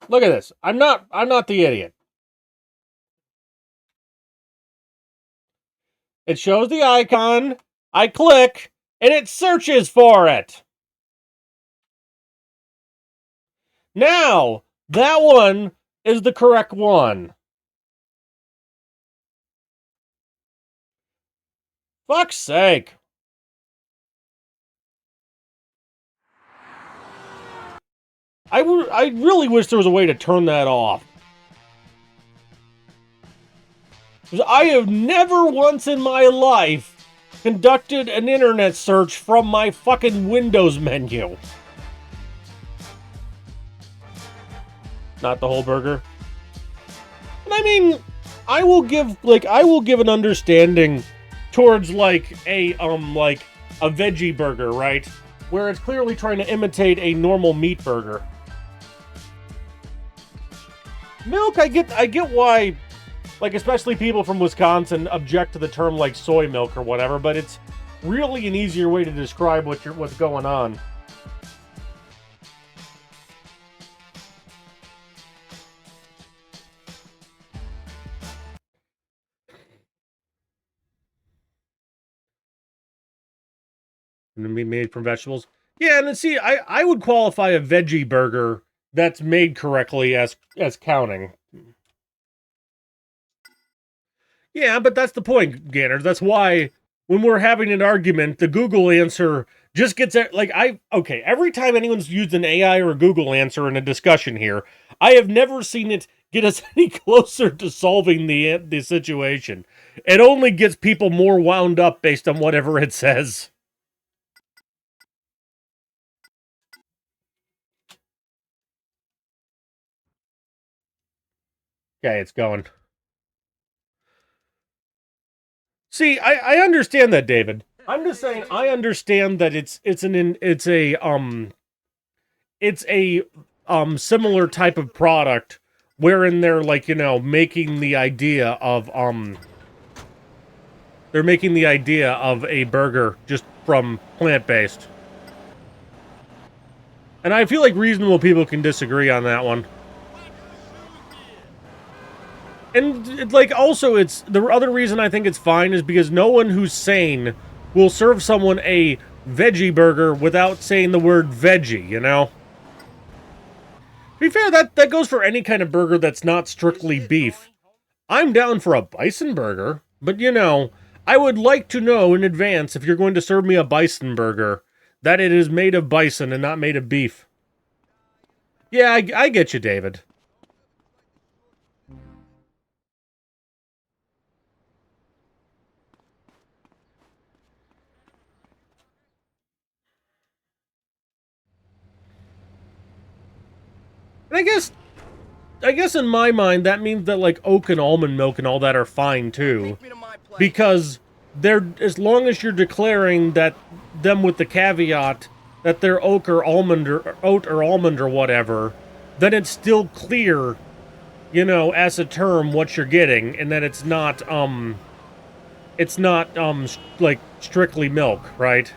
Look at this. I'm not the idiot. It shows the icon, I click, and it searches for it. Now, that one is the correct one. Fuck's sake. I really wish there was a way to turn that off. I have never once in my life conducted an internet search from my fucking Windows menu. Not the whole burger. And I mean, I will give an understanding towards like a veggie burger, right? Where it's clearly trying to imitate a normal meat burger. Milk, I get why, like, especially people from Wisconsin object to the term like soy milk or whatever, but it's really an easier way to describe what's going on. And be made from vegetables. Yeah, and then see, I would qualify a veggie burger that's made correctly as counting. Yeah, but that's the point, Ganner. That's why when we're having an argument, the Google answer just gets it. Like, every time anyone's used an AI or a Google answer in a discussion here, I have never seen it get us any closer to solving the situation. It only gets people more wound up based on whatever it says. Okay, it's going. See, I understand that, David. I'm just saying I understand that it's a similar type of product wherein they're like, making the idea of they're making the idea of a burger just from plant-based. And I feel like reasonable people can disagree on that one. And, like, also, it's the other reason I think it's fine is because no one who's sane will serve someone a veggie burger without saying the word veggie, you know? To be fair, that goes for any kind of burger that's not strictly beef. I'm down for a bison burger, but, I would like to know in advance if you're going to serve me a bison burger that it is made of bison and not made of beef. Yeah, I get you, David. And I guess in my mind that means that like oat and almond milk and all that are fine too, because they're, as long as you're declaring that them with the caveat that they're oat or almond or whatever, then it's still clear, as a term what you're getting, and that it's not like strictly milk, right?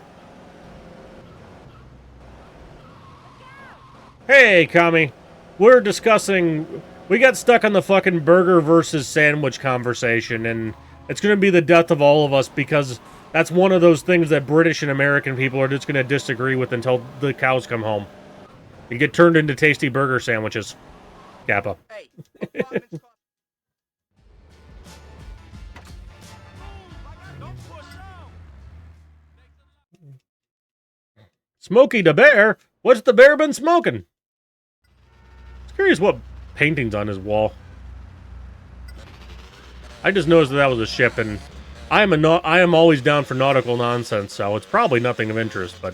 Hey, Kami. We're discussing... We got stuck on the fucking burger versus sandwich conversation, and it's going to be the death of all of us because that's one of those things that British and American people are just going to disagree with until the cows come home. You get turned into tasty burger sandwiches. Kappa. Smokey the Bear? What's the bear been smoking? It's curious what painting's on his wall. I just noticed that was a ship, and I am always down for nautical nonsense, so it's probably nothing of interest, but,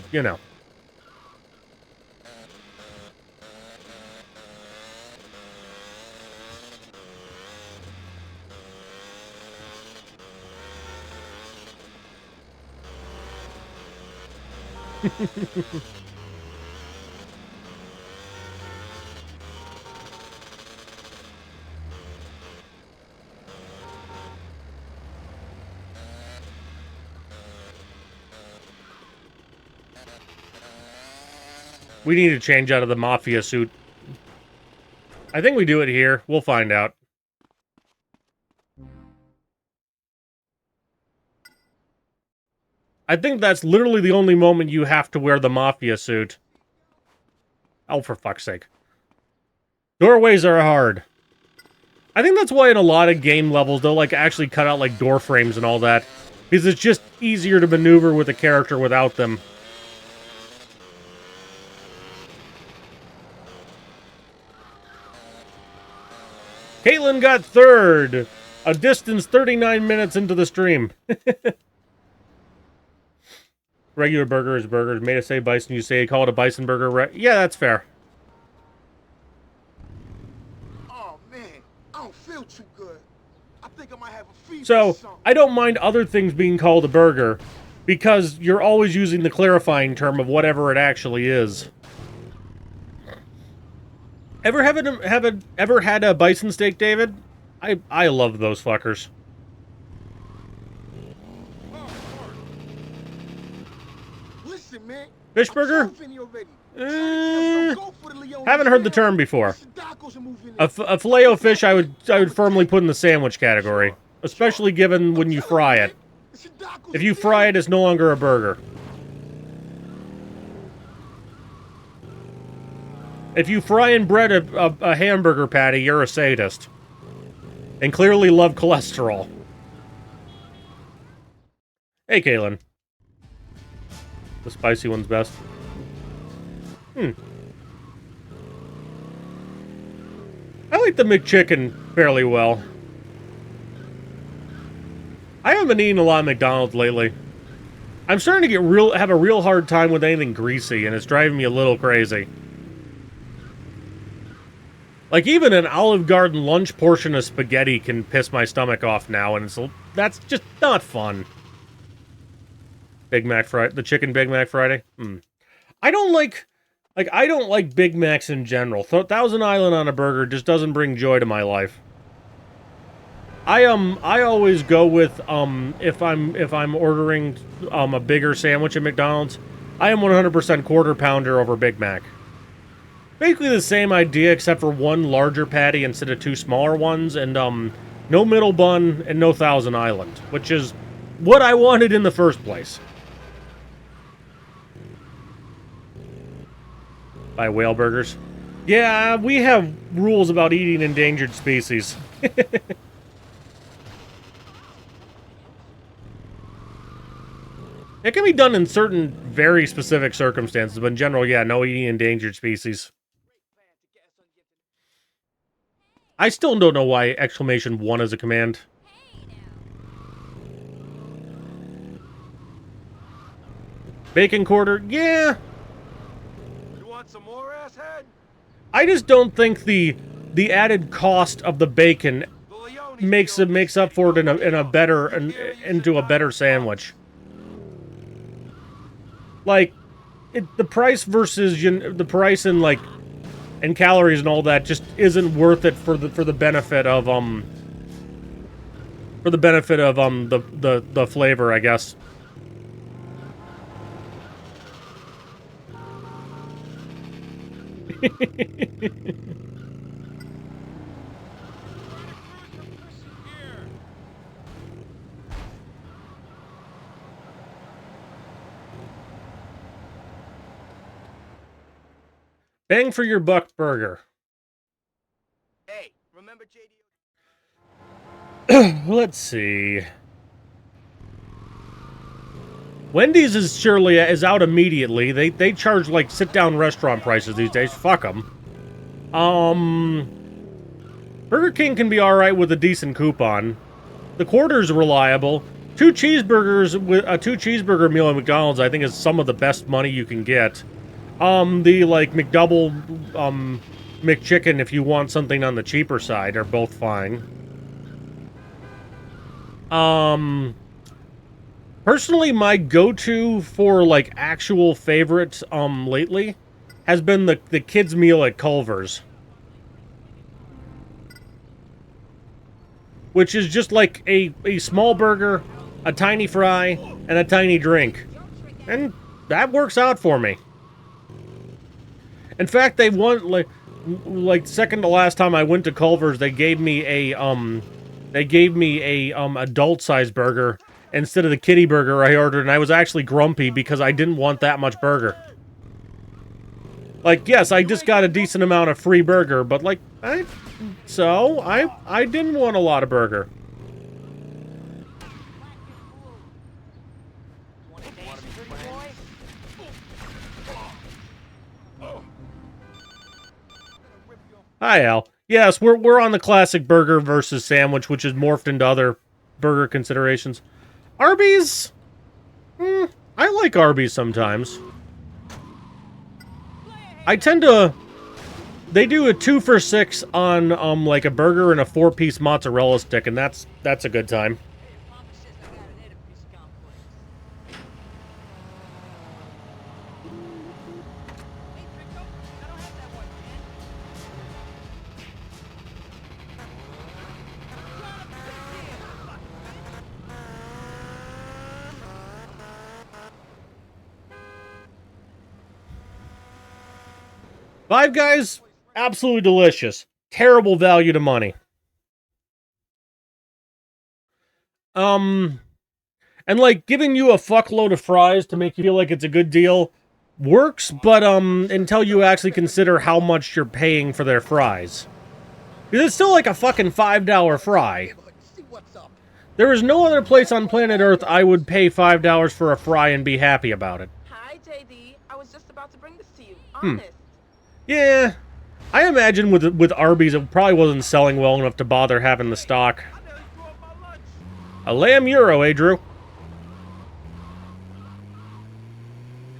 We need to change out of the Mafia suit. I think we do it here. We'll find out. I think that's literally the only moment you have to wear the Mafia suit. Oh, for fuck's sake. Doorways are hard. I think that's why in a lot of game levels, they'll, like, actually cut out, like, door frames and all that. Because it's just easier to maneuver with a character without them. Caitlin got third! A distance 39 minutes into the stream. Regular burger is burgers. Made us say bison, you say call it a bison burger. Yeah, that's fair. Oh man, I don't feel too good. I think I might have a fever. So, I don't mind other things being called a burger, because you're always using the clarifying term of whatever it actually is. Ever had a bison steak, David? I love those fuckers. Listen, man. Fish burger? Haven't heard the term before. A Filet-O-Fish I would firmly put in the sandwich category, especially given when you fry it. If you fry it, it's no longer a burger. If you fry and bread a hamburger patty, you're a sadist. And clearly love cholesterol. Hey, Kaylin. The spicy one's best. I like the McChicken fairly well. I haven't been eating a lot of McDonald's lately. I'm starting to have a real hard time with anything greasy, and it's driving me a little crazy. Like, even an Olive Garden lunch portion of spaghetti can piss my stomach off now, and that's just not fun. Big Mac Friday, the chicken Big Mac Friday. I don't like Big Macs in general. Thousand Island on a burger just doesn't bring joy to my life. I always go with if I'm ordering a bigger sandwich at McDonald's, I am 100% quarter pounder over Big Mac. Basically the same idea, except for one larger patty instead of two smaller ones, and no middle bun and no Thousand Island, which is what I wanted in the first place. Buy whale burgers. Yeah, we have rules about eating endangered species. It can be done in certain very specific circumstances, but in general, yeah, no eating endangered species. I still don't know why !1 is a command. Bacon quarter, yeah. You want some more, asshead? I just don't think the added cost of the bacon makes up for it into a better sandwich. Like, the price versus the price and and calories and all that just isn't worth it for the benefit of the flavor, I guess. Bang for your buck burger. Hey, remember JD? Let's see. Wendy's is out immediately. They charge like sit-down restaurant prices these days. Fuck them. Burger King can be all right with a decent coupon. The quarter's reliable. Two cheeseburgers with a 2-cheeseburger meal at McDonald's, I think, is some of the best money you can get. The McDouble, McChicken, if you want something on the cheaper side, are both fine. Personally, my go-to for, actual favorite, lately, has been the kids' meal at Culver's. Which is just like a small burger, a tiny fry, and a tiny drink. And that works out for me. In fact, they want, like, second to last time I went to Culver's, they gave me a, adult-sized burger instead of the kitty burger I ordered, and I was actually grumpy because I didn't want that much burger. Like, yes, I just got a decent amount of free burger, but, like, I didn't want a lot of burger. Hi, Al. Yes, we're on the classic burger versus sandwich, which is morphed into other burger considerations. Arby's? I like Arby's sometimes. I tend to... They do a 2 for $6 on, like, a burger and a 4-piece mozzarella stick, and that's a good time. Five Guys, absolutely delicious. Terrible value to money. And like giving you a fuckload of fries to make you feel like it's a good deal works, but until you actually consider how much you're paying for their fries. Because it's still like a fucking $5 fry. There is no other place on planet Earth I would pay $5 for a fry and be happy about it. Hi, JD. I was just about to bring this to you. Honest. Yeah, I imagine with Arby's it probably wasn't selling well enough to bother having the stock. A lamb euro, eh, Drew?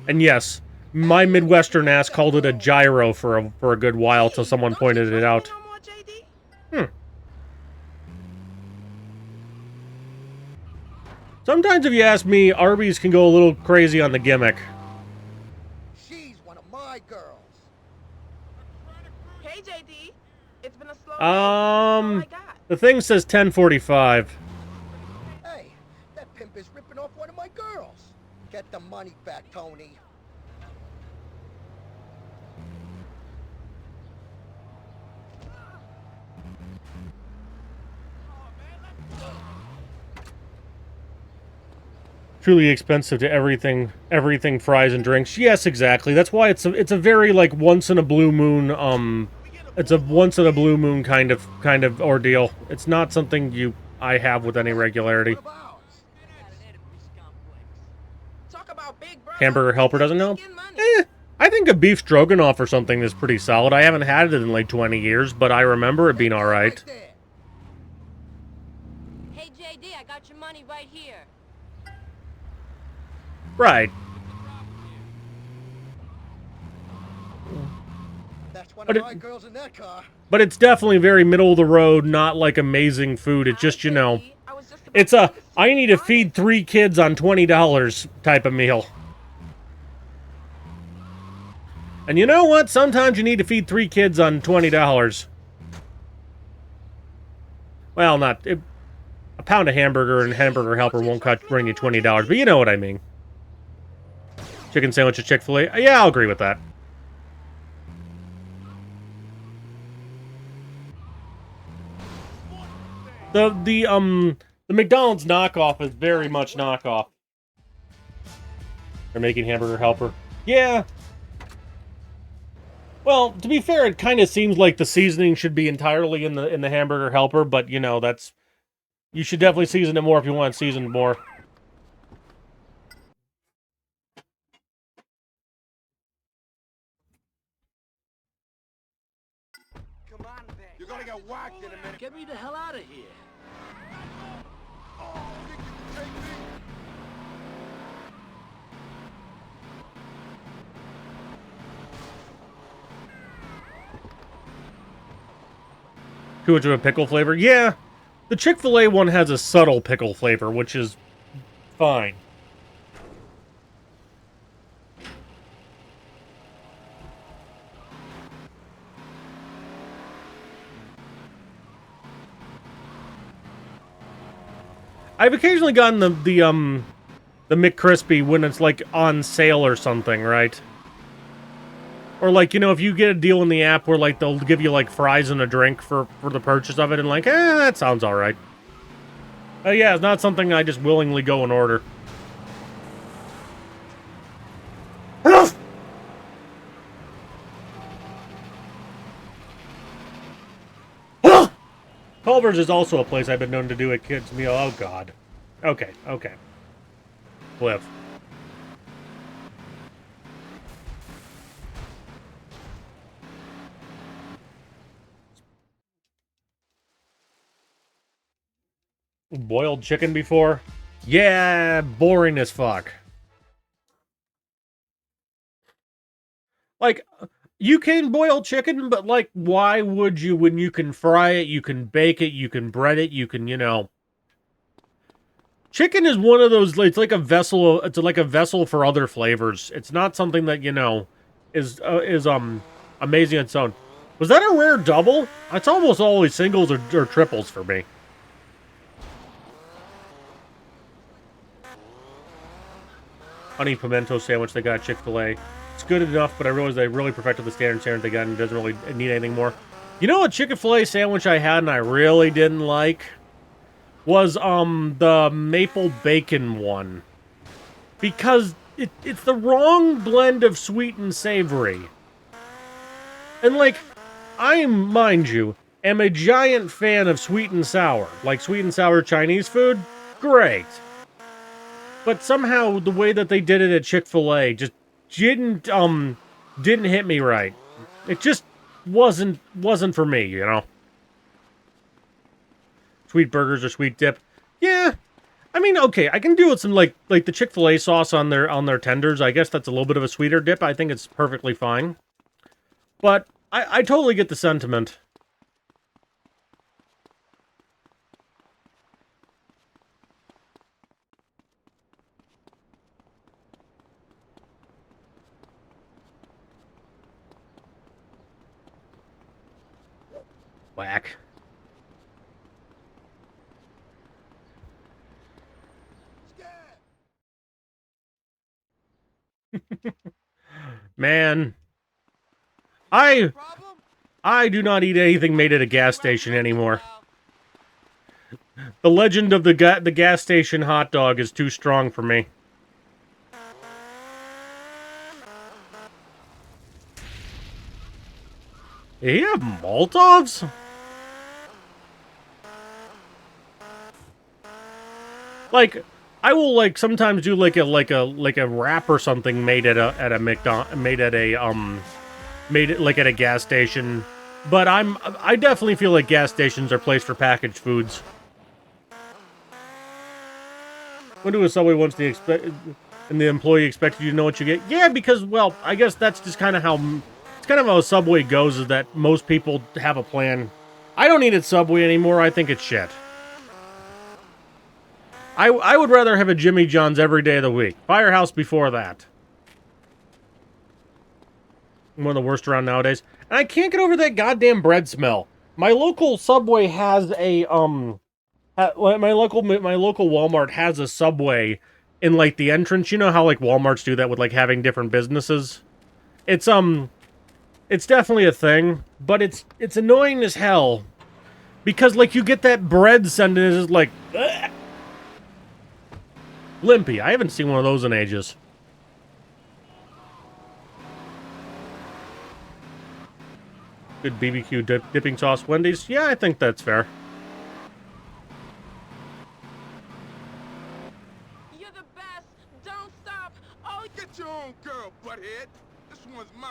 And yes, my Midwestern ass called it a gyro for a good while till someone pointed it out. Sometimes if you ask me, Arby's can go a little crazy on the gimmick. She's one of my girls. Hey, JD. It's been a slow day. That's all I got. The thing says 10:45. Hey, that pimp is ripping off one of my girls. Get the money back, Tony. Truly expensive to everything fries and drinks. Yes, exactly. That's why it's a very like once in a blue moon it's a once in a blue moon kind of ordeal. It's not something I have with any regularity. Hamburger Helper doesn't help. I think a beef stroganoff or something is pretty solid. I haven't had it in like 20 years, but I remember it being all right. Hey JD, I got your money right here. Right. That's one of my girls in that car. But it's definitely very middle of the road, not like amazing food. It's just, you know, it's a I need to feed 3 kids on $20 type of meal. And you know what? Sometimes you need to feed 3 kids on $20. Well, a pound of hamburger and Hamburger Helper won't bring you $20, but you know what I mean. Chicken sandwich at Chick-fil-A? Yeah, I'll agree with that. The McDonald's knockoff is very much knockoff. They're making Hamburger Helper. Yeah. Well, to be fair, it kind of seems like the seasoning should be entirely in the Hamburger Helper, but you know, you should definitely season it more if you want it seasoned more. Come on, babe. You're gonna get whacked in a minute. Get me the hell out of here. Oh, think you can take me? Too much of a pickle flavor? Yeah. The Chick-fil-A one has a subtle pickle flavor, which is fine. I've occasionally gotten the McCrispy when it's like on sale or something, right? Or, like, you know, if you get a deal in the app where, like, they'll give you, like, fries and a drink for the purchase of it, and, like, that sounds alright. Yeah, it's not something I just willingly go and order. Culver's is also a place I've been known to do a kid's meal. Oh, God. Okay, okay. Cliff. Boiled chicken before? Yeah, boring as fuck. Like, you can boil chicken, but, like, why would you when you can fry it, you can bake it, you can bread it, you can, you know... Chicken is one of those, it's like a vessel, it's like a vessel for other flavors. It's not something that, you know, is amazing on its own. Was that a rare double? It's almost always singles or triples for me. Honey pimento sandwich they got at Chick-fil-A. It's good enough, but I realize they really perfected the standard sandwich they got and doesn't really need anything more. You know, a Chick-fil-A sandwich I had and I really didn't like was the maple bacon one. Because it's the wrong blend of sweet and savory. And, like, I, mind you, am a giant fan of sweet and sour. Like, sweet and sour Chinese food? Great. But somehow, the way that they did it at Chick-fil-A just didn't hit me right. It just wasn't for me, you know? Sweet burgers or sweet dip. Yeah. I mean, okay, I can do with some, like the Chick-fil-A sauce on their tenders. I guess that's a little bit of a sweeter dip. I think it's perfectly fine. But I totally get the sentiment. Whack. Man. I do not eat anything made at a gas station anymore. The legend of the gas station hot dog is too strong for me. Do you have Molotovs? Like, I will like sometimes do like a wrap or something made at a made at a gas station. But I definitely feel like gas stations are placed for packaged foods. Went to a Subway once and the employee expected you to know what you get. Yeah, because, well, I guess that's just kind of how a Subway goes, is that most people have a plan. I don't eat at Subway anymore. I think it's shit. I would rather have a Jimmy John's every day of the week. Firehouse before that. One of the worst around nowadays. And I can't get over that goddamn bread smell. My local Subway has a, my local Walmart has a Subway in, like, the entrance. You know how, like, Walmarts do that with, like, having different businesses? It's definitely a thing, but it's annoying as hell. Because, like, you get that bread scent and it's just like, ugh. Limpy. I haven't seen one of those in ages. Good BBQ dipping sauce. Wendy's? Yeah, I think that's fair. You're the best. Don't stop. Oh, Get your own girl, butthead. This one's mine.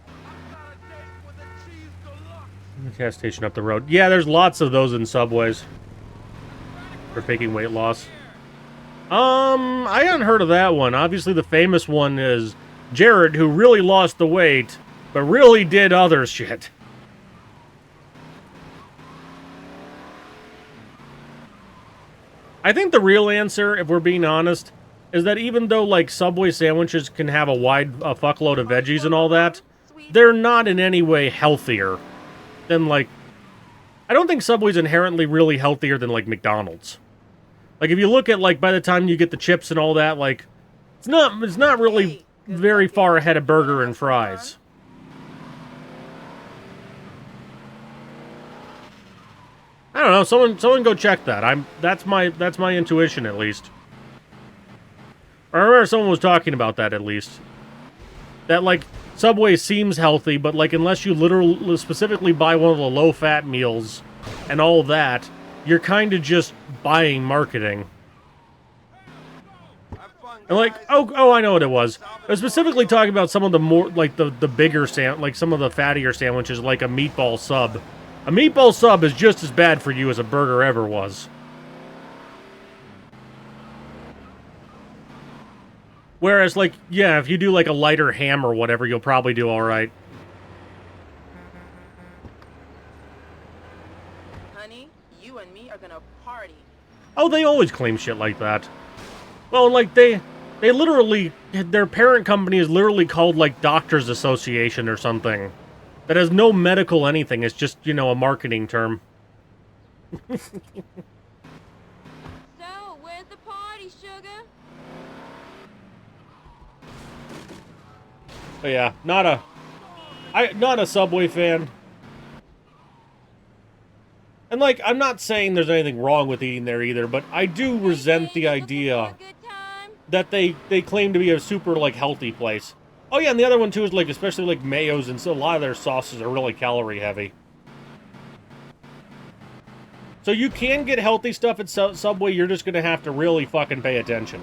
I've got a date with a cheese deluxe. Gas station up the road. Yeah, there's lots of those in Subways. For faking weight loss. I hadn't heard of that one. Obviously, the famous one is Jared, who really lost the weight, but really did other shit. I think the real answer, if we're being honest, is that even though, like, Subway sandwiches can have a fuckload of veggies and all that, they're not in any way healthier than, like... I don't think Subway's inherently really healthier than, like, McDonald's. Like, if you look at, like, by the time you get the chips and all that, like, it's not really very far ahead of burger and fries. I don't know. Someone go check that. That's my intuition at least. I remember someone was talking about that at least. That like Subway seems healthy, but like unless you literally specifically buy one of the low-fat meals and all that, you're kind of just buying marketing. And like, oh, I know what it was. I was specifically talking about some of the more like the bigger like some of the fattier sandwiches, like a meatball sub. A meatball sub is just as bad for you as a burger ever was. Whereas, like, yeah, if you do, like, a lighter ham or whatever, you'll probably do alright. Honey, you and me are gonna party. Oh, they always claim shit like that. Well, like, they literally, their parent company is literally called, like, Doctors Association or something. That has no medical anything, it's just, you know, a marketing term. So, where's the party, sugar? But yeah, not a Subway fan. And like, I'm not saying there's anything wrong with eating there either, but I do resent the idea that they claim to be a super, like, healthy place. Oh yeah, and the other one too is, like, especially, like, mayos, and so a lot of their sauces are really calorie heavy. So you can get healthy stuff at Subway, you're just gonna have to really fucking pay attention.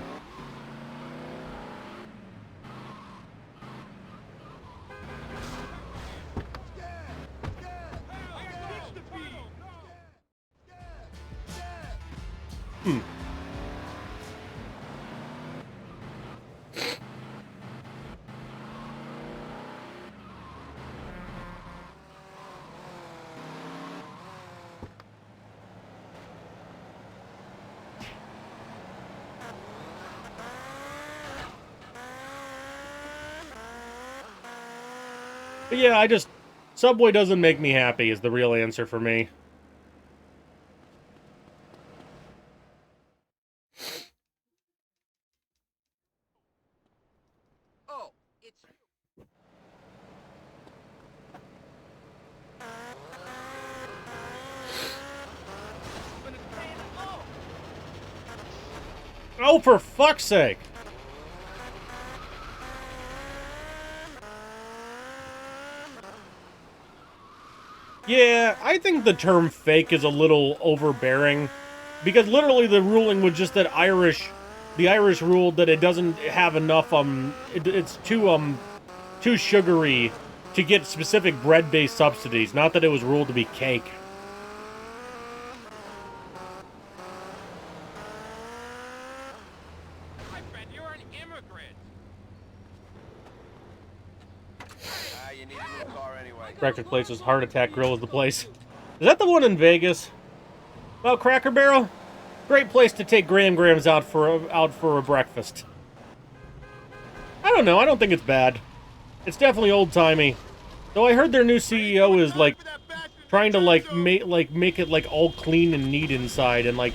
But yeah, Subway doesn't make me happy is the real answer for me. Oh, it's... Oh, for fuck's sake! Yeah, I think the term fake is a little overbearing, because literally the ruling was just that the Irish ruled that it doesn't have enough, it's too sugary to get specific bread-based subsidies, not that it was ruled to be cake. I bet you're an immigrant. You need a new car anyway. Breakfast Place's Heart Attack Grill is the place. Is that the one in Vegas? Well, Cracker Barrel? Great place to take Grams out for a breakfast. I don't know, I don't think it's bad. It's definitely old-timey. Though I heard their new CEO is, like, trying to, like, make it, like, all clean and neat inside, and, like...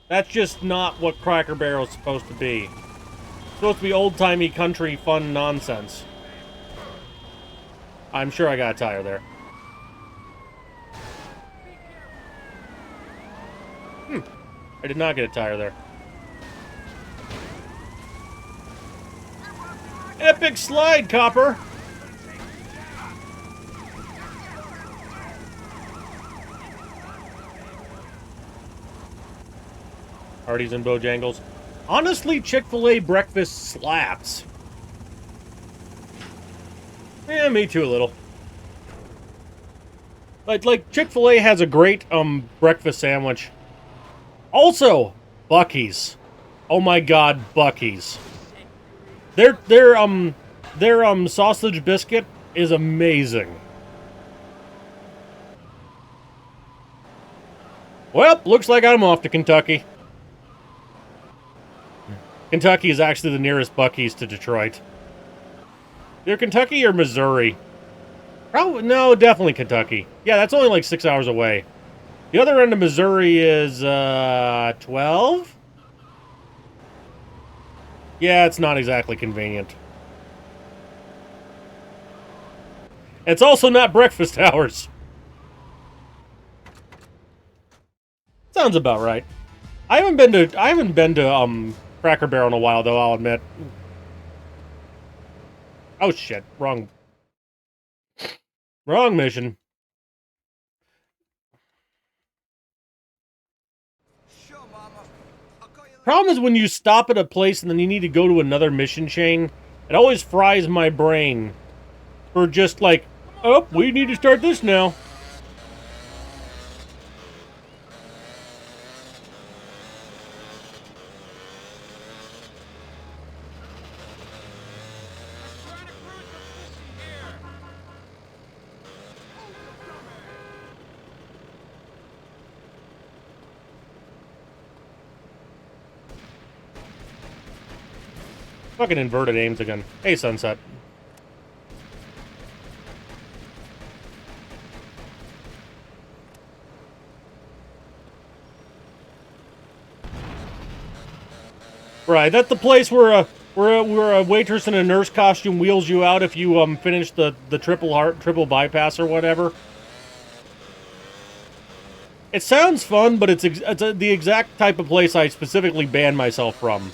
That's just not what Cracker Barrel's supposed to be. It's supposed to be old-timey country fun nonsense. I'm sure I got a tire there. I did not get a tire there. Epic slide, Copper! Hardee's and Bojangles. Honestly, Chick-fil-A breakfast slaps. Yeah, me too a little. Like Chick-fil-A has a great, breakfast sandwich. Also, Buc-ee's. Oh my god, Buc-ee's. Their sausage biscuit is amazing. Well, looks like I'm off to Kentucky. Kentucky is actually the nearest Buc-ee's to Detroit. Either Kentucky or Missouri. Probably, no, definitely Kentucky. Yeah, that's only like 6 hours away. The other end of Missouri is, 12? Yeah, it's not exactly convenient. It's also not breakfast hours. Sounds about right. I haven't been to Cracker Barrel in a while though, I'll admit. Oh shit, wrong mission. Sure, Mama. I'll call you later. Problem is when you stop at a place and then you need to go to another mission chain, it always fries my brain for just like, oh, we need to start this now. Trying to cruise the fishing here. Fucking inverted aims again. Hey, Sunset. Right, that's the place where a waitress in a nurse costume wheels you out if you finish the triple bypass or whatever. It sounds fun, but it's the exact type of place I specifically banned myself from.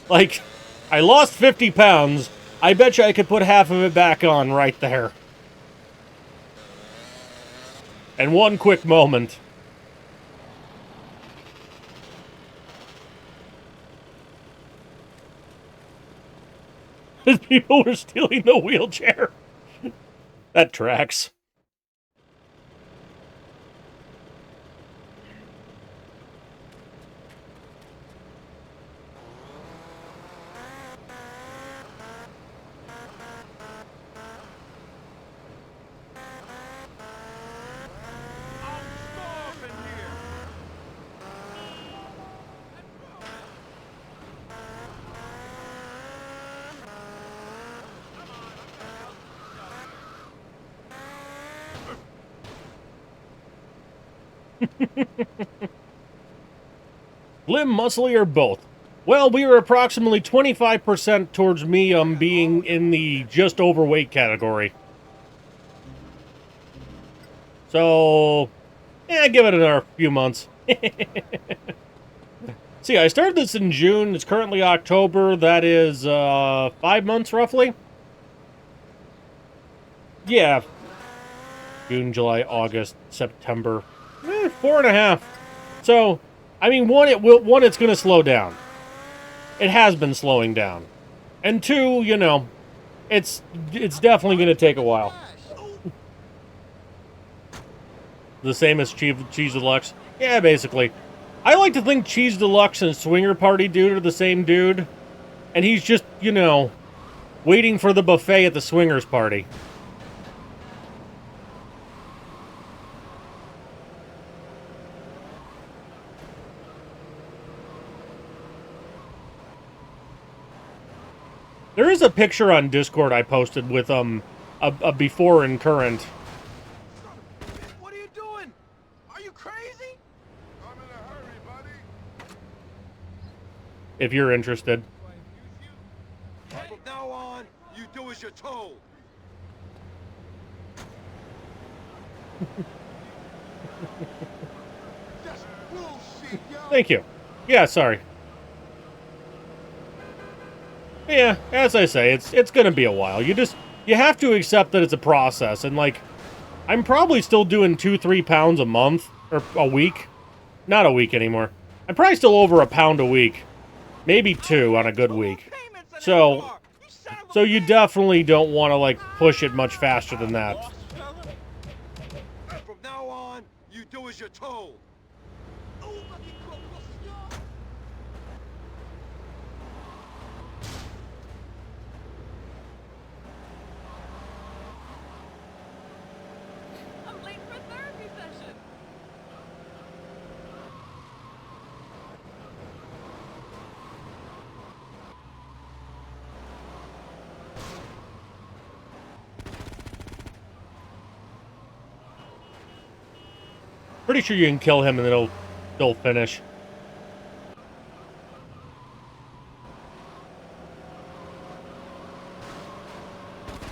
Like, I lost 50 pounds. I bet you I could put half of it back on right there. In one quick moment. People were stealing the wheelchair. That tracks. I'm starving here. Slim, muscly, or both? Well, we were approximately 25% towards me being in the just overweight category. So, yeah, give it another few months. See, I started this in June. It's currently October. That is 5 months, roughly. Yeah. June, July, August, September. 4.5. So, I mean, one, it's going to slow down. It has been slowing down. And two, you know, it's definitely going to take a while. The same as Cheese Deluxe? Yeah, basically. I like to think Cheese Deluxe and Swinger Party Dude are the same dude. And he's just, you know, waiting for the buffet at the swingers party. There is a picture on Discord I posted with a before and current. What are you doing? Are you crazy? I'm in a hurry, buddy. If you're interested. From now on, you do as you're told. That's bullshit, yo. Thank you. Yeah, sorry. Yeah, as I say, it's gonna be a while. You have to accept that it's a process, and like, I'm probably still doing 2-3 pounds a month or a week. Not a week anymore. I'm probably still over a pound a week, maybe 2 on a good week. So you definitely don't want to like push it much faster than that. From now on, you do as you're told. I'm late for a therapy session. Pretty sure you can kill him and it'll Still finish.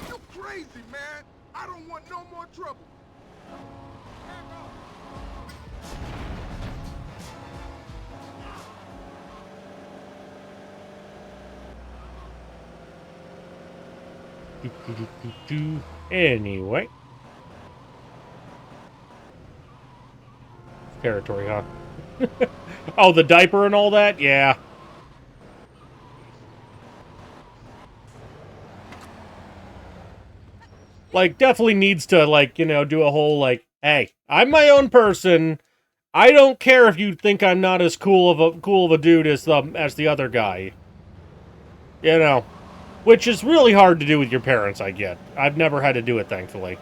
You crazy, man. I don't want no more trouble. Anyway. Territory, huh? Oh, the diaper and all that? Yeah. Like, definitely needs to, like, you know, do a whole, like, hey, I'm my own person. I don't care if you think I'm not as cool of a dude as the other guy. You know. Which is really hard to do with your parents, I get. I've never had to do it, thankfully.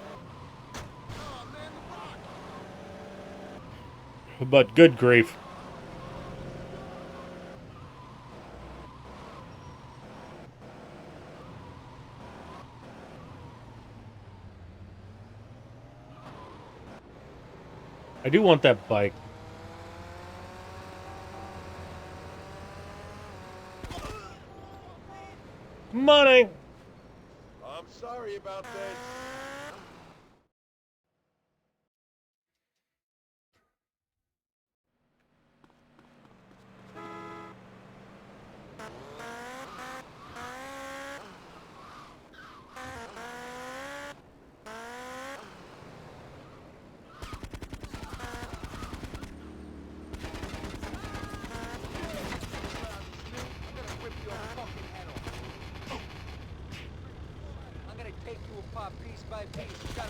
But good grief. I do want that bike. Money! I'm sorry about that. I'm gonna take you apart piece by piece. You got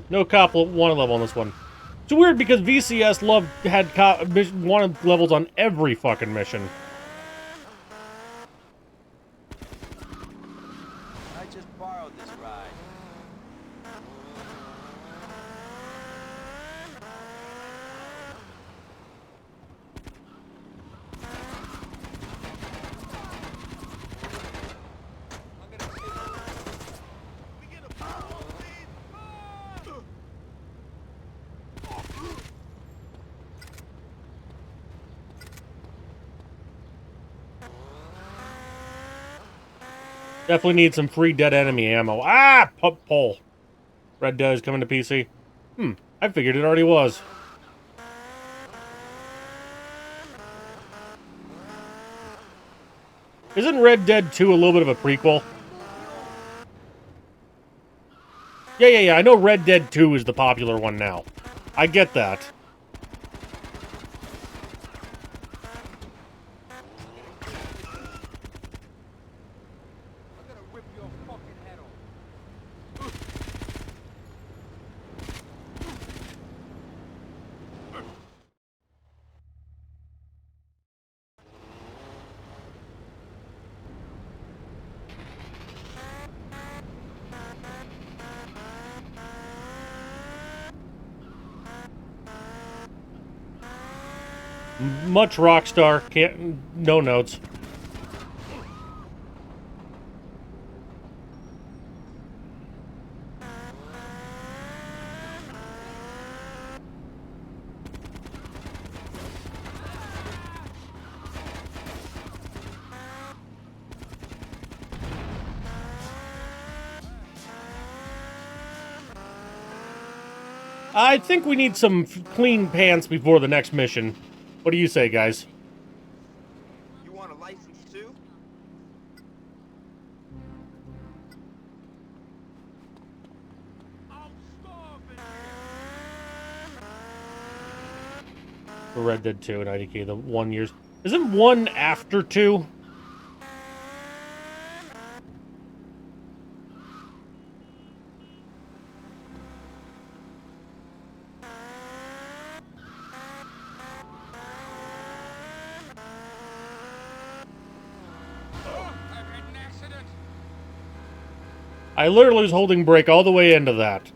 No cop wanted level on this one. It's weird because VCS had wanted levels on every fucking mission. I just borrowed this ride. I'm gonna take We get a power lead. Definitely need some free dead enemy ammo. Ah! Pump pole. Red Dead is coming to PC. I figured it already was. Isn't Red Dead 2 a little bit of a prequel? Yeah. I know Red Dead 2 is the popular one now. I get that. I'm gonna rip your fucking head off. Much Rockstar. No notes. I think we need some clean pants before the next mission. What do you say, guys? You want a license too? I'm starving. For Red Dead 2 and IDK, the 1 years. Isn't 1 after 2? I've had an accident. I literally was holding brake all the way into that.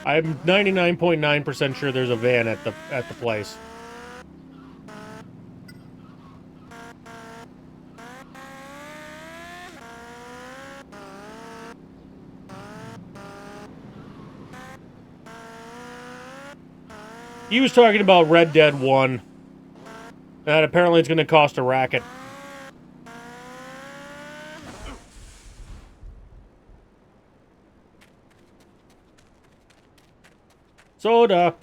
I'm 99.9% sure there's a van at the place. He was talking about Red Dead 1. That apparently it's going to cost a racket. Soda.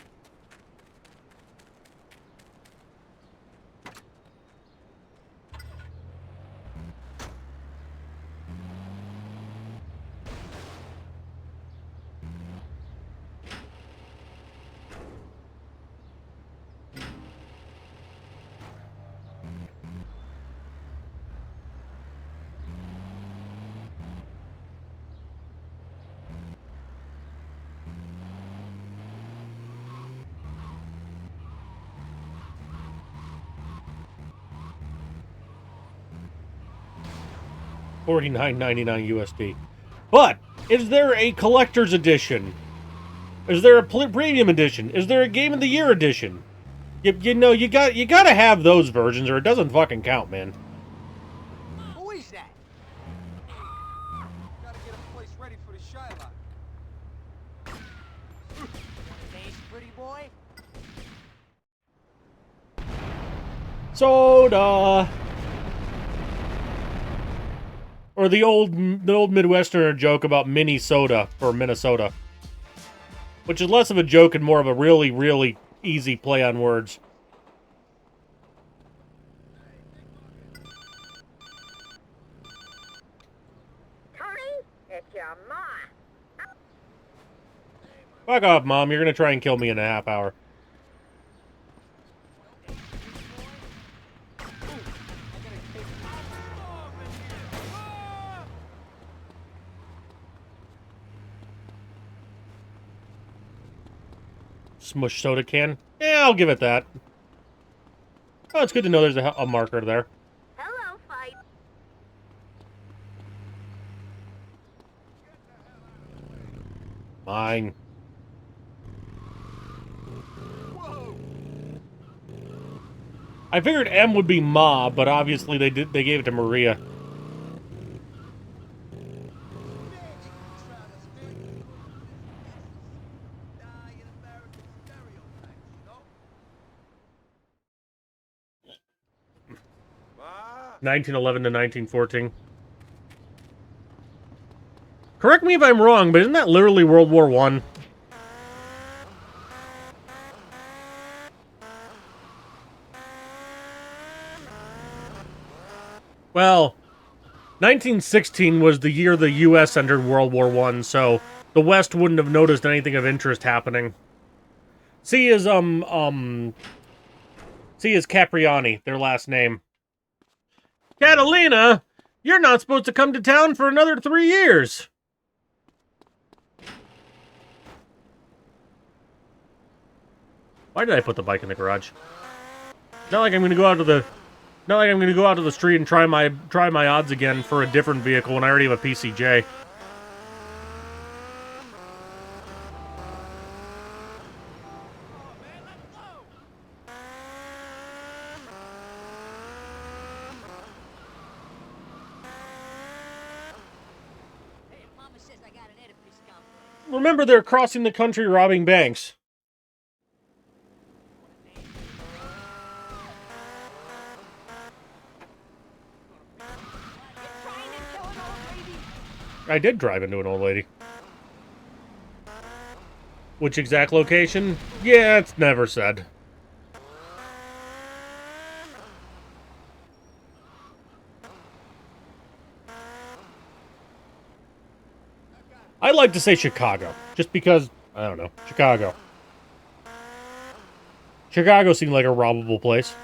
$49.99 USD. But is there a collector's edition? Is there a premium edition? Is there a Game of the Year edition? You know, you gotta have those versions, or it doesn't fucking count, man. Who is that? Gotta get a place ready for the Shylock. Thanks, pretty boy. Soda. Or the old Midwesterner joke about mini soda for Minnesota. Which is less of a joke and more of a really, really easy play on words. Tony, it's your ma. Fuck off, Mom. You're gonna try and kill me in a half hour. Smush soda can? Yeah, I'll give it that. Oh, it's good to know there's a marker there. Hello, fight. Mine. I figured M would be Ma, but obviously they gave it to Maria. Ma? 1911 to 1914. Correct me if I'm wrong, but isn't that literally World War I? Well, 1916 was the year the U.S. entered World War I, so the West wouldn't have noticed anything of interest happening. C is, C is Capriani, their last name. Catalina, you're not supposed to come to town for another 3 years. Why did I put the bike in the garage? Not like I'm gonna go out to the street and try my odds again for a different vehicle when I already have a PCJ. Remember, they're crossing the country robbing banks. I did drive into an old lady. Which exact location? Yeah, it's never said. I like to say Chicago, just because, I don't know, Chicago. Chicago seemed like a robbable place.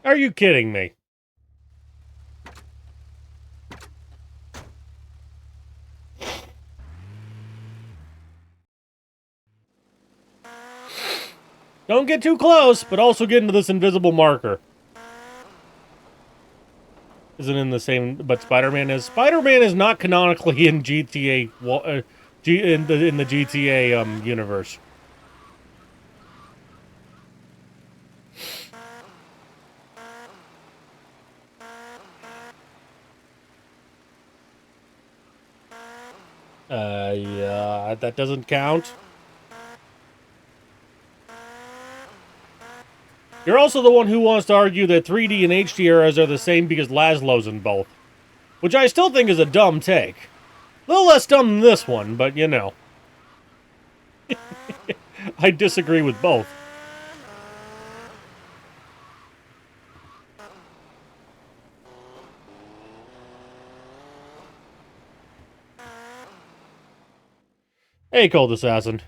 Are you kidding me? Don't get too close, but also get into this invisible marker. Isn't in the same, but Spider-Man is. Spider-Man is not canonically in GTA, in the GTA universe. Yeah, that doesn't count. You're also the one who wants to argue that 3D and HD eras are the same because Laszlo's in both. Which I still think is a dumb take. A little less dumb than this one, but you know. I disagree with both. Hey, Cold Assassin.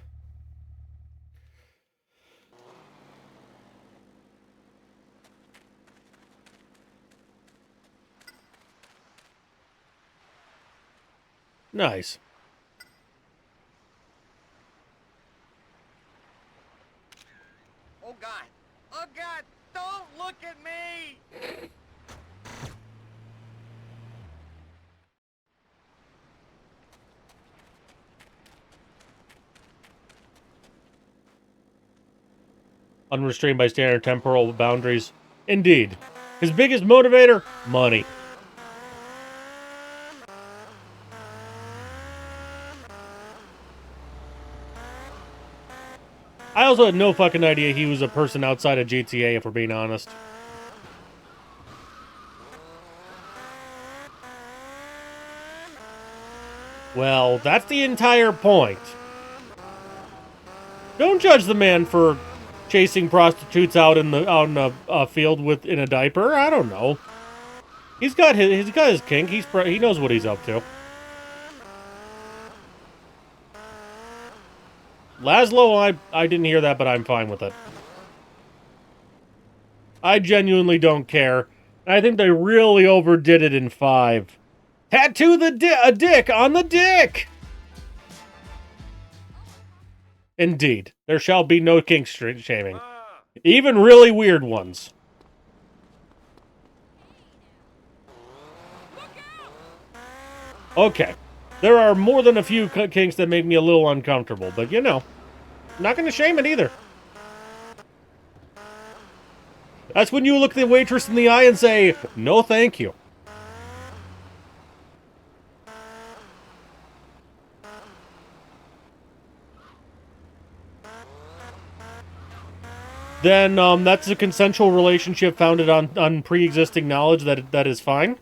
Nice. Oh God! Oh God! Don't look at me! Unrestrained by standard temporal boundaries. Indeed. His biggest motivator? Money. I also had no fucking idea he was a person outside of GTA, if we're being honest. Well, that's the entire point. Don't judge the man for chasing prostitutes out in the field in a diaper. I don't know. He's got his kink. He knows what he's up to. Laszlo, I didn't hear that, but I'm fine with it. I genuinely don't care. I think they really overdid it in 5. Tattoo a dick on the dick! Indeed. There shall be no kink shaming. Even really weird ones. Okay. There are more than a few kinks that make me a little uncomfortable, but you know, I'm not going to shame it either. That's when you look the waitress in the eye and say, no thank you. Then that's a consensual relationship founded on pre-existing knowledge that is fine.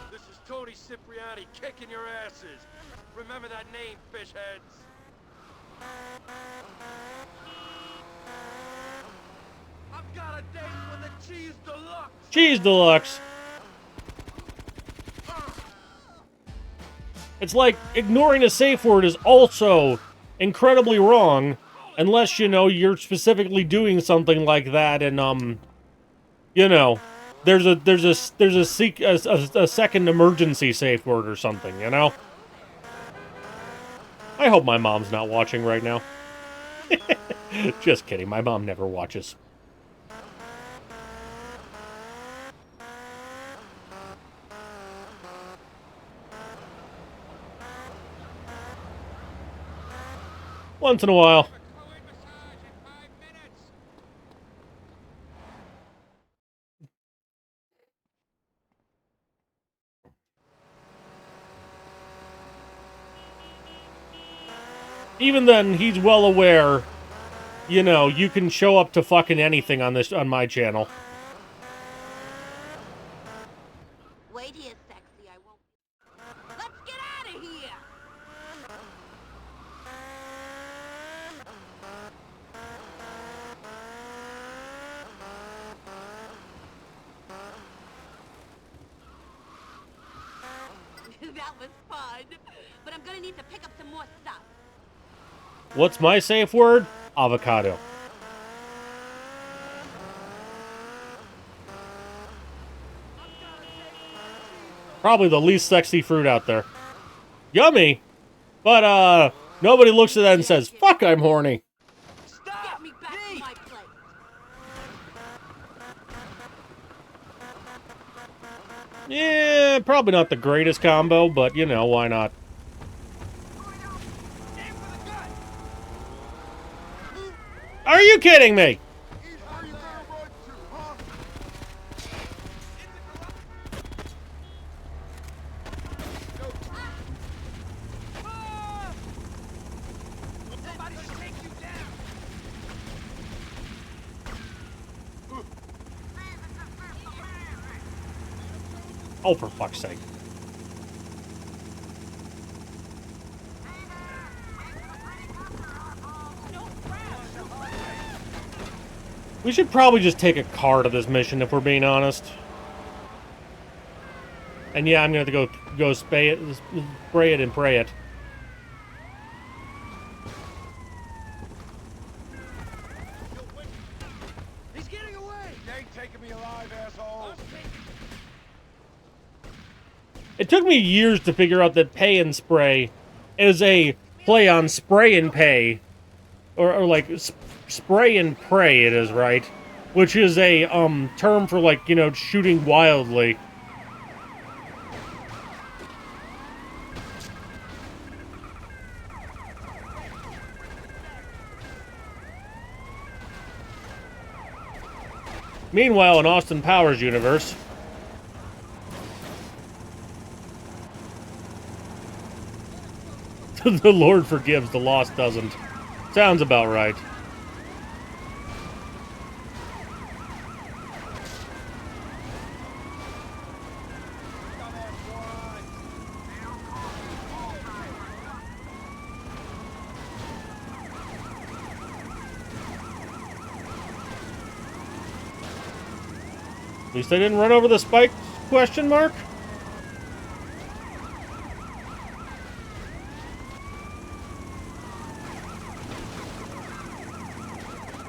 This is Tony Cipriani kicking your asses. Remember that name, fishheads. I've got a date with the Cheese Deluxe. Cheese Deluxe. It's like ignoring a safe word is also incredibly wrong, unless you know you're specifically doing something like that, and you know, there's a second emergency safe word or something, you know. I hope my mom's not watching right now. Just kidding, my mom never watches. Once in a while. Even then, he's well aware, you know, you can show up to fucking anything on my channel. Wait here, sexy. I won't. Let's get out of here. That was fun. But I'm gonna need to pick up some more stuff. What's my safe word? Avocado. Probably the least sexy fruit out there. Yummy! But, nobody looks at that and says, fuck, I'm horny. Stop! Get me back to Hey! my place. Yeah, probably not the greatest combo, but, you know, why not? Aim for the gun! Are you kidding me? Where you gonna run to, huh? Ah! Somebody should take you down! Oh, for fuck's sake. We should probably just take a car to this mission if we're being honest. And yeah, I'm gonna have to go spray it and pray it. He's getting away! They ain't taking me alive, asshole! It took me years to figure out that pay and spray is a play on spray and pay. Or like, spray and pray it is, right? Which is a, term for, like, you know, shooting wildly. Meanwhile, in Austin Powers' universe... the Lord forgives, the lost doesn't. Sounds about right. At least I didn't run over the spike, question mark?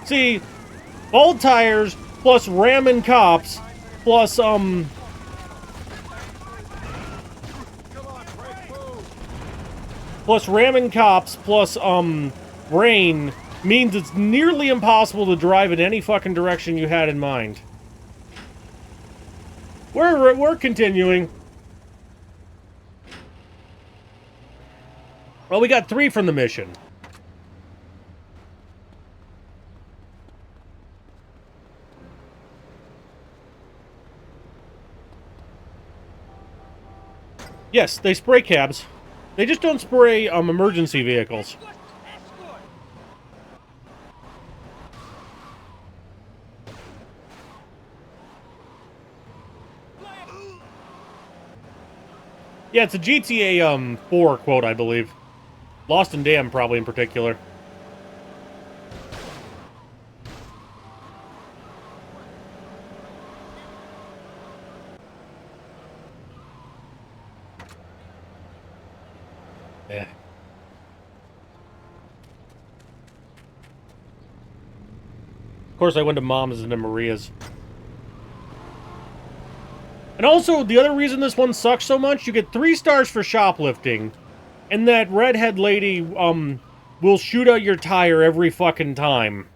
See, bald tires plus ramming cops plus ramming cops plus rain means it's nearly impossible to drive in any fucking direction you had in mind. We're continuing. Well, we got 3 from the mission. Yes, they spray cabs. They just don't spray emergency vehicles. Escort! Yeah, it's a GTA 4 quote, I believe. Lost and Damned, probably in particular. Yeah. Of course, I went to Mom's and to Maria's. And also, the other reason this one sucks so much, you get 3 stars for shoplifting, and that redhead lady, will shoot out your tire every fucking time.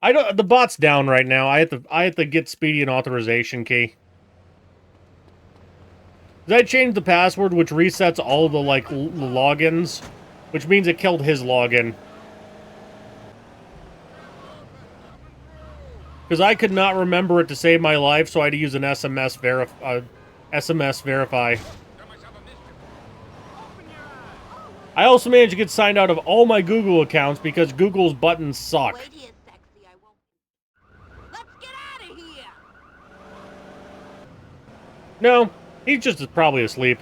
The bot's down right now. I have to get Speedy an authorization key. I changed the password, which resets all the, like, logins, which means it killed his login. Because I could not remember it to save my life, so I had to use an SMS verify. I also managed to get signed out of all my Google accounts because Google's buttons suck. Wait here, sexy. I won't. Let's get out of here. No, he's just probably asleep.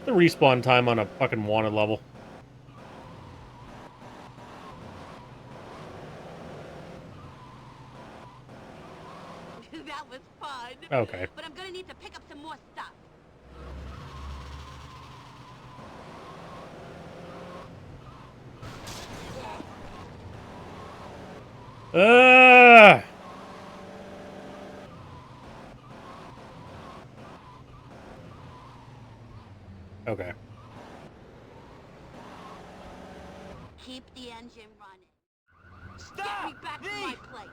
The respawn time on a fucking wanted level. That was fun. Okay. But I'm gonna need to pick up some more stuff. Uh. Okay. Keep the engine running. Stop! Get me back to my place.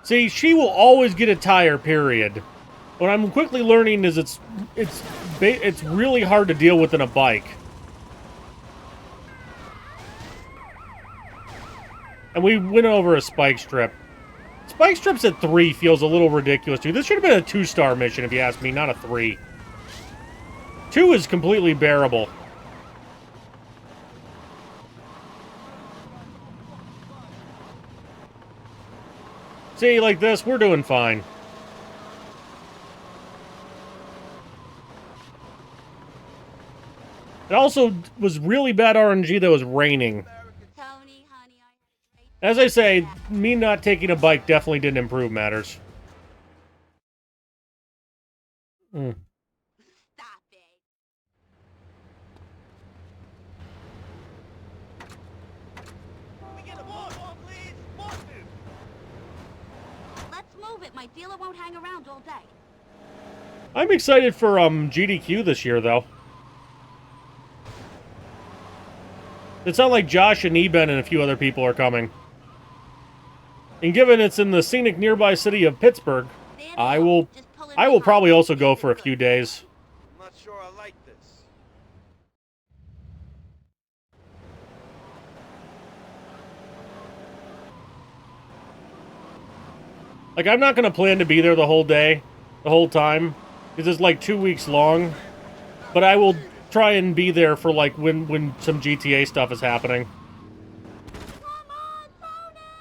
See, she will always get a tire, period. What I'm quickly learning is it's really hard to deal with in a bike. And we went over a spike strip. Spike strips at 3 feels a little ridiculous, too. This should have been a 2-star mission, if you ask me, not a 3. 2 is completely bearable. See, like this, we're doing fine. It also was really bad RNG that was raining. Tony, honey, As I say, me not taking a bike definitely didn't improve matters. Stop it. We get a more, please. More food. Let's move it. My dealer won't hang around all day. I'm excited for GDQ this year, though. It sounds like Josh and Eben and a few other people are coming. And given it's in the scenic nearby city of Pittsburgh, I will probably also go for a few days. I'm not sure I like this. Like, I'm not going to plan to be there the whole day, the whole time, because it's like 2 weeks long. But I will try and be there for, like, when some GTA stuff is happening. Come on, Tony!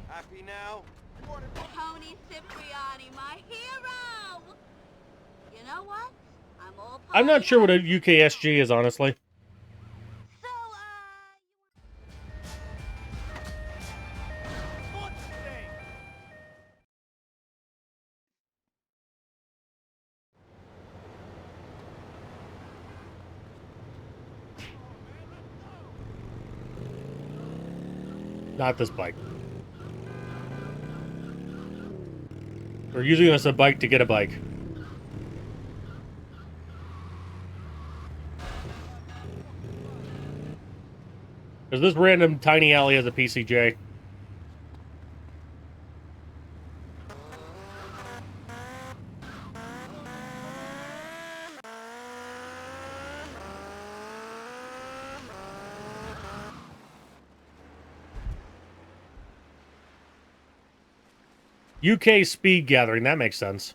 Happy now? Tony Cipriani, my hero! You know what? I'm not sure what a UKSG is, honestly. So, What's the thing? Not this bike. We're using this a bike to get a bike. Because this random tiny alley has a PCJ. UK speed gathering, that makes sense.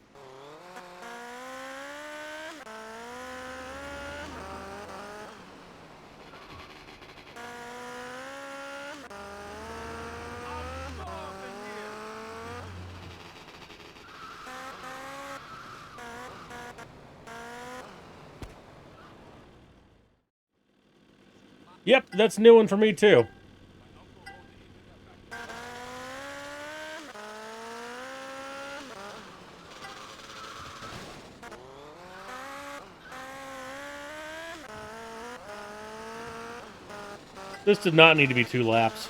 Yep, that's a new one for me too. This did not need to be 2 laps.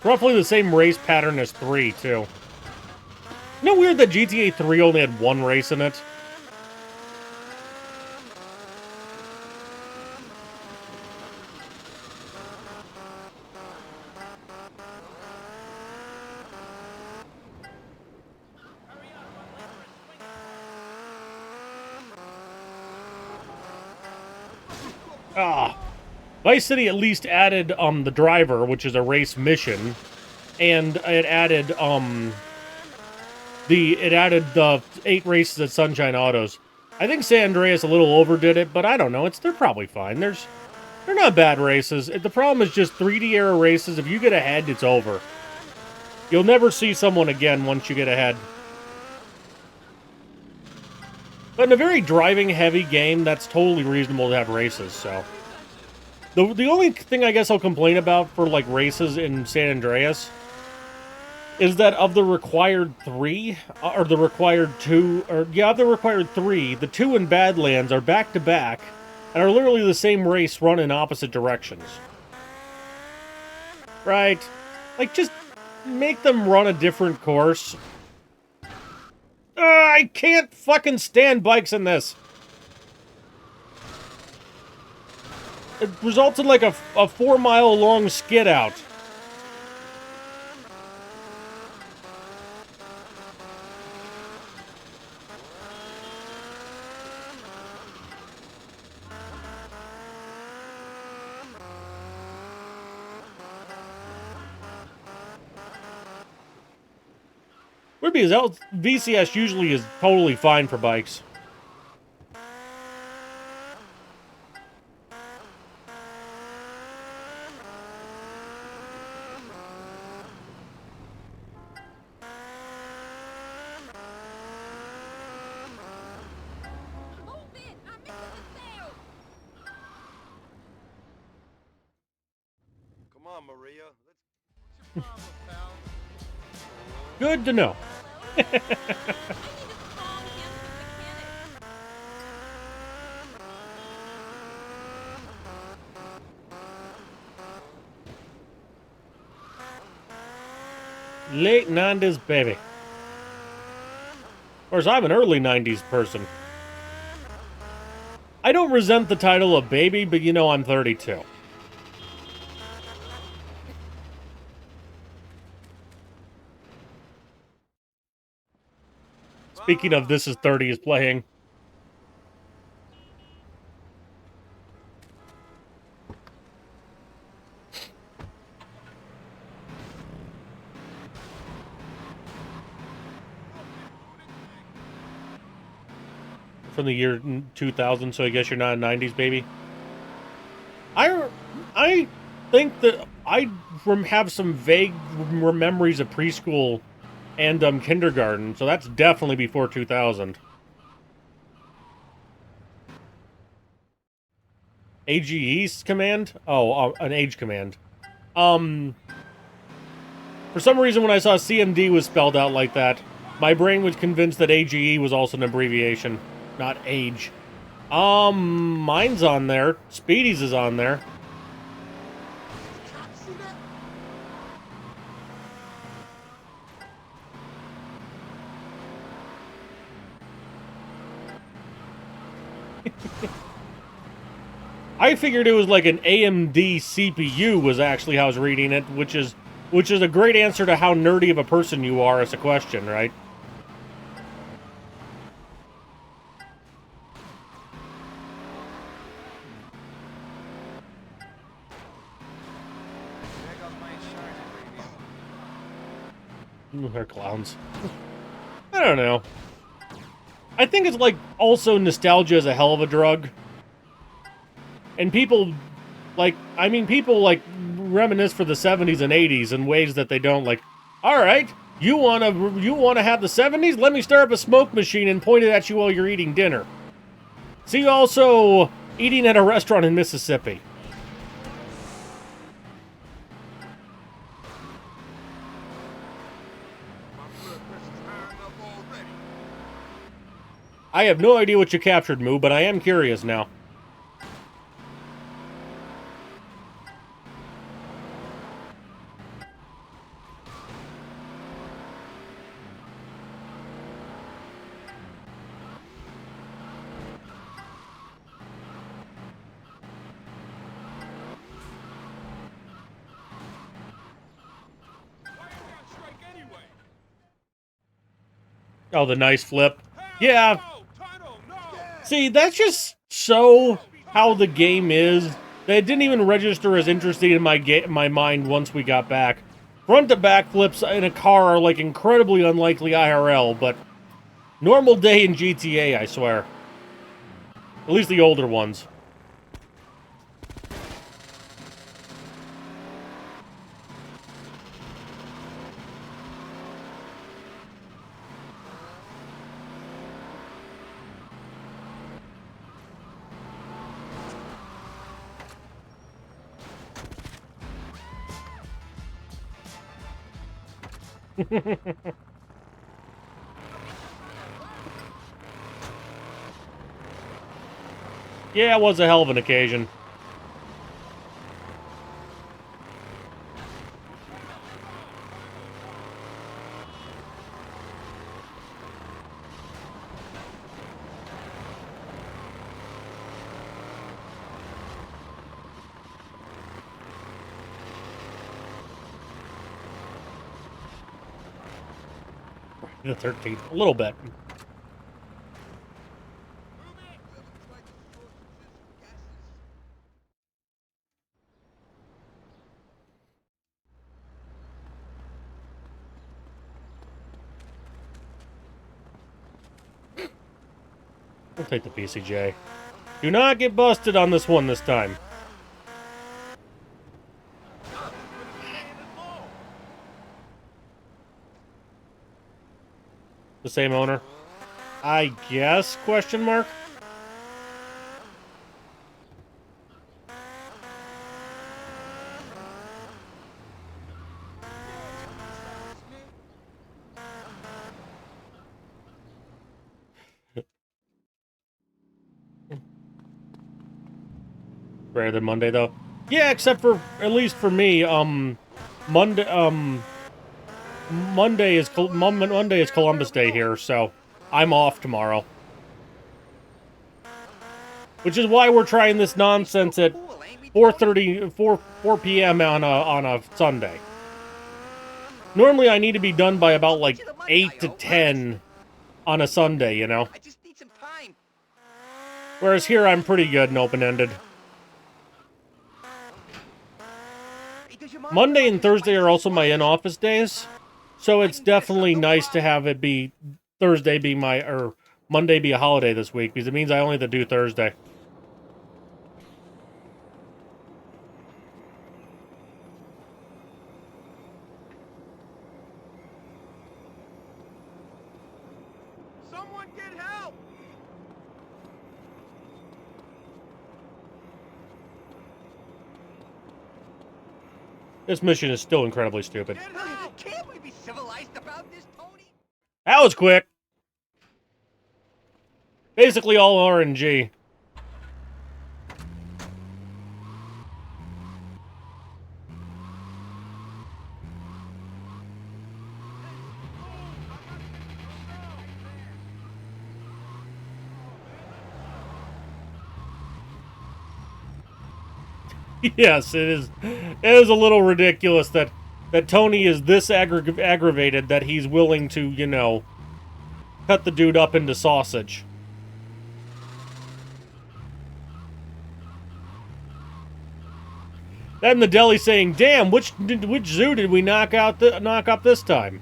Roughly the same race pattern as 3, too. Isn't it weird that GTA 3 only had 1 race in it? Ah. Vice City at least added the driver, which is a race mission, and it added the 8 races at Sunshine Autos. I think San Andreas a little overdid it, but I don't know. They're probably fine. They're not bad races. The problem is just 3D era races. If you get ahead, it's over. You'll never see someone again once you get ahead. But in a very driving-heavy game, that's totally reasonable to have races, so... The only thing I guess I'll complain about for, like, races in San Andreas is that of the required 3, or the required 2, or, yeah, of the required 3, the 2 in Badlands are back-to-back, and are literally the same race run in opposite directions. Right? Like, just make them run a different course. I can't fucking stand bikes in this. It results in like a 4-mile-long skid out. Would be as VCS usually is totally fine for bikes. Move it! I'm missing the sail! Come on, Maria. What's your problem, pal? Good to know. I need a strong hands-on mechanic. Late 90s baby. Of course, I'm an early 90s person. I don't resent the title of baby, but you know I'm 32. Speaking of, This Is 30 is playing. From the year 2000, so I guess you're not a 90s baby. I think that I have some vague memories of preschool and kindergarten, so that's definitely before 2000. AGE command? Oh, an age command. For some reason when I saw CMD was spelled out like that, my brain was convinced that AGE was also an abbreviation, not age. Mine's on there. Speedy's is on there. I figured it was like an AMD CPU was actually how I was reading it, which is a great answer to how nerdy of a person you are as a question, right? They're clowns. I don't know. I think it's like also nostalgia is a hell of a drug. And people people like reminisce for the 70s and 80s in ways that they don't like. All right, you want to have the 70s? Let me start up a smoke machine and point it at you while you're eating dinner. See, also eating at a restaurant in Mississippi. I have no idea what you captured, Moo, but I am curious now. Oh, the nice flip. Yeah. See, that's just so how the game is. That didn't even register as interesting in my mind once we got back. Front to back flips in a car are like incredibly unlikely IRL, but normal day in GTA, I swear. At least the older ones. Yeah, it was a hell of an occasion. The 13th, a little bit. We'll take the PCJ. Do not get busted on this one this time. The same owner? I guess, question mark? Better than Monday, though. Yeah, except for, at least for me, Monday, Monday is Columbus Day here, so I'm off tomorrow. Which is why we're trying this nonsense at 4 p.m. on a Sunday. Normally, I need to be done by about, like, 8 to 10 on a Sunday, you know? I just need some time. Whereas here, I'm pretty good and open-ended. Monday and Thursday are also my in-office days, so it's definitely nice to have it be Thursday be my, or Monday be a holiday this week, because it means I only have to do Thursday. Someone get help! This mission is still incredibly stupid. Get help! Can't we be civilized about this, Tony? That was quick! Basically all RNG. Yes, it is. It is a little ridiculous that Tony is this aggravated that he's willing to, you know, cut the dude up into sausage. Then the deli saying, "Damn, which zoo did we knock up this time?"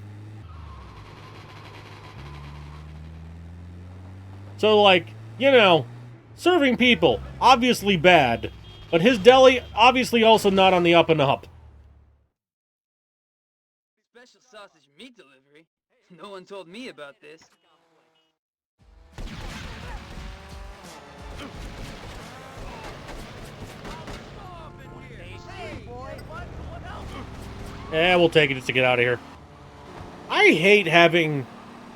So, like, you know, serving people obviously bad. But his deli, obviously also not on the up and up. Special sausage meat delivery? No one told me about this. Yeah, we'll take it just to get out of here. I hate having,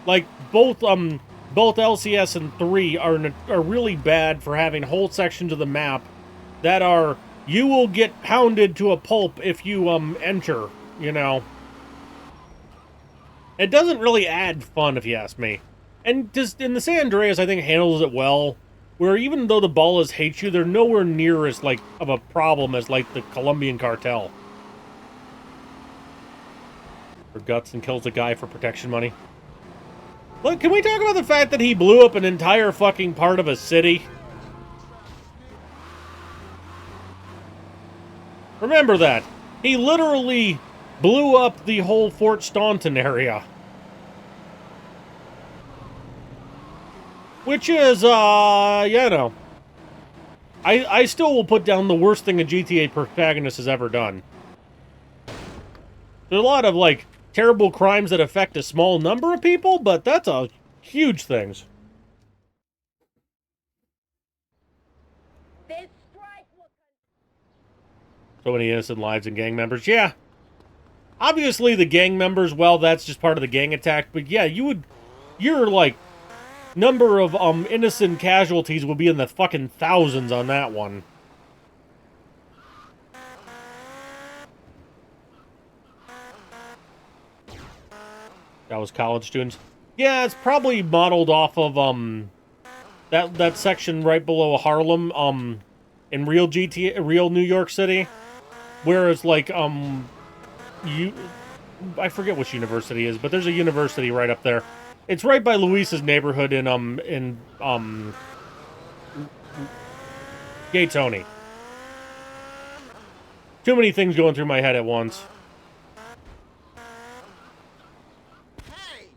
like, both LCS and 3 are really bad for having whole sections of the map that are, you will get pounded to a pulp if you, enter, you know. It doesn't really add fun, if you ask me. And just, in the San Andreas, I think, handles it well, where even though the ballas hate you, they're nowhere near as, like, of a problem as, like, the Colombian cartel. For guts and kills a guy for protection money. Look, can we talk about the fact that he blew up an entire fucking part of a city? Remember that. He literally blew up the whole Fort Staunton area. Which is, you know. I still will put down the worst thing a GTA protagonist has ever done. There's a lot of, like, terrible crimes that affect a small number of people, but that's a huge things. So many innocent lives and gang members. Yeah. Obviously, the gang members, well, that's just part of the gang attack. But yeah, your like number of innocent casualties will be in the fucking thousands on that one. That was college students. Yeah, it's probably modeled off of that section right below Harlem in real real New York City, where it's like I forget which university it is, but there's a university right up there. It's right by Luis's neighborhood in Gay Tony. Too many things going through my head at once. Hey!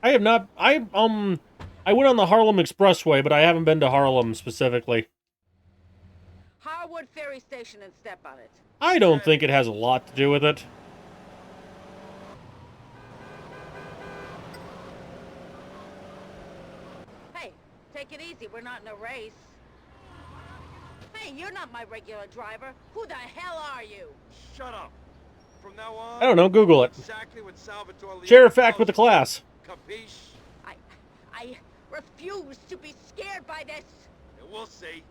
I have not. I went on the Harlem Expressway, but I haven't been to Harlem specifically. Harwood Ferry Station and step on it. I don't think it has a lot to do with it. Hey, take it easy. We're not in a race. Hey, you're not my regular driver. Who the hell are you? Shut up. From now on, I don't know. Google it. exactly what Salvatore Leone Share a fact with the tells you. class. Capiche? I refuse to be scared by this. And we'll see.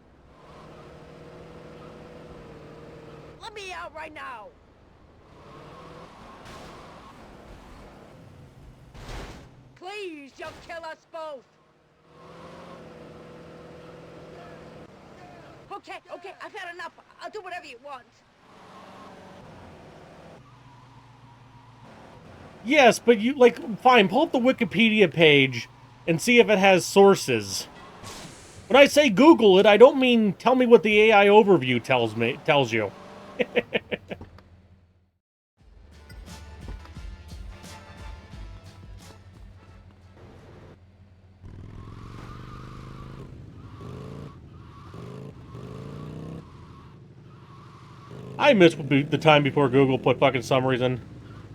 Let me out right now. Please, you'll kill us both. Okay, I've had enough. I'll do whatever you want. Yes, but you, like, fine, pull up the Wikipedia page and see if it has sources. When I say Google it, I don't mean tell me what the AI overview tells you. I miss the time before Google put fucking summaries in.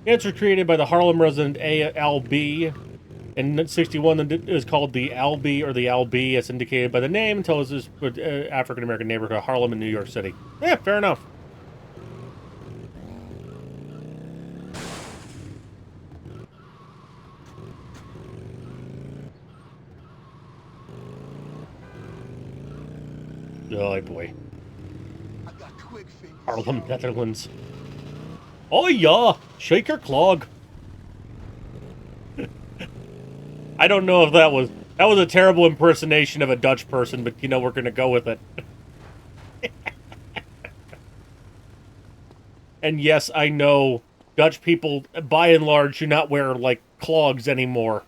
Answer created by the Harlem resident ALB. In 61, it was called the Albee or the LB, as indicated by the name, until it was this African-American neighborhood of Harlem in New York City. Yeah, fair enough. Oh, boy. I got quick fingers. Harlem, Netherlands. Oh, yeah. Shake your clog. I don't know if that was a terrible impersonation of a Dutch person, but, you know, we're going to go with it. And yes, I know Dutch people, by and large, do not wear, like, clogs anymore.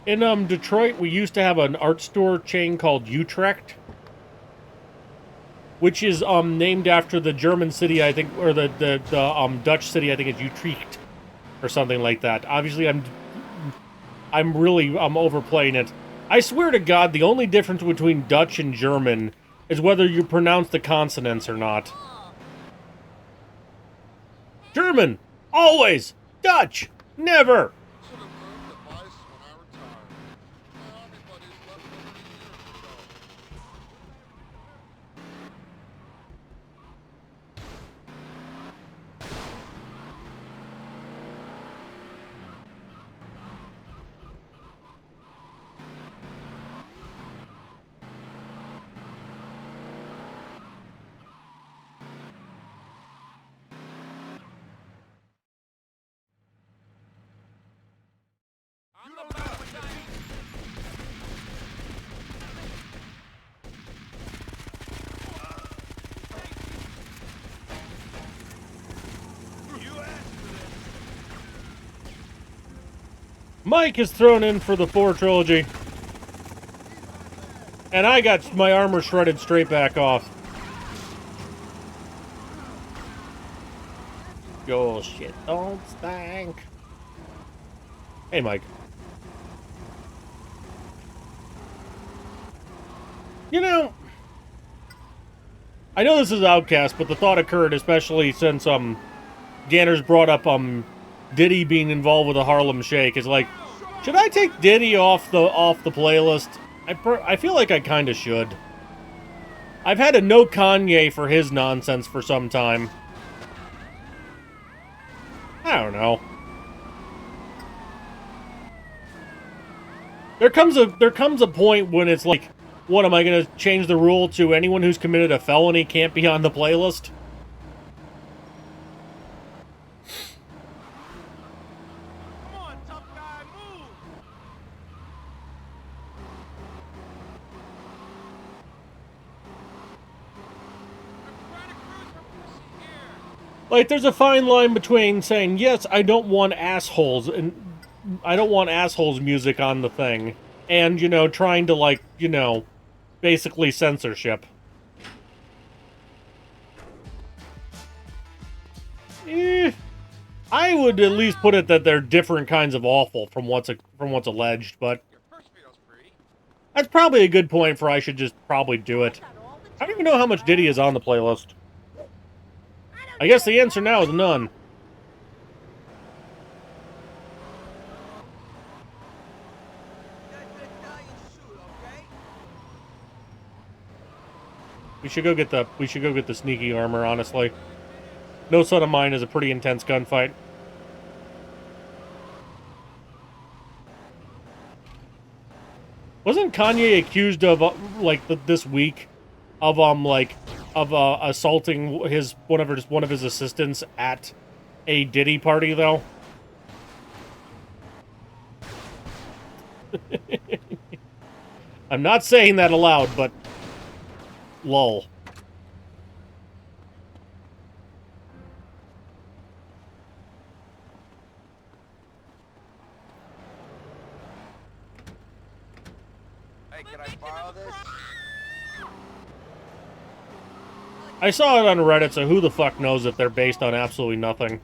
In Detroit, we used to have an art store chain called Utrecht, which is named after the German city, I think, or the Dutch city, I think it's Utrecht, or something like that. Obviously, I'm really overplaying it. I swear to God, the only difference between Dutch and German is whether you pronounce the consonants or not. German, always. Dutch, never. Should have learned the vice when I retired. My army buddies left 30 years ago. Mike is thrown in for the 4 trilogy. And I got my armor shredded straight back off. Your shit don't stink. Hey, Mike. You know, I know this is Outcast, but the thought occurred, especially since, Ganner's brought up, Diddy being involved with the Harlem Shake. Is like, should I take Diddy off the playlist? I feel like I kind of should. I've had a no Kanye for his nonsense for some time. I don't know. There comes a point when it's like, what, am I going to change the rule to anyone who's committed a felony can't be on the playlist? Come on, tough guy, move! I'm trying to cruise for pussy here. Like, there's a fine line between saying, yes, I don't want assholes, and I don't want assholes music on the thing, and, you know, trying to, like, you know, basically censorship. I would at least put it that they're different kinds of awful from what's alleged, but Your first video's free. that's probably a good point for I should just probably do it. I don't even know how much Diddy is on the playlist. I guess the answer now is none. Get the Italian suit, okay? We should go get the sneaky armor, honestly. No Son of Mine is a pretty intense gunfight. Wasn't Kanye accused of this week of assaulting one of his assistants at a Diddy party though? I'm not saying that aloud, but lol. Hey, can I borrow this? I saw it on Reddit, so who the fuck knows if they're based on absolutely nothing.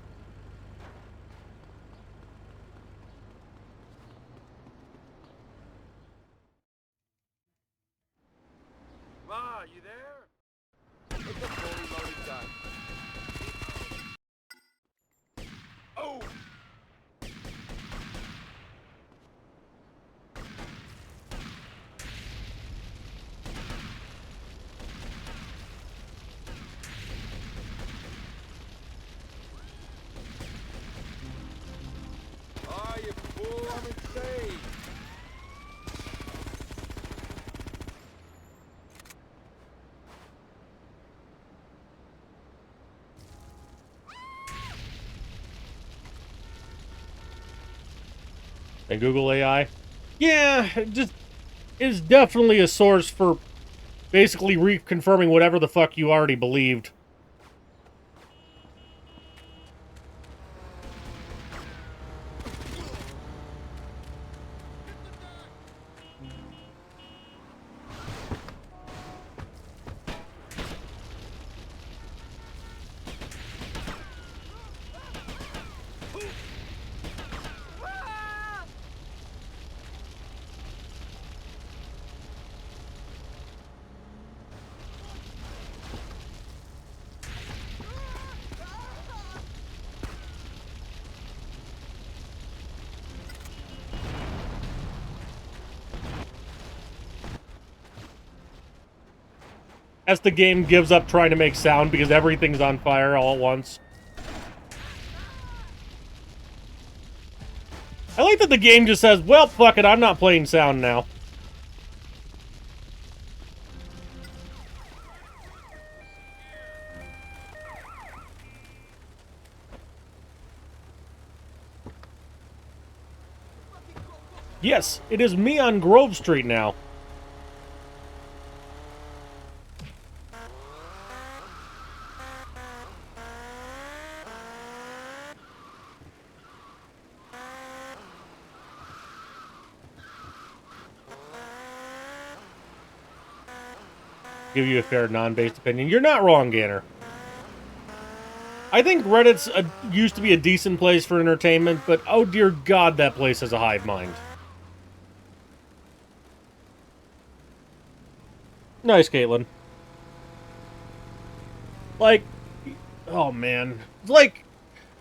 Ma, you there? It's a fully loaded gun. Oh! Ah, you fool, I'm insane! And Google AI? Yeah, it just is definitely a source for basically reconfirming whatever the fuck you already believed. As the game gives up trying to make sound because everything's on fire all at once. I like that the game just says, well, fuck it, I'm not playing sound now. Yes, it is me on Grove Street now. give you a fair, non-based opinion. You're not wrong, Ganner. I think Reddit's used to be a decent place for entertainment, but oh dear God, that place has a hive mind. Nice, Caitlin. Like, oh man. Like,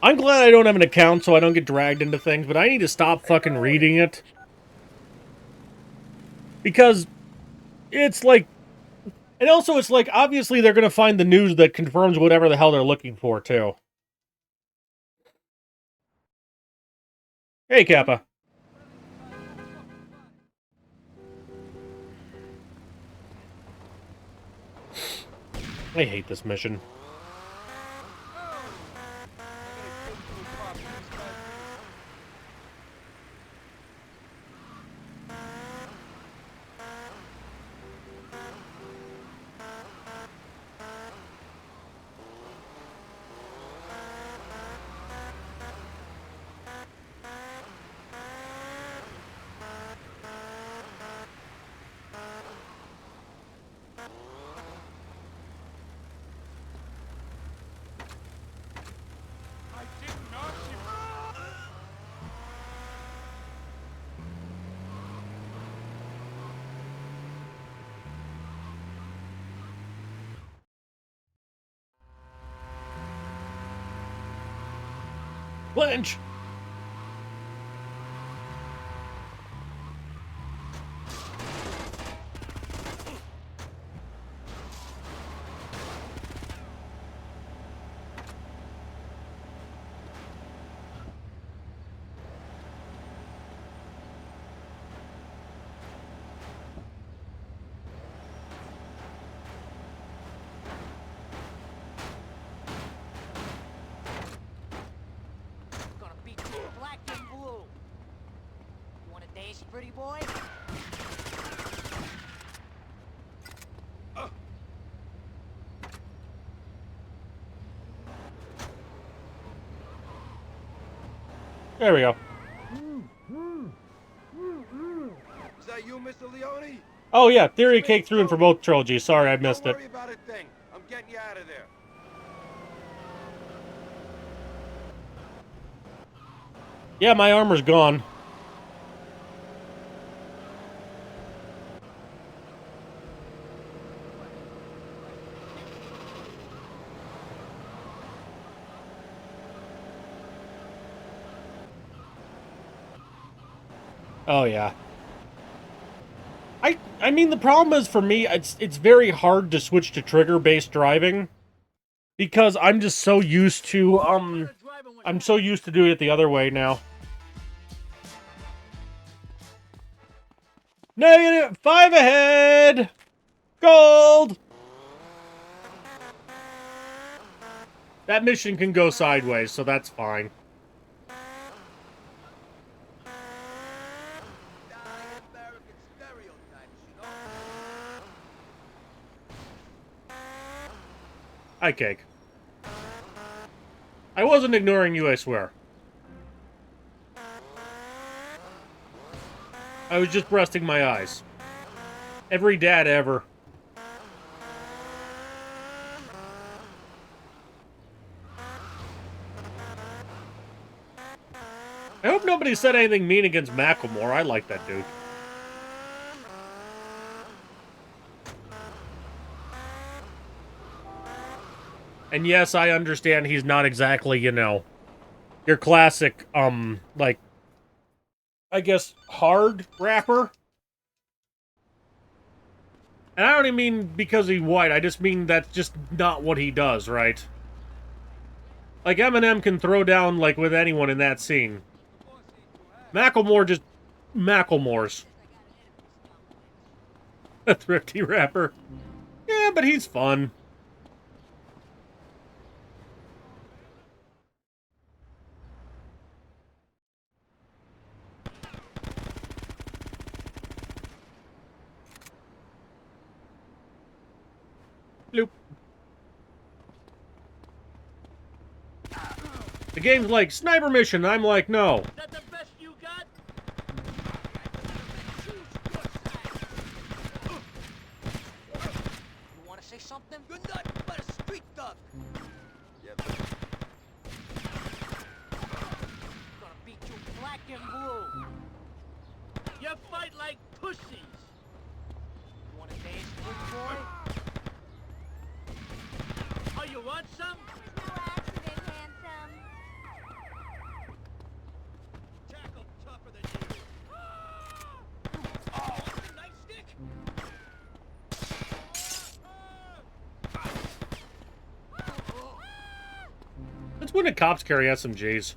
I'm glad I don't have an account so I don't get dragged into things, but I need to stop fucking reading it. Because it's like, and also it's like, obviously they're gonna find the news that confirms whatever the hell they're looking for, too. Hey, Kappa. I hate this mission. Lynch! Gonna beat you black and blue. You wanna dance, pretty boy? There we go. Is that you, Mr. Leone? Oh yeah, Theory cake through in for both trilogies. Sorry, I missed Don't it. worry about a thing. I'm getting you out of there. Yeah, my armor's gone. Oh yeah. I mean the problem is for me it's very hard to switch to trigger-based driving because I'm just so used to I'm so used to doing it the other way now. -5 ahead. Gold. That mission can go sideways, so that's fine. Hi, Cake. I wasn't ignoring you, I swear. I was just resting my eyes. Every dad ever. I hope nobody said anything mean against Macklemore. I like that dude. And yes, I understand he's not exactly, you know, your classic, like, I guess, hard rapper. And I don't even mean because he's white, I just mean that's just not what he does, right? Like, Eminem can throw down, like, with anyone in that scene. Macklemore just Macklemores. A thrifty rapper. Yeah, but he's fun. Bloop. The game's like, sniper mission. I'm like, no. Is that the best you got? You say something? You're nothing but a street thug. Yeah, but Gonna beat you black and blue. You fight like pussies. You wanna dance, pretty boy? Oh, you want some? There's no accident, handsome. Tackle tougher than you. Oh, nightstick. That's when the cops carry SMGs.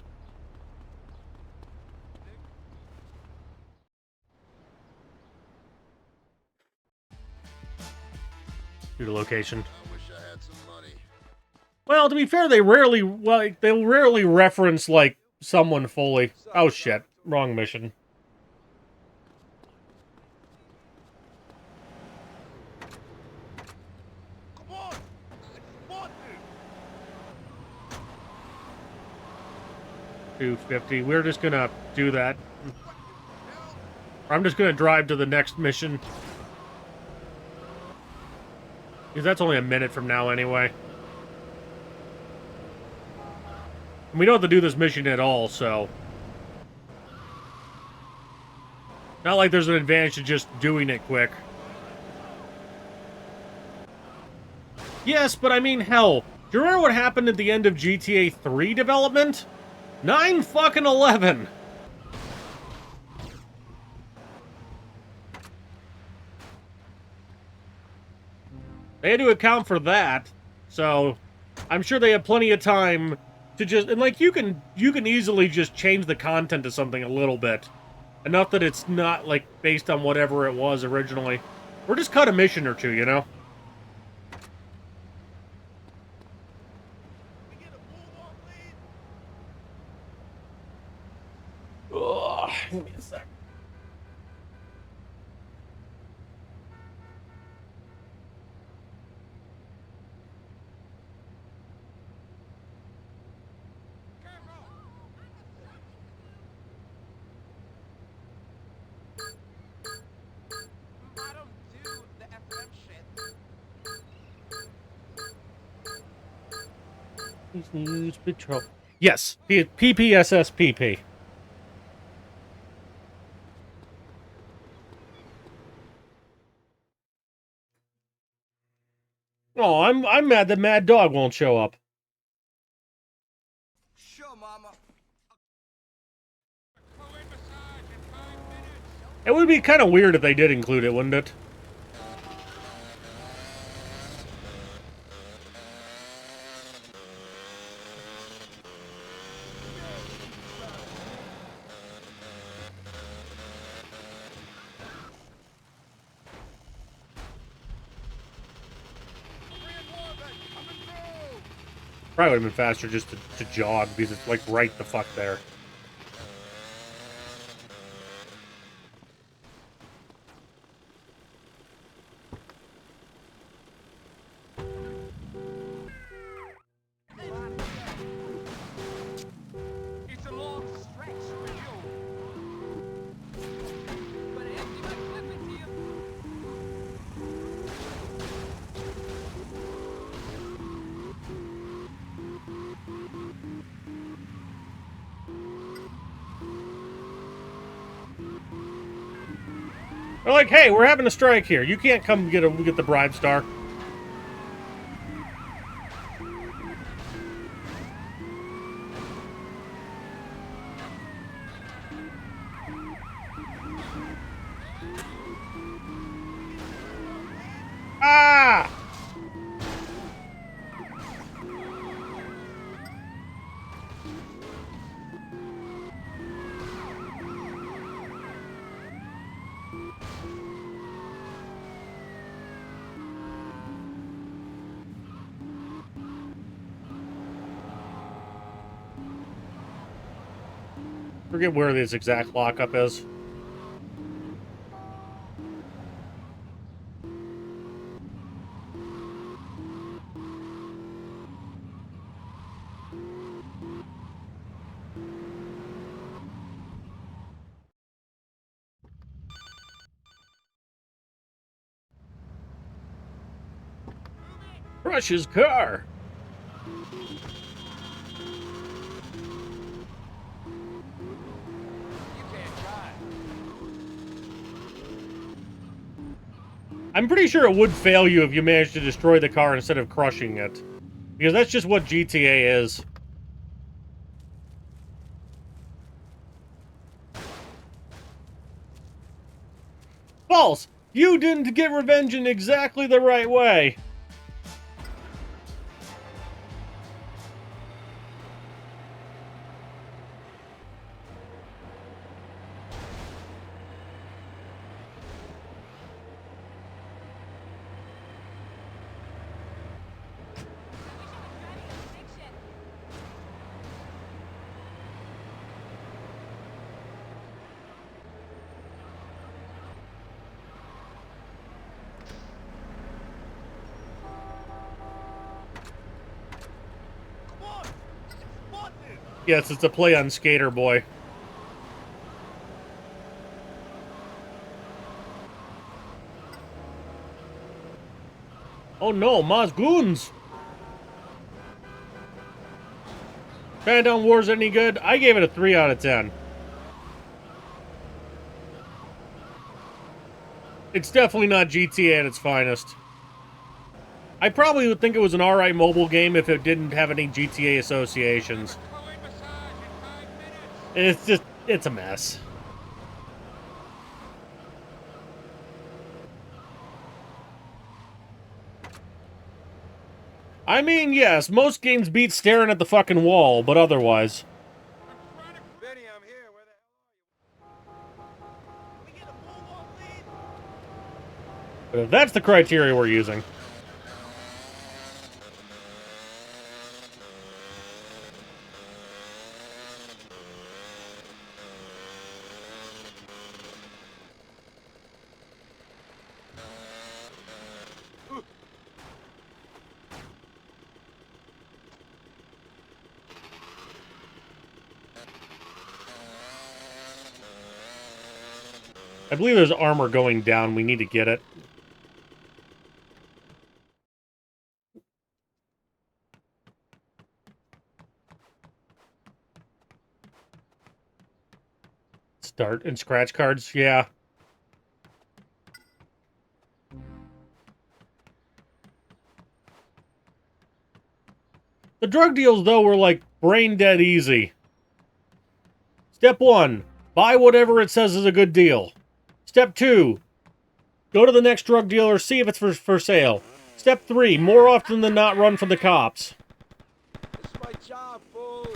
To the location. I wish I had some money. Well, to be fair, they rarely reference like someone fully. Oh shit, wrong mission. Come on. I just want to. 250. We're just gonna do that. I'm just gonna drive to the next mission. Because that's only a minute from now anyway. And we don't have to do this mission at all, so... Not like there's an advantage to just doing it quick. Yes, but I mean, hell. Do you remember what happened at the end of GTA 3 development? 9-11! They had to account for that, so I'm sure they have plenty of time to just... And, like, you can easily just change the content to something a little bit. Enough that it's not, like, based on whatever it was originally. Or just cut a mission or two, you know? We get a move on, please. Ugh, give me a sec. I don't do the FM shit. Please use patrol. Yes, PPSSPP. Oh, I'm mad that Mad Dog won't show up. Sure, Mama. It would be kind of weird if they did include it, wouldn't it? Probably would have been faster just to jog, because it's like right the fuck there. It's a long stretch for you. But empty my clip into you. They're like, hey, we're having a strike here. You can't come get the bribe star. Ah! Forget where this exact lockup is. Crush his car. You can't drive. I'm pretty sure it would fail you if you managed to destroy the car instead of crushing it. Because that's just what GTA is. False! You didn't get revenge in exactly the right way. Come on! Spot this! Yes, it's a play on Skater Boy. Oh no, Maz goons! Chinatown Wars any good? I gave it a 3 out of 10. It's definitely not GTA at its finest. I probably would think it was an alright mobile game if it didn't have any GTA associations. It's just, it's a mess. I mean, yes, most games beat staring at the fucking wall, but otherwise. Benny, I'm here. Where the hell are you? We get a bulldog, please? But if that's the criteria we're using. I believe there's armor going down. We need to get it. Start and scratch cards, yeah. The drug deals, though, were like brain dead easy. Step 1, buy whatever it says is a good deal. Step 2, go to the next drug dealer, see if it's for sale. Step 3, more often than not, run from the cops. This is my job, fool.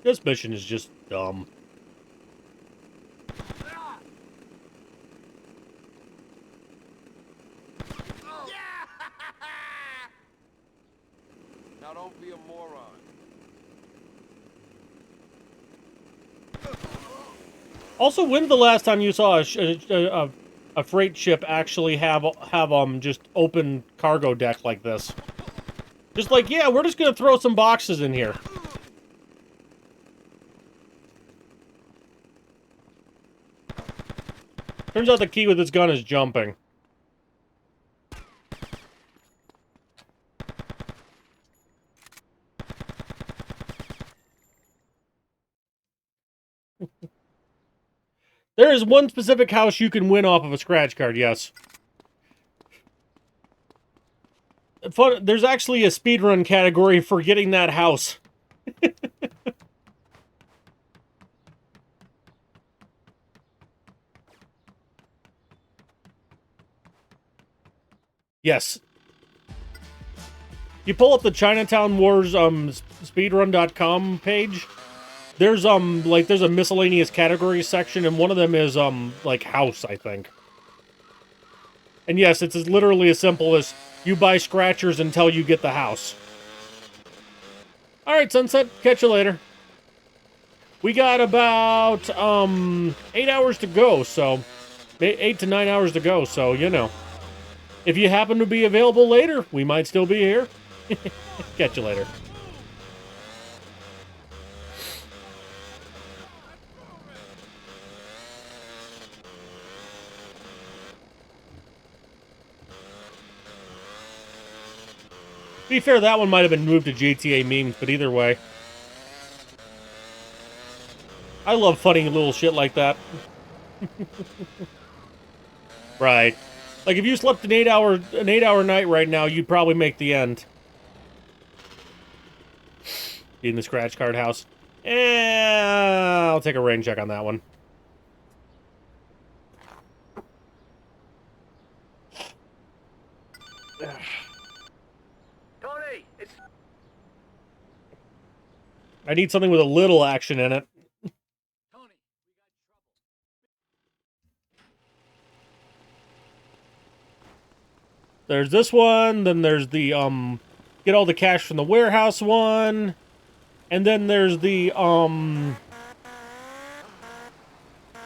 This mission is just dumb. Now don't be a moron. Also, when's the last time you saw a freight ship actually have just open cargo deck like this? Just like, yeah, we're just gonna throw some boxes in here. Turns out the key with this gun is jumping. There is one specific house you can win off of a scratch card, yes. Fun, there's actually a speedrun category for getting that house. Yes. You pull up the Chinatown Wars speedrun.com page. There's there's a miscellaneous categories section, and one of them is like house, I think. And yes, it's literally as simple as you buy scratchers until you get the house. Alright, Sunset, catch you later. We got about 8 hours to go, so 8 to 9 hours to go, so, you know. If you happen to be available later, we might still be here. Catch you later. To be fair, that one might have been moved to GTA memes, but either way. I love funny little shit like that. Right. Like, if you slept an 8-hour night right now, you'd probably make the end. In the scratch card house. I'll take a rain check on that one. Tony, it's I need something with a little action in it. Tony. There's this one, then there's the, get all the cash from the warehouse one, and then there's the, and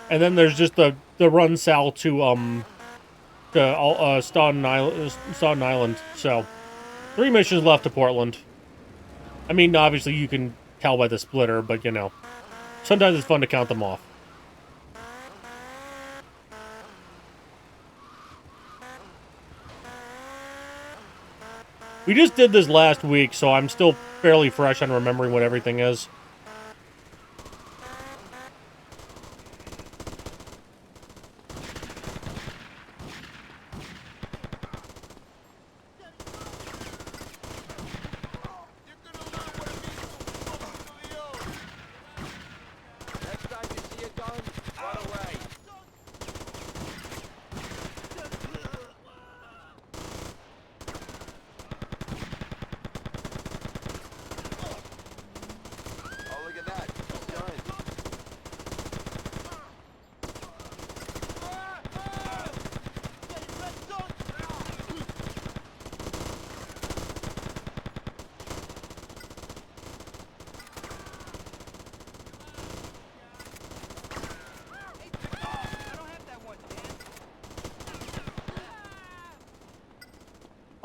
then there's just the run Sal to Staten Island, so 3 missions left to Portland. I mean, obviously you can tell by the splitter, but, you know, sometimes it's fun to count them off. We just did this last week, so I'm still fairly fresh on remembering what everything is. Next time you see a gun, run away. Oh, look at that. It's done.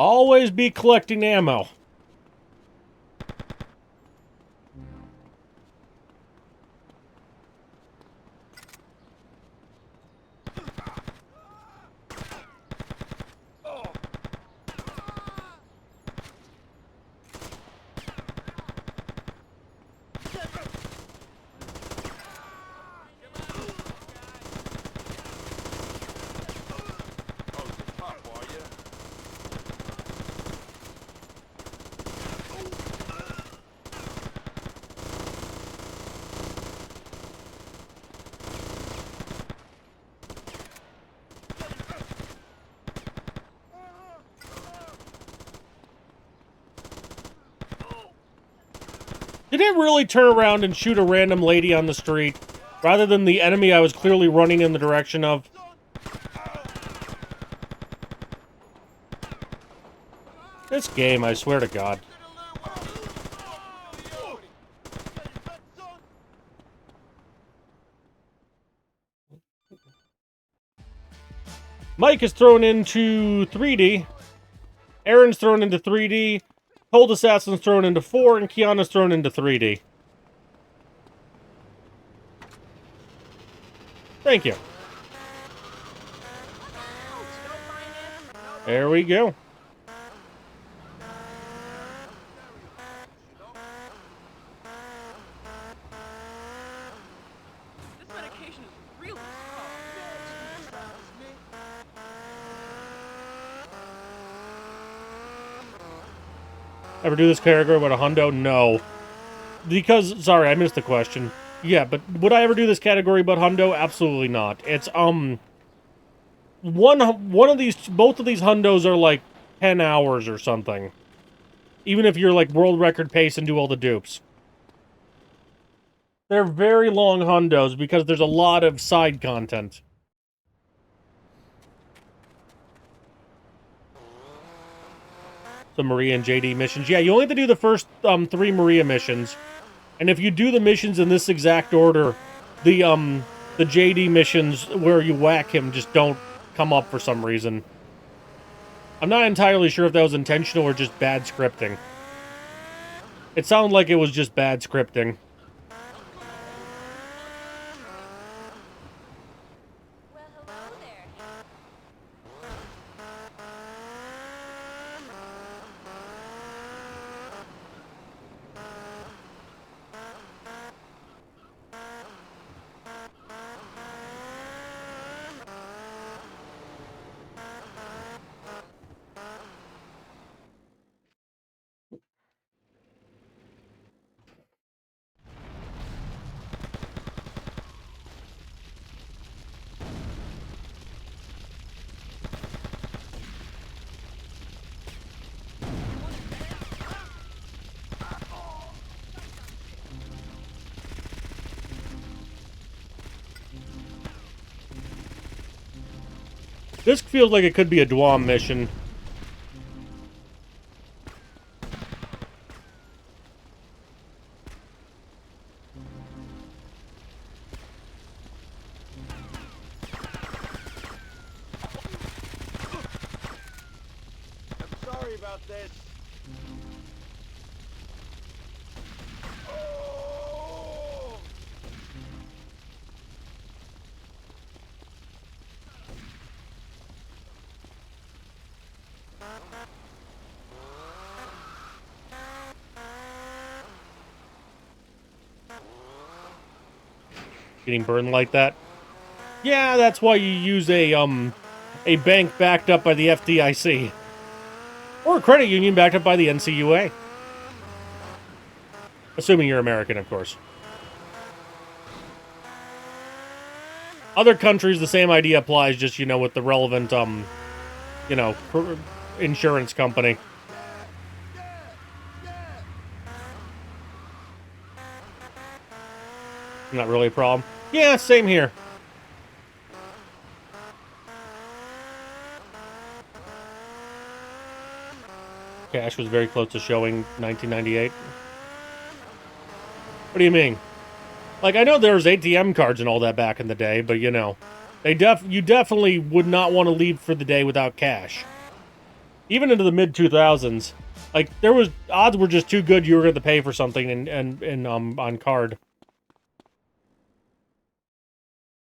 Always be collecting ammo. Oh, you're tough, are you? Did it really turn around and shoot a random lady on the street, rather than the enemy I was clearly running in the direction of? This game, I swear to God. Mike is thrown into 3D. Aaron's thrown into 3D. Cold Assassin's thrown into 4, and Kiana's thrown into 3D. Thank you. There we go. This medication is really Ever do this category about a hundo? No. Because, sorry, I missed the question. Yeah, but would I ever do this category about hundo? Absolutely not. It's, both of these hundos are like 10 hours or something. Even if you're like world record pace and do all the dupes. They're very long hundos because there's a lot of side content. The Maria and JD missions. Yeah, you only have to do the first 3 Maria missions. And if you do the missions in this exact order, the the JD missions where you whack him just don't come up for some reason. I'm not entirely sure if that was intentional or just bad scripting. It sounded like it was just bad scripting. Well, hello there. This feels like it could be a Dwam mission. I'm sorry about this. Oh! Getting burned like that. Yeah, that's why you use a bank backed up by the FDIC. Or a credit union backed up by the NCUA. Assuming you're American, of course. Other countries, the same idea applies, just, you know, with the relevant, you know, insurance company. Not really a problem. Yeah, same here. Cash was very close to showing 1998. What do you mean? Like, I know there was ATM cards and all that back in the day, but, you know, you definitely would not want to leave for the day without cash. Even into the mid-2000s. Like, odds were just too good you were going to pay for something on card.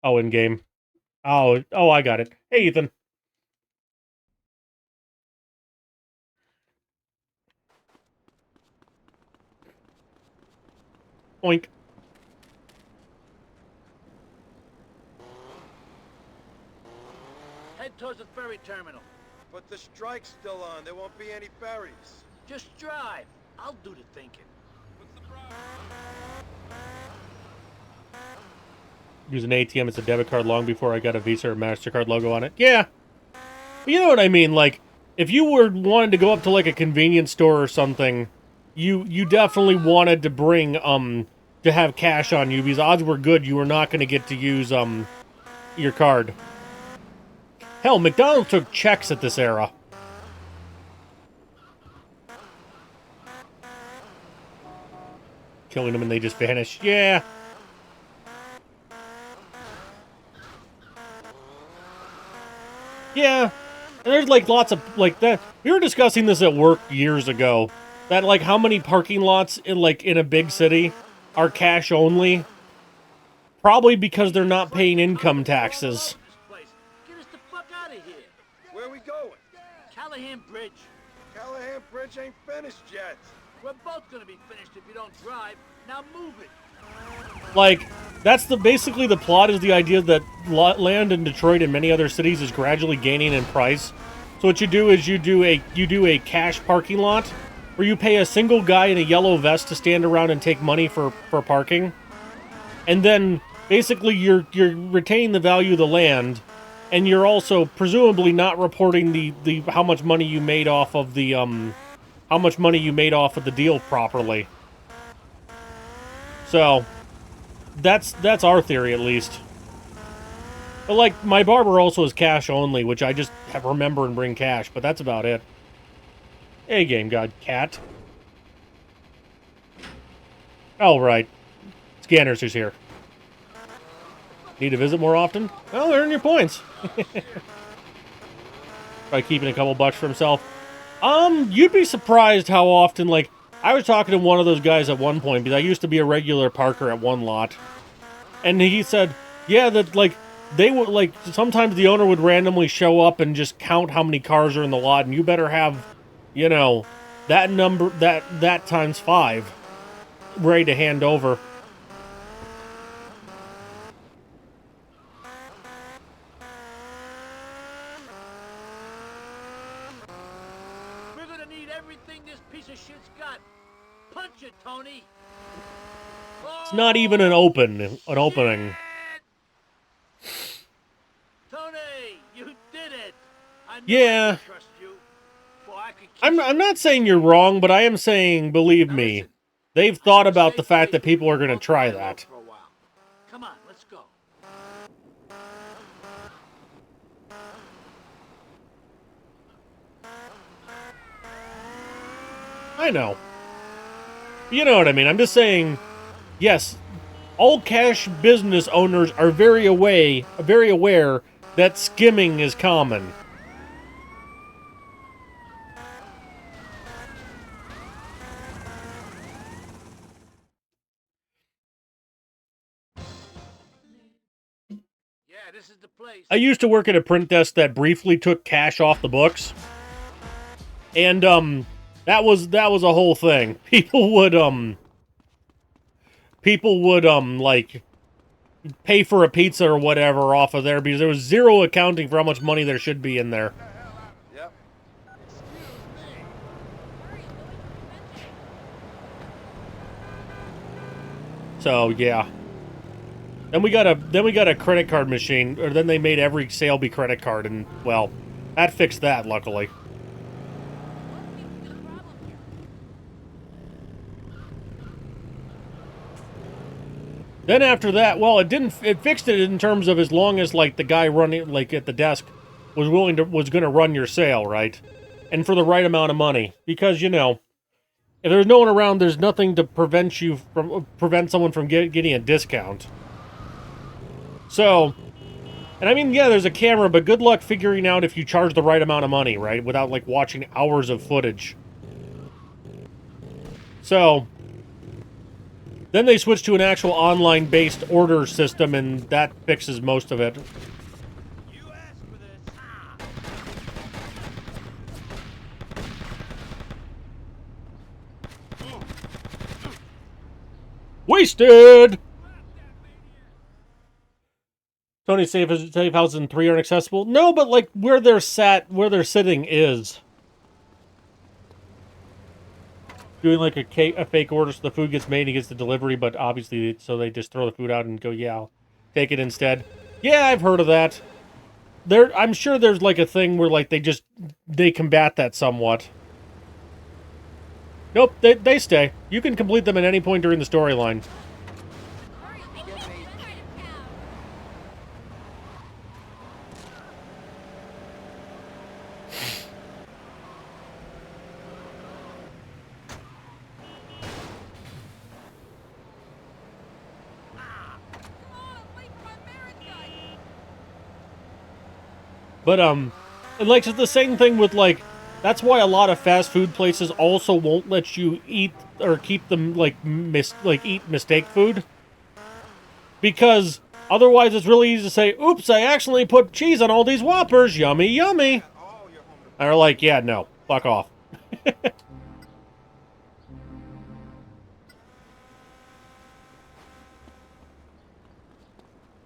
Oh, in-game. Oh, I got it. Hey, Ethan. Oink. Head towards the ferry terminal. But the strike's still on. There won't be any ferries. Just drive. I'll do the thinking. What's the problem? Use an ATM as a debit card long before I got a Visa or MasterCard logo on it. Yeah. But you know what I mean? Like, if you wanted to go up to, like, a convenience store or something, you definitely wanted to bring, to have cash on you, because odds were good you were not going to get to use, your card. Hell, McDonald's took checks at this era. Killing them and they just vanish. Yeah. Yeah. And there's, like, lots of, like, that. We were discussing this at work years ago. That, like, how many parking lots in a big city are cash only? Probably because they're not paying income taxes. Get us the fuck out of here. Where are we going? Callahan Bridge. Callahan Bridge ain't finished yet. We're both gonna be finished if you don't drive. Now move it. Like, that's basically the plot, is the idea that land in Detroit and many other cities is gradually gaining in price. So what you do is you do a cash parking lot where you pay a single guy in a yellow vest to stand around and take money for parking. And then basically you're retaining the value of the land, and you're also presumably not reporting the how much money you made off of the deal properly. So that's our theory, at least. But, like, my barber also is cash only, which I just remember and bring cash, but that's about it. Hey, Game God Cat. Oh, right. Scanners is here. Need to visit more often? Well, earn your points. By keeping a couple bucks for himself. You'd be surprised how often, like, I was talking to one of those guys at one point, because I used to be a regular parker at one lot. And he said, yeah, that, like, they would, like, sometimes the owner would randomly show up and just count how many cars are in the lot, and you better have, you know, that number, that times 5 ready to hand over. We're gonna need everything this piece of shit's got. Punch it, Tony. It's not even an opening. Tony, you did it. I knew Yeah. I could trust you. Boy, I could kiss I'm not saying you're wrong, but I am saying, believe me, they've thought about the fact that people are going to try that. For a while. Come on, let's go. I know. You know what I mean. I'm just saying, yes, all cash business owners are very aware that skimming is common. Yeah, this is the place. I used to work at a print desk that briefly took cash off the books. And that was a whole thing. People would like pay for a pizza or whatever off of there because there was zero accounting for how much money there should be in there. Yep. So yeah. Then we got a credit card machine, or then they made every sale be credit card, and well, that fixed that luckily. Then after that, well, it fixed it in terms of as long as like the guy running like at the desk was going to run your sale, right? And for the right amount of money, because you know, if there's no one around, there's nothing to prevent someone from getting a discount. So, and I mean, yeah, there's a camera, but good luck figuring out if you charge the right amount of money, right? Without like watching hours of footage. So, then they switched to an actual online-based order system, and that fixes most of it. You asked for this. Wasted! Tony's safe houses in 3 aren't accessible. No, but like where they're sitting is. Doing like a fake order so the food gets made and he gets the delivery, but obviously, so they just throw the food out and go, yeah, I'll take it instead. Yeah, I've heard of that. I'm sure there's like a thing where like they combat that somewhat. Nope, they stay. You can complete them at any point during the storyline. But, and like, it's the same thing with, like, that's why a lot of fast food places also won't let you eat or keep them, like, eat mistake food. Because otherwise it's really easy to say, oops, I accidentally put cheese on all these Whoppers. Yummy, yummy. And they're like, yeah, no, fuck off.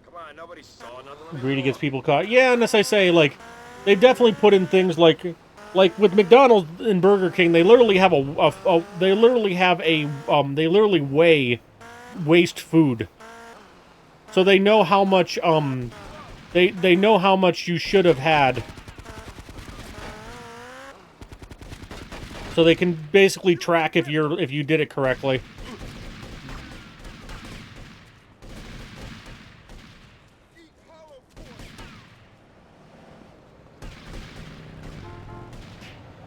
Come on, nobody saw nothing. Greedy gets people caught. Yeah, and as I say, like, they definitely put in things like with McDonald's and Burger King, they literally have they literally weigh waste food. So they know how much, they know how much you should have had. So they can basically track if you did it correctly.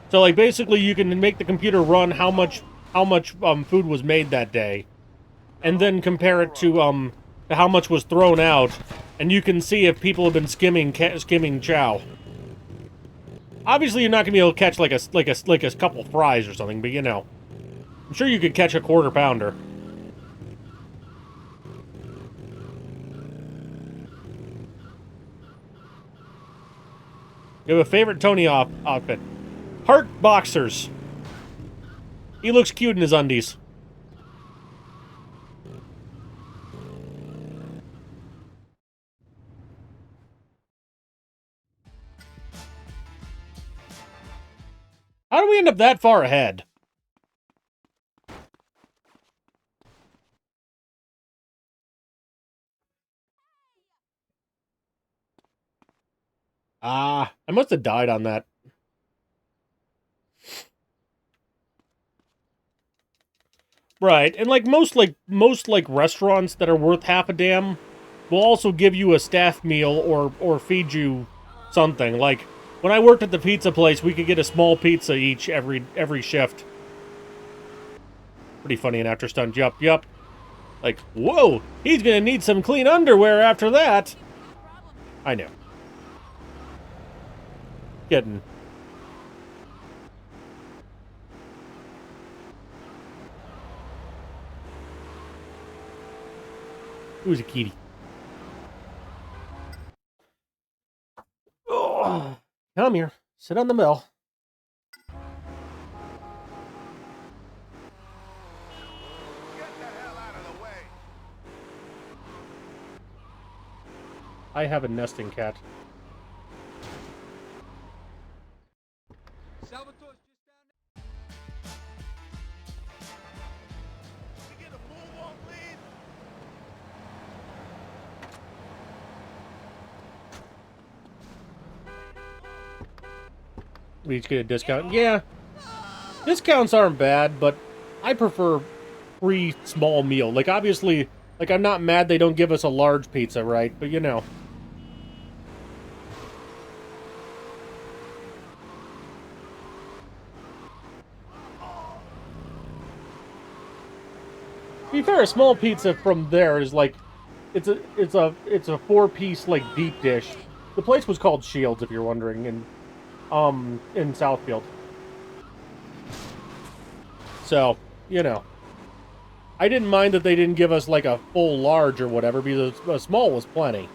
So, like, basically, you can make the computer run how much food was made that day, and then compare it to how much was thrown out, and you can see if people have been skimming chow. Obviously, you're not gonna be able to catch like a couple fries or something, but you know, I'm sure you could catch a quarter pounder. You have a favorite Tony outfit? Heart boxers. He looks cute in his undies. How do we end up that far ahead? Ah, I must have died on that. Right, and like most restaurants that are worth half a damn will also give you a staff meal or feed you something. Like when I worked at the pizza place, we could get a small pizza each every shift. Pretty funny and after stunt. Yup. Like, whoa, he's gonna need some clean underwear after that. I know. Kidding. Who's a kitty? Oh, come here. Sit on the mill. Get the hell out of the way. I have a nesting cat. Salvatore's just down there. We get a moonwalk lead. We each get a discount. Yeah. Discounts aren't bad, but I prefer free small meal. Like, obviously, like, I'm not mad they don't give us a large pizza, right? But, you know. To be fair, a small pizza from there is like, it's a 4-piece, like, deep dish. The place was called Shields, if you're wondering, in Southfield. So, you know. I didn't mind that they didn't give us, like, a full large or whatever, because a small was plenty.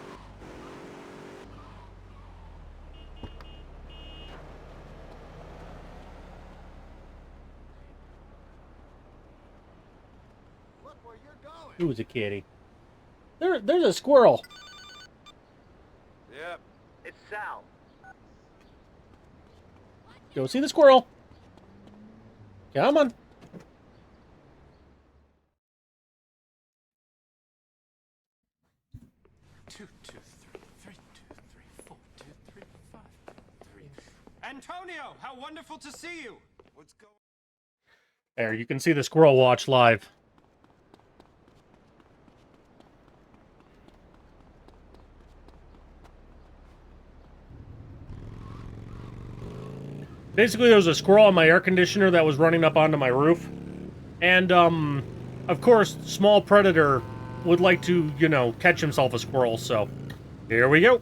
Look where you're going. Who's a kitty? There's a squirrel. Yep. It's Sal. Go see the squirrel. Come on. 2, 2, 3, 3, 2, 3, 4, 2, 3, 5, 3. Antonio, how wonderful to see you. What's going on? There, you can see the squirrel watch live. Basically, there was a squirrel on my air conditioner that was running up onto my roof. And, of course, small predator would like to, you know, catch himself a squirrel, so here we go.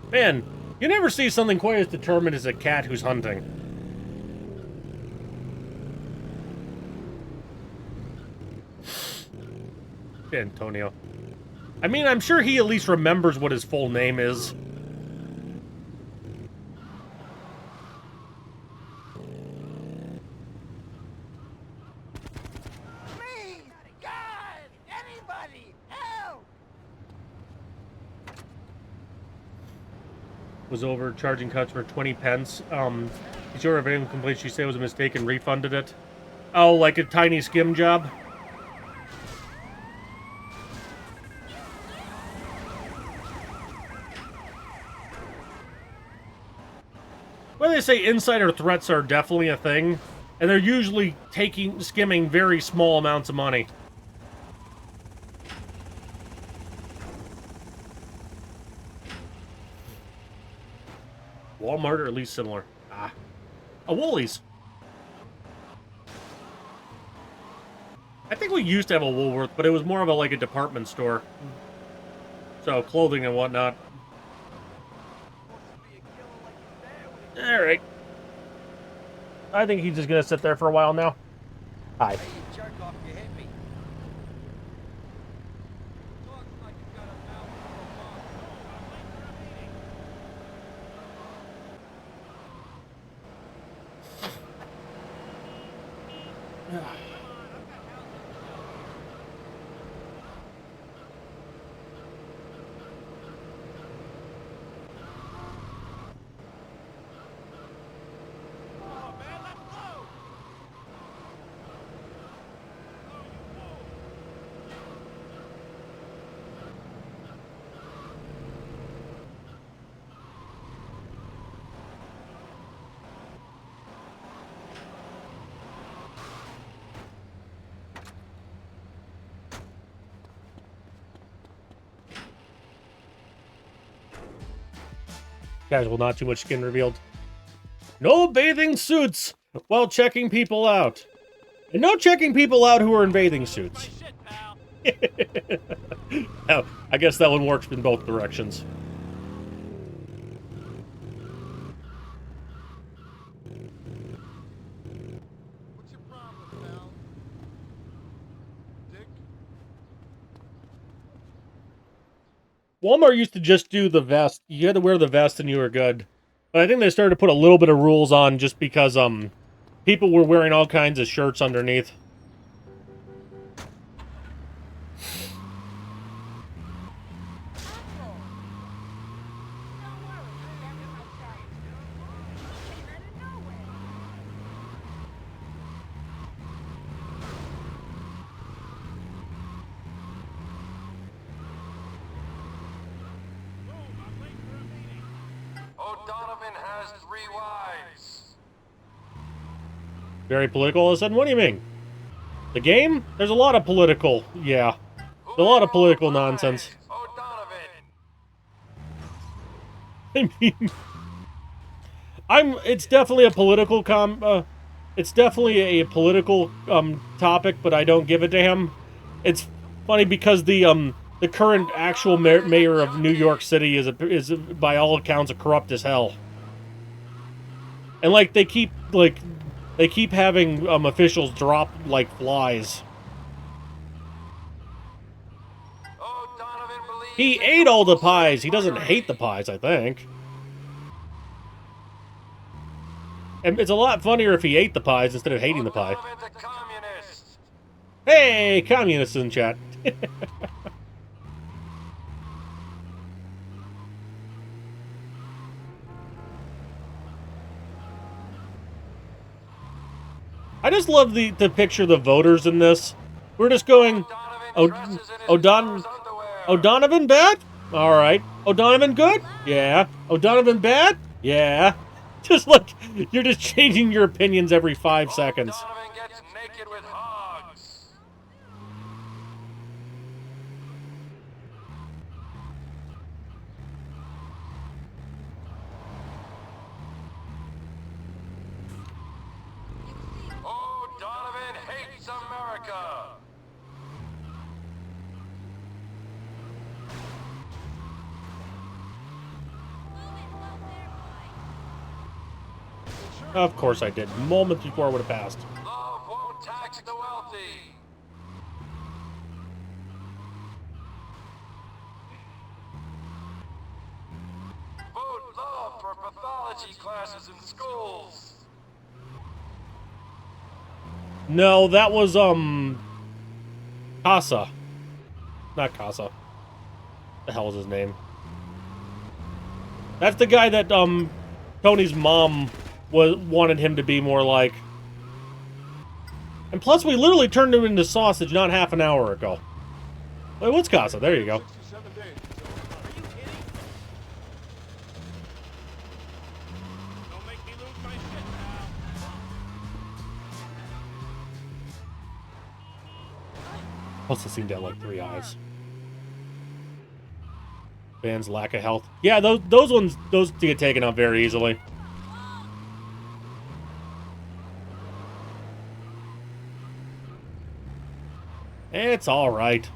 Man, you never see something quite as determined as a cat who's hunting. Antonio. I mean, I'm sure he at least remembers what his full name is. Me! God! Anybody! Help! Was over charging customer 20 pence. He's sure if anyone complaints, she said it was a mistake and refunded it. Oh, like a tiny skim job? Well, they say insider threats are definitely a thing, and they're usually skimming very small amounts of money. Walmart, or at least similar. Ah. A Woolies. think we used to have a Woolworth, but it was more of a like a department store. So clothing and whatnot. All right. I think he's just gonna sit there for a while now. Hi. Hey, you jerk off, you hit me. Talks like you got a mouth full of Casual, not too much skin revealed. No bathing suits while checking people out. And no checking people out who are in bathing suits. Oh, I guess that one works in both directions. What's your problem, pal? Dick? Walmart used to just do the vest. You had to wear the vest and you were good. But I think they started to put a little bit of rules on just because people were wearing all kinds of shirts underneath. O'Donovan has 3 wives. Very political all of a sudden? What do you mean? The game? There's a lot of political, yeah. There's a lot of political nonsense. O'Donovan. I mean, it's definitely a political it's definitely a political topic, but I don't give it to him. It's funny because the current actual mayor of New York City is by all accounts a corrupt as hell. And like they keep having officials drop like flies. He ate all the pies. He doesn't hate the pies, I think. And it's a lot funnier if he ate the pies instead of hating the pie. Hey, communists in chat. I just love the picture of the voters in this. We're just going, O'Donovan bad? All right. O'Donovan good? Yeah. O'Donovan bad? Yeah. Just like, you're just changing your opinions every 5 seconds. O'Donovan gets naked with hogs. O'Donovan hates America. Of course I did. Moments before I would have passed. Love won't tax the wealthy. Vote love for pathology classes in schools. No, that was, Casa. Not Casa. The hell is his name? That's the guy that, Tony's mom wanted him to be more like. And plus, we literally turned him into sausage not half an hour ago. Wait, what's Casa? There you go. 67 days. Don't make me lose my shit now. Must have seemed to have like 3 eyes. Van's lack of health. Yeah, those get taken out very easily. It's alright.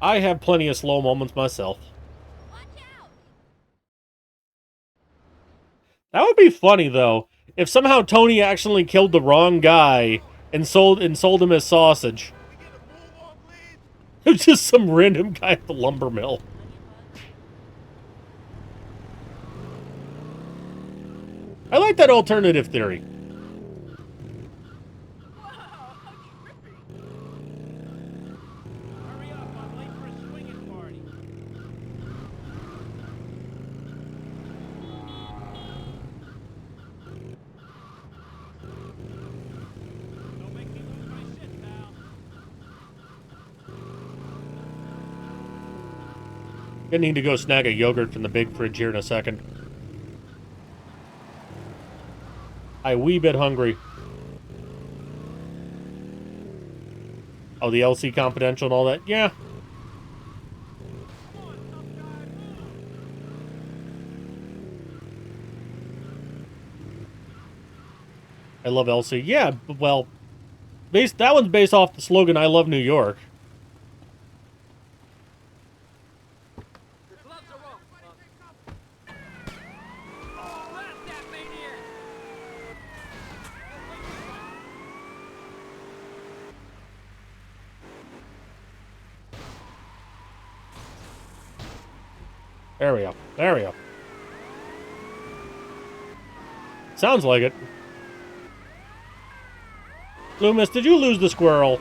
I have plenty of slow moments myself. Watch out! That would be funny, though, if somehow Tony accidentally killed the wrong guy and sold him as sausage. It was just some random guy at the lumber mill. I like that alternative theory. Hurry up, I'm late for a swinging party. Don't make me lose my shit, pal. Gonna need to go snag a yogurt from the big fridge here in a second. I wee bit hungry. Oh, the LC Confidential and all that? Yeah. I love LC. Yeah, well, that one's based off the slogan, I love New York. Your gloves are off, Buck. Oh, blast that maniac! There we go. There we go. Sounds like it. Loomis, did you lose the squirrel?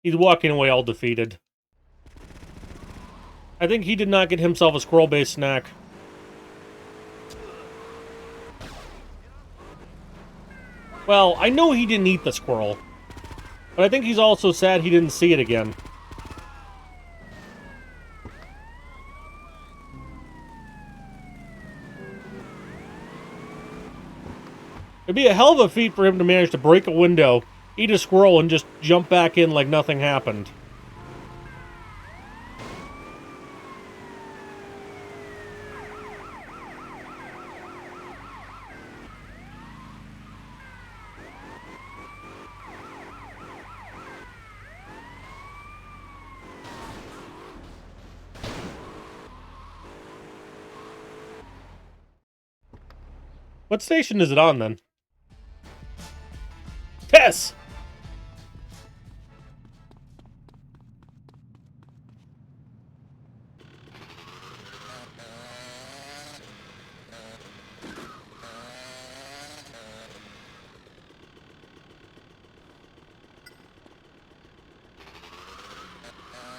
He's walking away all defeated. I think he did not get himself a squirrel-based snack. Well, I know he didn't eat the squirrel, but I think he's also sad he didn't see it again. It'd be a hell of a feat for him to manage to break a window, eat a squirrel, and just jump back in like nothing happened. What station is it on, then? Tess!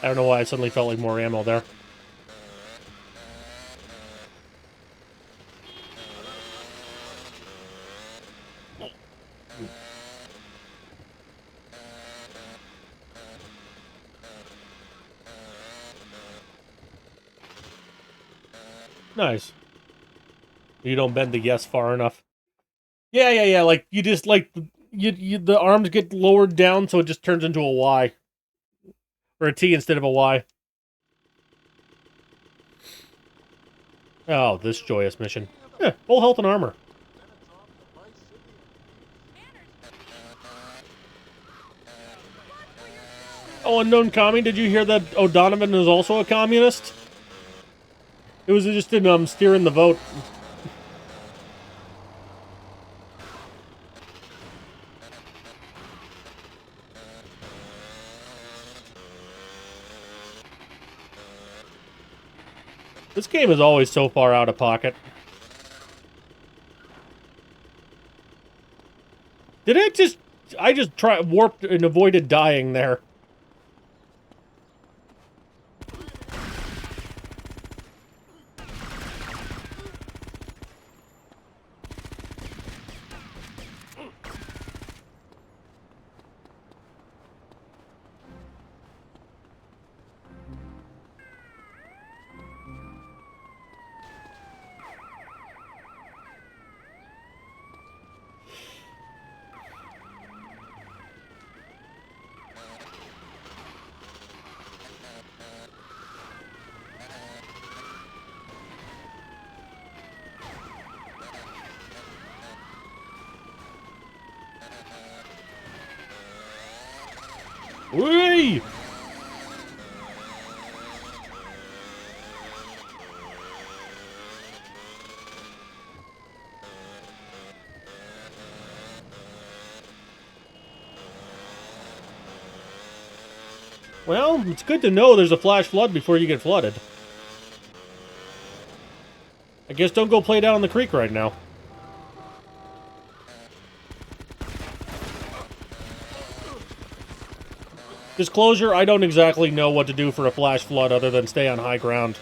I don't know why I suddenly felt like more ammo there. Nice. You don't bend the yes far enough. Yeah. Like, you just, like, the arms get lowered down so it just turns into a Y. Or a T instead of a Y. Oh, this joyous mission. Yeah, full health and armor. Oh, unknown commie, did you hear that O'Donovan is also a communist? It was just in steering the vote. This game is always so far out of pocket. Did it just... I just warped and avoided dying there. Whee! Well, it's good to know there's a flash flood before you get flooded. I guess don't go play down the creek right now. Disclosure, I don't exactly know what to do for a flash flood other than stay on high ground.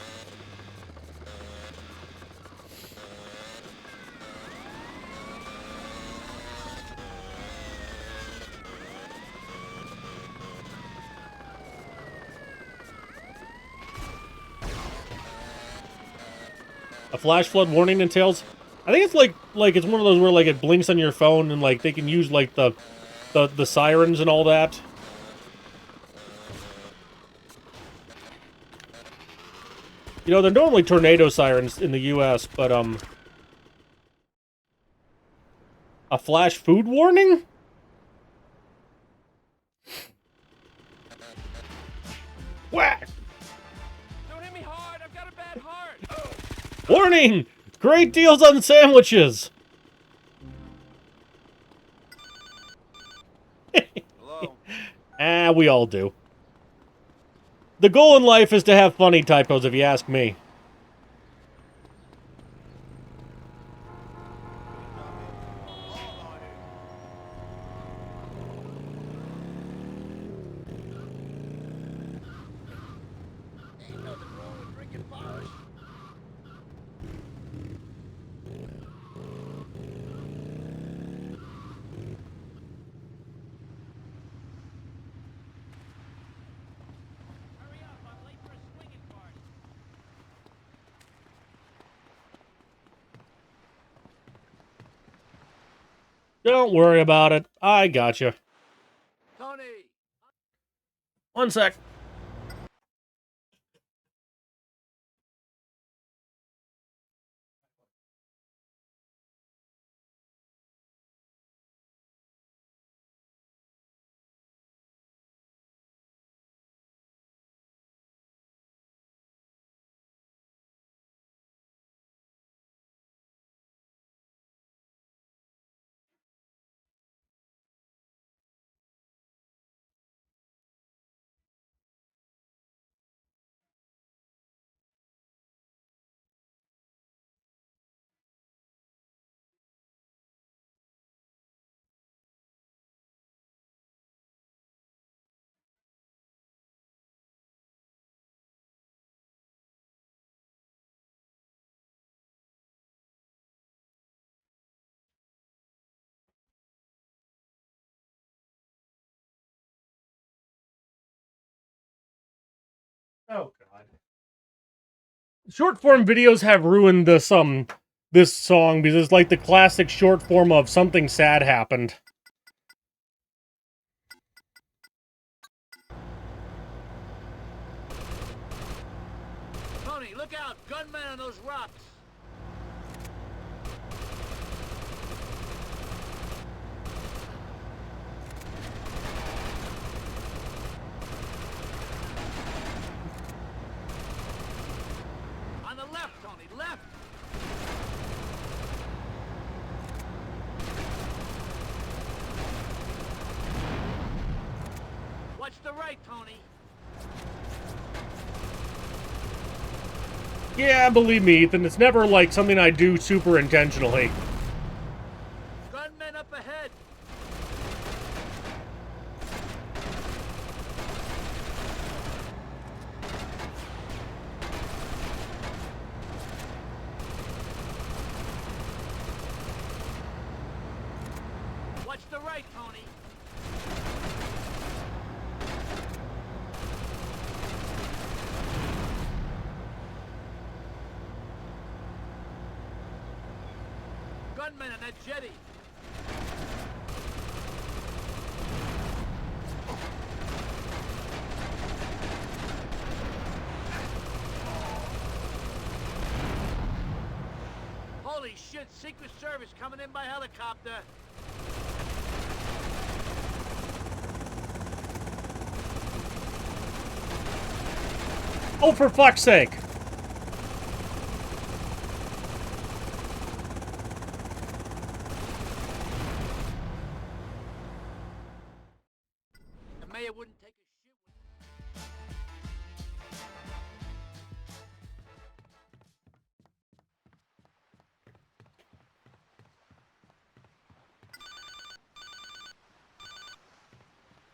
A flash flood warning entails... I think it's like it's one of those where like it blinks on your phone and like they can use like the sirens and all that. You know, they're normally tornado sirens in the US, but a flash food warning? Whack! Don't hit me hard. I've got a bad heart. Warning! Great deals on sandwiches! Hello. We all do. The goal in life is to have funny typos, if you ask me. Ain't nothing wrong with drinking bars. Hurry up, I'm late for a swinging party. Don't worry about it. I gotcha. Tony. 1 sec. Oh god. Short form videos have ruined this song because it's like the classic short form of something sad happened. Tony, look out. Gunmen on those rocks. On the left, Tony, left. Watch the right, Tony. Yeah, believe me, Ethan, it's never like something I do super intentionally. Gunmen up ahead. Watch the right, Tony. Gunmen on that jetty. Holy shit, Secret Service coming in by helicopter. Oh, for fuck's sake! The mayor wouldn't take a shit with...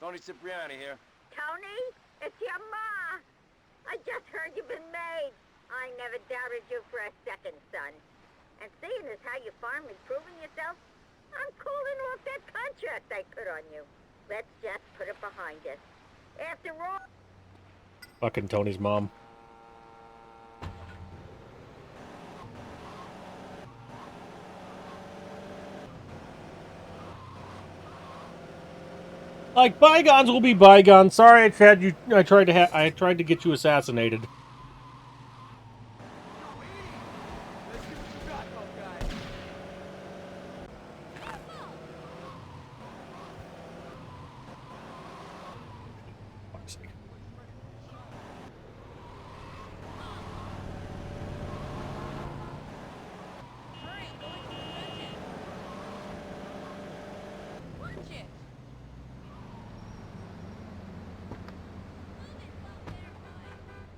Tony Cipriani here. Tony, it's your ma. I just heard you've been made. I never doubted you for a second, son. And seeing as how you finally proven yourself, I'm cooling off that contract I put on you. Let's just put it behind us. After all... Fucking Tony's mom. Like, bygones will be bygones. Sorry, I tried to get you assassinated. Fuck's sake.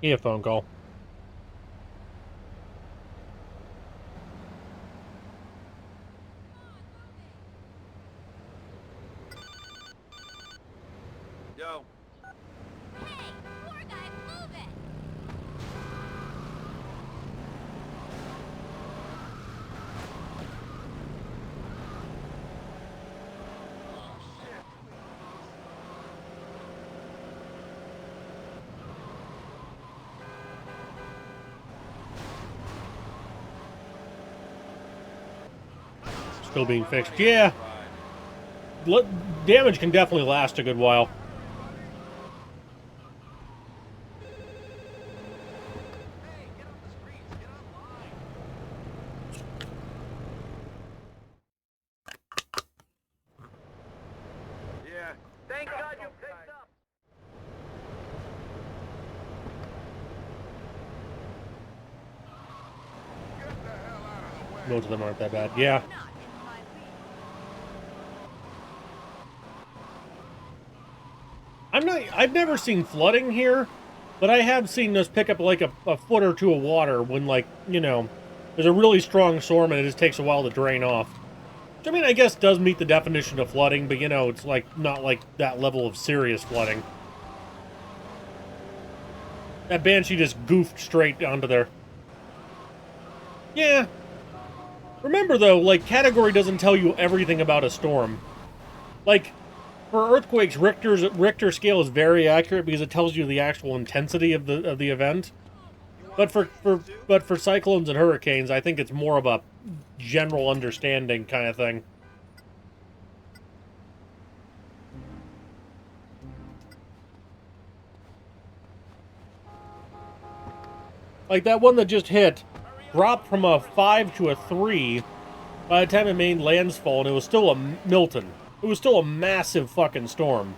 Yeah, phone call. Yo. Hey, poor guy, move it! Still being fixed. Yeah. Damage can definitely last a good while. Yeah. Thank God you picked up. Most of them aren't that bad. Yeah. I've never seen flooding here, but I have seen us pick up like a foot or two of water when, like, you know, there's a really strong storm and it just takes a while to drain off. Which, I mean, I guess does meet the definition of flooding, but, you know, it's like not like that level of serious flooding. That Banshee just goofed straight onto there. Yeah. Remember, though, like, category doesn't tell you everything about a storm. Like, for earthquakes, Richter scale is very accurate because it tells you the actual intensity of the event. But for cyclones and hurricanes, I think it's more of a general understanding kind of thing. Like that one that just hit, dropped from a 5 to a 3 by the time it made landfall, and it was still a Milton. It was still a massive fucking storm.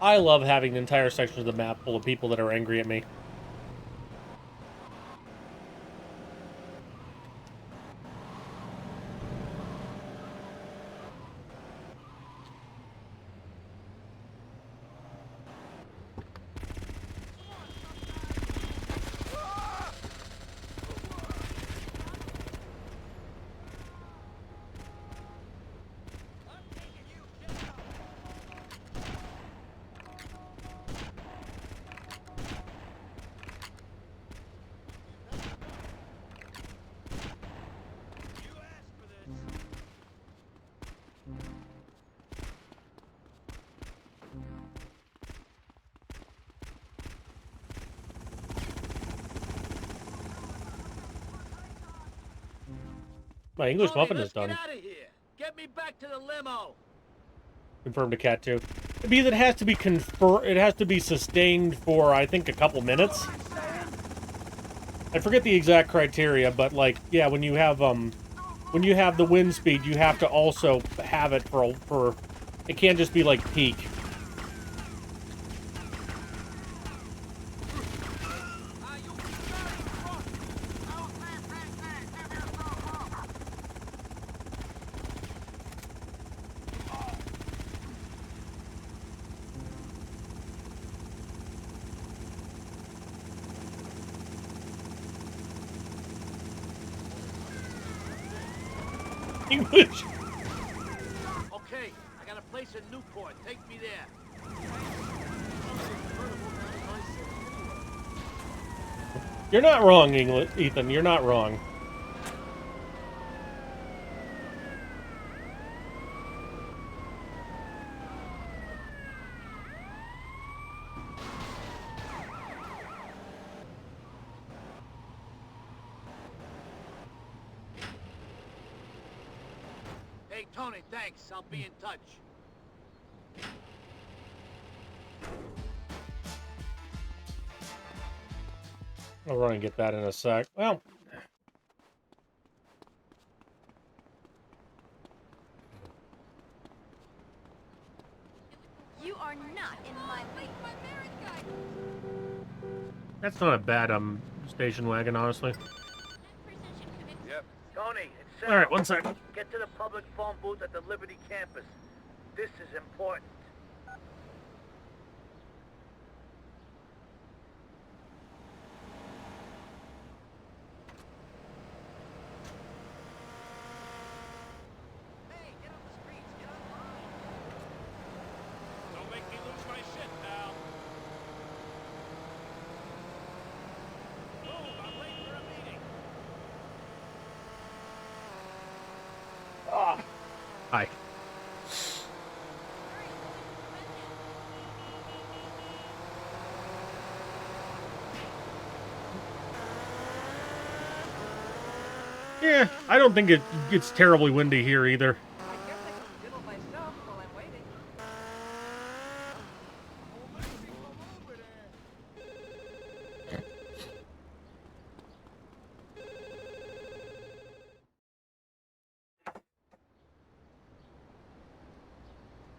I love having entire sections of the map full of people that are angry at me. My English Tony, muffin is let's get done. out of here. Get me back to the limo. Get me back to the limo. Confirmed to Cat 2. Because it has to be it has to be sustained for, I think, a couple minutes. I forget the exact criteria, but like, yeah, when you have the wind speed, you have to also have it for it can't just be like peak. English. Okay, I got a place in Newport. Take me there. You're not wrong, Ethan. You're not wrong. Hey, Tony, thanks. I'll be in touch. I'll run and get that in a sec. Well, You are not in my league. that's not a bad station wagon, honestly. Yep. Tony, it's All right, one second. Get to the public phone booth at the Liberty campus. This is important. Don't make me lose my shit, pal. Move, I'm late for a meeting. Hi. Yeah, I don't think it gets terribly windy here either. I guess I can diddle myself while I'm waiting.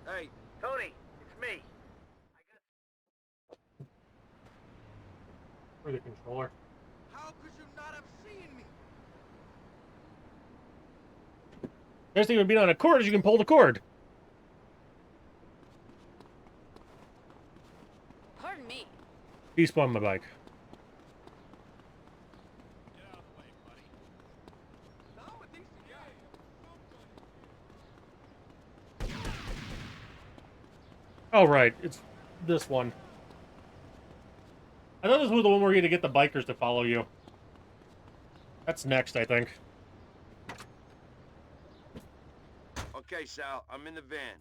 Hey, Tony, it's me. For the controller. How could you not have seen me? Best thing with being on a cord is you can pull the cord. Pardon me. Despawn my bike. Get out of the way, buddy. No, a decent guy. Oh, right. It's this one. I thought this was the one where you're going to get the bikers to follow you. That's next, I think. Okay, Sal, I'm in the van.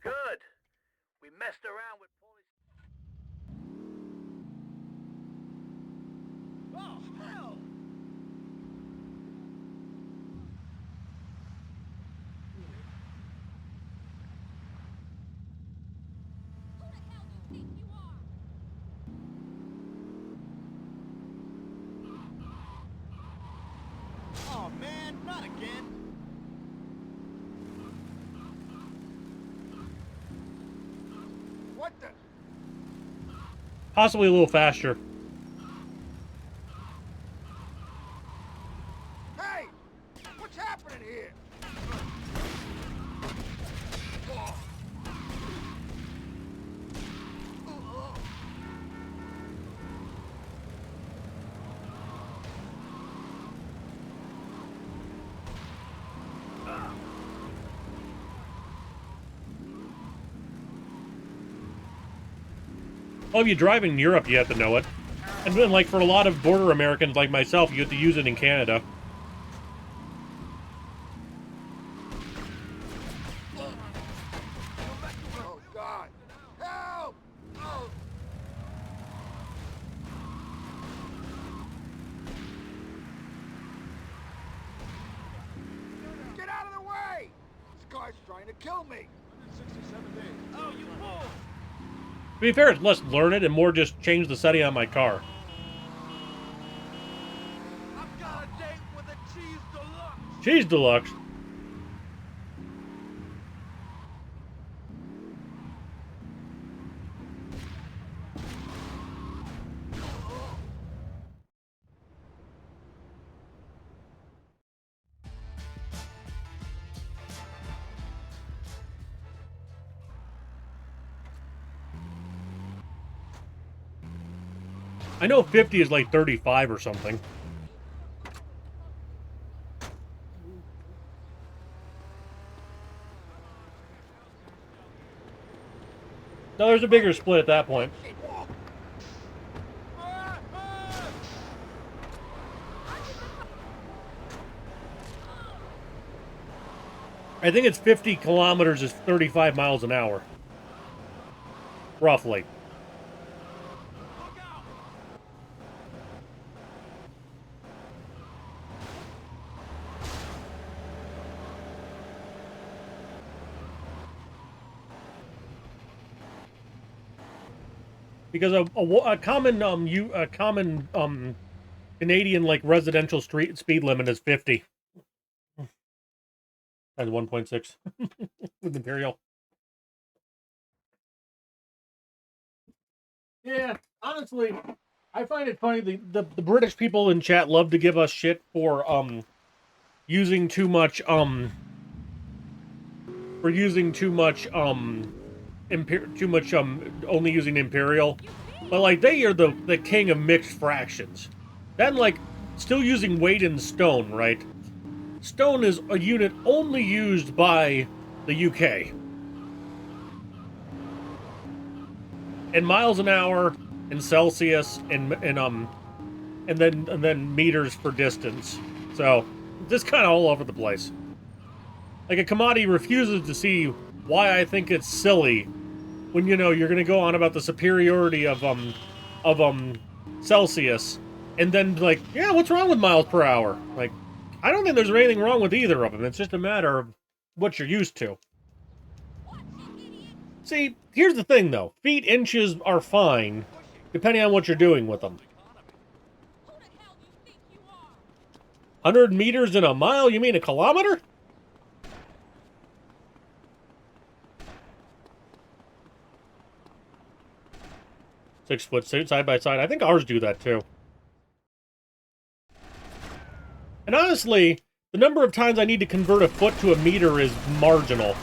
Good. We messed around with Paulie's... Oh, hell! Oh man, not again. What the? Possibly a little faster. Hey! What's happening here? Well, if you drive in Europe, you have to know it. And then, like, for a lot of border Americans like myself, you have to use it in Canada. Oh God! Help! Oh. kill me. 167 days. Oh, you fool! To be fair, it's less learn it and more just change the setting on my car. I've got a date with a cheese deluxe. Cheese deluxe. I know 50 is like 35 or something. No, there's a bigger split at that point. I think it's 50 kilometers is 35 miles an hour. Roughly. Because a common Canadian like residential street speed limit is 50. That's 1.6 with Imperial. Yeah, honestly, I find it funny the British people in chat love to give us shit for using too much only using Imperial. But like they are the king of mixed fractions. Then like still using weight and stone, right? Stone is a unit only used by the UK. And miles an hour, in Celsius, and then meters for distance. So just kind of all over the place. Like a commodity refuses to see why I think it's silly when you're going to go on about the superiority of Celsius, and then like, yeah, what's wrong with miles per hour? Like, I don't think there's anything wrong with either of them. It's just a matter of what you're used to. See, here's the thing, though. Feet, inches are fine, depending on what you're doing with them. 100 meters in a mile? You mean a kilometer? Six-foot side by side. I think ours do that, too. And honestly, the number of times I need to convert a foot to a meter is marginal.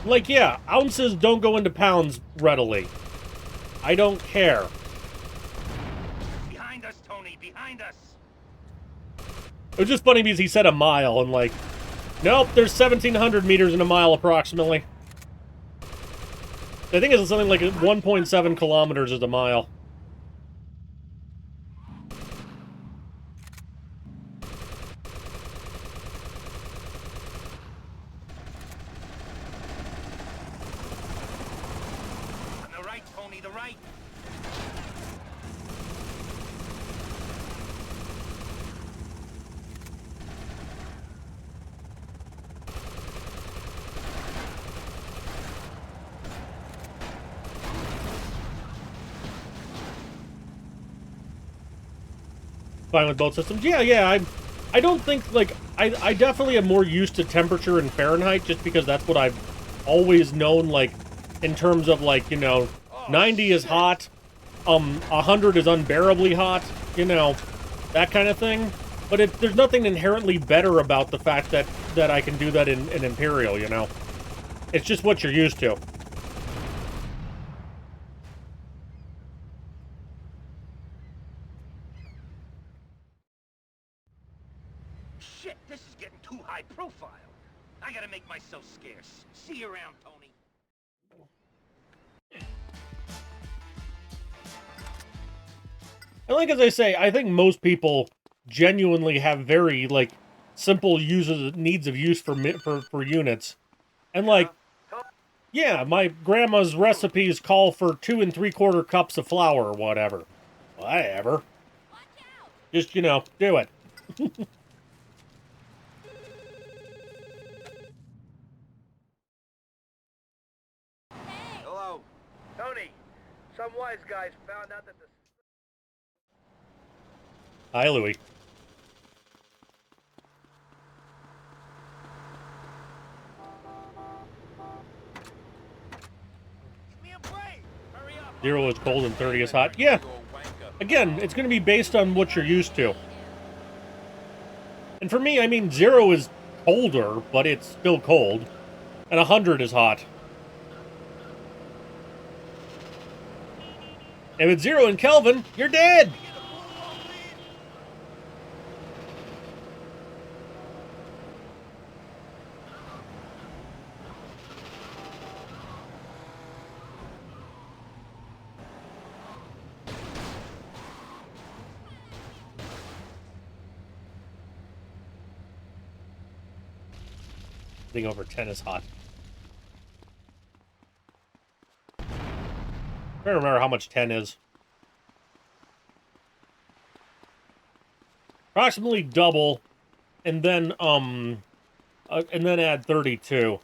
Like, yeah, ounces don't go into pounds readily. I don't care. Behind us, Tony, behind us. It was just funny because he said a mile, and like, nope, there's 1,700 meters in a mile approximately. I think it's something like 1.7 kilometers is a mile. On the right, Tony, the right. Fine with both systems. Yeah, I don't think, like, I definitely am more used to temperature in Fahrenheit, just because that's what I've always known, like, in terms of, like, 90 is hot, 100 is unbearably hot, that kind of thing. But there's nothing inherently better about the fact that I can do that in Imperial, It's just what you're used to. Shit, this is getting too high profile. I gotta make myself scarce. See you around, Tony. And like as I say, I think most people genuinely have very like simple needs of use for units, and like Yeah, my grandma's recipes call for 2 3/4 cups of flour or whatever. Whatever. Just, you know, do it. Hello. Tony, some wise guys found out that the... Hi, Louie. Give me a break! Hurry up! 0 is cold and 30 is hot. Yeah. Again, it's going to be based on what you're used to. And for me, I mean, 0 is colder, but it's still cold. And 100 is hot. If it's 0 in Kelvin, you're dead! Anything over 10 is hot. I don't remember how much 10 is. Approximately double, and then add 32.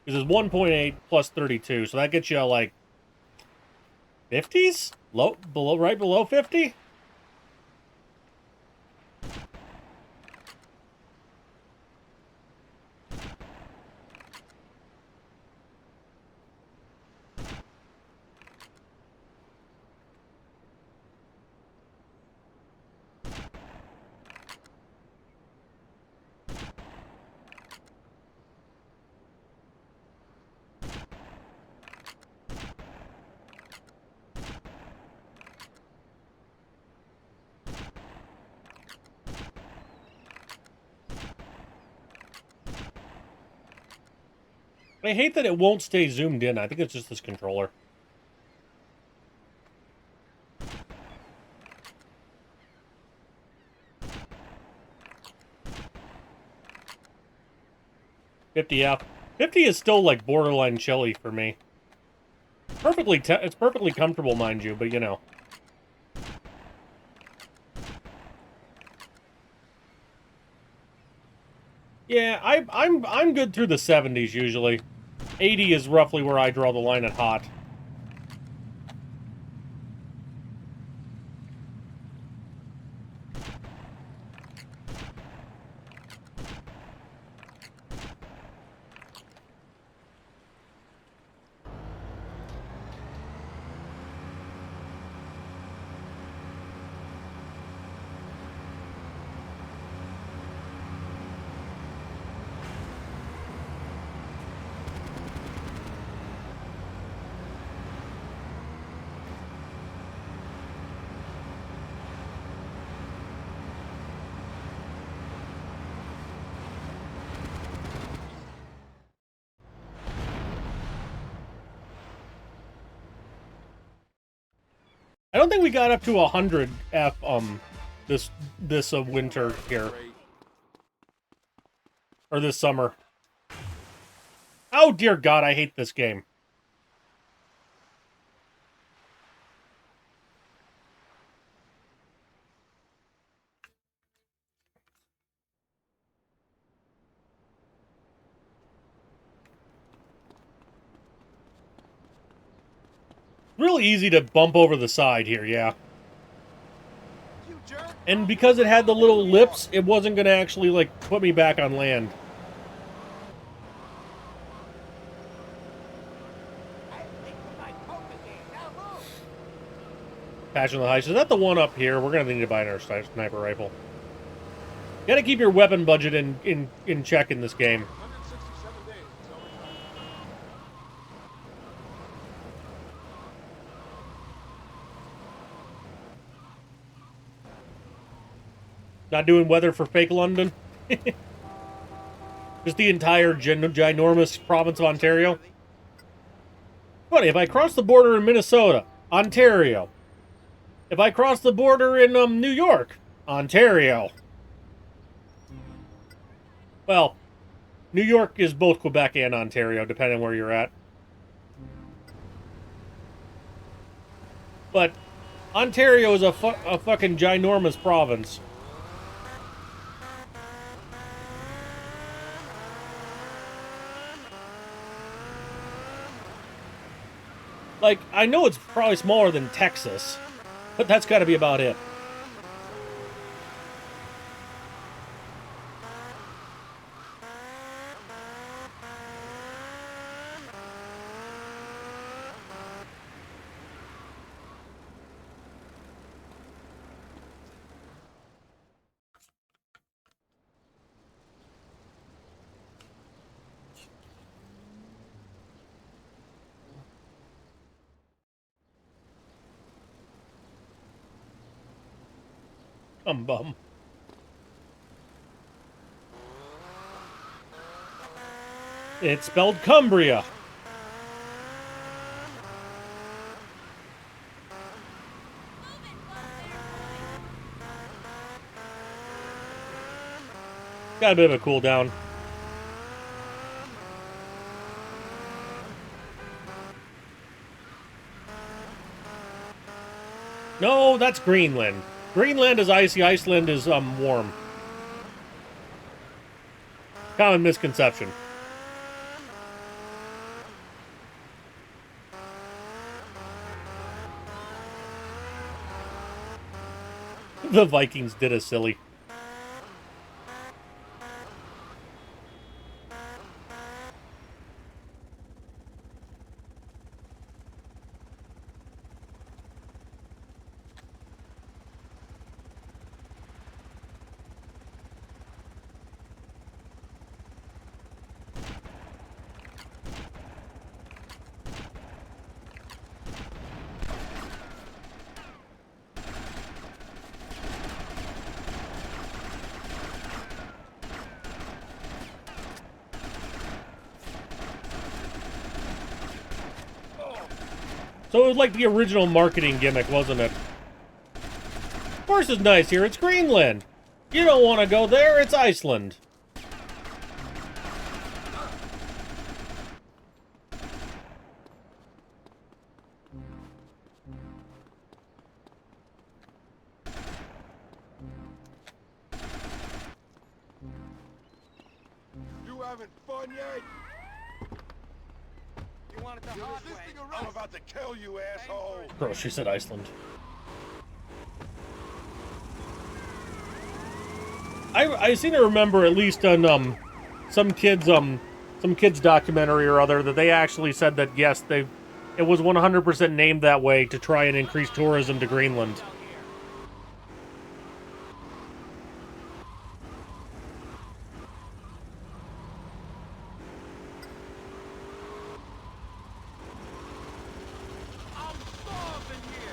This is 1.8 plus 32, so that gets you like 50s? Right below 50? I hate that it won't stay zoomed in. I think it's just this controller. $50F. 50 is still like borderline chilly for me. It's perfectly comfortable, mind you, but you know. Yeah, I'm good through the 70s usually. 80 is roughly where I draw the line at hot. I don't think we got up to 100 F this winter here. Or this summer. Oh dear God, I hate this game. Really easy to bump over the side here, yeah. And because it had the little lips, it wasn't going to actually, like, put me back on land. Patch on the Heist. Is that the one up here? We're going to need to buy another sniper rifle. You got to keep your weapon budget in check in this game. Not doing weather for fake London? Just the entire ginormous province of Ontario? Funny, if I cross the border in Minnesota, Ontario. If I cross the border in New York, Ontario. Well, New York is both Quebec and Ontario, depending on where you're at. But Ontario is a fucking ginormous province. Like, I know it's probably smaller than Texas, but that's got to be about it. Bum. It's spelled Cumbria. Got a bit of a cooldown. No, that's Greenland. Greenland is icy, Iceland is warm. Common misconception. The Vikings did us silly. So it was like the original marketing gimmick, wasn't it? Of course it's nice here, it's Greenland. You don't want to go there, it's Iceland. You having fun yet? You want it the hard way. I'm about to kill you, asshole. Oh, she said Iceland. I seem to remember, at least on some kids documentary or other, that they actually said that yes, it was 100% named that way to try and increase tourism to Greenland. I'm starving here.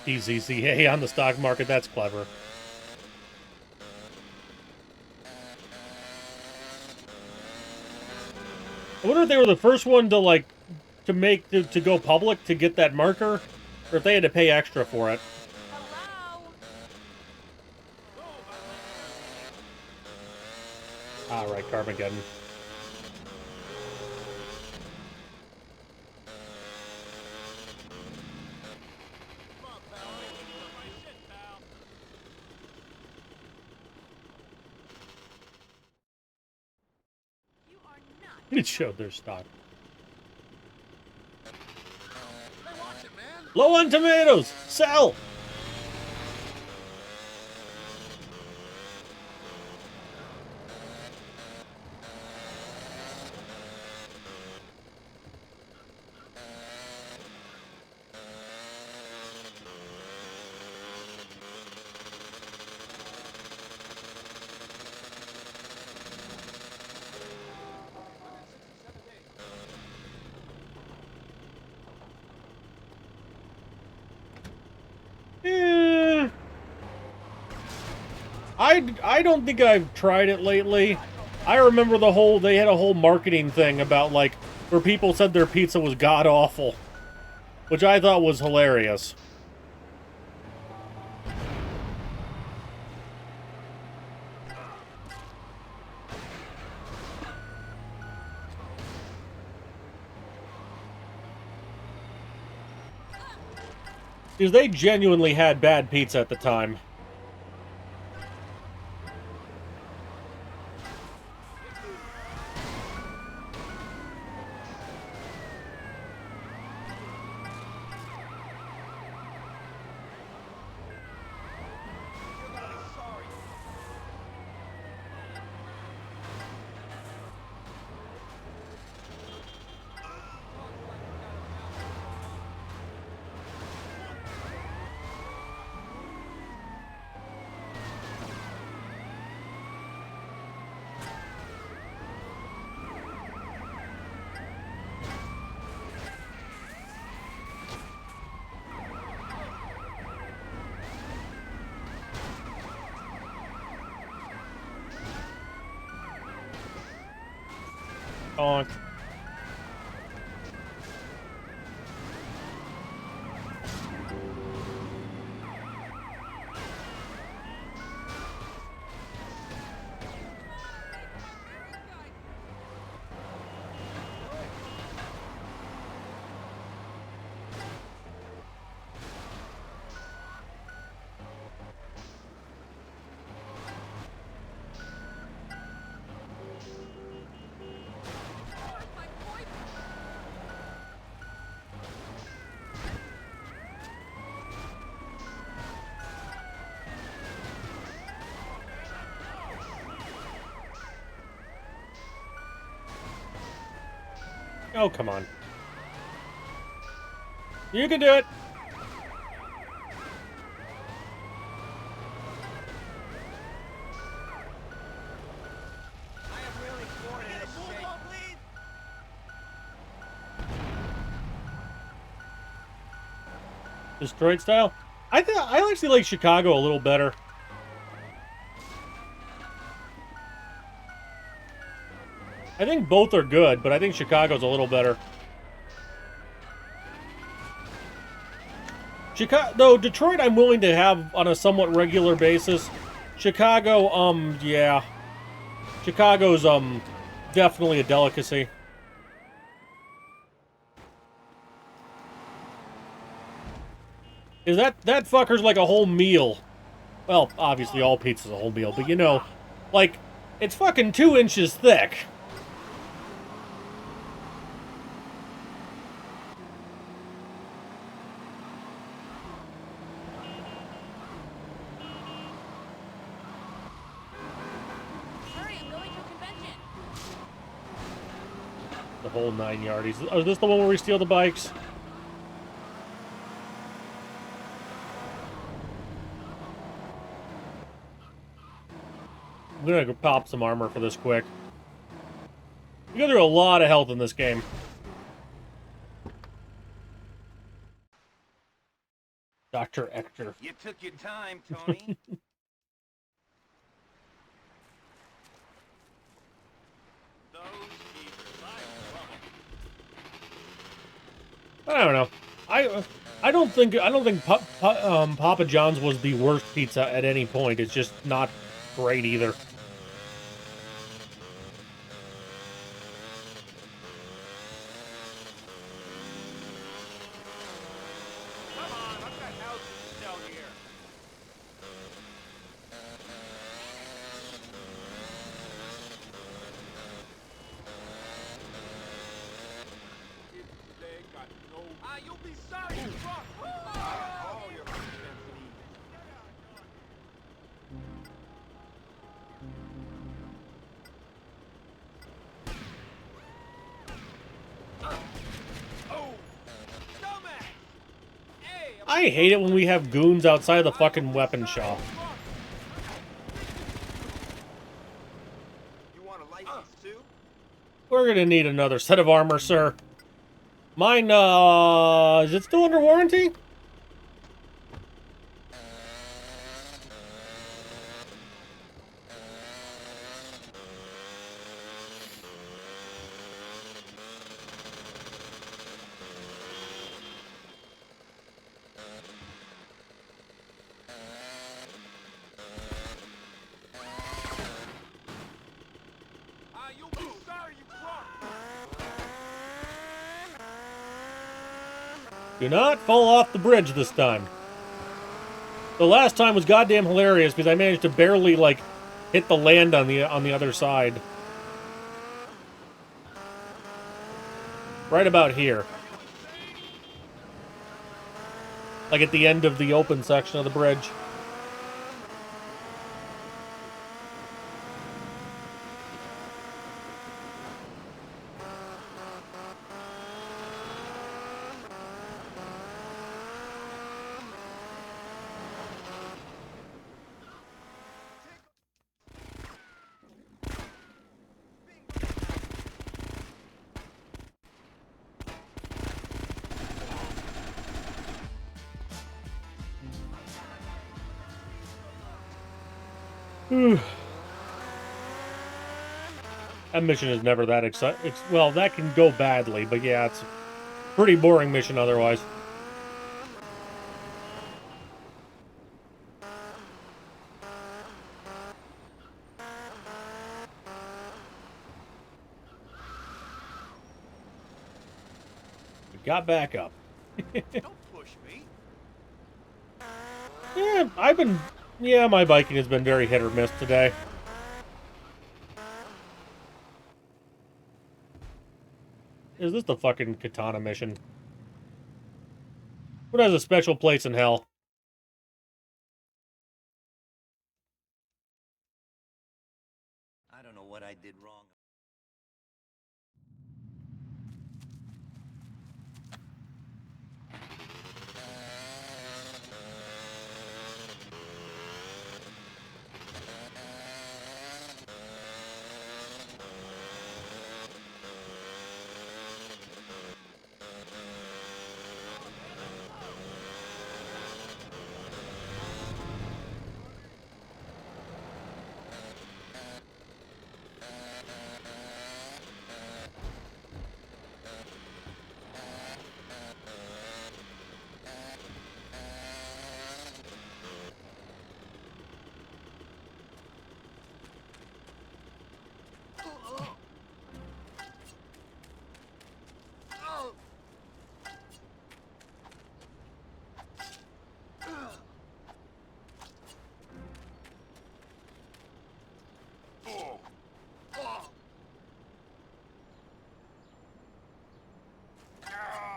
EZCA on the stock market, that's clever. I wonder if they were the first one to to go public to get that marker, or if they had to pay extra for it. Hello? All right, Carmageddon. It showed their stock. Hey, watch it, man. Low on tomatoes. Sell. Eh, I don't think I've tried it lately. I remember they had a whole marketing thing about, like, where people said their pizza was god-awful, which I thought was hilarious. Because they genuinely had bad pizza at the time. Honk. Oh, come on. You can do it! Destroyed style? I actually like Chicago a little better. I think both are good, but I think Chicago's a little better. Though Detroit I'm willing to have on a somewhat regular basis. Chicago, yeah. Chicago's, definitely a delicacy. Is that fucker's like a whole meal. Well, obviously all pizza's a whole meal, but you know, like, it's fucking 2 inches thick. The whole 9 yardies. Oh, is this the one where we steal the bikes? I'm gonna go pop some armor for this quick. You go through a lot of health in this game. Dr. Ector. You took your time, Tony. I don't know. I don't think Papa John's was the worst pizza at any point. It's just not great either. I hate it when we have goons outside the fucking weapon shop. You want a license too? We're gonna need another set of armor, sir. Mine, is it still under warranty? You'll be sorry you brought. Do not fall off the bridge this time. The last time was goddamn hilarious because I managed to barely, like, hit the land on the other side. Right about here. Like at the end of the open section of the bridge. That mission is never that exciting. Well, that can go badly, but yeah, it's a pretty boring mission otherwise. We got back up. Don't push me. Yeah, my biking has been very hit or miss today. Is this the fucking katana mission? What has a special place in hell? I don't know what I did wrong.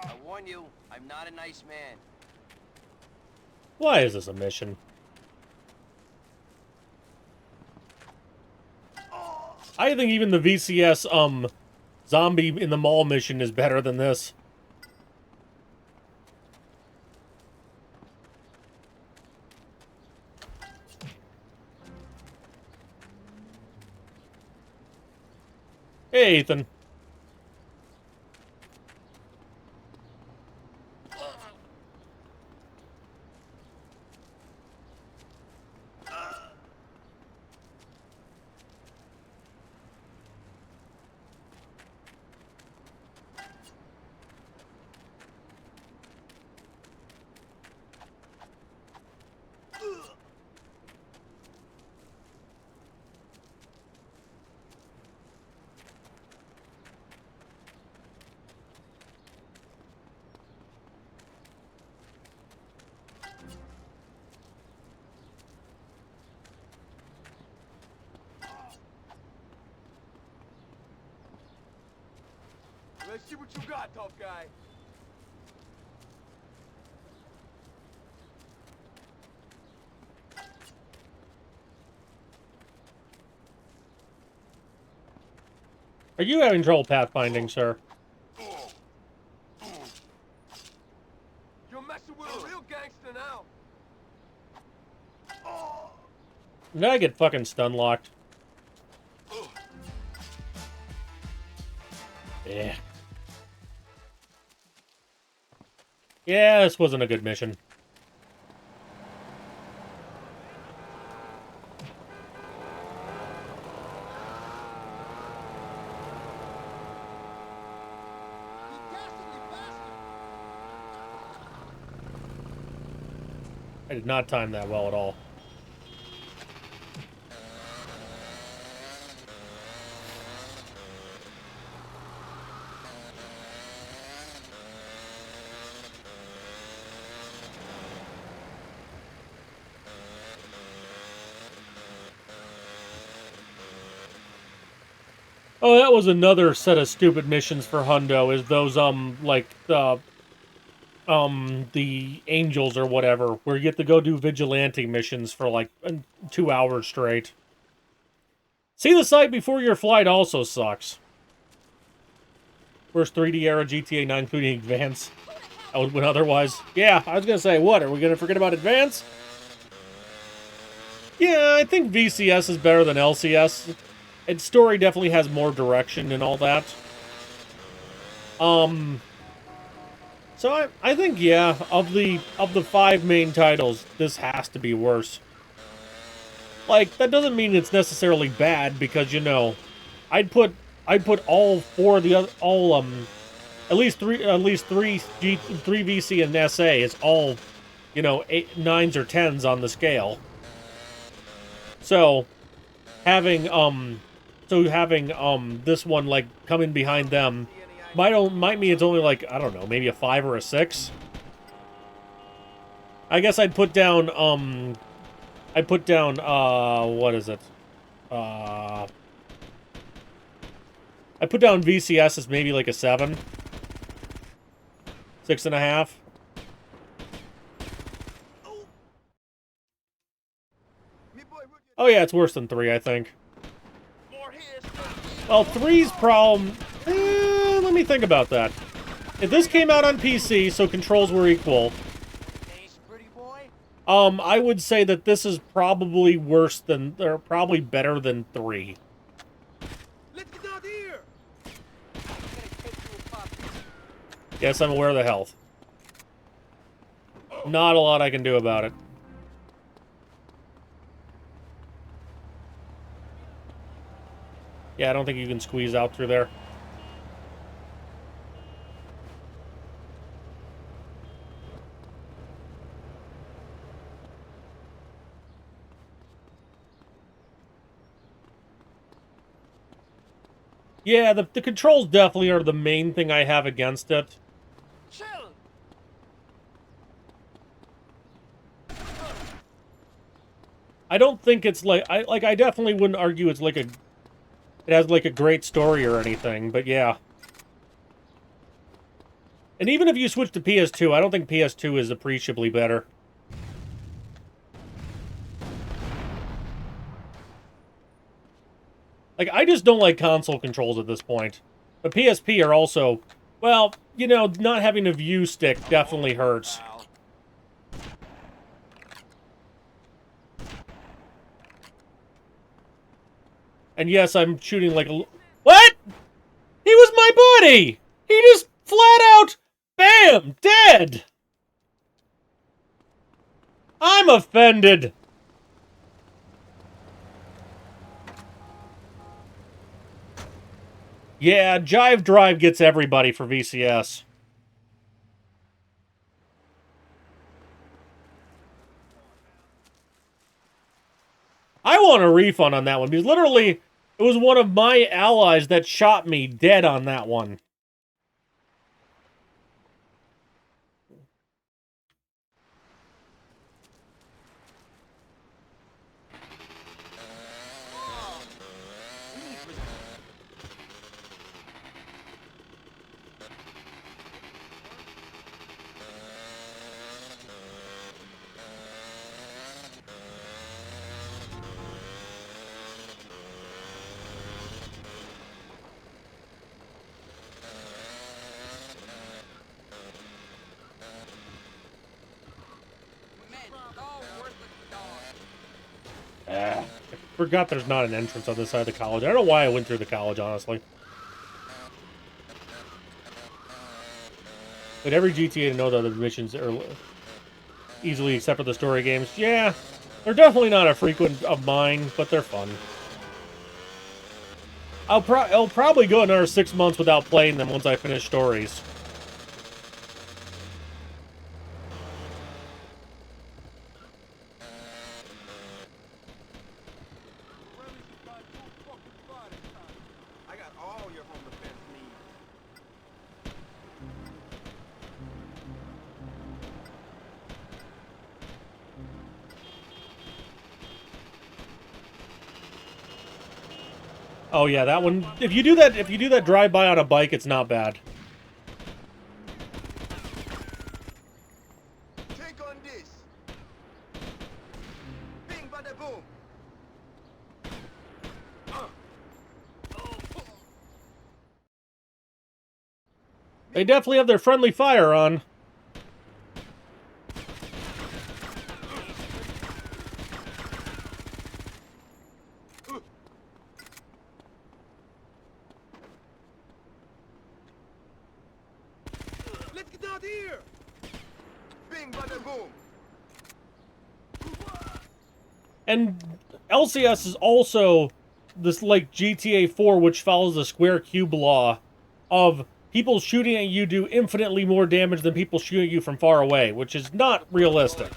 I warn you, I'm not a nice man. Why is this a mission? I think even the VCS, zombie in the mall mission is better than this. Hey, Ethan. Let's see what you got, tough guy. Are you having trouble pathfinding, sir? You're messing with a real gangster. Now I get fucking stun locked. Yeah. Yeah, this wasn't a good mission. I did not time that well at all. Oh, that was another set of stupid missions for Hundo, is those, like, the Angels or whatever, where you get to go do vigilante missions for, like, 2 hours straight. See the site before your flight also sucks. First 3D era GTA 9, including Advance. I would win otherwise. Yeah, I was gonna say, what, are we gonna forget about Advance? Yeah, I think VCS is better than LCS. Its story definitely has more direction and all that. So I think, yeah, of the 5 main titles, this has to be worse. Like, that doesn't mean it's necessarily bad, because, you know, I'd put all 4 of the other, at least three VC and SA is all, you know, 9s or 10s on the scale. So having this one, like, coming behind them might mean it's only, like, I don't know, maybe a 5 or a 6. I guess I'd put down what is it? I put down VCS as maybe like a 7. 6.5. Oh yeah, it's worse than 3, I think. Well, 3's problem... let me think about that. If this came out on PC, so controls were equal, I would say that this is probably worse than... or probably better than 3. Let's get out here. Yes, I'm aware of the health. Not a lot I can do about it. Yeah, I don't think you can squeeze out through there. Yeah, the controls definitely are the main thing I have against it. Chill. I don't think it's like... I definitely wouldn't argue it's like a... it has like a great story or anything, but yeah. And even if you switch to PS2, I don't think PS2 is appreciably better. Like, I just don't like console controls at this point. But PSP are also... well, you know, not having a view stick definitely hurts. And yes, I'm shooting like a... what?! He was my buddy! He just flat out... bam! Dead! I'm offended! Yeah, Jive Drive gets everybody for VCS. I want a refund on that one, because literally, it was one of my allies that shot me dead on that one. I forgot there's not an entrance on this side of the college. I don't know why I went through the college, honestly. But every GTA to know that the missions are easily except for the story games. Yeah, they're definitely not a frequent of mine, but they're fun. I'll probably go another 6 months without playing them once I finish stories. I got all your home defense needs. Oh yeah, that one. If you do that drive-by on a bike, it's not bad. Take on this. Bing bada boom. They definitely have their friendly fire on. Let's get out here! Bing bada boom. And LCS is also this, like, GTA 4, which follows the square cube law of people shooting at you do infinitely more damage than people shooting at you from far away, which is not realistic.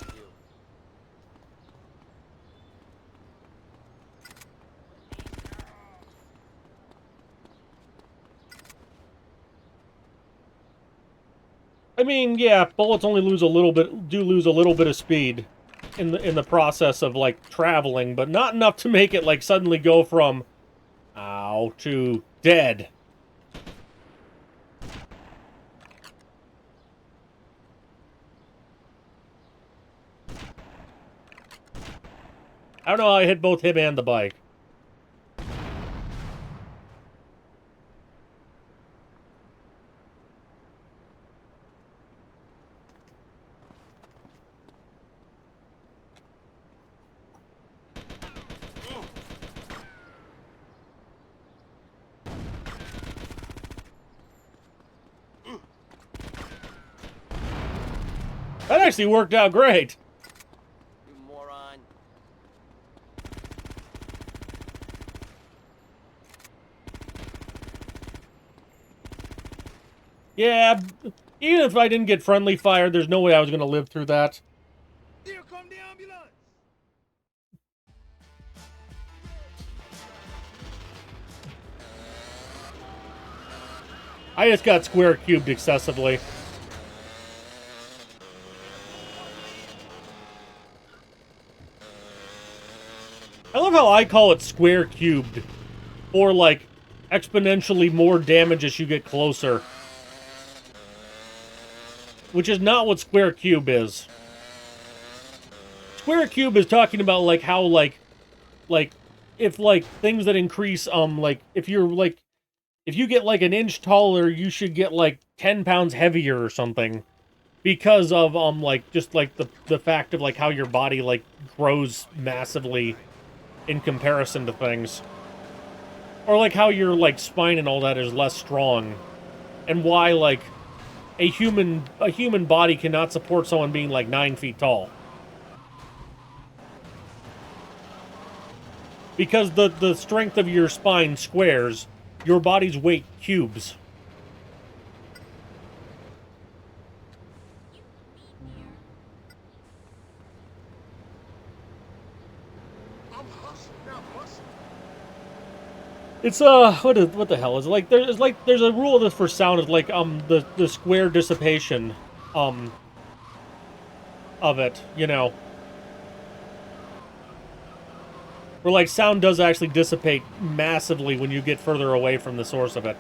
I mean, yeah, bullets only lose a little bit of speed in the process of, like, traveling, but not enough to make it, like, suddenly go from ow to dead. I don't know how I hit both him and the bike. That actually worked out great. You moron. Yeah, even if I didn't get friendly fire, there's no way I was going to live through that. Here come the ambulance! I just got square cubed excessively. I love how I call it square cubed, or like exponentially more damage as you get closer, which is not what square cube is. Square cube is talking about like how like if like things that increase like if you get like an inch taller, you should get like 10 pounds heavier or something, because of like just like the fact of like how your body like grows massively in comparison to things. Or like how your like spine and all that is less strong. And why like a human body cannot support someone being like 9 feet tall. Because the strength of your spine squares, your body's weight cubes. I'm hustling, not busting. It's what the hell is it? Like there's a rule of this for sound is like the square dissipation of it, you know. Where like sound does actually dissipate massively when you get further away from the source of it.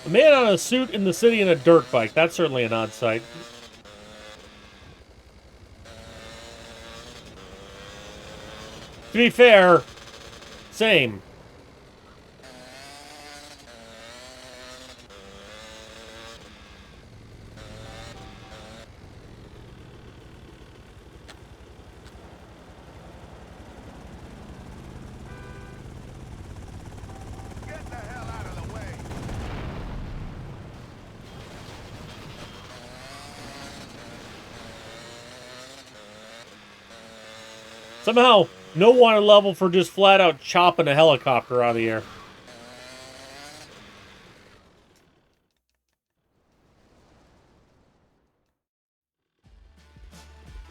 A man on a suit in the city and a dirt bike. That's certainly an odd sight. To be fair, same. Get the hell out of the way. Somehow, no wanted level for just flat out chopping a helicopter out of the air.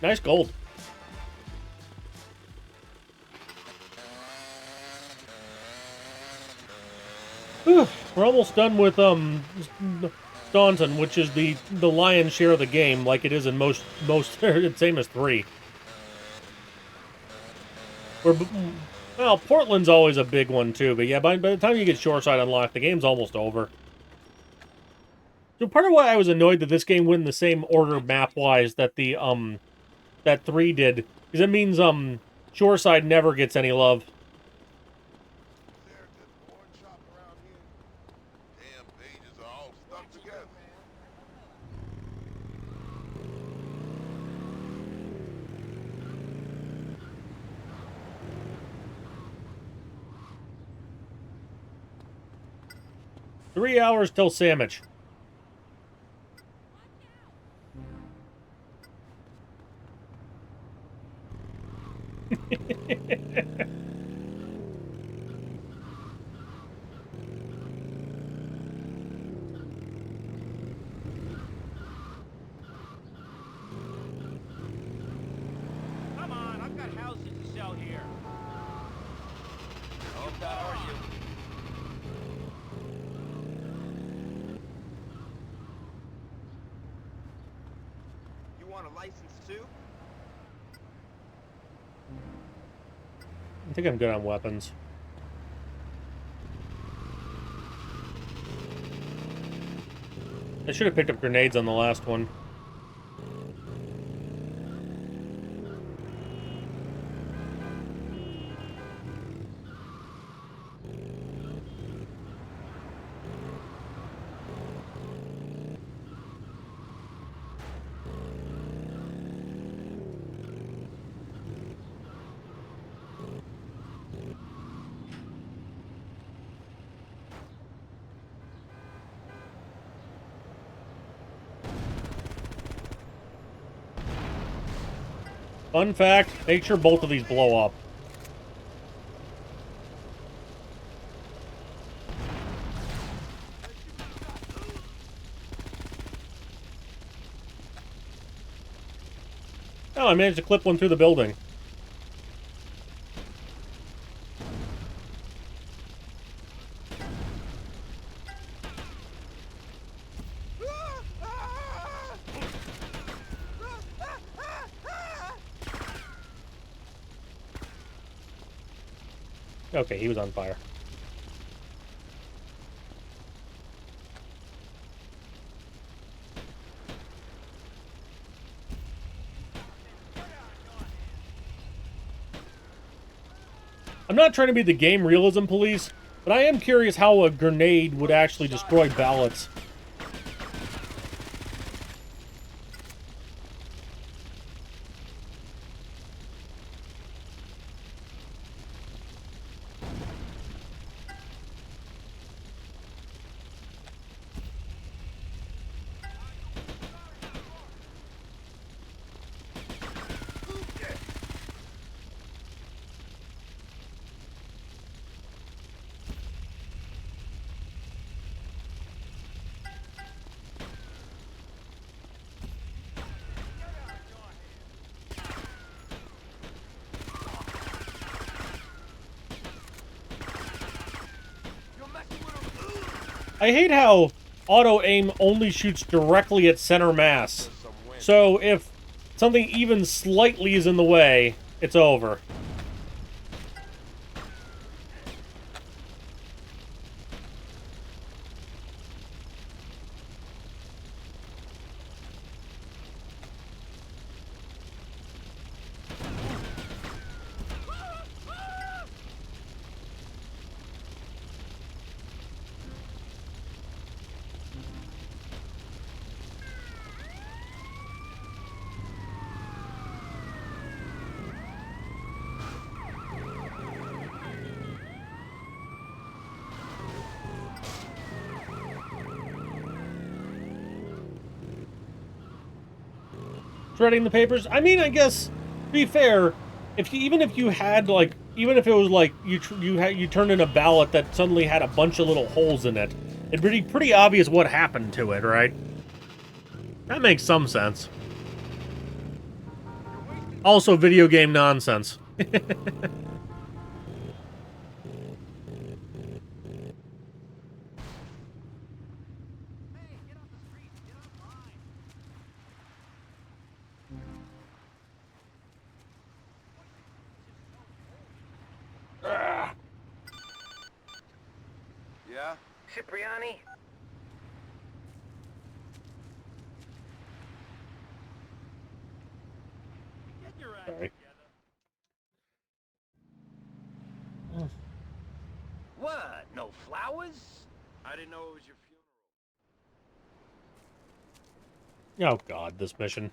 Nice gold. Whew, we're almost done with Staunton, which is the lion's share of the game, like it is in most same as 3. Well, Portland's always a big one too, but yeah, by the time you get Shoreside unlocked, the game's almost over. So part of why I was annoyed that this game went in the same order map-wise that the that 3 did, is it means Shoreside never gets any love. There, good porn shop around here. Damn pages are all stuck together. 3 hours till sandwich. Come on, I've got houses to sell here. Oh, God, how are you? You want a license too? I think I'm good on weapons. I should have picked up grenades on the last one. Fun fact, make sure both of these blow up. Oh, I managed to clip one through the building. Okay, he was on fire. I'm not trying to be the game realism police, but I am curious how a grenade would actually destroy ballots. I hate how auto-aim only shoots directly at center mass. So if something even slightly is in the way, it's over. shredding the papers. I mean, I guess, to be fair, even if you had, like, even if it was like you turned in a ballot that suddenly had a bunch of little holes in it, it'd be pretty obvious what happened to it, right? That makes some sense. Also, video game nonsense. Yeah? Cipriani? Get your act Sorry. together. What? No flowers? I didn't know it was your funeral. Oh god, this mission.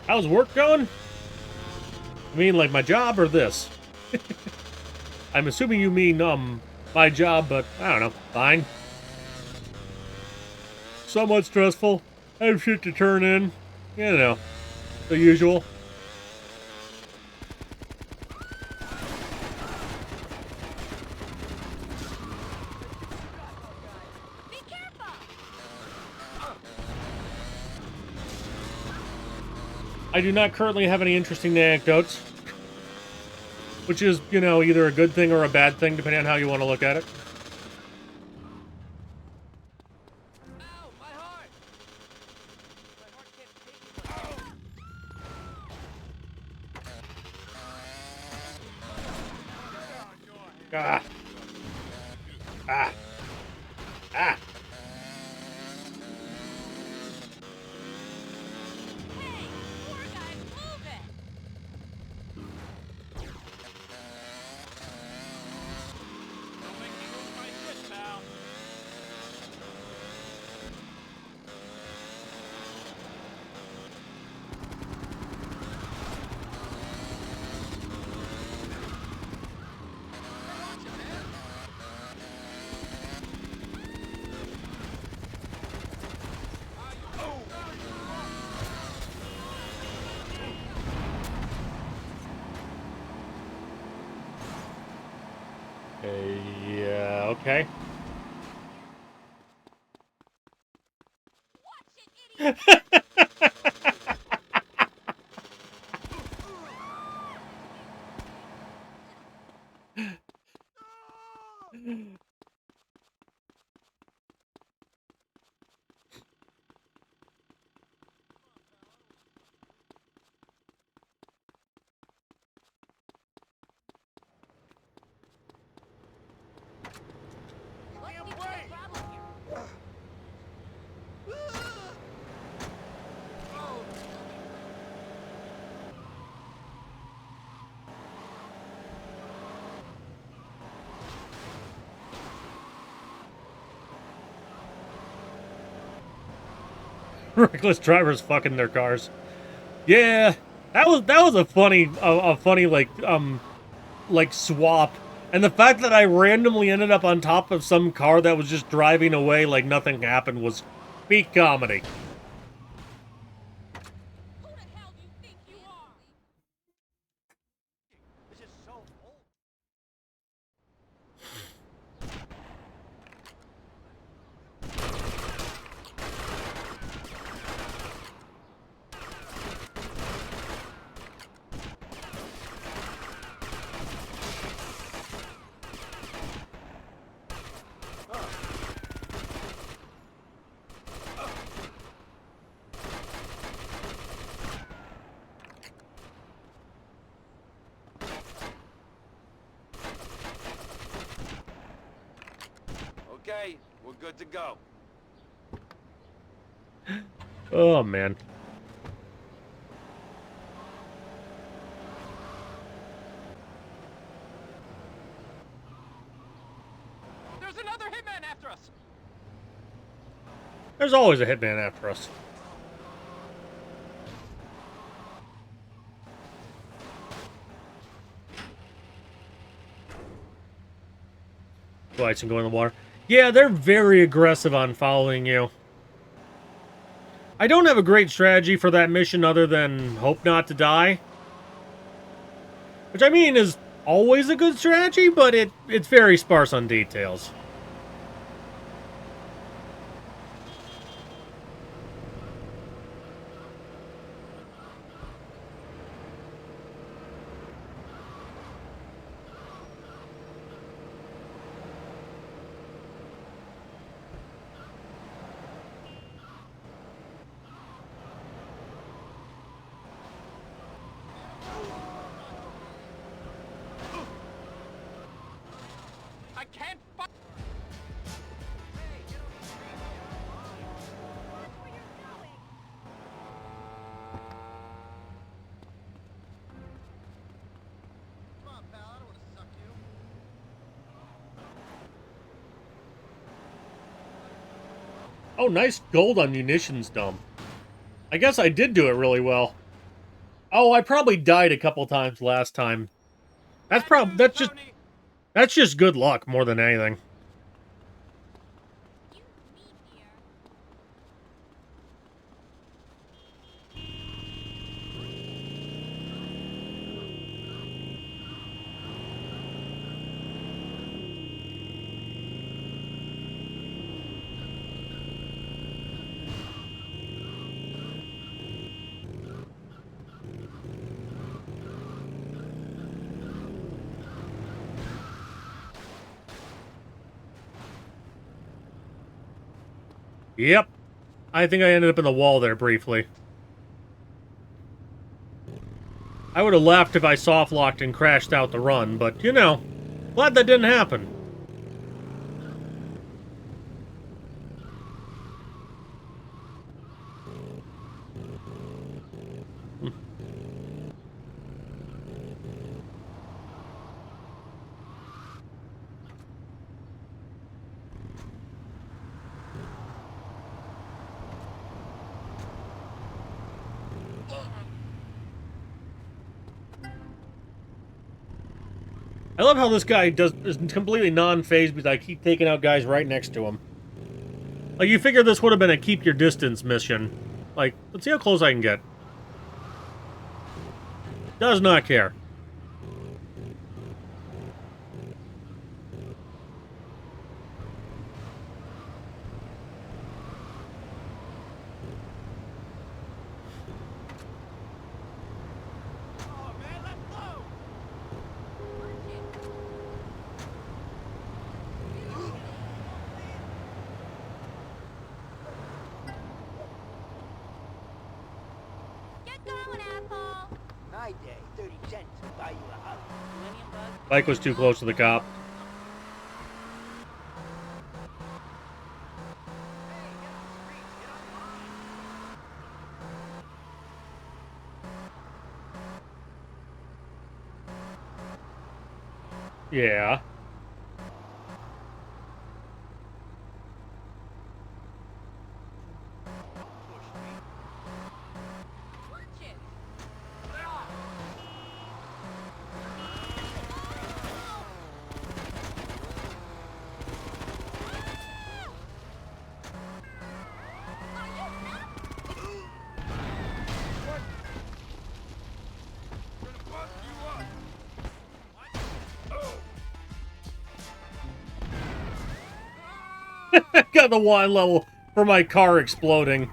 How's work going? I mean, like, my job or this? I'm assuming you mean, my job, but I don't know. Fine. Somewhat stressful. I have shit to turn in. You know, the usual. I do not currently have any interesting anecdotes. Which is, you know, either a good thing or a bad thing, depending on how you want to look at it. Ow, my heart! My heart can't take it. Ah. Ah. Ah. Hey, poor guy, move it! Don't make me lose my shit, pal. Yeah, okay. Watch it, idiot! What seems to be the problem here? Reckless drivers fucking their cars. Yeah, that was a funny like swap, and the fact that I randomly ended up on top of some car that was just driving away like nothing happened was peak comedy. Who the hell do you think you are? This is so old. Okay, we're good to go. Oh man. hitman after us! There's always a hitman after us. Lights and go in the water. Yeah, they're very aggressive on following you. I don't have a great strategy for that mission other than hope not to die. Which, I mean, is always a good strategy, but it's very sparse on details. I can't find... Come on, pal, I don't want to suck you. Oh, nice gold on munitions dump. I guess I did do it really well. Oh, I probably died a couple times last time. That's just good luck more than anything. Yep. I think I ended up in the wall there briefly. I would have left if I soft-locked and crashed out the run, but, you know, glad that didn't happen. I love how this guy is completely non-phased because I keep taking out guys right next to him. Like, you figure this would have been a keep your distance mission. Like, let's see how close I can get. Does not care. My day, 30 cents to buy you a house. Bike was too close to the cop. Yeah. Got the wine level for my car exploding.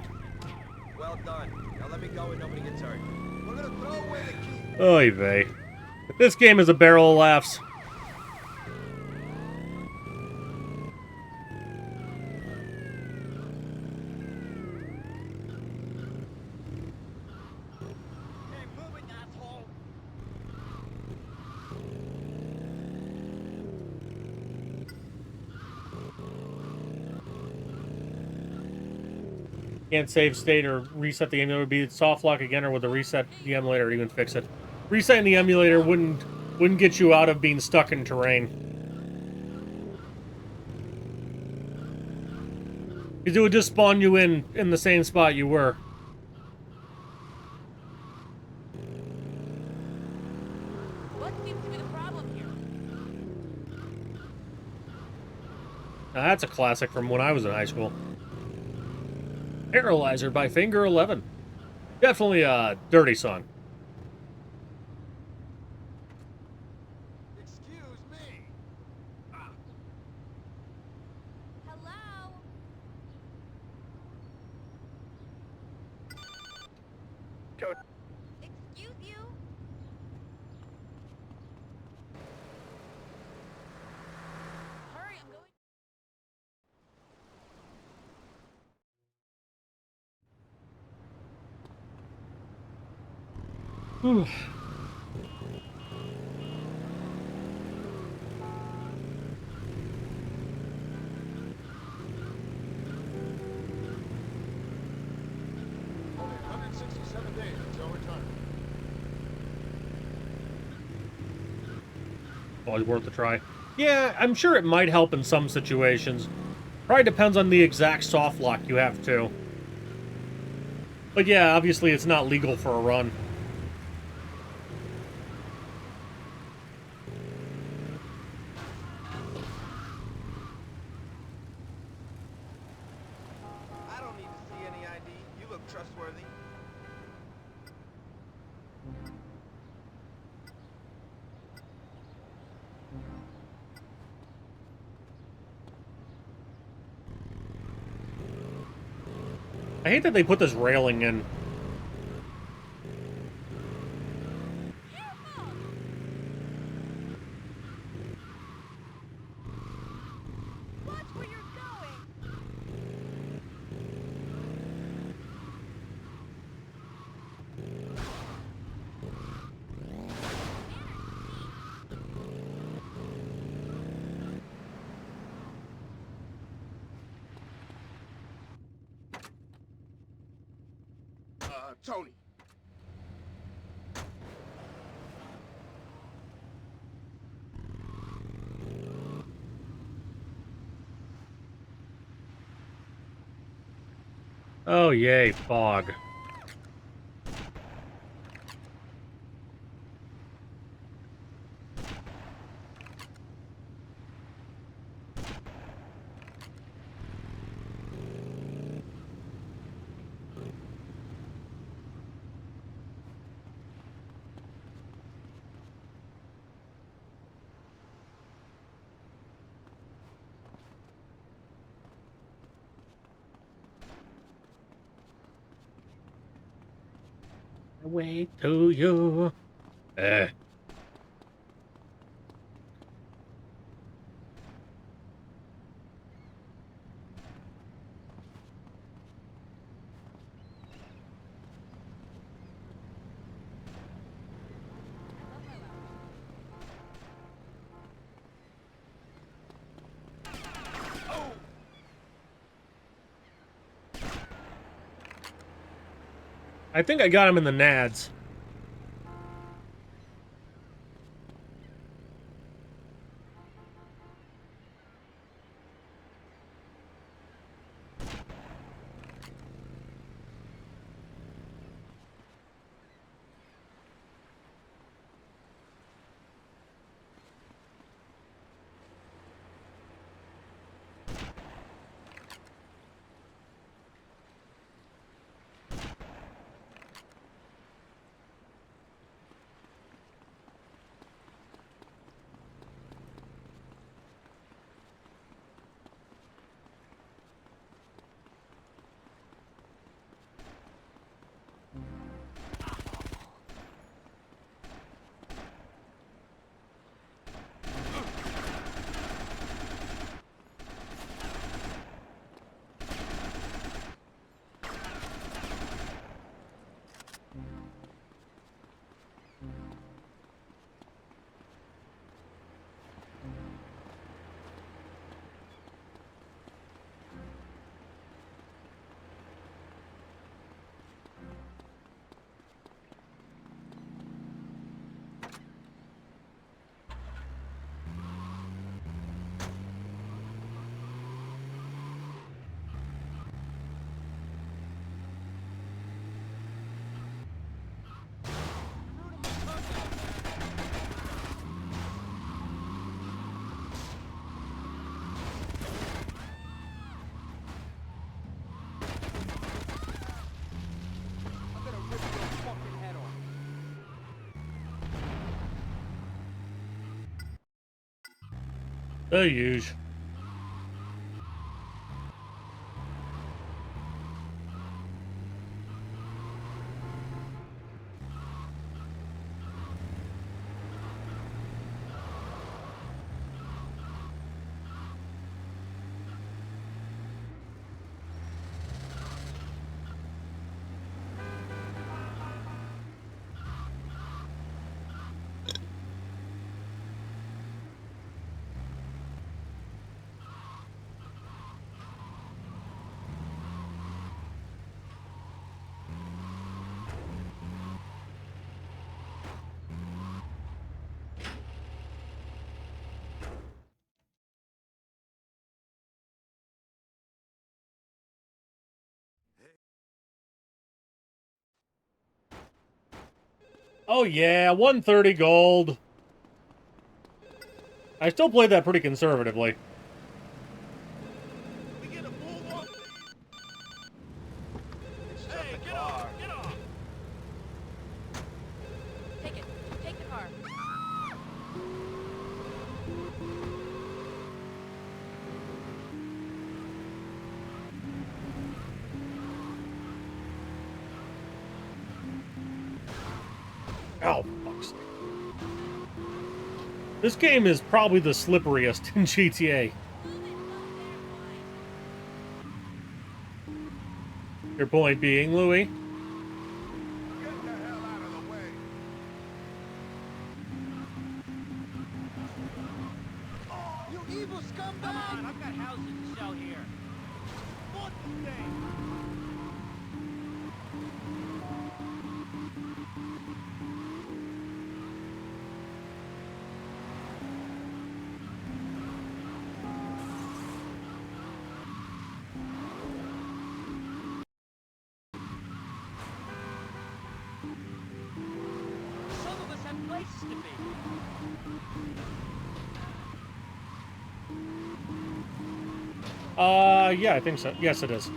Well done. Now let me go and nobody gets hurt. We're gonna throw away the key. Oy vey. This game is a barrel of laughs. Hey, move it, asshole. Can't save state or reset the emulator. Would be soft lock again, or would the reset the emulator even fix it? Resetting the emulator wouldn't get you out of being stuck in terrain. Because it would just spawn you in the same spot you were. What seems to be the problem here? Now that's a classic from when I was in high school. Paralyzer by Finger 11. Definitely a dirty song. Excuse me. Hello? Excuse you? Hurry, I'm going. Whew. Only 167 days until retirement. Always worth a try. Yeah, I'm sure it might help in some situations. Probably depends on the exact soft lock you have, too. But yeah, obviously it's not legal for a run. I don't need to see any ID. You look trustworthy. I hate that they put this railing in. Watch where you're going! Tony. Oh, yay, fog. Way to you. I think I got him in the nads. The huge. Oh yeah, 130 gold. I still played that pretty conservatively. We get a move on. Hey, get off! Get off! Take it. Take the car. Oh, fuck's sake. This game is probably the slipperiest in GTA. Your point being, Louis? Get the hell out of the way. You evil Come scumbag! on, I've got houses to sell here. What the thing? Some of us have places to be. Yeah, I think so. Yes, it is.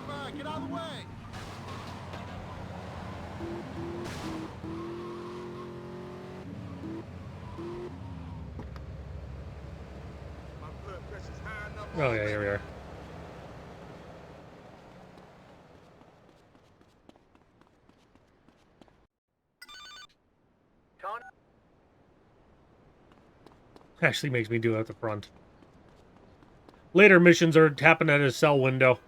Come on, get out of the way. My blood pressure's high enough. Oh yeah, here we are. Tony? Actually makes me do it at the front. Later missions are happening at his cell window.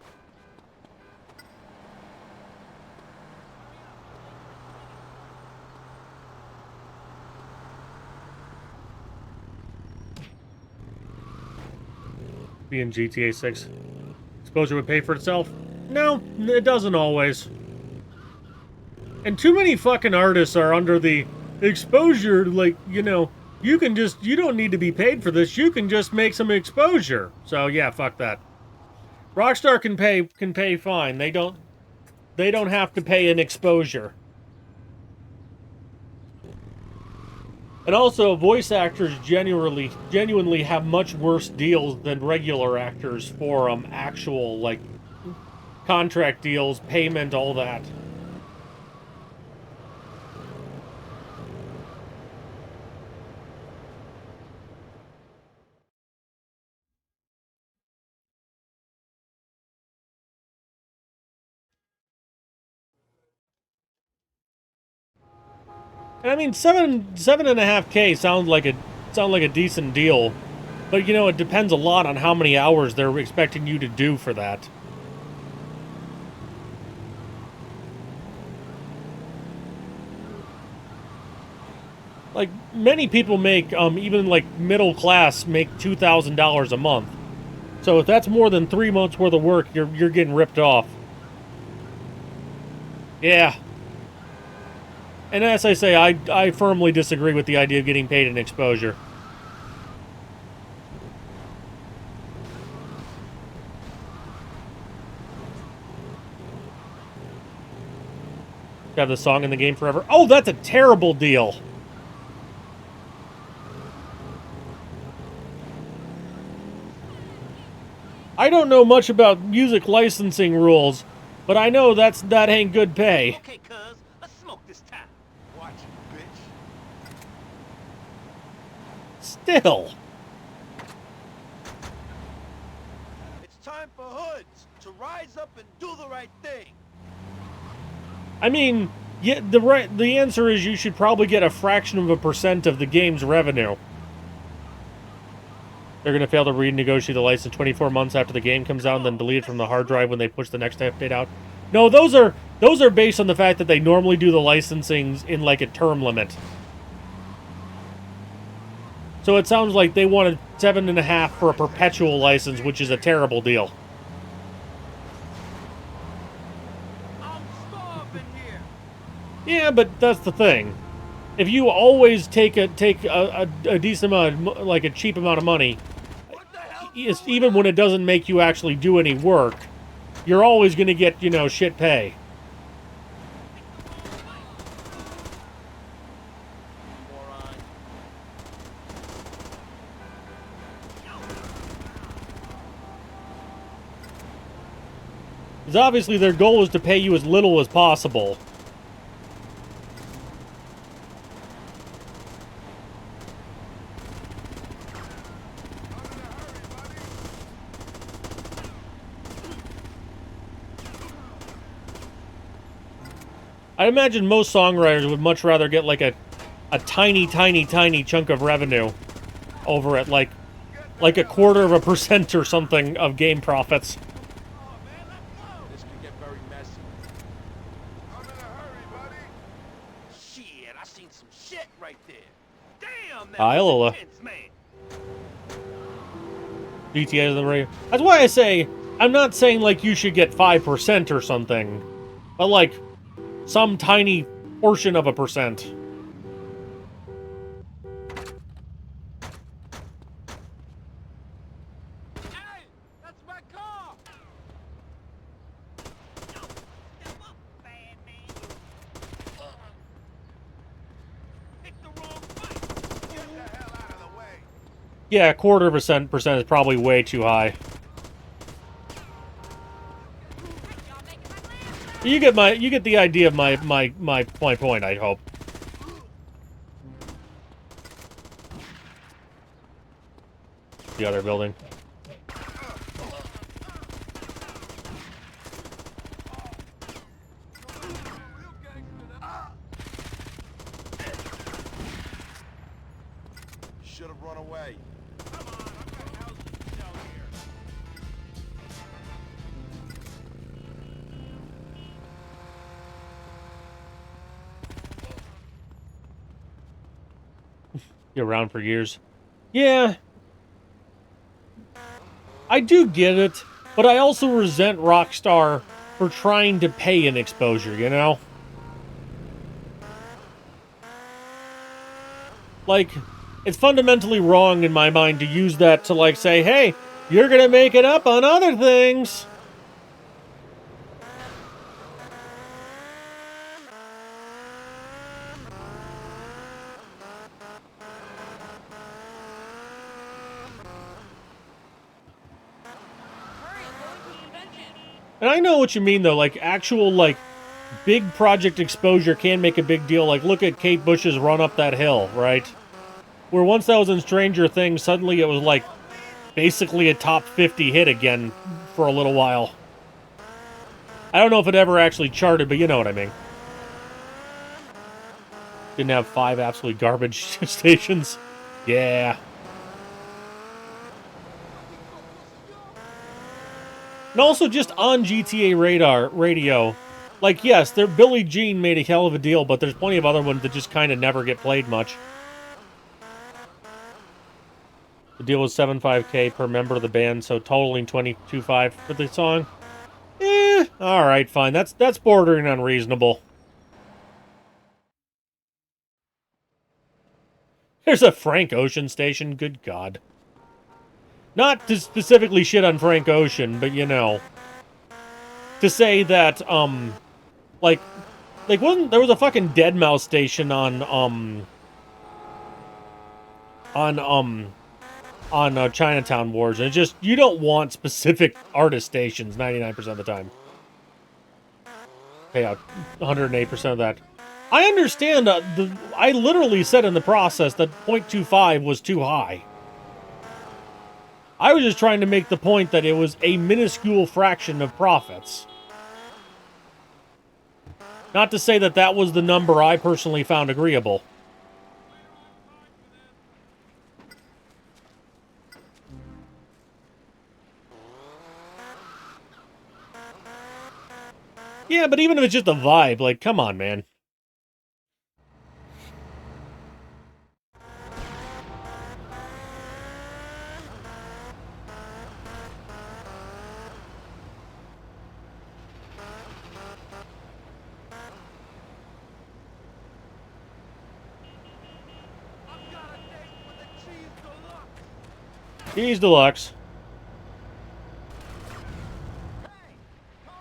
Be in GTA 6. Exposure would pay for itself? No, it doesn't always. And too many fucking artists are under the exposure, like, you know, you don't need to be paid for this, you can just make some exposure. So yeah, fuck that. Rockstar can pay fine. They don't have to pay an exposure. And also, voice actors genuinely have much worse deals than regular actors for actual, like, contract deals, payment, all that. And I mean, 7.5K sound like a decent deal, but you know, it depends a lot on how many hours they're expecting you to do for that. Like, many people make, even like middle class make $2,000 a month. So if that's more than 3 months worth of work, you're getting ripped off. Yeah. And as I say, I firmly disagree with the idea of getting paid in exposure. To have the song in the game forever. Oh, that's a terrible deal. I don't know much about music licensing rules, but I know that ain't good pay. Okay, cuz, let's smoke this time. Watch it, bitch. Still. It's time for hoods to rise up and do the right thing. I mean, yeah, the answer is you should probably get a fraction of a % of the game's revenue. They're going to fail to renegotiate the license 24 months after the game comes out and then delete it from the hard drive when they push the next update out. No, those are based on the fact that they normally do the licensings in like a term limit. So it sounds like they wanted 7.5 for a perpetual license, which is a terrible deal. I'm starving here. Yeah, but that's the thing. If you always take a decent amount, like a cheap amount of money, even when it doesn't make you actually do any work, you're always going to get, you know, shit pay. Because obviously their goal is to pay you as little as possible. I imagine most songwriters would much rather get like a tiny chunk of revenue over at like a 1/4% or something of game profits. This could get very messy. I'm in a hurry, buddy. Shit, I seen some shit right there. Damn, that Hi, was Lola. intense, man. GTA is the radio. That's why I say, I'm not saying like you should get 5% or something, but like some tiny portion of a percent. Hey, that's my car. Step up, bad man. Pick the wrong fight. Get the hell out of the way. Yeah, 1/4% is probably way too high. You get the idea of my point, I hope. The other building. Should have run away. Come on, I've got houses to sell here. You're around for years. Yeah. I do get it, but I also resent Rockstar for trying to pay an exposure, you know? Like, it's fundamentally wrong in my mind to use that to, like, say, hey, you're gonna make it up on other things. And I know what you mean, though. Like, actual, like, big project exposure can make a big deal. Like, look at Kate Bush's Run Up That Hill, right? Where once that was in Stranger Things, suddenly it was, like, basically a top 50 hit again for a little while. I don't know if it ever actually charted, but you know what I mean. Didn't have 5 absolute garbage stations. Yeah. And also just on GTA radio, like, yes, Billie Jean made a hell of a deal, but there's plenty of other ones that just kind of never get played much. The deal was $7.5K per member of the band, so totaling $22.5 for the song. Alright, fine. That's bordering unreasonable. There's a Frank Ocean station, good God. Not to specifically shit on Frank Ocean, but, you know, to say that, like, like, wasn't there was a fucking Dead Mouse station on Chinatown Wars, and it's just, you don't want specific artist stations 99% of the time. Pay out 108% of that. I understand, I literally said in the process that 0.25 was too high. I was just trying to make the point that it was a minuscule fraction of profits. Not to say that that was the number I personally found agreeable. Yeah, but even if it's just a vibe, like, come on, man. Cheese Deluxe. Hey, Tony!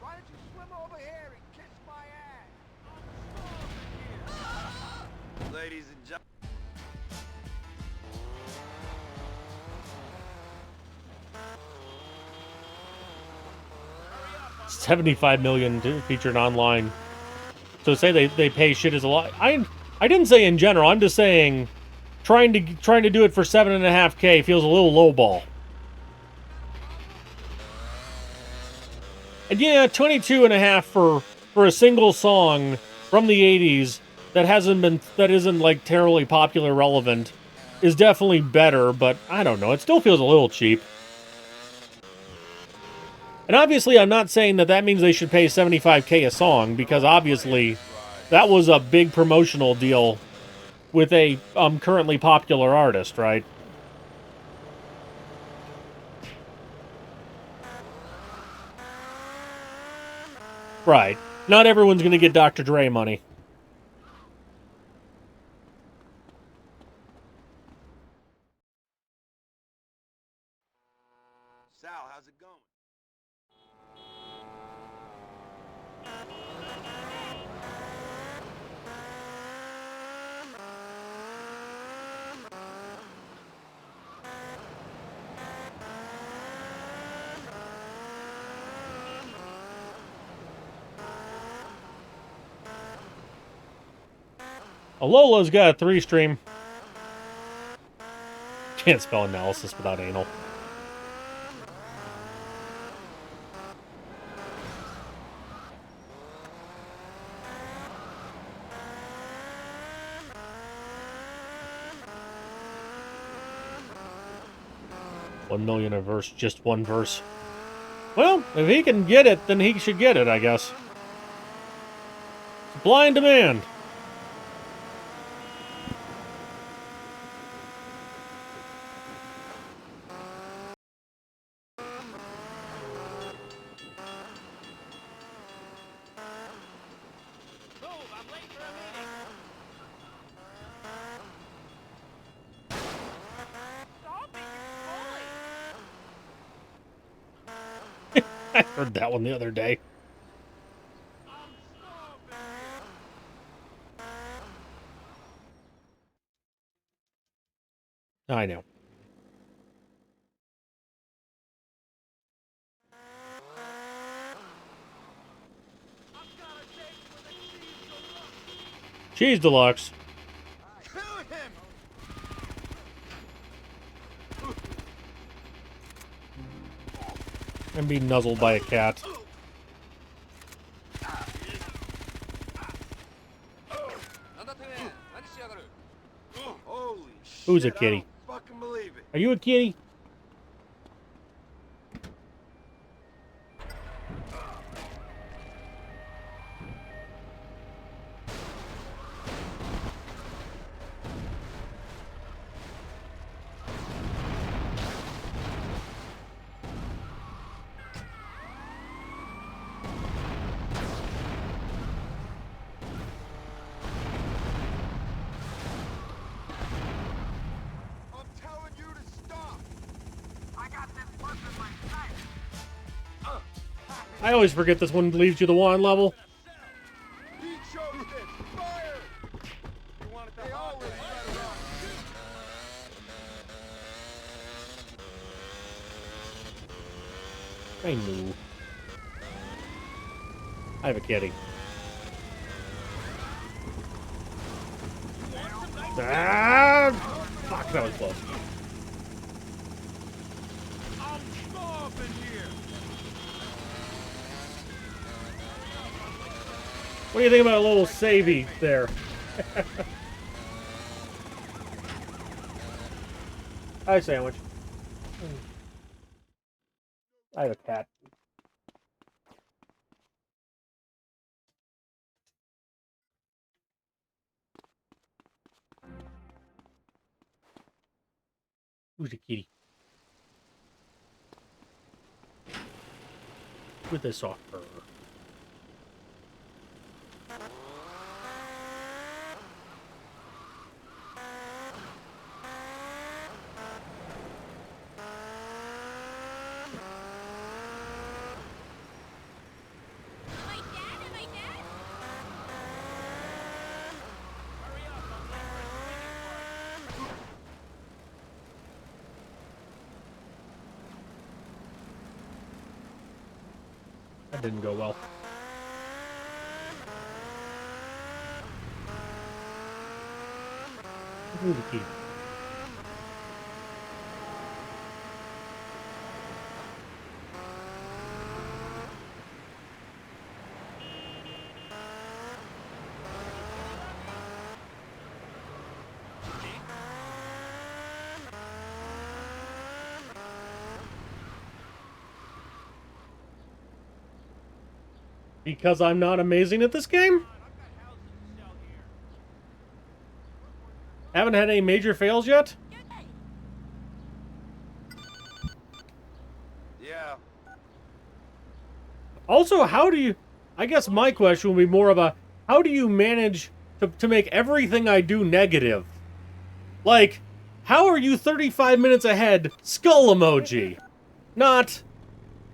Why don't you swim over here and kiss my ass? Ladies and gentlemen. 75 million featured online. So say they pay shit is a lot. I didn't say in general. I'm just saying trying to do it for 7.5K feels a little lowball. And yeah, 22.5 for a single song from the 80s that isn't like terribly popular relevant is definitely better, but I don't know. It still feels a little cheap. And obviously, I'm not saying that means they should pay 75K a song, because obviously that was a big promotional deal with a currently popular artist, right? Right. Not everyone's going to get Dr. Dre money. Sal, how's it going? Alola's got a 3-stream. Can't spell analysis without anal. $1 million a verse, just one verse. Well, if he can get it, then he should get it, I guess. Supply and demand. I heard that one the other day. I know. Cheese Deluxe. Kill him! I'm being nuzzled by a cat. Holy shit. Who's a kitty? I don't fucking believe it. Are you a kitty? I'm telling you to stop! I got this bus in my sight! I always forget this one leaves you the wand level. I knew. I have a kitty. Ah! Fuck, that was close. I'm starving here. What do you think about a little savey there? Hi, sandwich. I have a cat. Who's a kitty? With a soft fur. That didn't go well. Who's a kitty? Because I'm not amazing at this game? Haven't had any major fails yet? Yeah. Also, how do you... I guess my question would be more of a... How do you manage to make everything I do negative? Like, how are you 35 minutes ahead? Skull emoji. Not,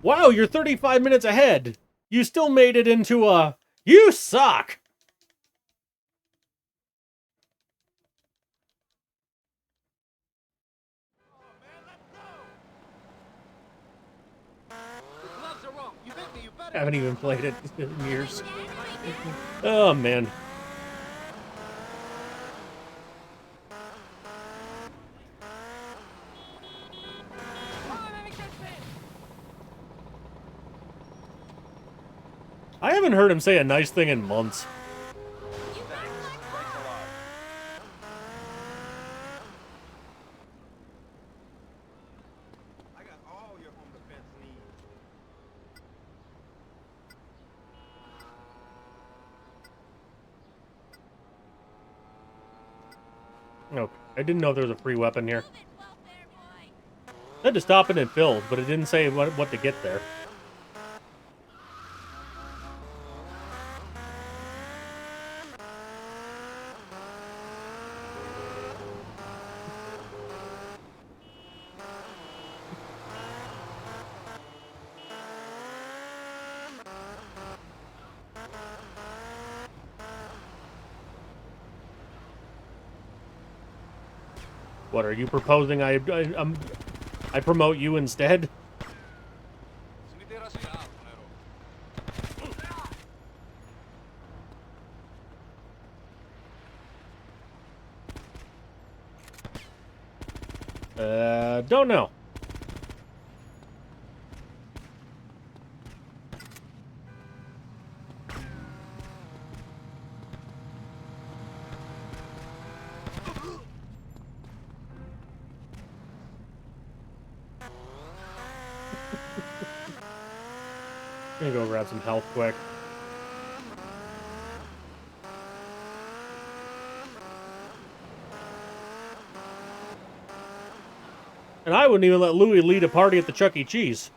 wow, you're 35 minutes ahead. You still made it into a, you suck. Haven't even played it in years. Oh, man. I haven't heard him say a nice thing in months. I got all your home defense needs. Okay. I didn't know there was a free weapon here. I had to stop it and build, but it didn't say what to get there. What, are you proposing I promote you instead? Don't know. I'm gonna go grab some health quick. And I wouldn't even let Louie lead a party at the Chuck E. Cheese.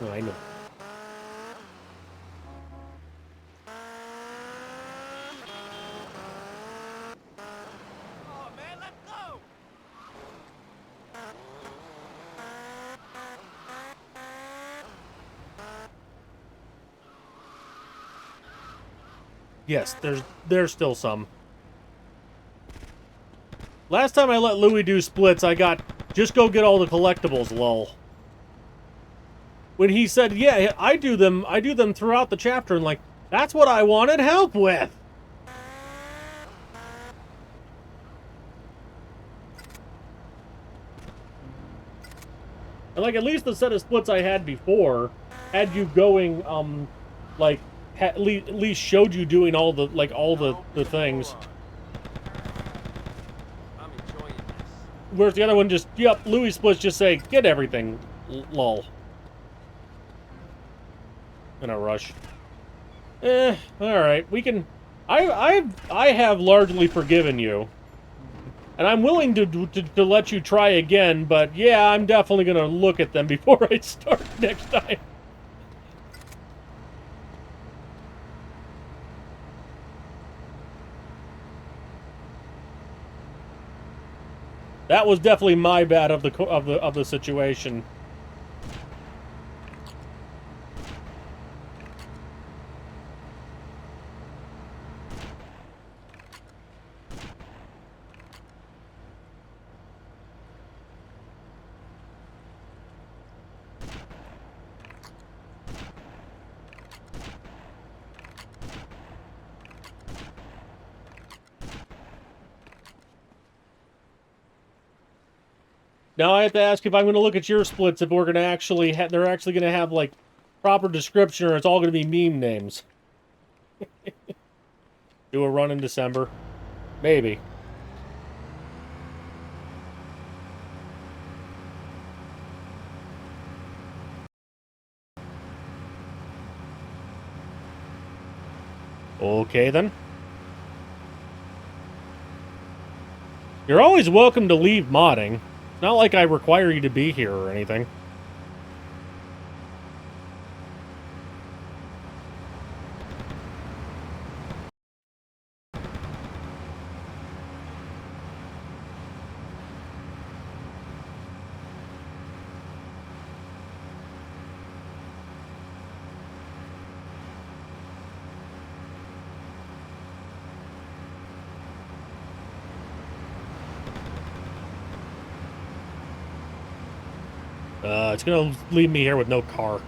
Oh, I know. Oh man, let's go! Yes, there's still some. Last time I let Louis do splits, I got, just go get all the collectibles, lol. When he said, yeah, I do them throughout the chapter, and like, that's what I wanted help with. And like, at least the set of splits I had before had you going, like, at least showed you doing all the, like, all the things. I'm enjoying this. Whereas the other one just, yep, Louis splits just say, get everything, lol. In a rush. Alright, we can... I have largely forgiven you. And I'm willing to let you try again, but yeah, I'm definitely gonna look at them before I start next time. That was definitely my bad of the situation. Now I have to ask if I'm going to look at your splits if we're going to actually they're actually going to have like proper description, or it's all going to be meme names. Do a run in December, maybe. Okay then. You're always welcome to leave modding. It's not like I require you to be here or anything. It's gonna leave me here with no car.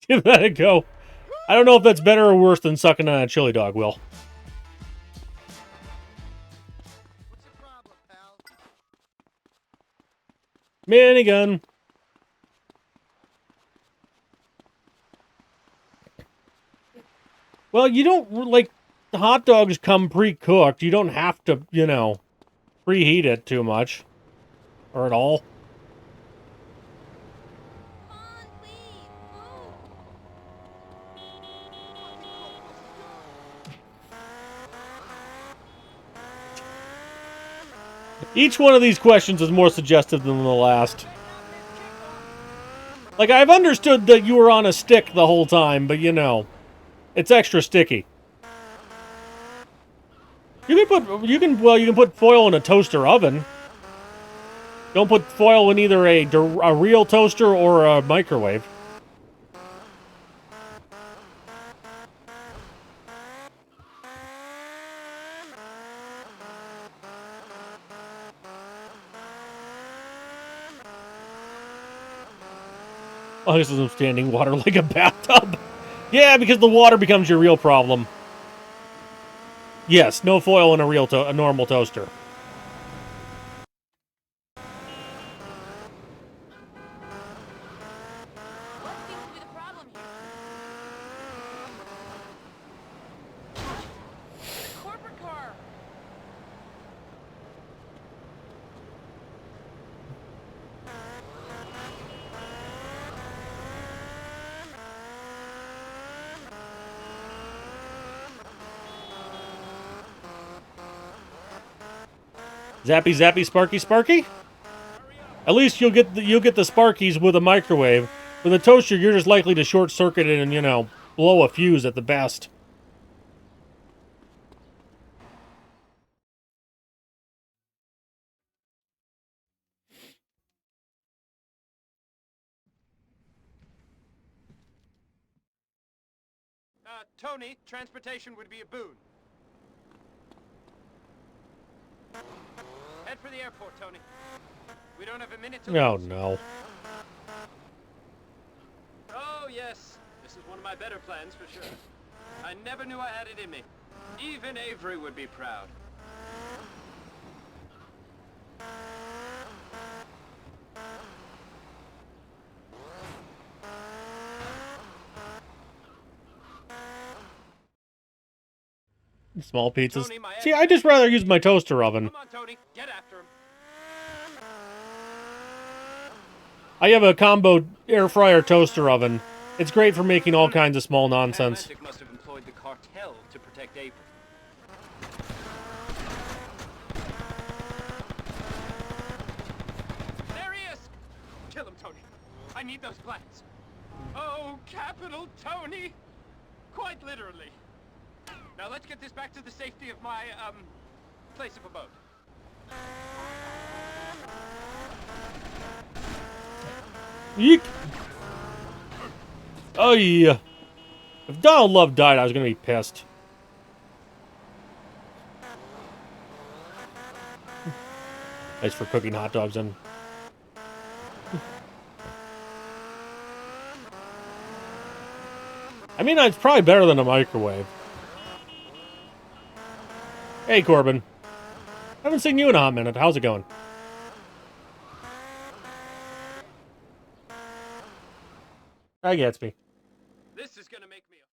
Give that a go. I don't know if that's better or worse than sucking on a chili dog, Will. What's your problem, pal? Minigun. Well, you don't, like, the hot dogs come pre-cooked. You don't have to, you know, preheat it too much. Or at all. Come on, please, move. Each one of these questions is more suggestive than the last. Like, I've understood that you were on a stick the whole time, but you know, it's extra sticky. You can put foil in a toaster oven. Don't put foil in either a real toaster or a microwave. Oh, this is standing water like a bathtub. Yeah, because the water becomes your real problem. Yes, no foil in a normal toaster. What seems to be the problem here? The corporate car! Zappy, zappy, sparky, sparky. At least you'll get the sparkies with a microwave. With a toaster, you're just likely to short circuit it and, you know, blow a fuse at the best. Tony, transportation would be a boon. Head for the airport, Tony. We don't have a minute to lose. Oh, no. Oh, yes. This is one of my better plans, for sure. I never knew I had it in me. Even Avery would be proud. Small pizzas. Tony, my See, I just rather use my toaster oven. Come on, Tony. Get after him. I have a combo air fryer toaster oven. It's great for making all kinds of small nonsense. Atlantic must have employed the cartel to protect Avery. There he is! Kill him, Tony. I need those plans. Oh, capital Tony! Quite literally. Now let's get this back to the safety of my, place of abode. Yeek! Oh, yeah. If Donald Love died, I was gonna be pissed. Thanks for cooking hot dogs in. I mean, it's probably better than a microwave. Hey, Corbin. Haven't seen you in a hot minute. How's it going? That gets me. This is gonna make me a...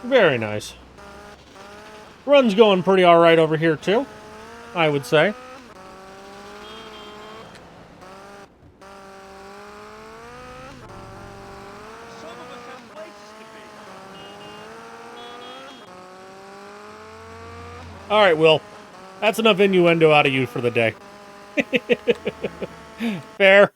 Very nice. Run's going pretty alright over here, too, I would say. Some of us have places to be. Alright, Will. That's enough innuendo out of you for the day. Fair.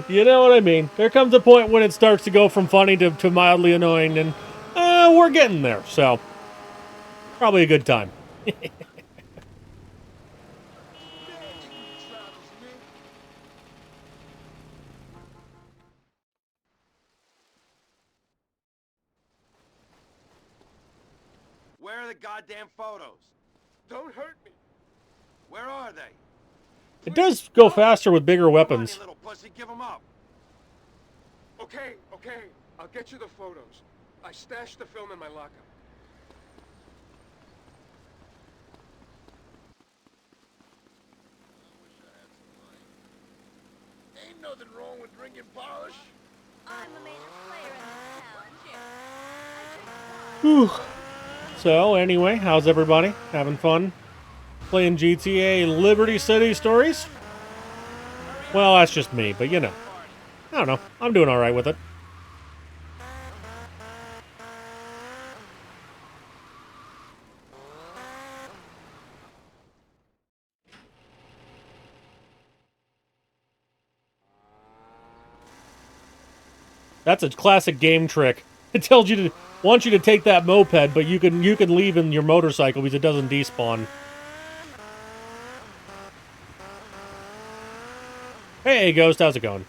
You know what I mean. There comes a point when it starts to go from funny to mildly annoying, and we're getting there, so probably a good time. Where are the goddamn photos? Don't hurt me. Where are they? It does go faster with bigger Come on, weapons. you little pussy, give them up. Okay, okay. I'll get you the photos. I stashed the film in my locker. Ain't nothing wrong with drinking polish. I'm a major player in this town. Whew. So, anyway, how's everybody? Having fun? Playing GTA Liberty City Stories? Well, that's just me, but you know. I don't know. I'm doing alright with it. That's a classic game trick. It tells you to wants you to take that moped, but you can leave in your motorcycle because it doesn't despawn. Hey, Ghost, how's it going?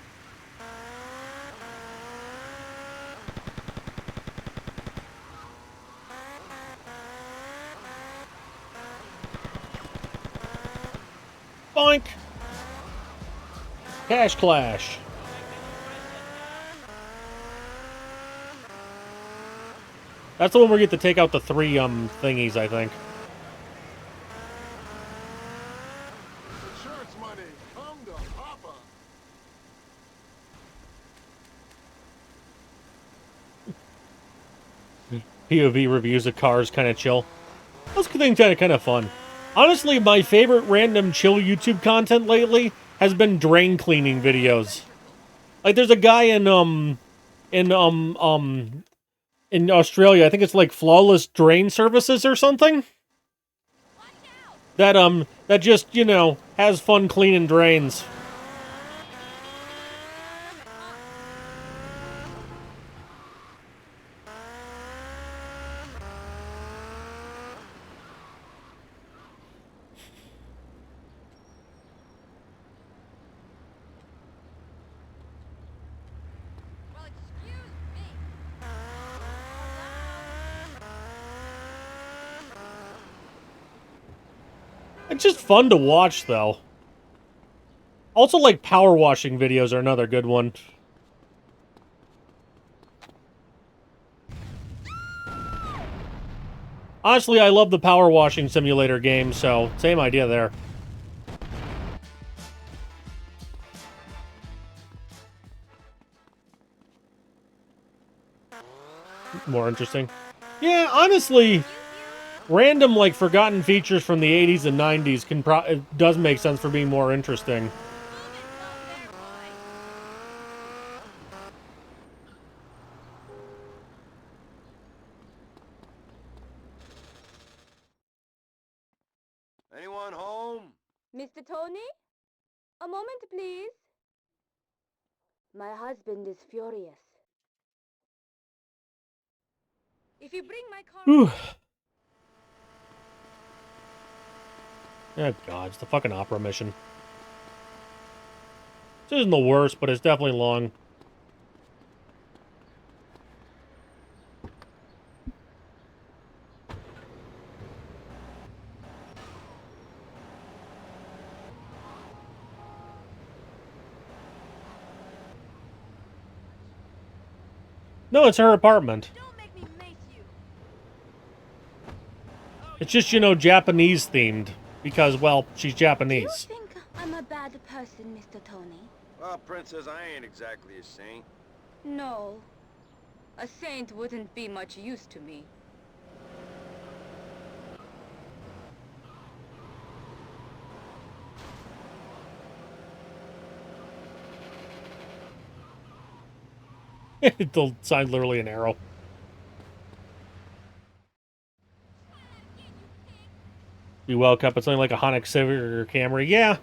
Boink! Cash Clash. That's the one where you get to take out the three thingies, I think. Insurance money. Come to Papa. POV reviews of cars kind of chill. Those things kind of fun. Honestly, my favorite random chill YouTube content lately has been drain cleaning videos. Like, there's a guy in Australia, I think it's like Flawless Drain Services or something. That just, you know, has fun cleaning drains. Well, excuse me. It's just fun to watch, though. Also, like, power washing videos are another good one. Honestly, I love the power washing simulator game, so same idea there. More interesting. Yeah, honestly, random, like, forgotten features from the 80s and 90s it does make sense for being more interesting. Anyone home? Mr. Tony? A moment, please. My husband is furious. If you bring my car... Whew. Oh, God, it's the fucking opera mission. This isn't the worst, but it's definitely long. No, it's her apartment. Don't make me mace you. It's just, you know, Japanese themed. Because, well, she's Do Japanese. you think I'm a bad person, Mr. Tony? Well, Princess, I ain't exactly a saint. No. A saint wouldn't be much use to me. The sign's literally an arrow. Be well kept. It's only like a Honda Civic or Camry. Yeah.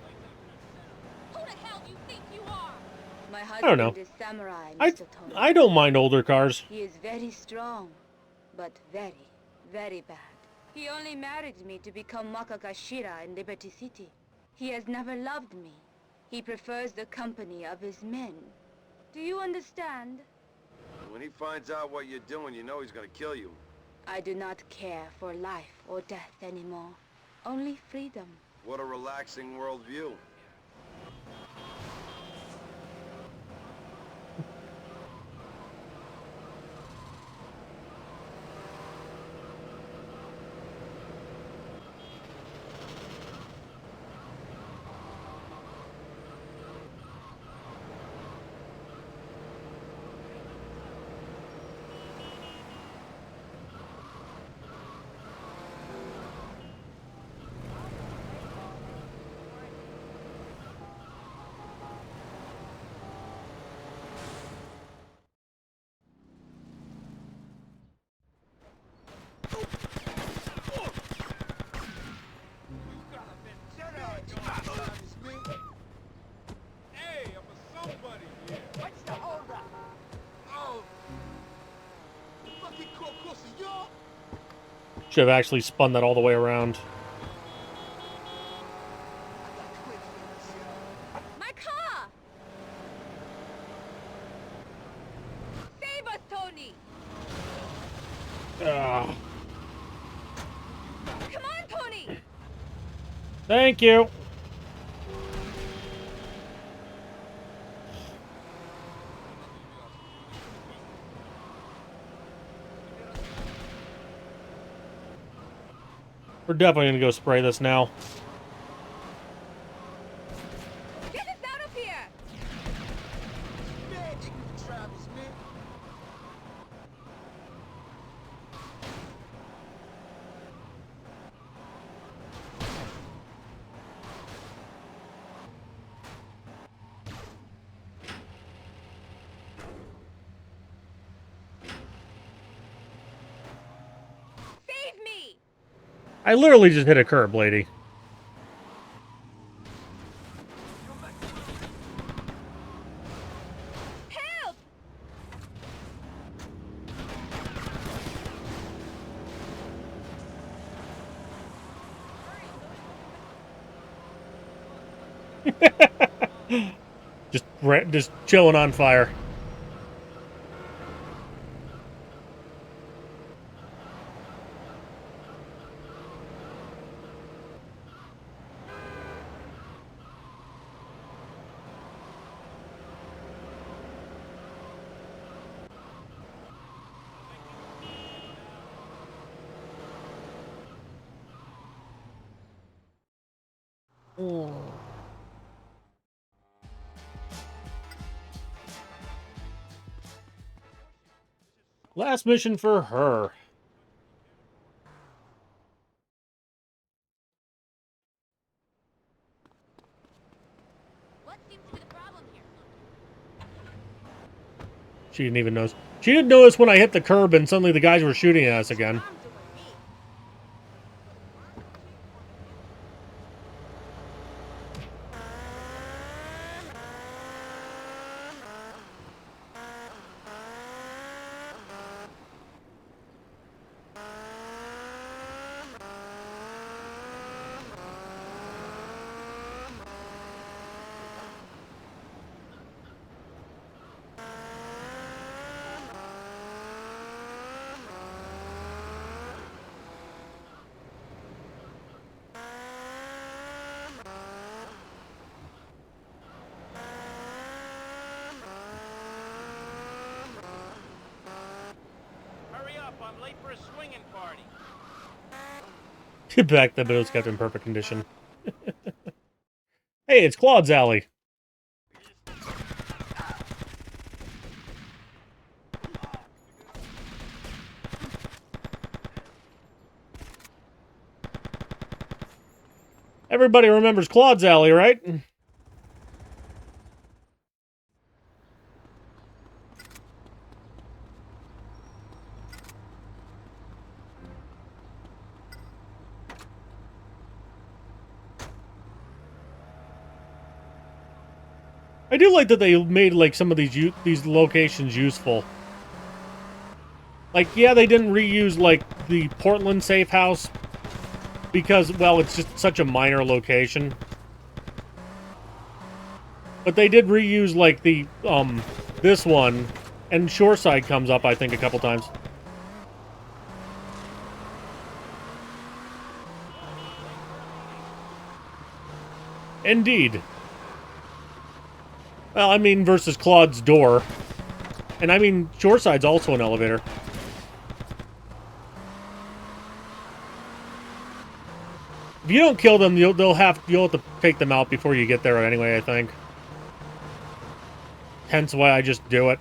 Who the hell do you think you are? My don't know. husband is samurai, I Mr. Tony. I don't mind older cars. He is very strong, but very, very bad. He only married me to become Makagashira in Liberty City. He has never loved me. He prefers the company of his men. Do you understand? When he finds out what you're doing, you know he's gonna kill you. I do not care for life or death anymore. Only freedom. What a relaxing worldview. Hey, I'm a somebody here. What's the holdup? Oh. Fucking call course of y'all? Should have actually spun that all the way around. My car! Save us, Tony! Ugh. Come on, Tony! Thank you. We're definitely gonna go spray this now. Get us out of here! Man, ignorant Travis, man. I literally just hit a curb, lady. Help! Just chilling on fire. Last mission for her. What seems to be the problem here? She didn't even notice. She didn't notice when I hit the curb and suddenly the guys were shooting at us again. Hurry up, I'm late for a swinging party. Back the boat's kept in perfect condition. Hey, it's Claude's alley. Everybody remembers Claude's alley, right? I do like that they made like some of these locations useful. Like, yeah, they didn't reuse like the Portland safe house because, well, it's just such a minor location. But they did reuse like the this one, and Shoreside comes up, I think, a couple times. Indeed. Well, I mean, versus Claude's door. And I mean, Shoreside's also an elevator. If you don't kill them, you'll have to take them out before you get there anyway, I think. Hence why I just do it.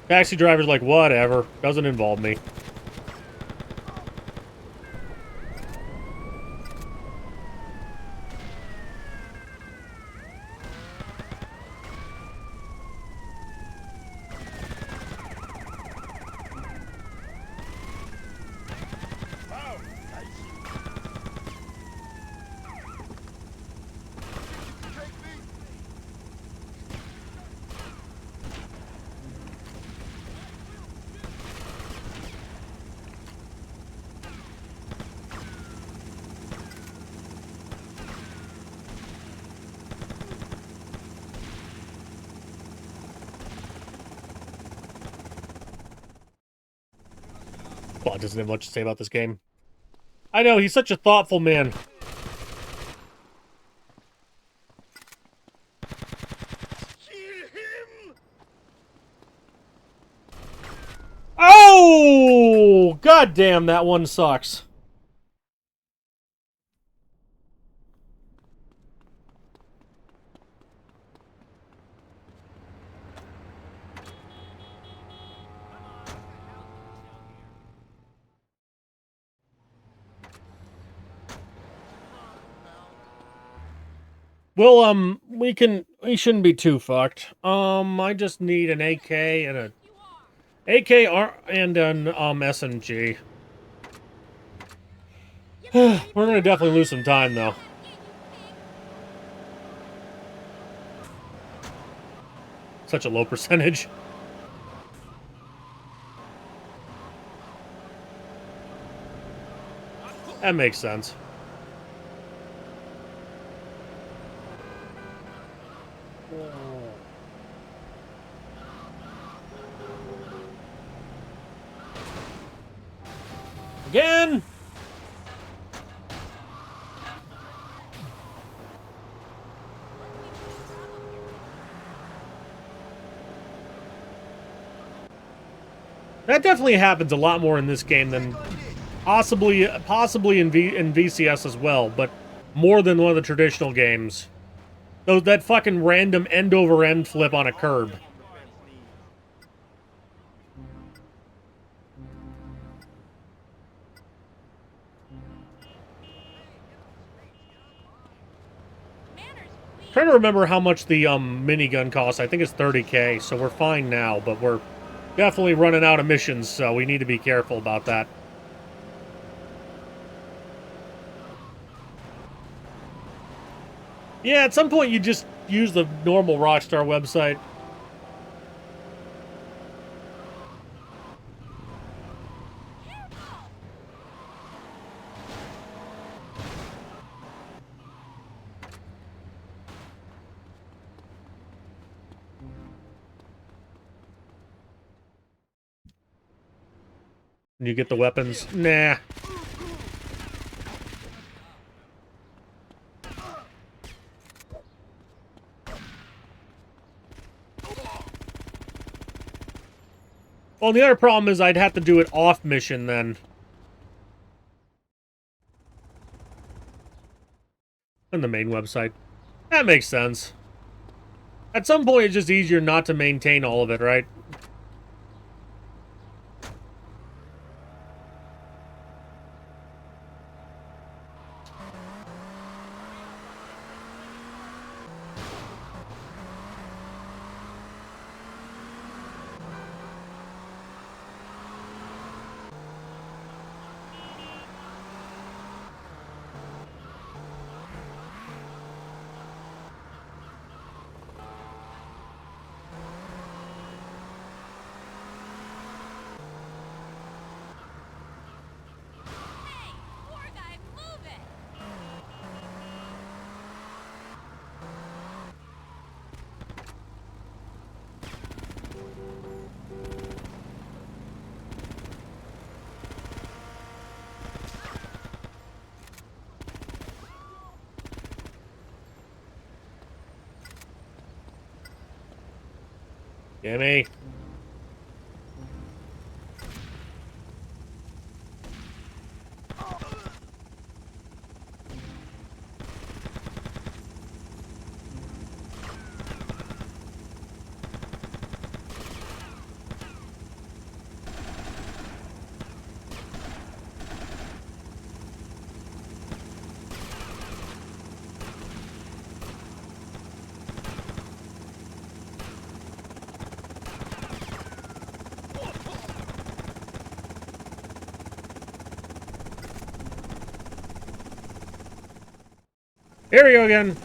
Taxi driver's like, whatever. Doesn't involve me. Well, it doesn't have much to say about this game. I know, he's such a thoughtful man. Oh! God damn, that one sucks. Well, we shouldn't be too fucked. I just need an AK and a AKR and an SMG. We're gonna definitely lose some time though. Such a low percentage. That makes sense. Again! That definitely happens a lot more in this game than possibly in VCS as well, but more than one of the traditional games. Though that fucking random end over end flip on a curb. Trying to remember how much the minigun costs. I think it's 30K, so we're fine now, but we're definitely running out of missions, so we need to be careful about that. Yeah, at some point you just use the normal Rockstar website. And you get the weapons. Nah. Well, the other problem is I'd have to do it off mission then. On the main website. That makes sense. At some point, it's just easier not to maintain all of it, right? Gimme. Here we go again.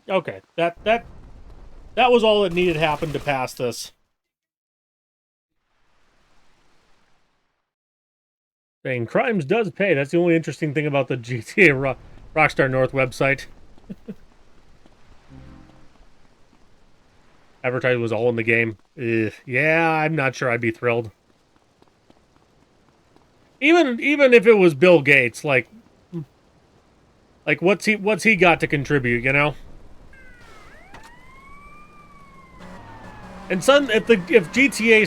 Okay, that was all that needed to happen to pass this. Saying crimes does pay. That's the only interesting thing about the GTA Rockstar North website. Advertising was all in the game. Ugh. Yeah, I'm not sure I'd be thrilled. Even if it was Bill Gates, like what's he got to contribute, you know? And if GTA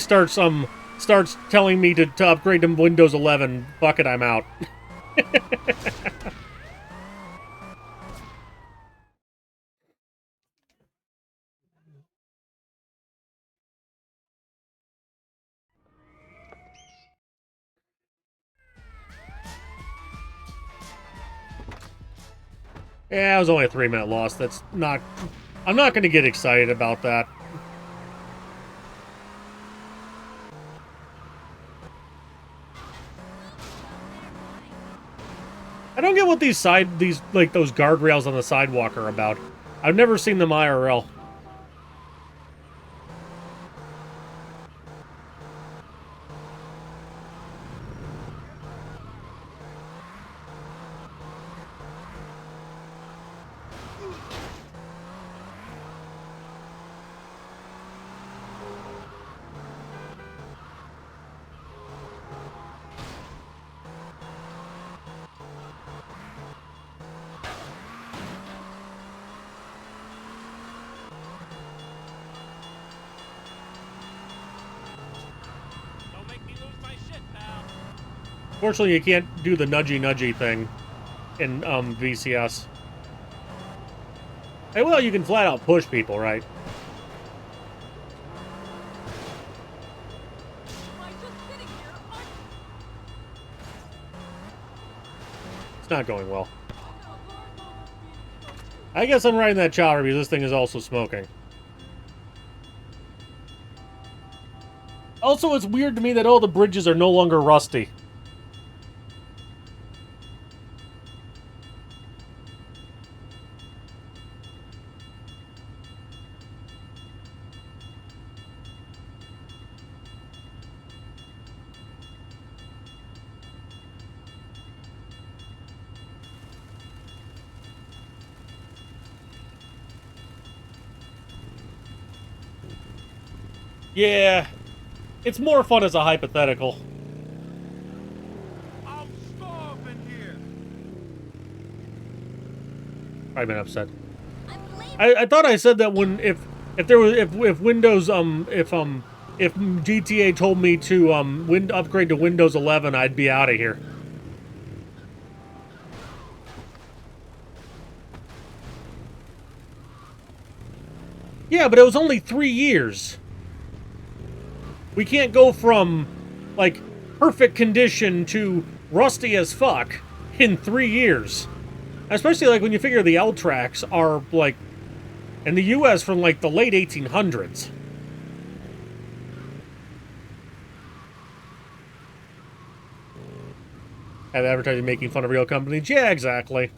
starts telling me to upgrade to Windows 11, fuck it, I'm out. Yeah, it was only a 3-minute loss. That's not... I'm not going to get excited about that. I don't get what these like, those guardrails on the sidewalk are about. I've never seen them IRL. Don't make me lose my shit, pal. Fortunately, you can't do the nudgy thing in VCS. Hey, well, you can flat out push people, right? It's not going well. I guess I'm riding that chopper because this thing is also smoking. Also, it's weird to me that all the bridges are no longer rusty. Yeah, it's more fun as a hypothetical. I'll starve in here. I've been upset. I thought I said that when if Windows if GTA told me to upgrade to Windows 11, I'd be out of here. Yeah, but it was only 3 years. We can't go from, like, perfect condition to rusty as fuck in 3 years. Especially, like, when you figure the L tracks are, like, in the US from, like, the late 1800s. Have advertising making fun of real companies? Yeah, exactly.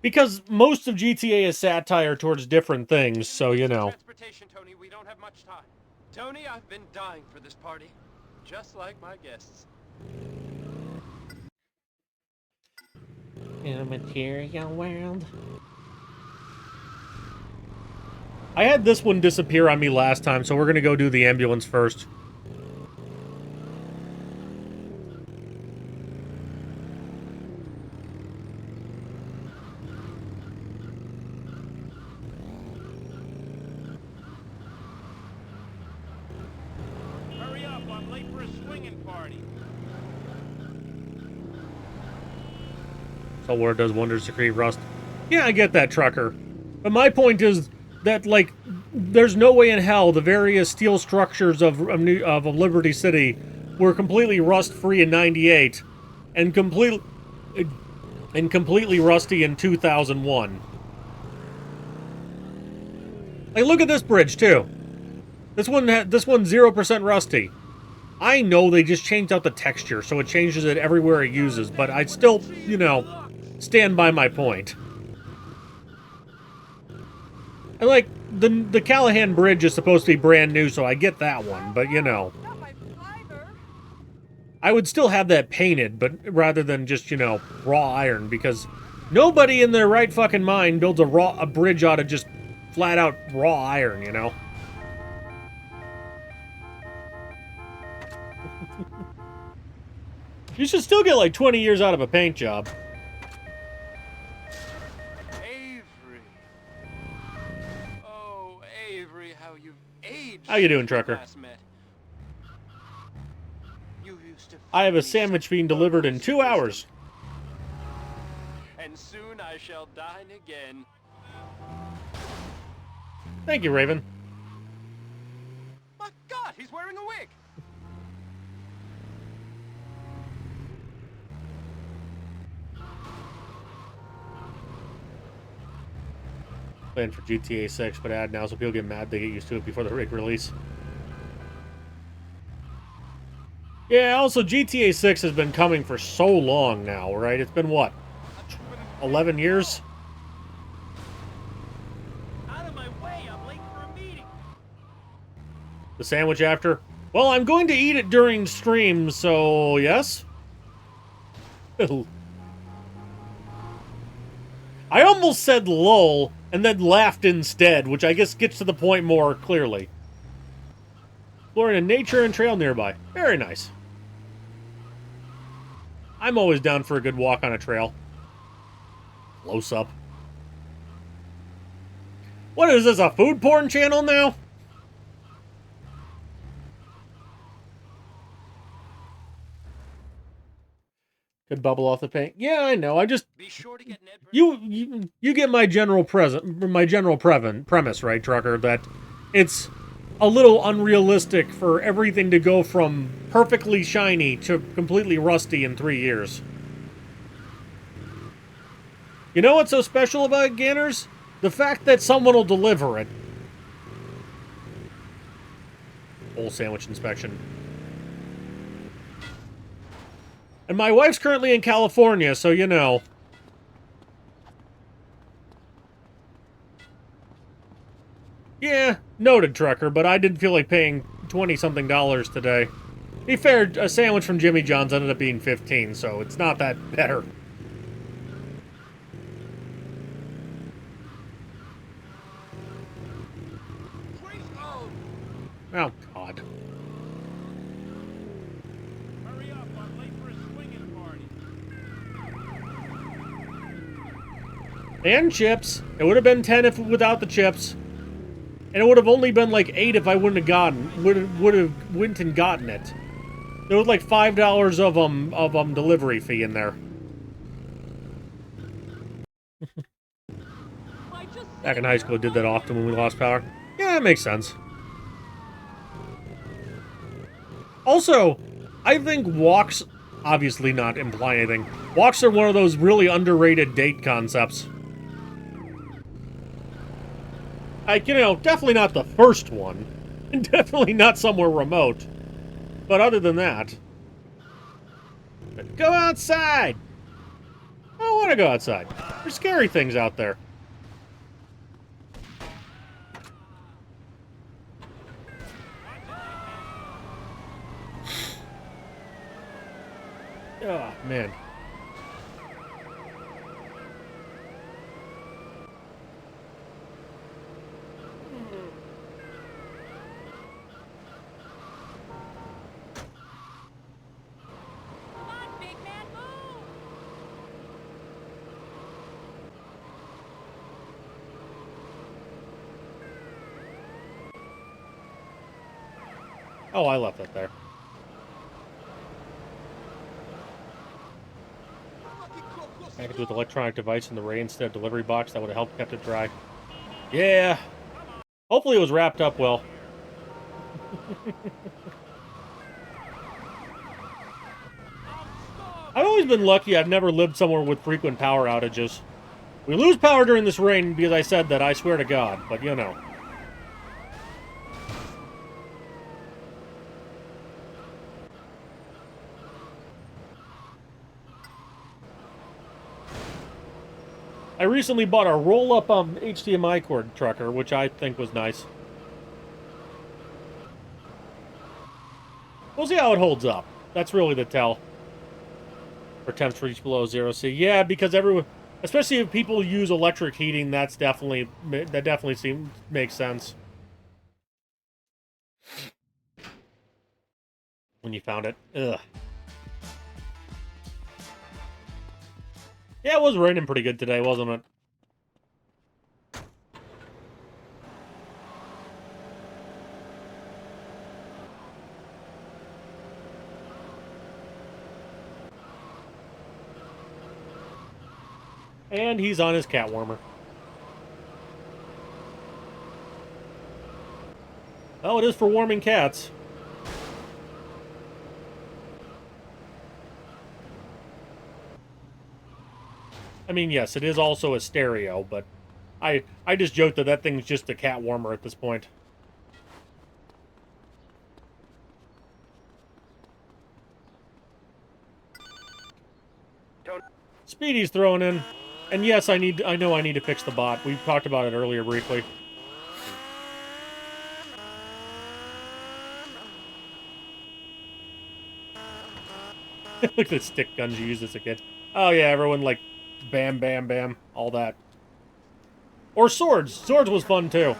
Because most of GTA is satire towards different things, so, you know. Transportation, Tony. We don't have much time. Tony, I've been dying for this party. Just like my guests. In a material world. I had this one disappear on me last time, so we're gonna go do the ambulance first. Hurry up, I'm late for a swinging party. Saltwater does wonders to create rust. Yeah, I get that, trucker. But my point is that, like, there's no way in hell the various steel structures of Liberty City were completely rust-free in '98 and completely rusty in 2001. Like, look at this bridge too. This one's 0% rusty. I know they just changed out the texture, so it changes it everywhere it uses, but I'd still, you know, stand by my point. And, like, the Callahan Bridge is supposed to be brand new, so I get that one, but, you know. I would still have that painted, but rather than just, you know, raw iron, because nobody in their right fucking mind builds a bridge out of just flat-out raw iron, you know? You should still get, like, 20 years out of a paint job. How you doing, trucker? I have a sandwich being delivered in 2 hours. And soon I shall dine again. Thank you, Raven. My God, he's wearing a wig. Playing for GTA 6, but add now so people get mad they get used to it before the rig release. Yeah, also GTA 6 has been coming for so long now, right? It's been what? 11 years? Out of my way, I'm late for a meeting. The sandwich after? Well, I'm going to eat it during stream, so yes? I almost said lol, and then laughed instead, which I guess gets to the point more clearly. Exploring a nature and trail nearby. Very nice. I'm always down for a good walk on a trail. Close up. What is this, a food porn channel now? Could bubble off the paint. Yeah, I know. I just Be sure to get Ned. you get my general premise, right, Trucker? That it's a little unrealistic for everything to go from perfectly shiny to completely rusty in 3 years. You know what's so special about Ganners? The fact that someone will deliver it. Whole sandwich inspection. And my wife's currently in California, so you know. Yeah, noted, Trucker, but I didn't feel like paying $20-something today. To be fair, a sandwich from Jimmy John's ended up being 15, so it's not that better. Oh, God. Hurry up, I'm late for a swinging party. And chips. It would have been 10 if without the chips. And it would have only been like 8 if I wouldn't have went and gotten it. There was like $5 of delivery fee in there. Back in high school, I did that often when we lost power. Yeah, it makes sense. Also, I think walks, obviously not imply anything, walks are one of those really underrated date concepts. Like, you know, definitely not the first one. And definitely not somewhere remote. But other than that... Go outside! I don't want to go outside. There's scary things out there. Oh, man. Oh, I left that there. I could do with electronic device in the rain instead of delivery box. That would have helped kept it dry. Yeah. Hopefully it was wrapped up well. I've always been lucky. I've never lived somewhere with frequent power outages. We lose power during this rain because I said that, I swear to God. But, you know. I recently bought a roll-up HDMI cord, Trucker, which I think was nice. We'll see how it holds up. That's really the tell. For temps reach below 0 C. Yeah, because everyone, especially if people use electric heating, that definitely makes sense. When you found it. Ugh. Yeah, it was raining pretty good today, wasn't it? And he's on his cat warmer. Oh, it is for warming cats. I mean, yes, it is also a stereo, but I just joked that that thing's just a cat warmer at this point. Speedy's throwing in. And yes, I know I need to fix the bot. We talked about it earlier briefly. Look at the stick guns you used as a kid. Oh yeah, everyone like bam, bam, bam, all that. Or swords. Swords was fun too.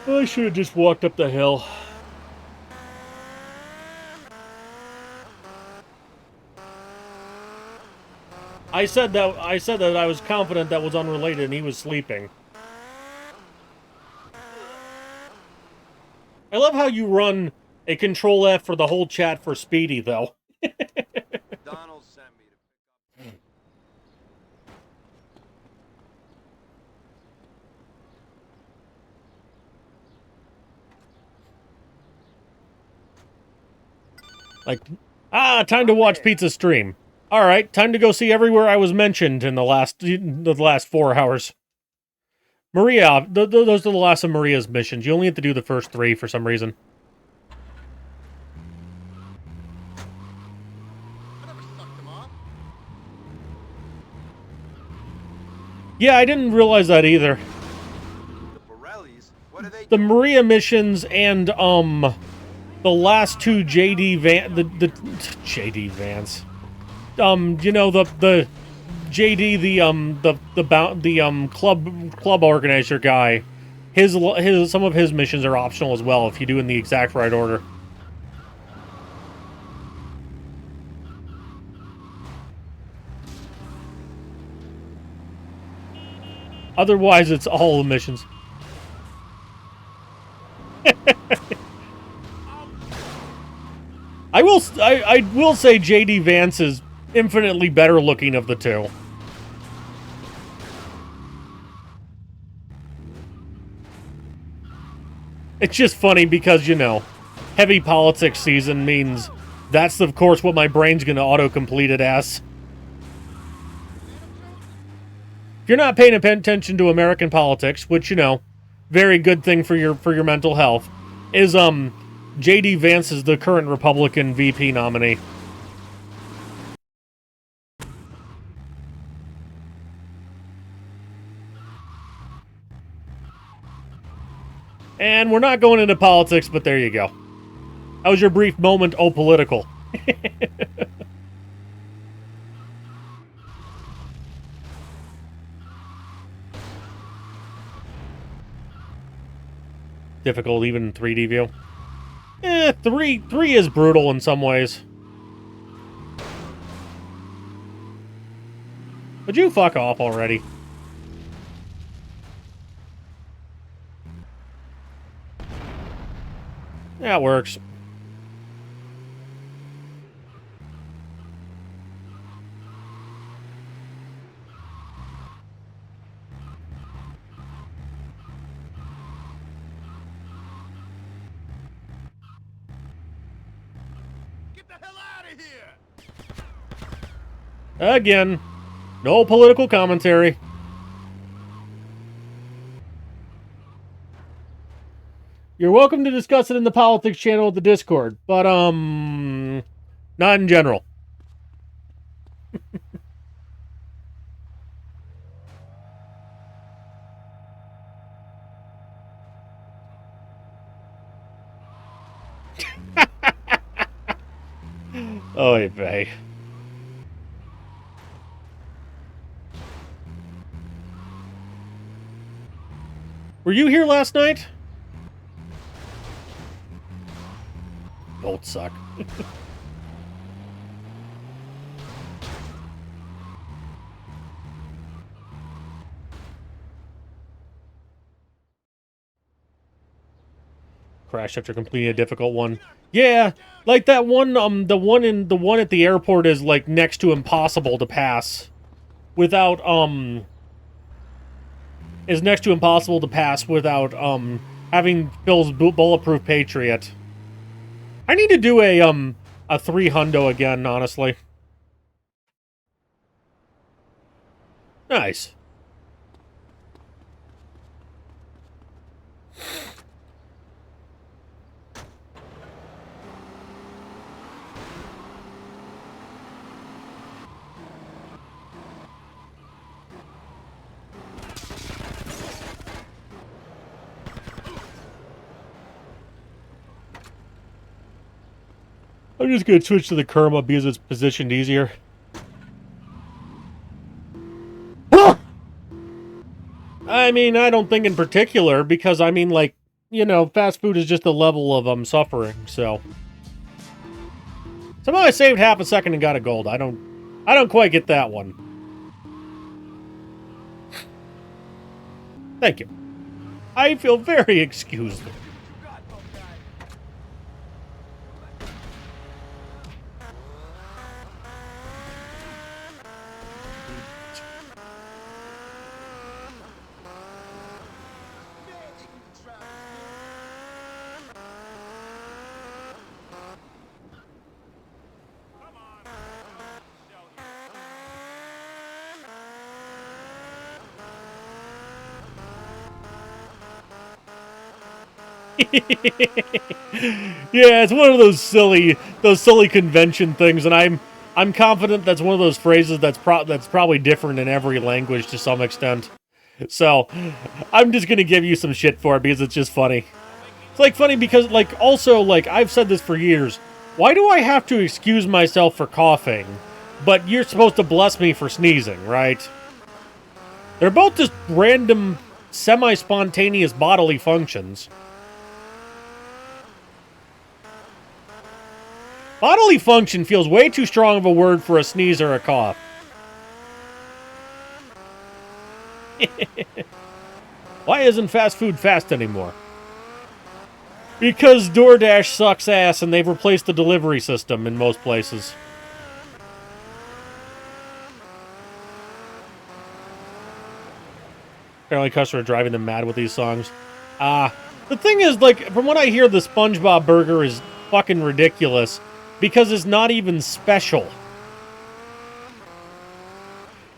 I should have just walked up the hill. I said that I was confident that was unrelated and he was sleeping. I love how you run a Control F for the whole chat for Speedy, though. Donald sent me to pick up. Like, time to watch Pizza stream. All right, time to go see everywhere I was mentioned in the last 4 hours. Maria, those are the last of Maria's missions. You only have to do the first 3 for some reason. Yeah, I didn't realize that either. The Borellis? What are they The Maria missions and the last 2 JD the JD Vance. You know, the JD, the club organizer guy. Some of his missions are optional as well if you do in the exact right order. Otherwise, it's all the missions. I will say JD Vance is infinitely better looking of the 2. It's just funny because, you know, heavy politics season means that's, of course, what my brain's going to auto-complete it as. If you're not paying attention to American politics, which, you know, very good thing for your mental health, is, J.D. Vance is the current Republican VP nominee. And we're not going into politics, but there you go. That was your brief moment, oh, political. Difficult even in 3D view. 3 is brutal in some ways. Would you fuck off already? That works. Get the hell out of here! Again, no political commentary. You're welcome to discuss it in the politics channel of the Discord, but, not in general. Oy vey. Were you here last night? Both suck. Crash after completing a difficult one. Yeah, like that one, the one at the airport is like next to impossible to pass. without, is next to impossible to pass without, having Bill's Bulletproof Patriot. I need to do a 3 hundo again, honestly. Nice. I'm just gonna switch to the Kurma because it's positioned easier. I mean, I don't think in particular, because I mean, like, you know, fast food is just a level of suffering, so. Somehow I saved half a second and got a gold. I don't quite get that one. Thank you. I feel very excused. Yeah, it's one of those silly convention things, and I'm confident that's one of those phrases that's probably different in every language to some extent. So, I'm just gonna give you some shit for it because it's just funny. It's like funny because like also like I've said this for years. Why do I have to excuse myself for coughing, but you're supposed to bless me for sneezing, right? They're both just random, semi-spontaneous bodily functions. Bodily function feels way too strong of a word for a sneeze or a cough. Why isn't fast food fast anymore? Because DoorDash sucks ass and they've replaced the delivery system in most places. Apparently customers are driving them mad with these songs. The thing is, like, from what I hear, the SpongeBob burger is fucking ridiculous because it's not even special.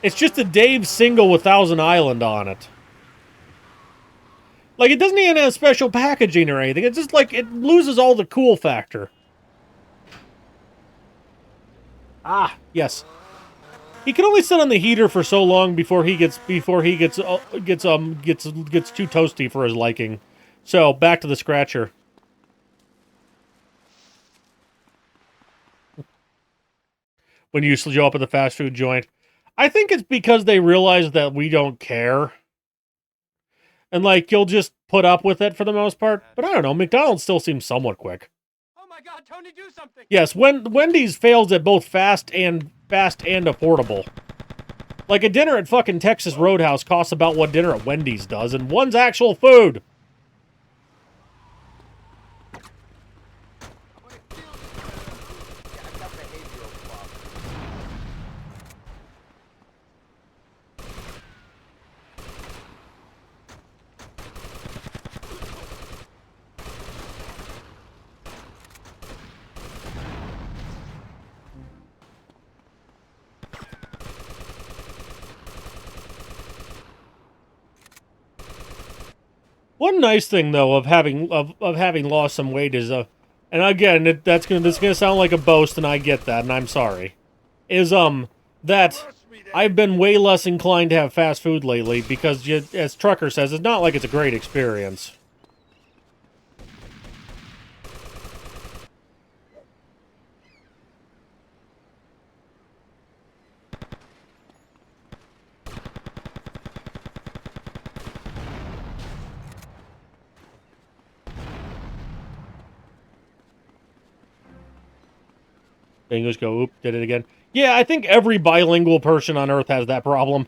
It's just a Dave single with Thousand Island on it. Like, it doesn't even have special packaging or anything. It's just like, it loses all the cool factor. Ah, yes. He can only sit on the heater for so long before he gets too toasty for his liking. So, back to the scratcher. When you show up at the fast food joint. I think it's because they realize that we don't care. And, like, you'll just put up with it for the most part. But I don't know, McDonald's still seems somewhat quick. Oh my God, Tony, do something! Yes, Wendy's fails at both fast and affordable. Like, a dinner at fucking Texas Roadhouse costs about what dinner at Wendy's does, and one's actual food. One nice thing, though, of having lost some weight is, and again, this is gonna sound like a boast, and I get that, and I'm sorry, is that I've been way less inclined to have fast food lately because, as Trucker says, it's not like it's a great experience. English go, oop, did it again. Yeah, I think every bilingual person on Earth has that problem.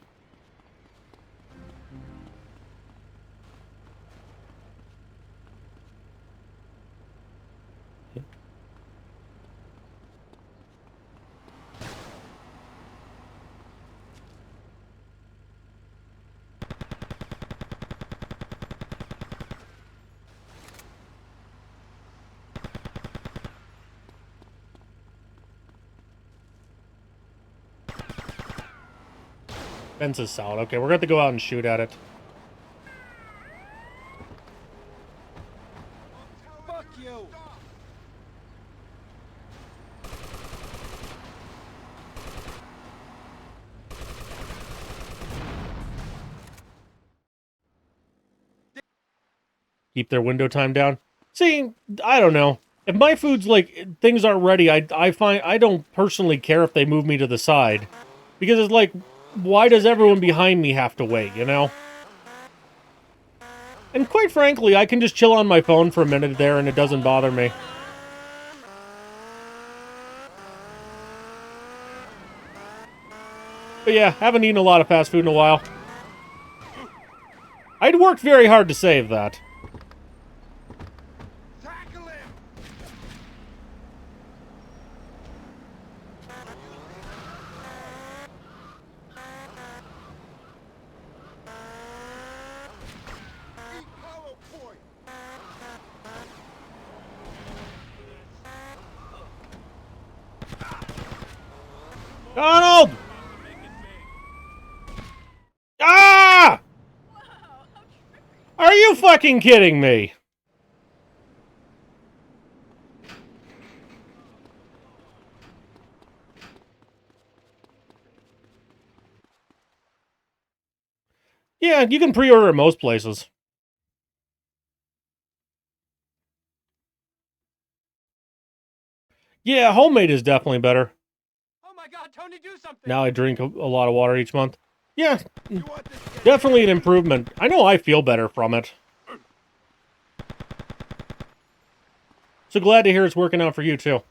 Fence is solid. Okay, we're going to have to go out and shoot at it. Fuck you! Keep their window time down. See, I don't know. If my food's like, things aren't ready, I find, I don't personally care if they move me to the side. Because it's like, why does everyone behind me have to wait, you know? And quite frankly, I can just chill on my phone for a minute there and it doesn't bother me. But yeah, haven't eaten a lot of fast food in a while. I'd worked very hard to save that. Tackle him! Eat hollow point! Donald! Ah! Are you fucking kidding me? Yeah, you can pre-order at most places. Yeah, homemade is definitely better. Oh my God, Tony, do something! Now I drink a lot of water each month. Yeah, definitely an improvement. I know I feel better from it. So glad to hear it's working out for you, too.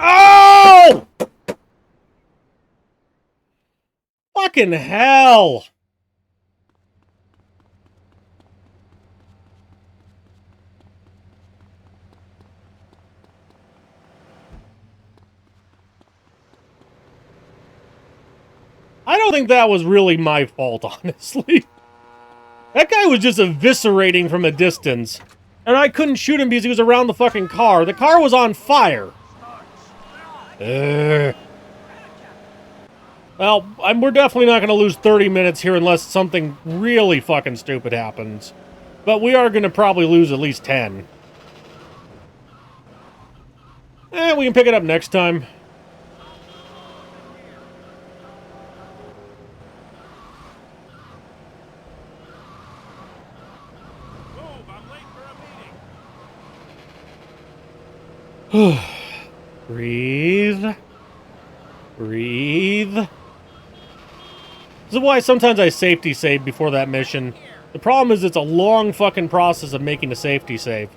Oh! Fucking hell! I don't think that was really my fault, honestly. That guy was just eviscerating from a distance. And I couldn't shoot him because he was around the fucking car. The car was on fire. Well, we're definitely not going to lose 30 minutes here unless something really fucking stupid happens. But we are going to probably lose at least 10. We can pick it up next time. Breathe. Breathe. This is why sometimes I safety save before that mission. The problem is it's a long fucking process of making a safety save.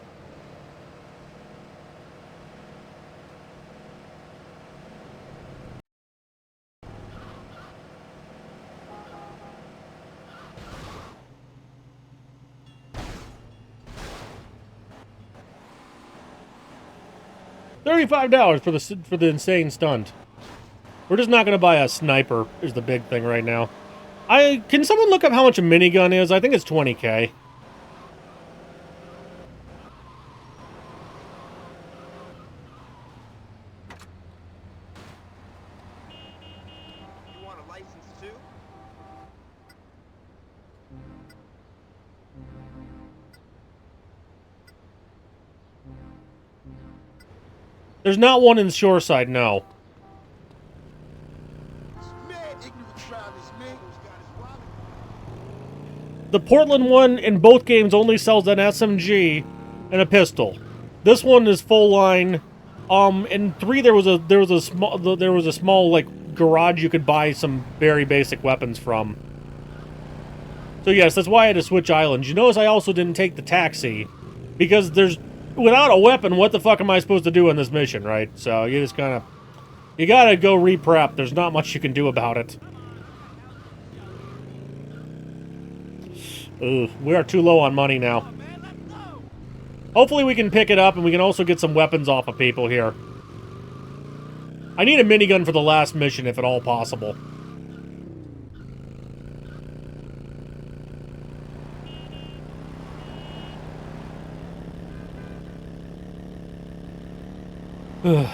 $35 for the insane stunt. We're just not going to buy a sniper, is the big thing right now. Can someone look up how much a minigun is? I think it's 20K. You want a license too? There's not one in Shoreside, no. The Portland one in both games only sells an SMG and a pistol. This one is full line. In 3 there was a small like garage you could buy some very basic weapons from. So yes, that's why I had to switch islands. You notice I also didn't take the taxi because without a weapon, what the fuck am I supposed to do in this mission, right? So you just kind of you gotta go re-prep. There's not much you can do about it. Ugh, we are too low on money now. Hopefully we can pick it up, and we can also get some weapons off of people here. I need a minigun for the last mission, if at all possible. I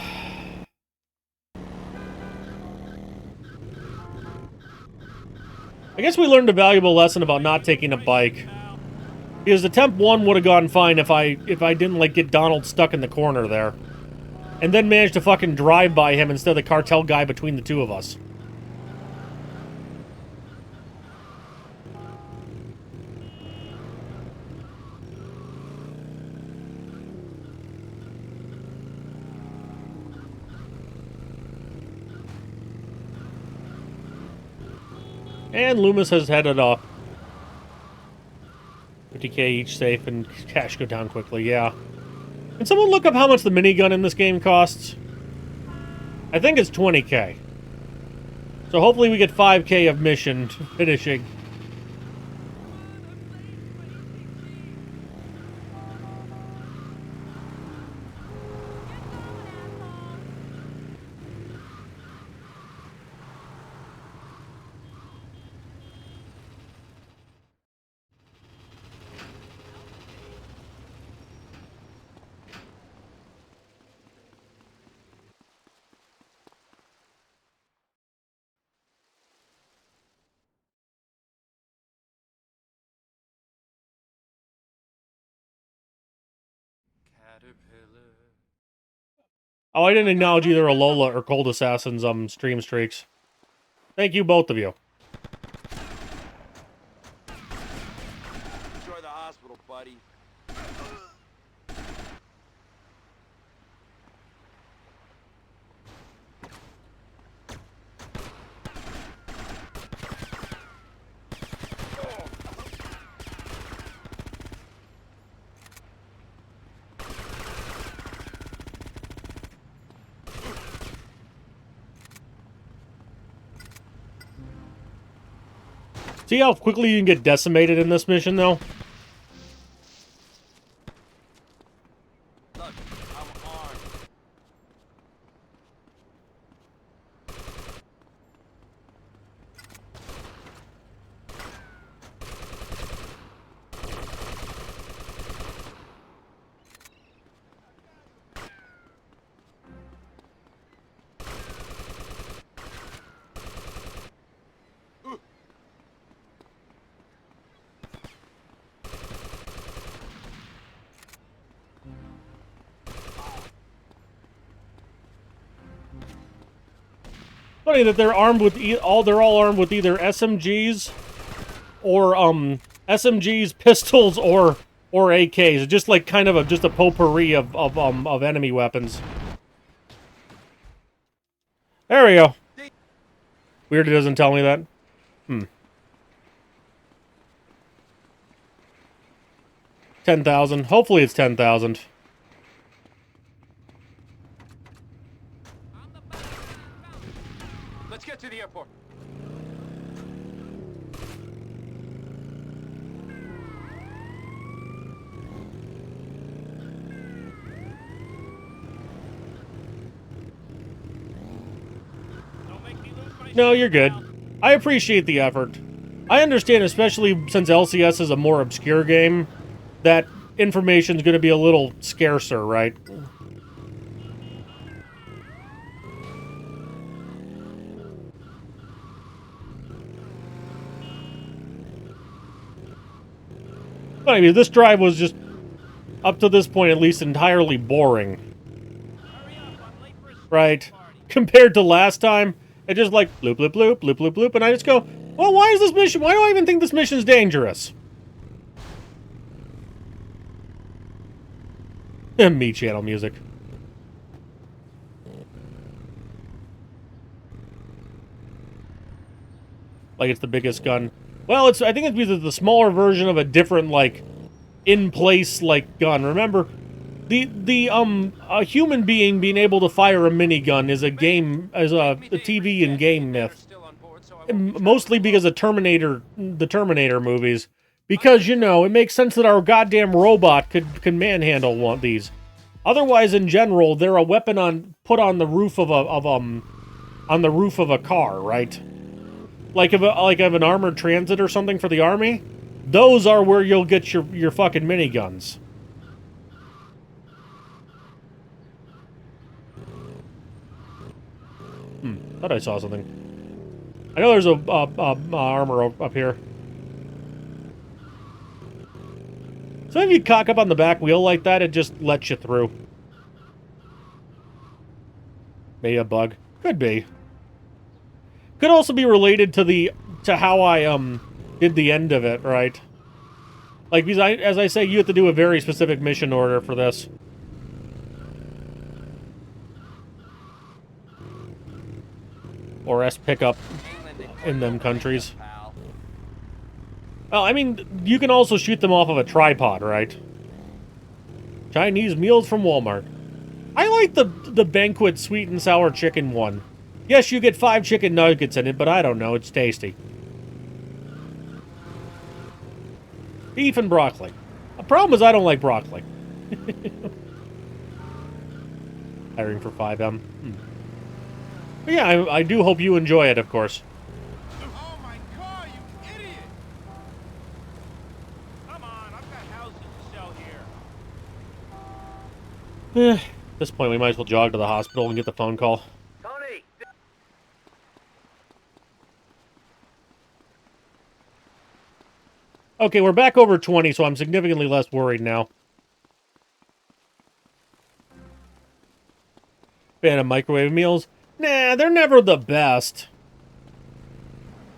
guess we learned a valuable lesson about not taking a bike. Because attempt 1 would have gone fine if I didn't, like, get Donald stuck in the corner there. And then managed to fucking drive by him instead of the cartel guy between the two of us. And Loomis has headed off. 50k each safe and cash go down quickly, yeah. Can someone look up how much the minigun in this game costs? I think it's 20k. So hopefully we get 5k of mission finishing. Oh, I didn't acknowledge either Alola or Cold Assassin's stream streaks. Thank you, both of you. Enjoy the hospital, buddy. See how quickly you can get decimated in this mission, though? Look, I'm armed. Funny that they're armed with they're all armed with either SMGs or SMGs, pistols, or AKs. It's just like kind of just a potpourri of enemy weapons. There we go. Weird it doesn't tell me that. 10,000. Hopefully it's 10,000. Let's get to the airport. No, you're good. I appreciate the effort. I understand, especially since LCS is a more obscure game, that information's going to be a little scarcer, right? But I mean, this drive was just, up to this point at least, entirely boring. Right? Compared to last time, it just like, bloop, bloop, bloop, bloop, bloop, bloop, and I just go, well, why is this mission, why do I even think this mission's dangerous? Me channel music. Like it's the biggest gun. Well, I think it's either the smaller version of a different, like, in-place, like, gun. Remember, a human being being able to fire a minigun is a TV and game myth. Mostly because of the Terminator movies. Because, you know, it makes sense that our goddamn robot can manhandle one of these. Otherwise, in general, they're a weapon put on the roof of a car, right? Like of an armored transit or something for the army. Those are where you'll get your fucking miniguns. Thought I saw something. I know there's a armor up here. So if you cock up on the back wheel like that, it just lets you through. Maybe a bug. Could be. Could also be related to how I did the end of it, right? Like, because as I say, you have to do a very specific mission order for this. Or S pickup in them countries. Well, I mean, you can also shoot them off of a tripod, right? Chinese meals from Walmart. I like the banquet sweet and sour chicken one. Yes, you get 5 chicken nuggets in it, but I don't know, it's tasty. Beef and broccoli. The problem is I don't like broccoli. Hiring for 5M. But yeah, I do hope you enjoy it, of course. Oh, my car, you idiot! Come on, I've got houses to sell here. At this point, we might as well jog to the hospital and get the phone call. Tony! Okay, we're back over 20, so I'm significantly less worried now. Fan of microwave meals? Nah, they're never the best.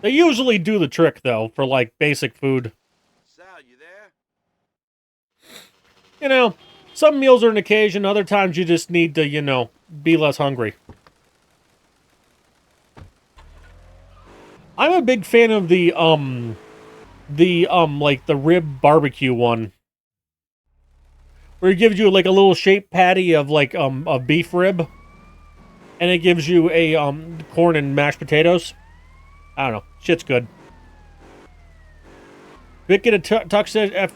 They usually do the trick, though, for, like, basic food. Sal, you there? You know, some meals are an occasion, other times you just need to, you know, be less hungry. I'm a big fan of the rib barbecue one. Where it gives you, like, a little shaped patty of, like, a beef rib. And it gives you a, corn and mashed potatoes. I don't know. Shit's good. Vic get a tux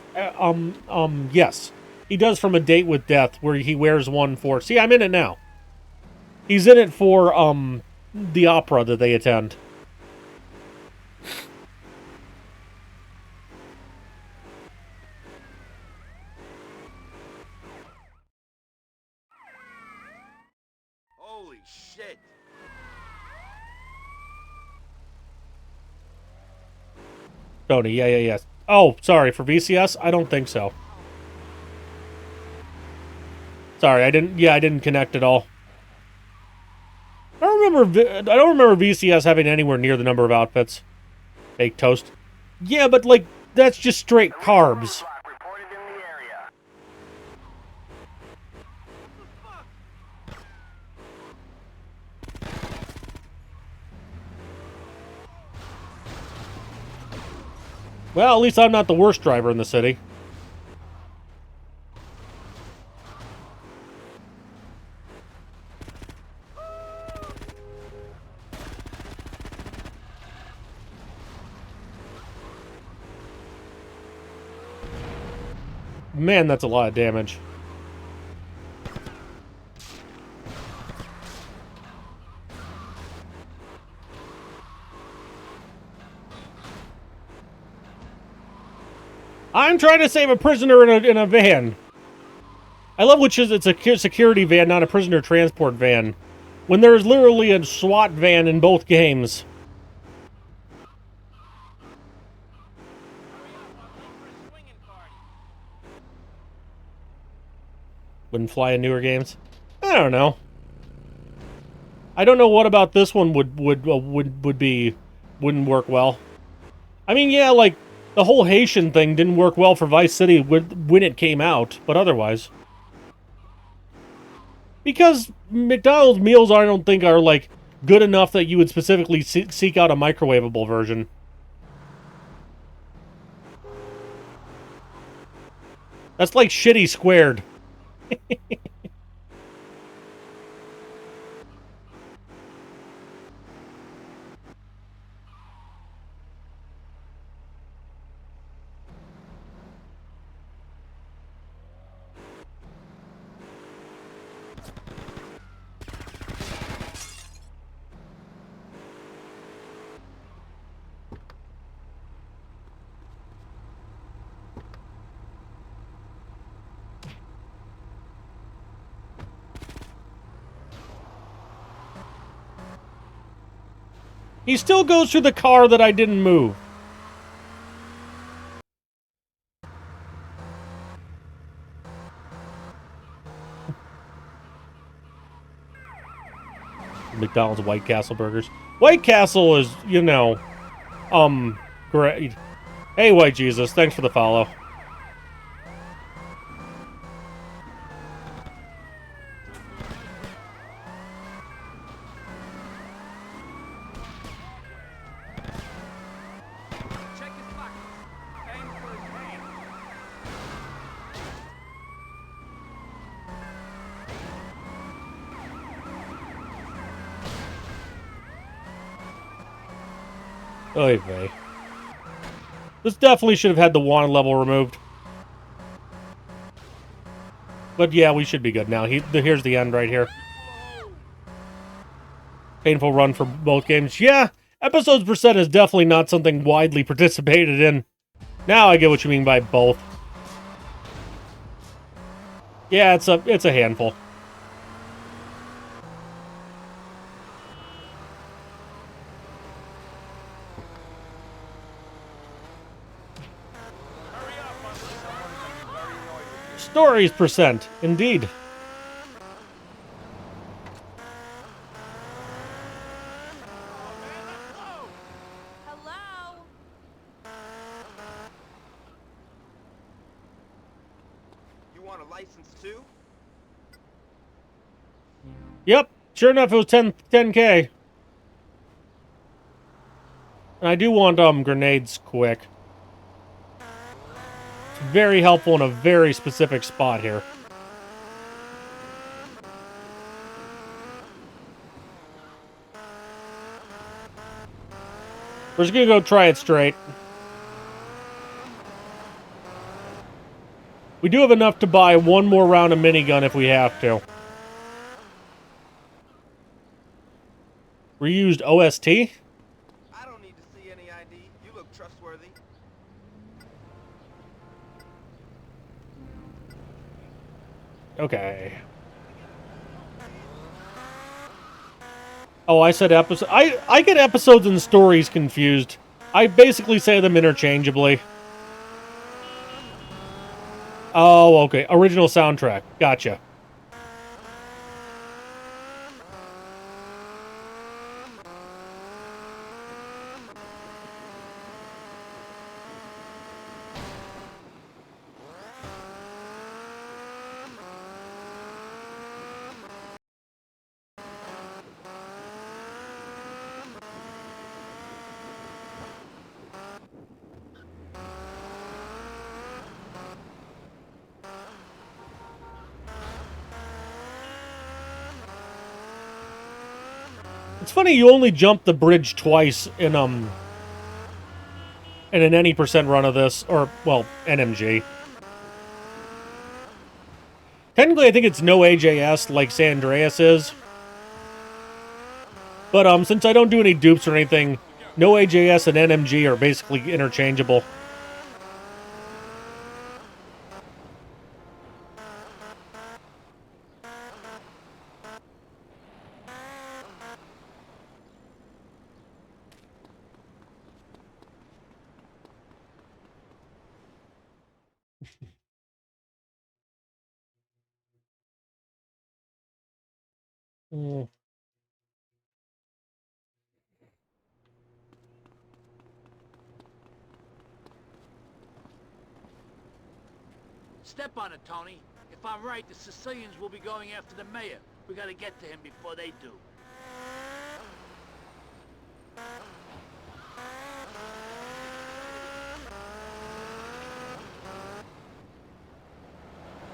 yes. He does from A Date with Death, where he wears one for... See, I'm in it now. He's in it for, the opera that they attend. Holy shit! Tony, yeah. Oh, sorry, for VCS? I don't think so. Sorry, I didn't connect at all. I don't remember VCS having anywhere near the number of outfits. Baked toast. Yeah, but, like, that's just straight carbs. Well, at least I'm not the worst driver in the city. Man, that's a lot of damage. I'm trying to save a prisoner in a van. I love which is it's a security van, not a prisoner transport van. When there's literally a SWAT van in both games. Wouldn't fly in newer games? I don't know. I don't know what about this one wouldn't work well. I mean, yeah, like the whole Haitian thing didn't work well for Vice City when it came out, but otherwise. Because McDonald's meals, I don't think, are, like, good enough that you would specifically seek out a microwavable version. That's like shitty squared. He still goes through the car that I didn't move. McDonald's White Castle burgers. White Castle is, you know, great. Hey, White Jesus, thanks for the follow. Check his pockets. Aim for his hand. Oy vey. This definitely should have had the wanted level removed. But yeah, we should be good now. Here's the end right here. Painful run for both games. Yeah, episodes per set is definitely not something widely participated in. Now I get what you mean by both. Yeah, it's a handful. Stories percent, indeed. Hello? You want a license too? Yep, sure enough, it was 10K. And I do want grenades quick. It's very helpful in a very specific spot here. We're just gonna go try it straight. We do have enough to buy one more round of minigun if we have to. Reused OST? I don't need to see any ID. You look trustworthy. Okay. Oh, I said episode. I get episodes and stories confused. I basically say them interchangeably. Oh, okay. Original soundtrack. Gotcha. It's funny you only jump the bridge twice in an any percent run of this, or well, NMG. Technically, I think it's no AJS like San Andreas is. But since I don't do any dupes or anything, no AJS and NMG are basically interchangeable. Mm. Step on it, Tony. If I'm right, the Sicilians will be going after the mayor. We gotta get to him before they do.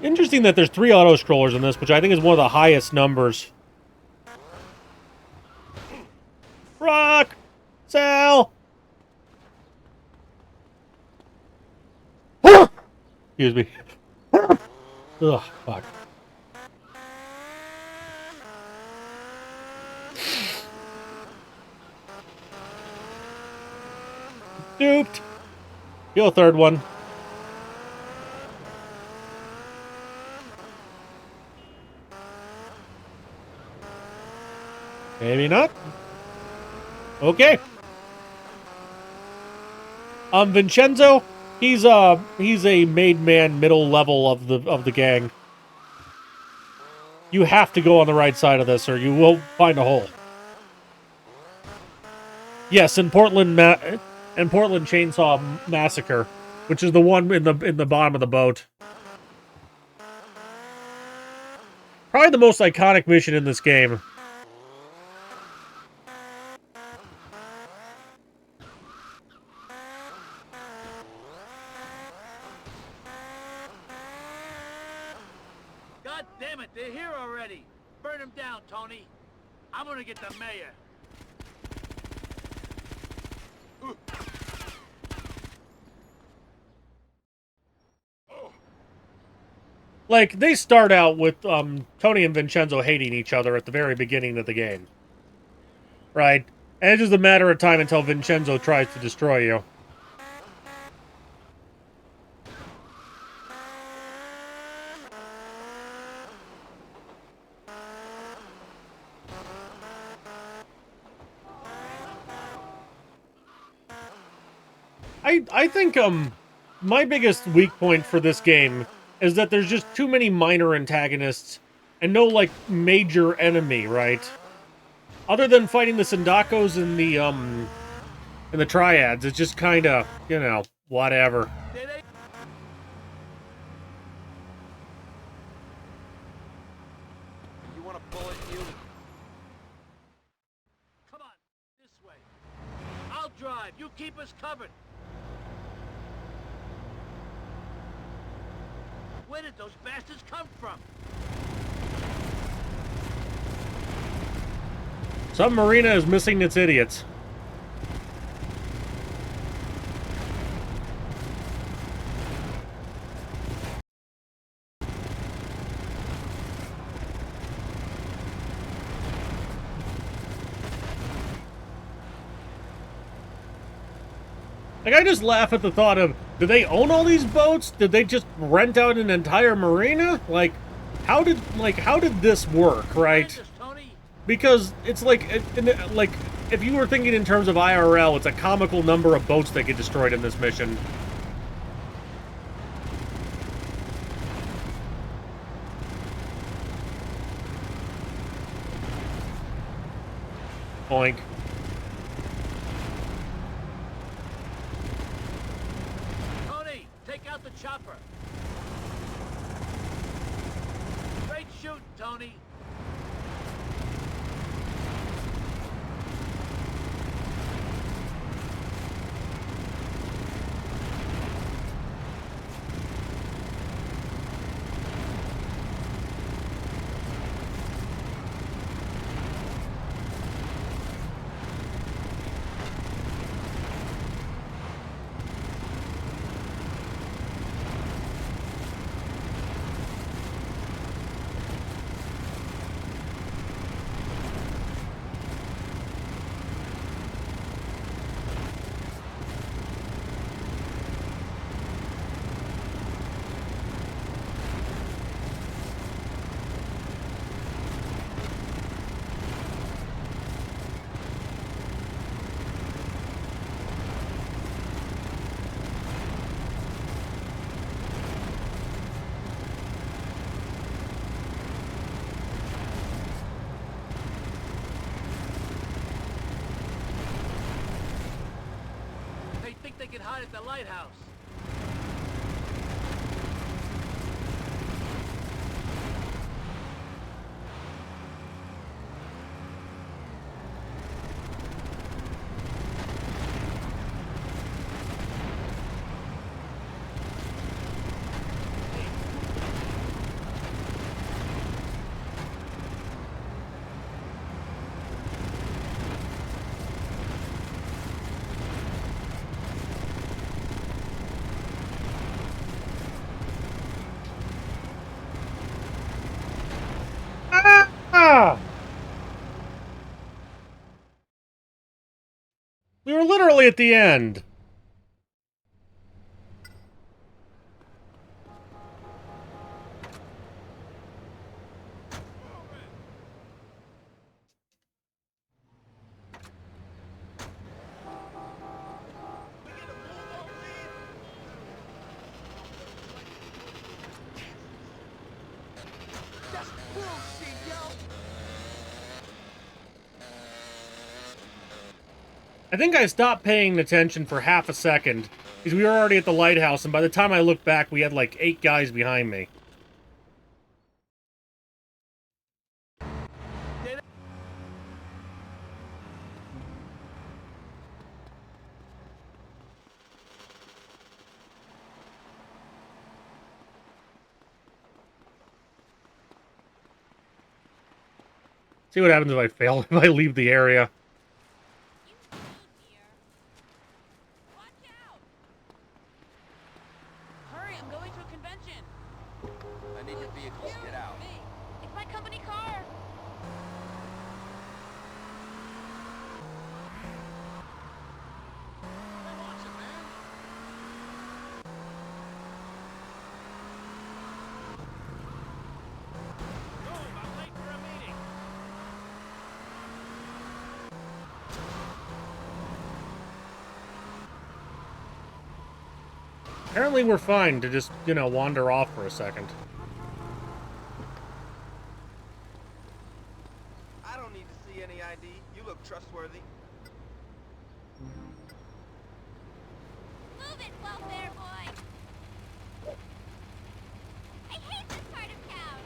Interesting that there's 3 auto-scrollers in this, which I think is one of the highest numbers. Rock! Sal! Excuse me. Ugh, fuck. Duped. Kill a third one. Maybe not. Okay. Vincenzo, he's a made man middle level of the gang. You have to go on the right side of this, or you will find a hole. Yes, in Portland Chainsaw Massacre, which is the one in the bottom of the boat. Probably the most iconic mission in this game. God damn it, they're here already. Burn them down, Tony. I'm gonna get the mayor. Like, they start out with Tony and Vincenzo hating each other at the very beginning of the game. Right? And it's just a matter of time until Vincenzo tries to destroy you. I think my biggest weak point for this game is that there's just too many minor antagonists and no like major enemy, right? Other than fighting the Sindacos and the Triads, it's just kind of, you know, whatever. You want a bullet, you? Come on, this way. I'll drive. You keep us covered. Where did those bastards come from? Submarina is missing its idiots. Like, I just laugh at the thought of, do they own all these boats? Did they just rent out an entire marina? Like, how did this work, right? Because it's like, if you were thinking in terms of IRL, it's a comical number of boats that get destroyed in this mission. Boink. Tony, take out the chopper. Great shooting, Tony. They can hide at the lighthouse. We were literally at the end. Bullshit, yo. I think I stopped paying attention for half a second, because we were already at the lighthouse, and by the time I looked back, we had like 8 guys behind me. See what happens if I fail, if I leave the area. Hurry, I'm going to a convention. I need your vehicles. Get out. It's my company car. Apparently we're fine to just, you know, wander off for a second. I don't need to see any ID. You look trustworthy. Move it, welfare boy! I hate this part of town!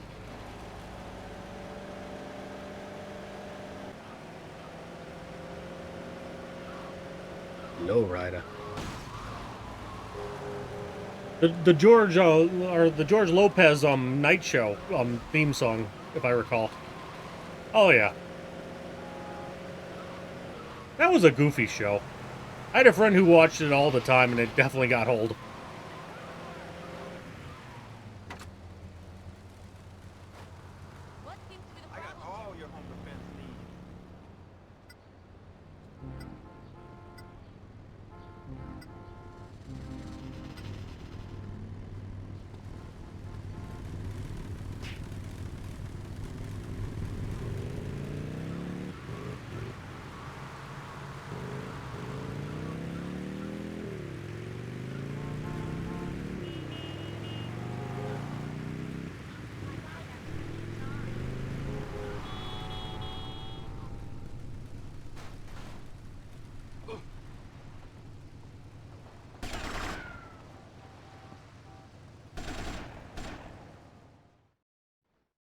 Lowrider. The George or the George Lopez Night Show theme song, if I recall. Oh yeah, that was a goofy show. I had a friend who watched it all the time, and it definitely got old. What seems to be the I got problem? all your home defense needs.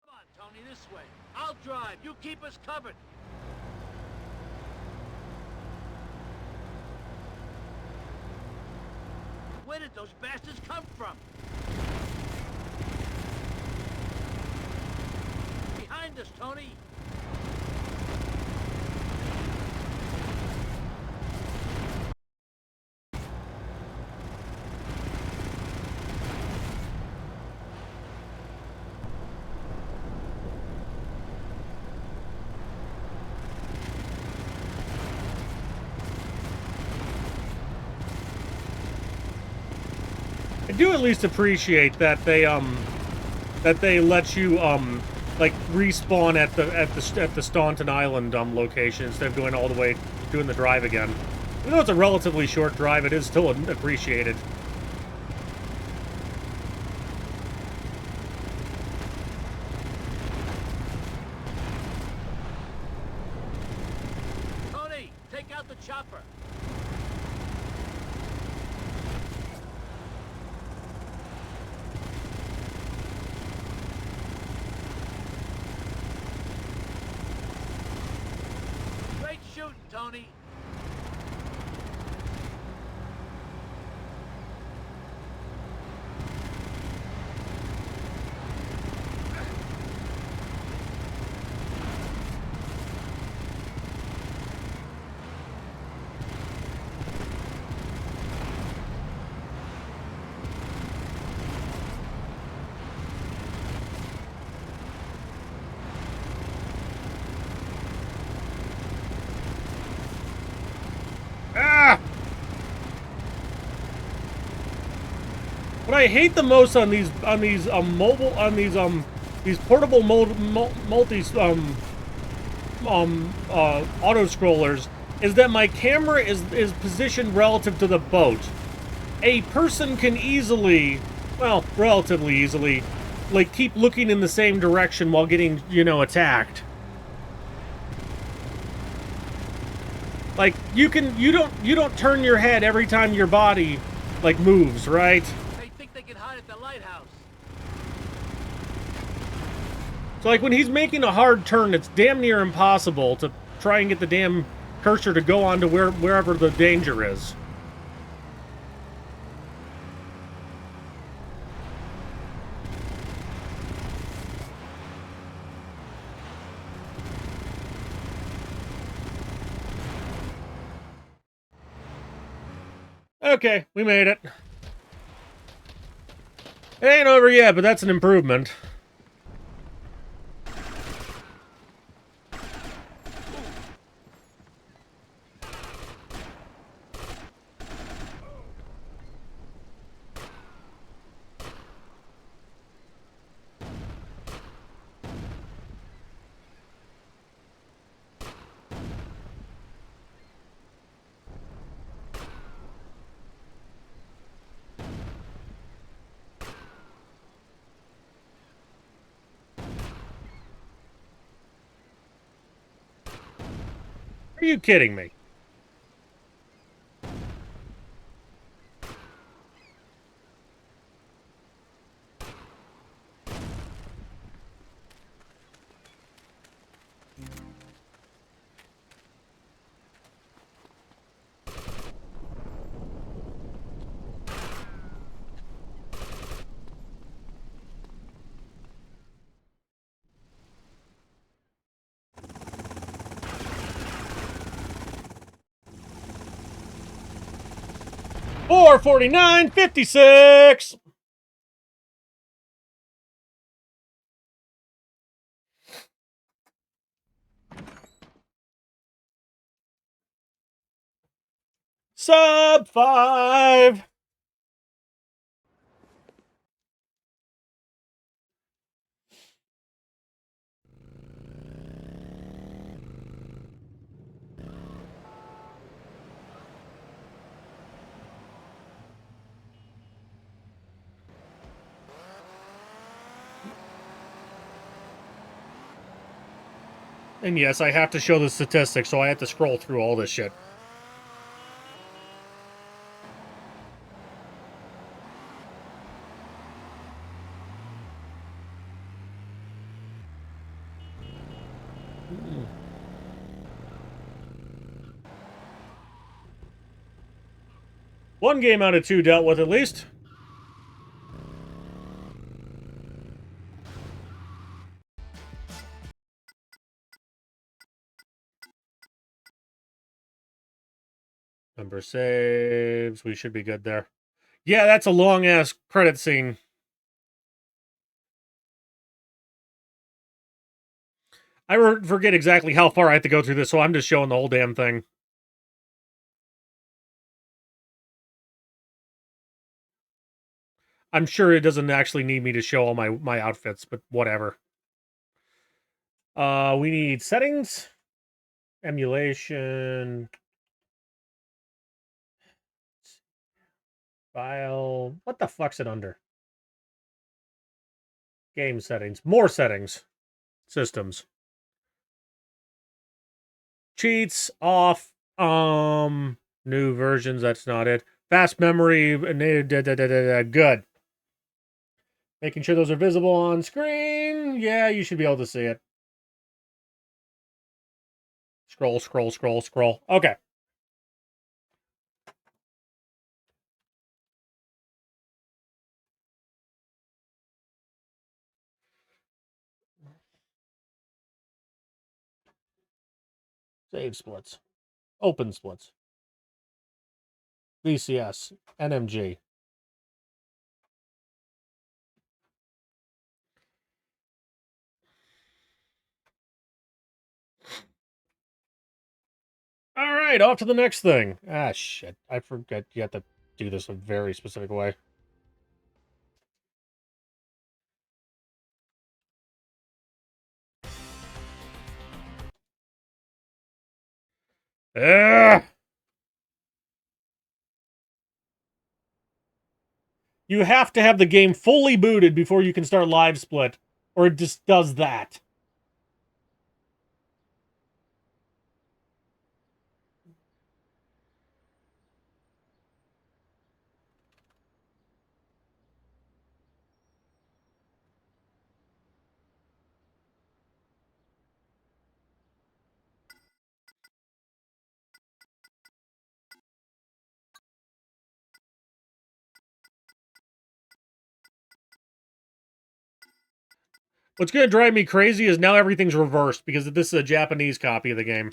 Come on, Tony, this way. I'll drive. You keep us covered. Where did those bastards come from? Behind us, Tony. I do at least appreciate that they let you like respawn at the Staunton Island location instead of going all the way doing the drive again. Even though it's a relatively short drive, it is still appreciated. Tony, take out the chopper. Great shooting, Tony. Ah! What I hate the most on these portable multi auto scrollers is that my camera is positioned relative to the boat. A person can easily, well, relatively easily, like, keep looking in the same direction while getting, you know, attacked. Like, you don't turn your head every time your body, like, moves, right? They think they can hide at the lighthouse. So, like, when he's making a hard turn, it's damn near impossible to try and get the damn cursor to go on to wherever the danger is. Okay, we made it. It ain't over yet, but that's an improvement. Are you kidding me? $449.56. Sub 5. And yes, I have to show the statistics, so I have to scroll through all this shit. One game out of two dealt with, at least. Number saves. We should be good there. Yeah, that's a long-ass credit scene. I forget exactly how far I have to go through this, so I'm just showing the whole damn thing. I'm sure it doesn't actually need me to show all my outfits, but whatever. We need settings, emulation, file. What the fuck's it under? Game settings. More settings. Systems. Cheats off. New versions. That's not it. Fast memory. Good. Making sure those are visible on screen. Yeah, you should be able to see it. Scroll, scroll, scroll, scroll. Okay. Save splits. Open splits. VCS. NMG. All right, off to the next thing. Ah, shit. I forget you have to do this a very specific way. You have to have the game fully booted before you can start live split, or it just does that. What's going to drive me crazy is now everything's reversed because this is a Japanese copy of the game.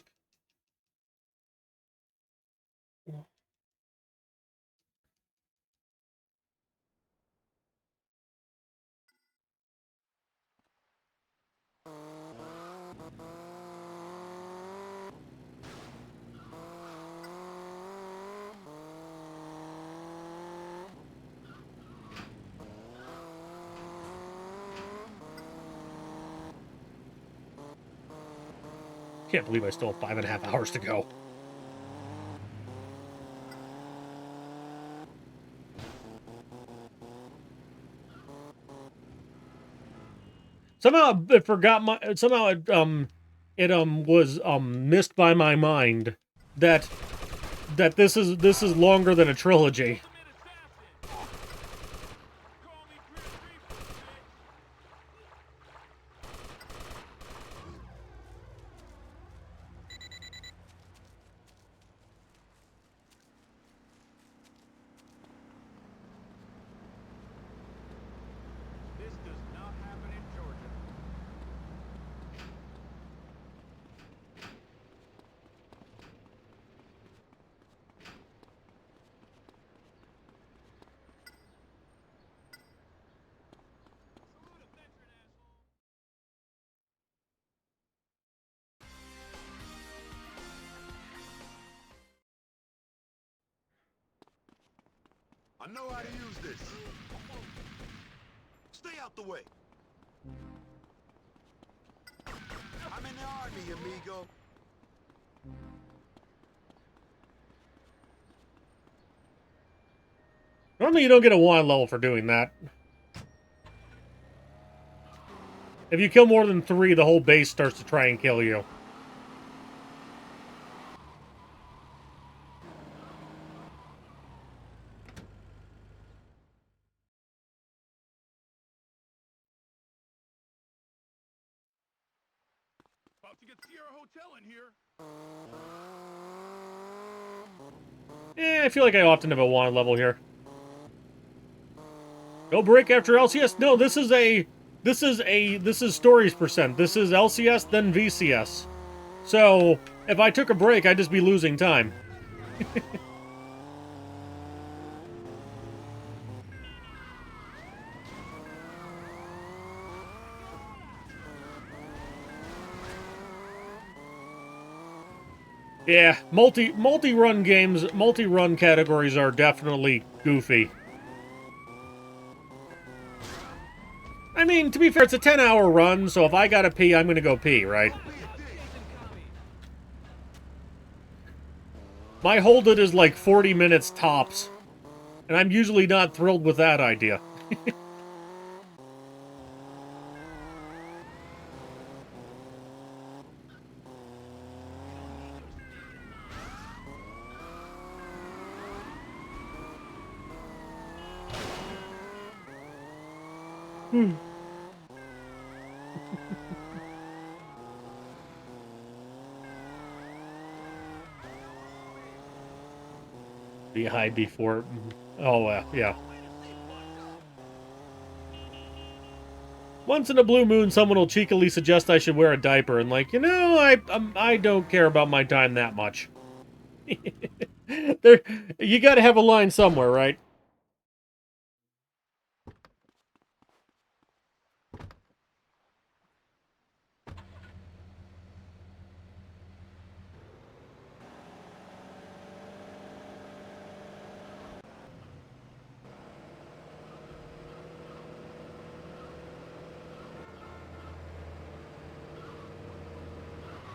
Can't believe I still have 5.5 hours to go. Somehow it forgot my. Somehow it was missed by my mind that this is longer than a trilogy. This does not happen in Georgia. I know how to use this. Stay out the way. I'm in the army, amigo. Normally you don't get a 1 level for doing that. If you kill more than 3, the whole base starts to try and kill you. About to get Sierra Hotel in here. I feel like I often have a 1 level here. Go break after LCS. No, this is stories percent. This is LCS, then VCS. So, if I took a break, I'd just be losing time. Yeah, multi-run games, multi-run categories are definitely goofy. I mean, to be fair, it's a 10-hour run, so if I gotta pee, I'm gonna go pee, right? My hold it is like 40 minutes tops, and I'm usually not thrilled with that idea. Be high before. Oh, yeah. Once in a blue moon, someone will cheekily suggest I should wear a diaper, and like, I don't care about my time that much. You gotta have a line somewhere, right?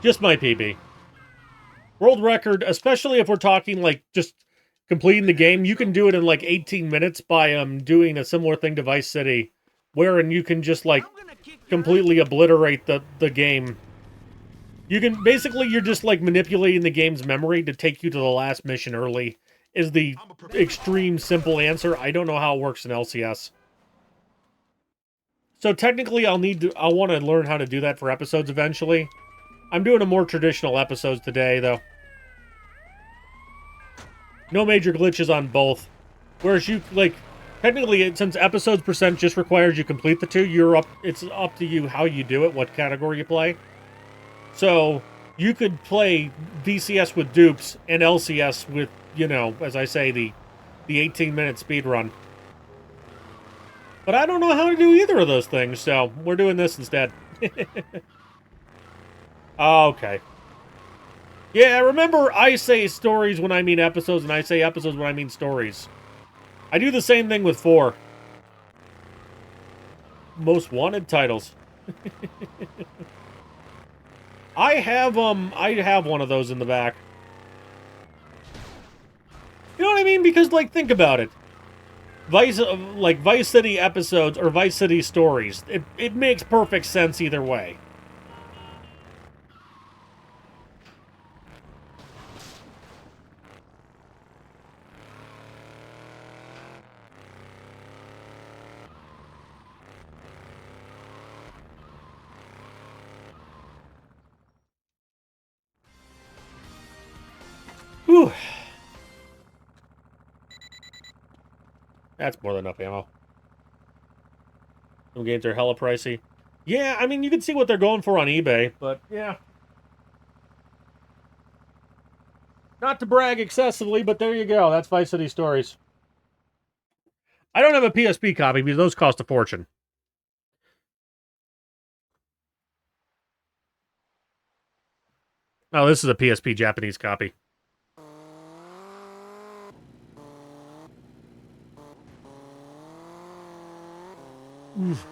Just my PB. World record, especially if we're talking like just completing the game, you can do it in like 18 minutes by doing a similar thing to Vice City, wherein you can just like completely obliterate the game. You can basically you're just like manipulating the game's memory to take you to the last mission early. Is the extreme simple answer. I don't know how it works in LCS. So technically, I'll want to learn how to do that for episodes eventually. I'm doing a more traditional episodes today, though. No major glitches on both. Whereas you, like, technically, since episodes percent just requires you complete the two, it's up to you how you do it, what category you play. So, you could play VCS with dupes and LCS with, you know, as I say, the 18-minute speedrun. But I don't know how to do either of those things, so we're doing this instead. Okay. Yeah, remember I say stories when I mean episodes, and I say episodes when I mean stories. I do the same thing with 4. Most wanted titles. I have one of those in the back. You know what I mean? Because, like, think about it. Vice City episodes or Vice City stories. It makes perfect sense either way. Whew. That's more than enough ammo. Some games are hella pricey. Yeah, I mean, you can see what they're going for on eBay, but yeah. Not to brag excessively, but there you go. That's Vice City Stories. I don't have a PSP copy because those cost a fortune. Oh, this is a PSP Japanese copy. Oof.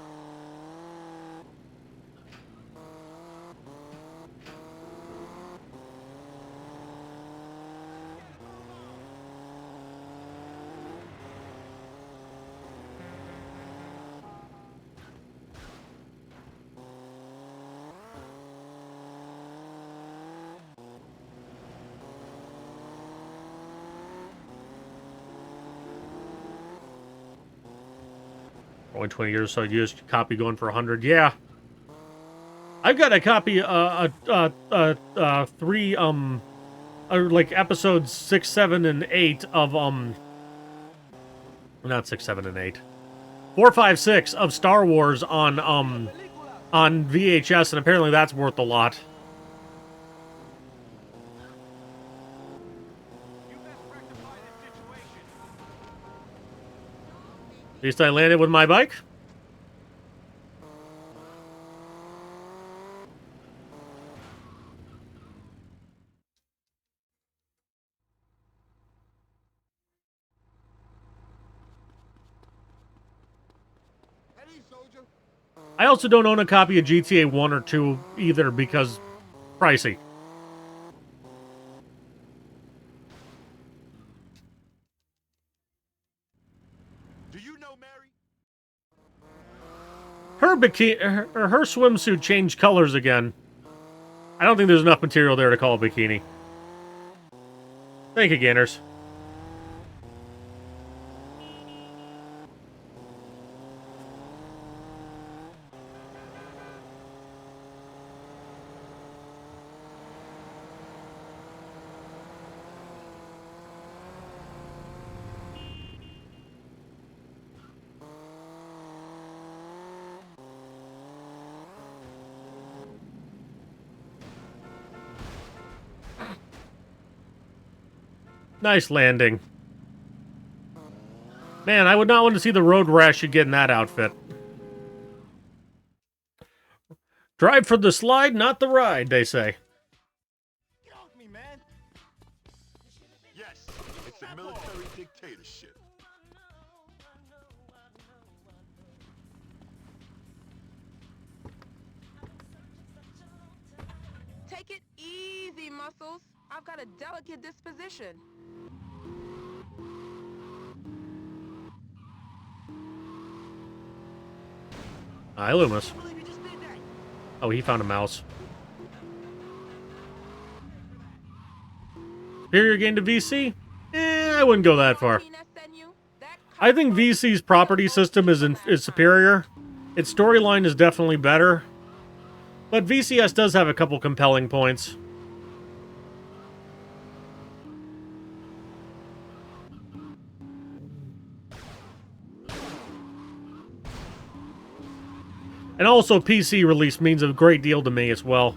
Only 20 years, so used copy going for 100. Yeah. I've got a copy, 3, like episodes 6, 7, and 8 of, not 6, 7, and 8. 4, 5, 6 of Star Wars on VHS, and apparently that's worth a lot. At least I landed with my bike. I also don't own a copy of GTA 1 or 2 either because pricey. Do you know Mary? Her swimsuit changed colors again. I don't think there's enough material there to call a bikini. Thank you, Gainers. Nice landing. Man, I would not want to see the road rash you get in that outfit. Drive for the slide, not the ride, they say. Get off me, man! Yes, it's a military dictatorship. Take it easy, Muscles. I've got a delicate disposition. Hi, Loomis. Can't believe you just did that. Oh, he found a mouse. Superior gain to VC? I wouldn't go that far. I think VC's property system is superior. Its storyline is definitely better. But VCS does have a couple compelling points. And also, PC release means a great deal to me as well.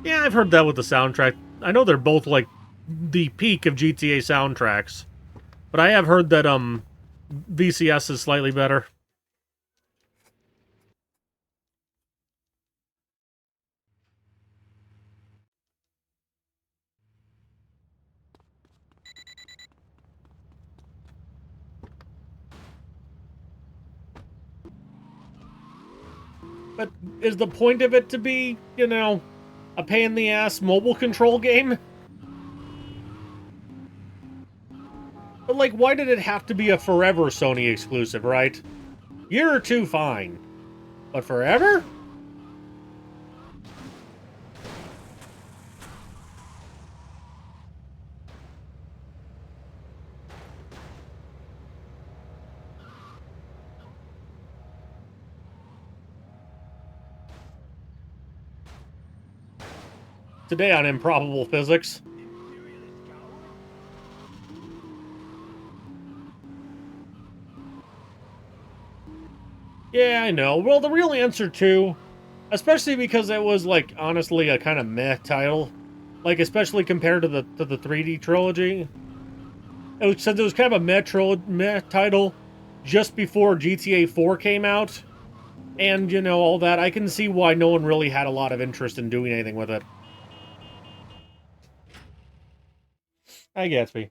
Yeah, I've heard that with the soundtrack. I know they're both, like, the peak of GTA soundtracks. But I have heard that, VCS is slightly better. But is the point of it to be, you know, a pain-in-the-ass mobile control game? But, like, why did it have to be a forever Sony exclusive, right? Year or two, fine. But forever? Today on Improbable Physics. Yeah, I know. Well, the real answer, too, especially because it was, like, honestly, a kind of meh title. Like, especially compared to the 3D trilogy. Since it was kind of a meh title just before GTA 4 came out. And, you know, all that. I can see why no one really had a lot of interest in doing anything with it. Hi, Gatsby.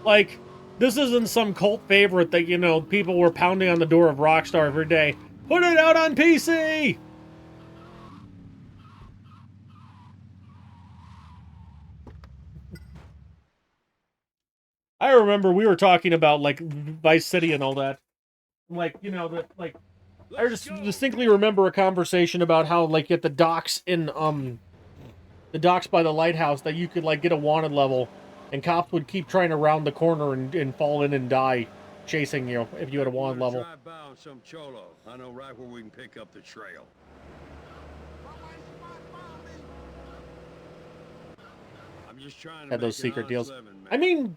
Like, this isn't some cult favorite that, you know, people were pounding on the door of Rockstar every day. Put it out on PC! I remember we were talking about, like, Vice City and all that. Like, you know, like, I just distinctly remember a conversation about how, like, at the docks in, the docks by the lighthouse, that you could, like, get a wanted level, and cops would keep trying to round the corner and fall in and die chasing you if you had a wanted level. Drive by on some cholo. I know right where we can pick up the trail. I'm just trying to Had those make an secret honest deals. living, man. I mean,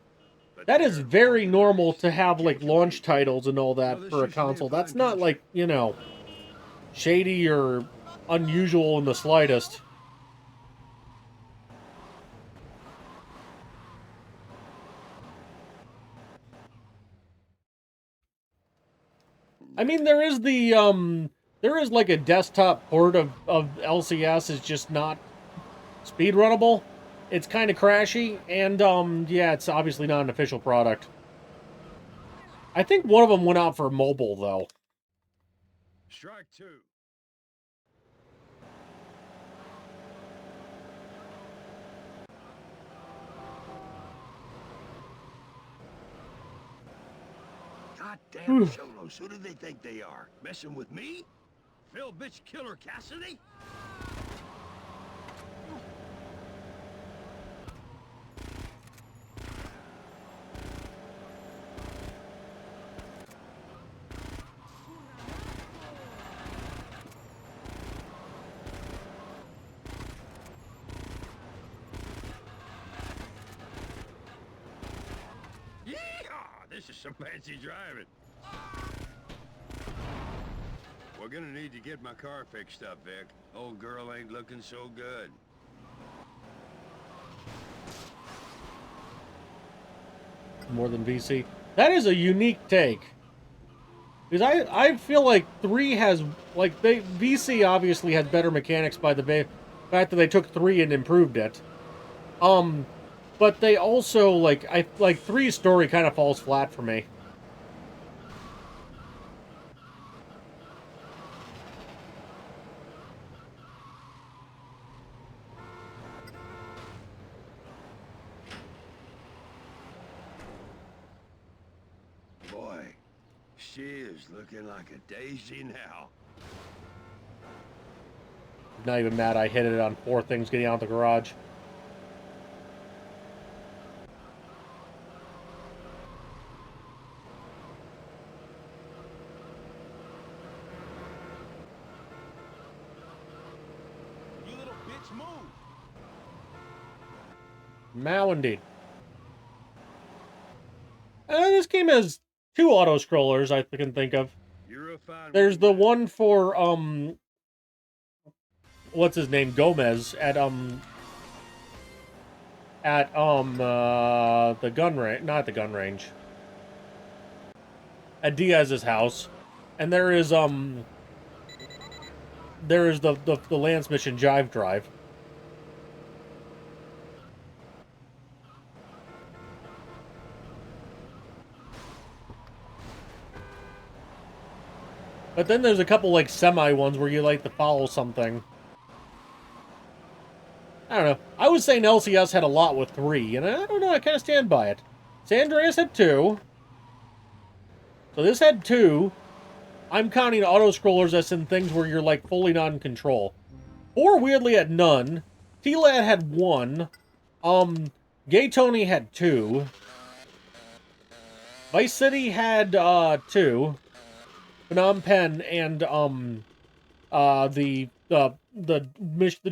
But that is they're very normal organized. to have, like, Can't you launch beat that? titles and all that Well, this for a used to be a console. fine That's not, country. like, you know, shady or unusual in the slightest. I mean, there is there is, like, a desktop port of LCS. It's just not speedrunnable. It's kind of crashy, and, yeah, it's obviously not an official product. I think one of them went out for mobile, though. Strike two. Goddamn cholos, who do they think they are? Messing with me? Phil bitch killer Cassidy? Yeehaw! This is some fancy driving. We're gonna need to get my car fixed up, Vic. Old girl ain't looking so good. More than VC. That is a unique take. Because I feel like 3 has, like, VC obviously had better mechanics by the fact that they took 3 and improved it. But they also, like, 3's story kind of falls flat for me. boy. She is looking like a daisy now. Not even mad I hit it on 4 things getting out of the garage. You little bitch, move. Now indeed. This game has 2 auto-scrollers I can think of. You're a fine There's the woman. one for, what's his name? Gomez at the gun range, not the gun range. At Diaz's house. And there is the Lance mission Jive Drive. But then there's a couple, like, semi ones where you like to follow something. I don't know. I was saying LCS had a lot with 3, and I don't know, I kind of stand by it. San Andreas had 2. So this had 2. I'm counting auto-scrollers as in things where you're, like, fully not in control. 4 weirdly had none. T-Lad had 1. Gay Tony had 2. Vice City had, 2. Phnom Penh and the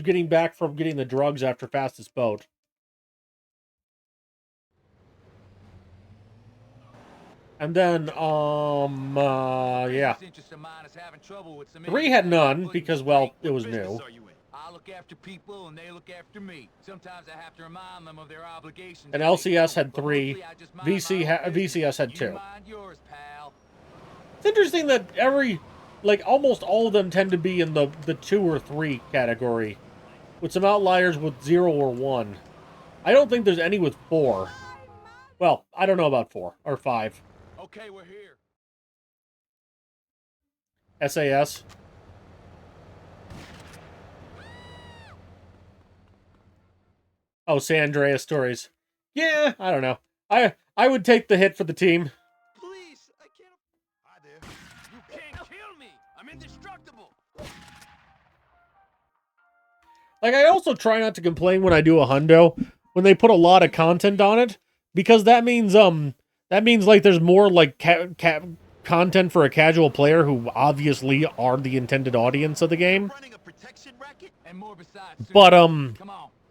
getting back from getting the drugs after fastest boat. And then yeah. 3 had none because, well, it was new. I look after people and they look after me. Sometimes I have to remind them of their obligations. And LCS had 3. VCS had 2. It's interesting that almost all of them tend to be in the 2 or 3 category, with some outliers with 0 or 1. I don't think there's any with 4. Well, I don't know about 4 or 5. Okay, we're here. SAS. Oh, San Andreas stories. Yeah, I don't know. I would take the hit for the team. Please, I can't. Hi there. You can't kill me. I'm indestructible. Like, I also try not to complain when I do a hundo when they put a lot of content on it, because that means like there's more like content for a casual player who obviously are the intended audience of the game. But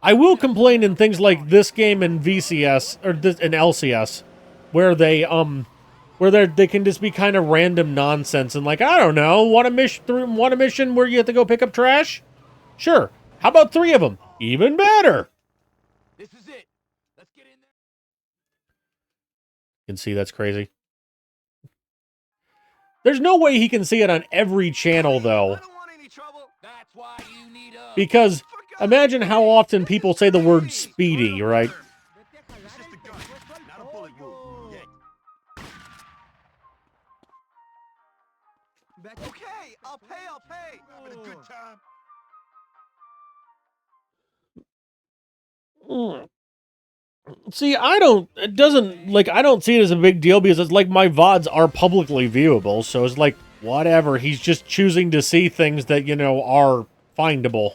I will complain in things like this game and VCS or in LCS, where they can just be kind of random nonsense and, like, I don't know, want a mission where you have to go pick up trash? Sure. How about 3 of them? Even better. This is it. Let's get in there. You can see that's crazy. There's no way he can see it on every channel, though. I don't want any trouble. That's why you need us. Because imagine how often people say the word speedy, right? It's just a gun, not a bullet wound. Okay, I'll pay. Having a good time. See, I don't see it as a big deal because it's like my VODs are publicly viewable, so it's like, whatever, he's just choosing to see things that, are findable.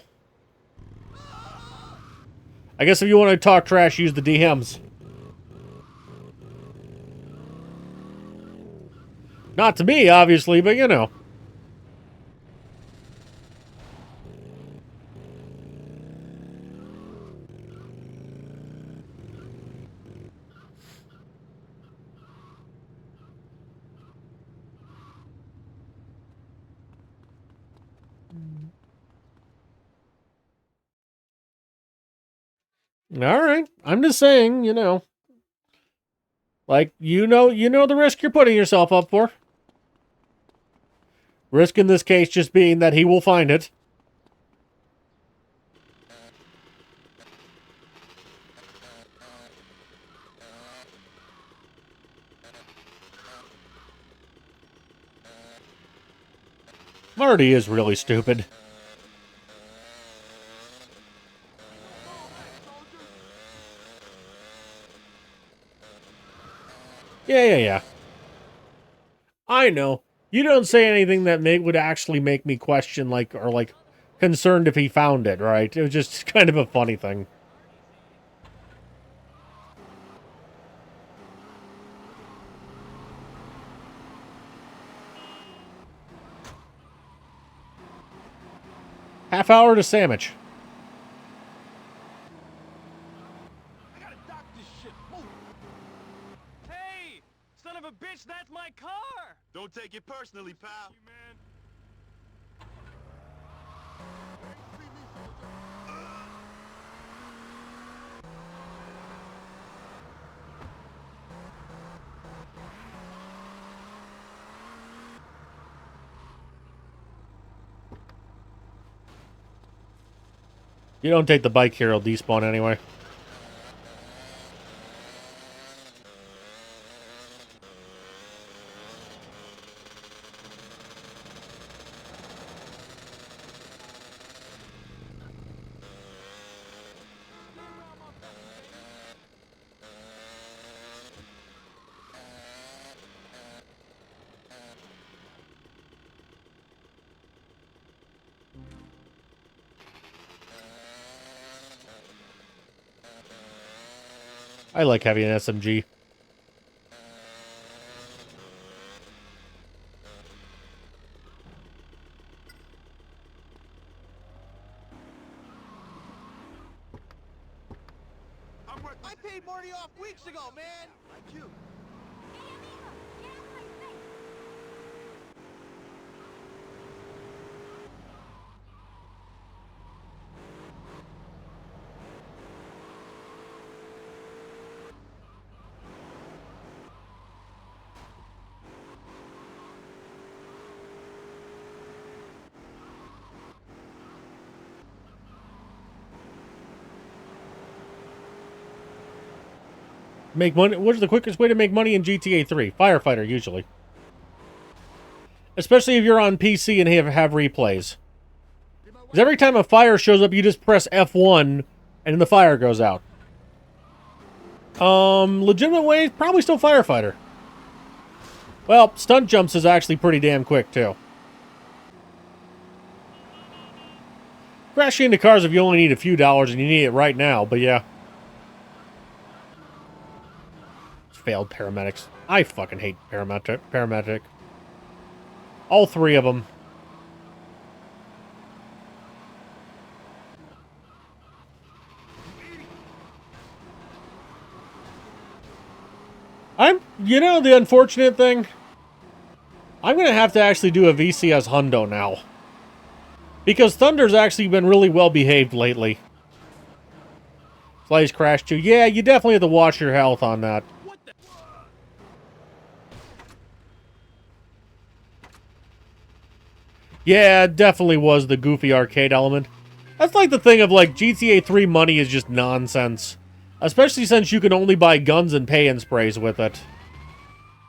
I guess if you want to talk trash, use the DMs. Not to me, obviously, but All right. I'm just saying, like, you know the risk you're putting yourself up for. Risk in this case just being that he will find it. Marty is really stupid. Yeah. I know. You don't say anything that would actually make me question, like, or, like, concerned if he found it, right? It was just kind of a funny thing. Half hour to sandwich. I gotta dock this shit. Move. Hey, son of a bitch, that's my car. Don't take it personally, pal. You don't take the bike here, it'll despawn anyway. I like having an SMG. I paid Marty off weeks ago, man. Like you. Make money. What is the quickest way to make money in GTA 3? Firefighter, usually. Especially if you're on PC and have replays. Because every time a fire shows up, you just press F1, and then the fire goes out. Legitimate way, probably still firefighter. Well, stunt jumps is actually pretty damn quick, too. Crashing into cars if you only need a few dollars and you need it right now, but yeah. Failed paramedics. I fucking hate paramedic. All three of them. You know, the unfortunate thing? I'm going to have to actually do a VCS hundo now. Because Thunder's actually been really well behaved lately. Flies crash too. Yeah, you definitely have to watch your health on that. Yeah, it definitely was the goofy arcade element. That's like the thing of, like, GTA 3 money is just nonsense. Especially since you can only buy guns and pay-in sprays with it.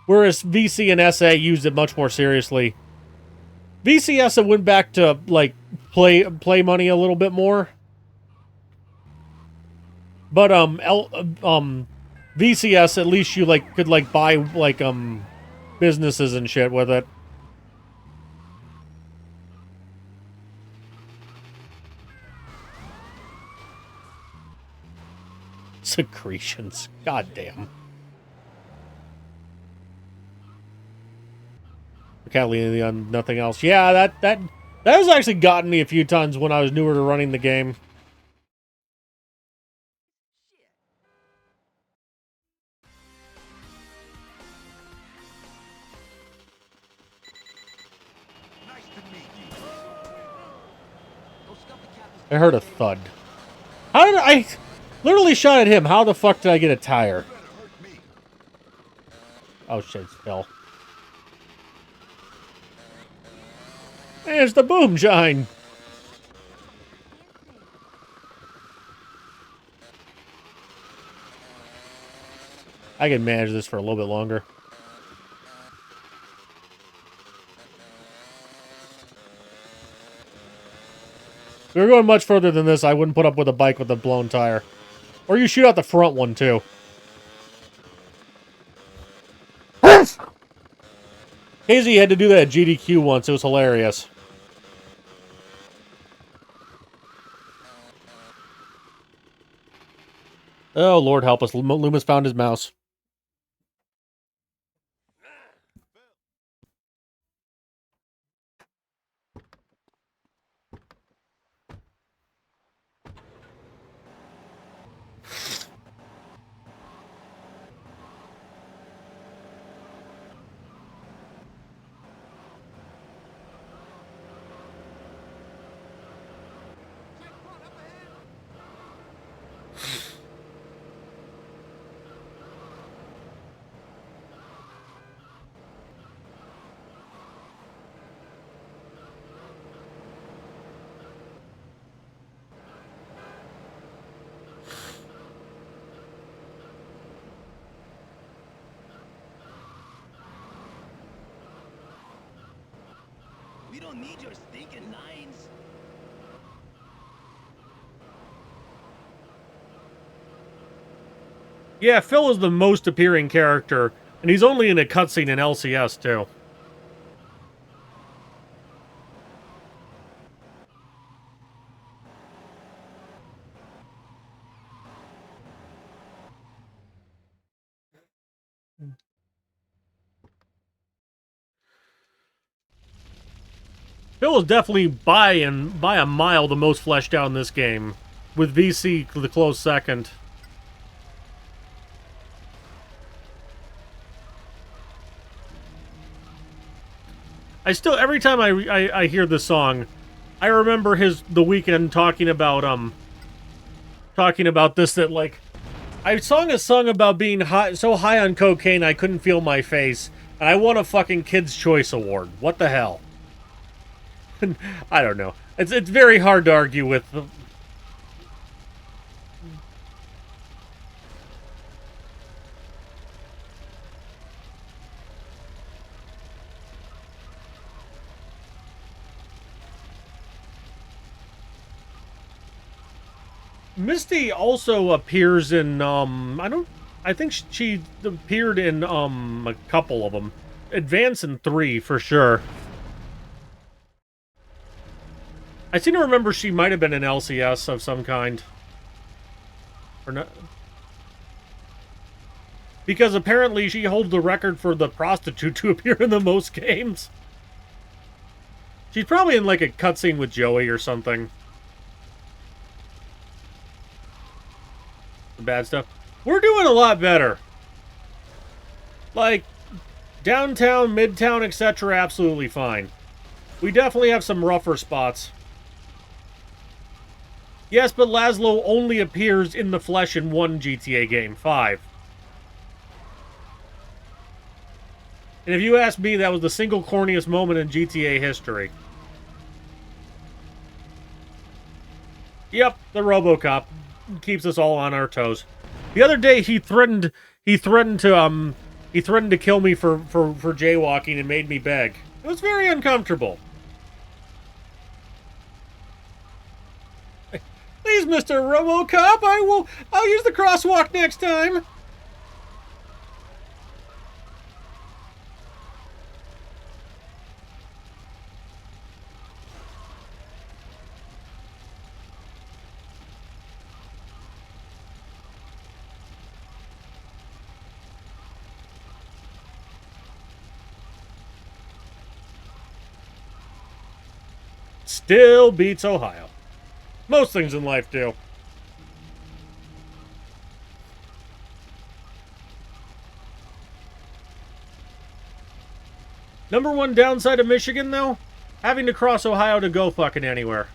Whereas VC and SA used it much more seriously. VCS went back to, like, play money a little bit more. But, VCS, at least you, like, could, like, buy, like, businesses and shit with it. Secretions. Goddamn. Can't lean on nothing else. Yeah, that has actually gotten me a few times when I was newer to running the game. Nice to meet you. I heard a thud. How did I literally shot at him? How the fuck did I get a tire? Oh shit, it's Phil. There's the boom shine. I can manage this for a little bit longer. If we were going much further than this, I wouldn't put up with a bike with a blown tire. Or you shoot out the front one, too. Casey had to do that at GDQ once. It was hilarious. Oh, Lord help us. Loomis found his mouse. We don't need your stinking lines. Yeah, Phil is the most appearing character, and he's only in a cutscene in LCS, too. Phil is definitely by a mile the most fleshed out in this game, with VC the close second. I still, every time I hear this song, I remember The Weeknd talking about this, that like, I sang a song about being so high on cocaine I couldn't feel my face, and I won a fucking Kids' Choice Award. What the hell? I don't know. It's very hard to argue with. Misty also appears in I think she appeared in a couple of them. Advance in 3 for sure. I seem to remember she might have been an LCS of some kind. Or not. Because apparently she holds the record for the prostitute to appear in the most games. She's probably in like a cutscene with Joey or something. The bad stuff. We're doing a lot better. Like, downtown, midtown, etc., absolutely fine. We definitely have some rougher spots. Yes, but Laszlo only appears in the flesh in one GTA game, 5. And if you ask me, that was the single corniest moment in GTA history. Yep, the RoboCop keeps us all on our toes. The other day, he threatened to kill me for jaywalking and made me beg. It was very uncomfortable. Please, Mr. RoboCop, I'll use the crosswalk next time. Still beats Ohio. Most things in life do. Number one downside of Michigan, though? Having to cross Ohio to go fucking anywhere.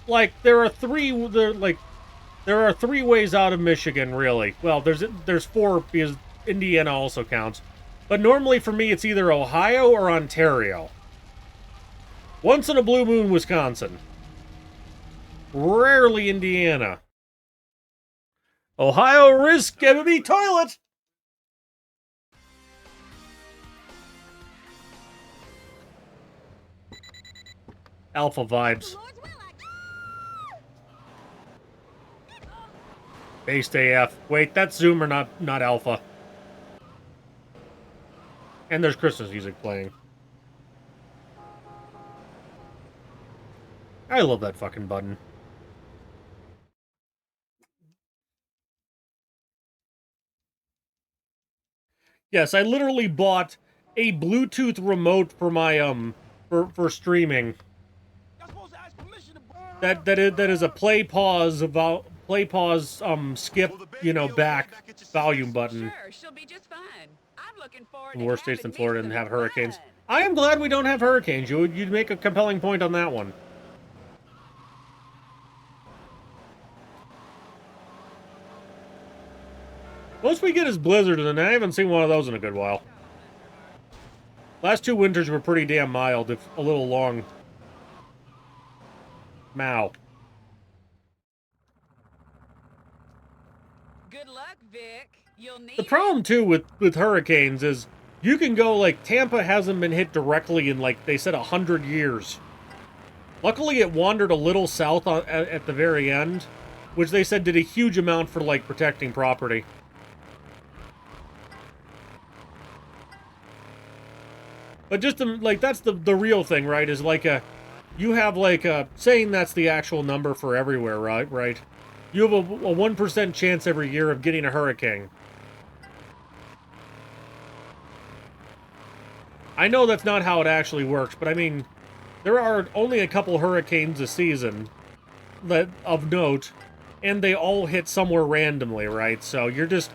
Like, there are three ways out of Michigan, really. Well, there's 4 because Indiana also counts. But normally for me, it's either Ohio or Ontario. Once in a blue moon, Wisconsin. Rarely Indiana. Ohio risk me toilet! Alpha vibes. Based AF. Wait, that's Zoomer, not Alpha. And there's Christmas music playing. I love that fucking button. Yes, I literally bought a Bluetooth remote for my for streaming. That is a skip, you know, back volume button. Sure, she'll be just fine. I'm looking forward In to worse states than having me Florida some and have hurricanes. fun. I am glad we don't have hurricanes. You'd make a compelling point on that one. Most we get is blizzards, and I haven't seen one of those in a good while. Last 2 winters were pretty damn mild, if a little long. Mao. Good luck, Vic. You'll need The problem, too, with hurricanes is you can go, like, Tampa hasn't been hit directly in, like, they said 100 years. Luckily, it wandered a little south at the very end, which they said did a huge amount for, like, protecting property. But just, like, that's the real thing, right? Is, like, you have, like, saying that's the actual number for everywhere, right? You have a 1% chance every year of getting a hurricane. I know that's not how it actually works, but I mean, there are only a couple hurricanes a season that of note, and they all hit somewhere randomly, right? So you're just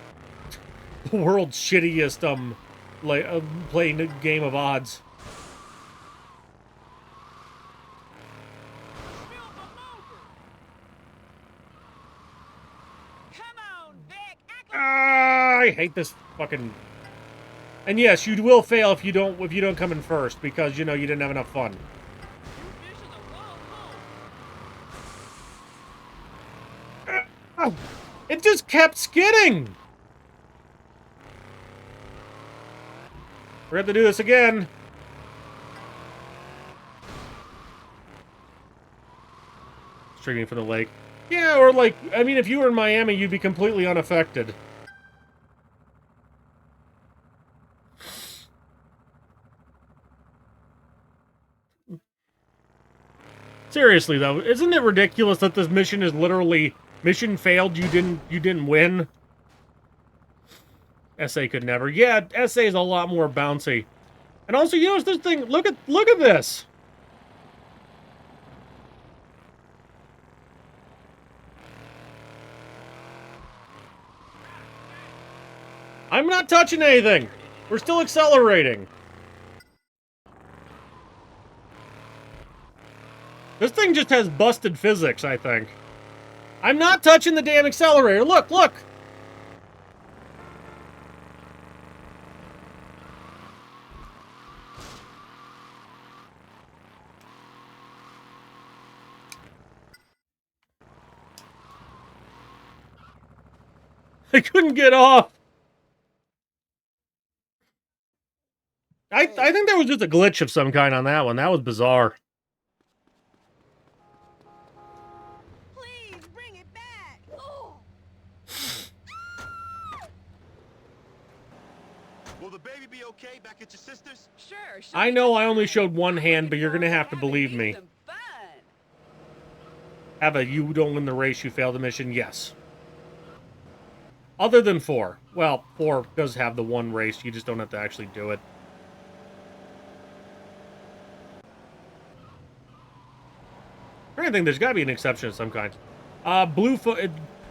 the world's shittiest playing a game of odds. I hate this fucking. And yes, you will fail if you don't come in first because you know you didn't have enough fun. It just kept skidding. We're gonna have to do this again. Streaming from the lake. Yeah, or like, I mean, if you were in Miami, you'd be completely unaffected. Seriously though, isn't it ridiculous that this mission is literally mission failed, you didn't win? SA could never. Yeah, SA is a lot more bouncy. And also, you notice this thing, look at this. I'm not touching anything. We're still accelerating. This thing just has busted physics, I think. I'm not touching the damn accelerator. Look, look. I couldn't get off. I think there was just a glitch of some kind on that one. That was bizarre. Please bring it back. Oh. Will the baby be okay back at your sister's? Sure. I know I only showed one hand, but you're gonna have to believe me. Ava, you don't win the race, you fail the mission, yes. Other than 4. Well, 4 does have the one race, you just don't have to actually do it. I think there's gotta be an exception of some kind.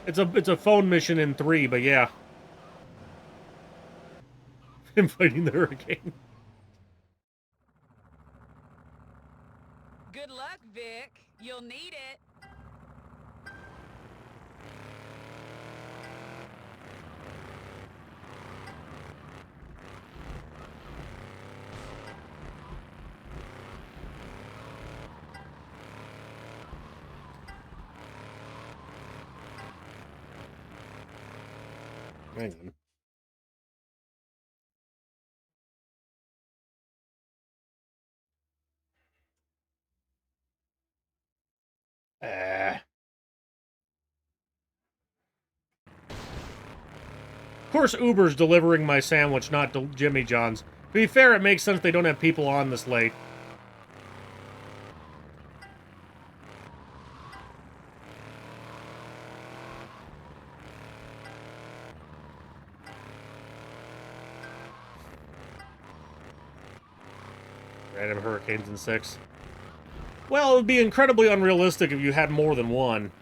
It's a phone mission in 3, but yeah. I'm fighting the hurricane. Good luck, Vic. You'll need it. Hang on. Of course, Uber's delivering my sandwich, not Jimmy John's. To be fair, it makes sense they don't have people on this late. Random hurricanes in 6. Well, it would be incredibly unrealistic if you had more than one.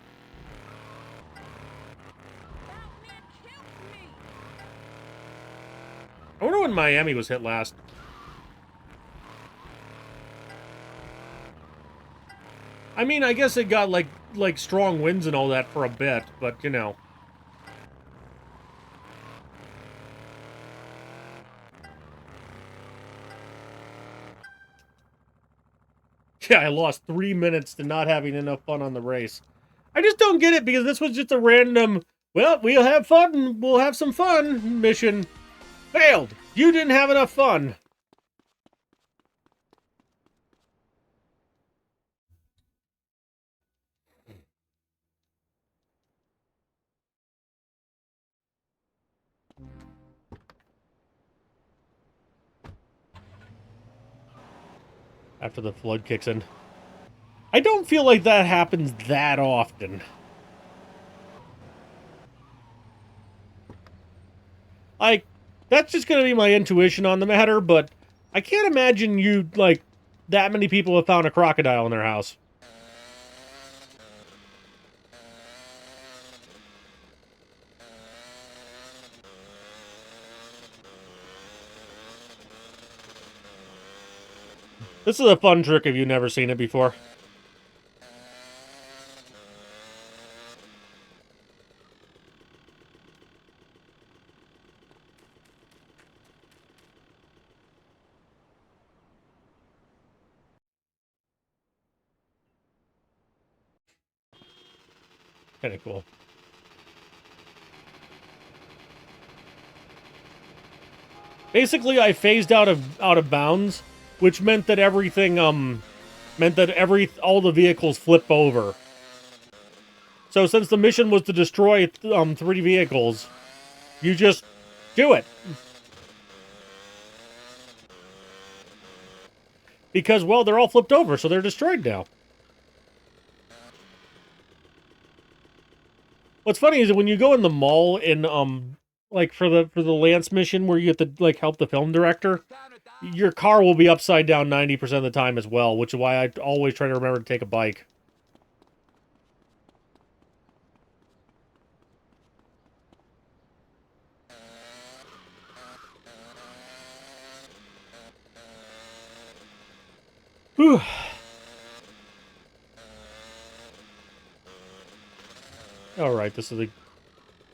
I wonder when Miami was hit last. I mean, I guess it got, like strong winds and all that for a bit, but, you know. Yeah, I lost 3 minutes to not having enough fun on the race. I just don't get it, because this was just a random, well, we'll have fun, we'll have some fun mission. Failed. You didn't have enough fun. After the flood kicks in. I don't feel like that happens that often. Like, that's just gonna be my intuition on the matter, but I can't imagine you, like, that many people have found a crocodile in their house. This is a fun trick if you've never seen it before. Kinda cool. Basically, I phased out of bounds, which meant that everything, all the vehicles flip over. So since the mission was to destroy, 3 vehicles, you just do it. Because, well, they're all flipped over, so they're destroyed now. What's funny is that when you go in the mall in, like, for the Lance mission where you have to, like, help the film director, your car will be upside down 90% of the time as well, which is why I always try to remember to take a bike. Whew. Alright, this is the...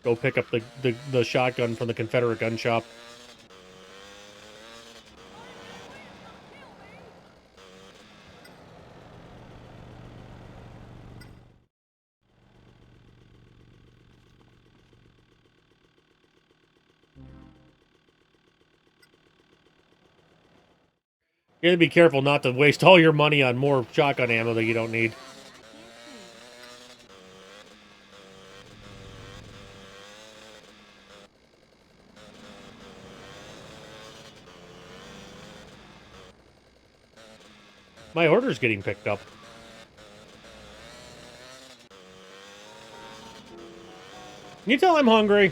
Go pick up the shotgun from the Confederate gun shop. You gotta be careful not to waste all your money on more shotgun ammo that you don't need. My order's getting picked up. Can you tell I'm hungry?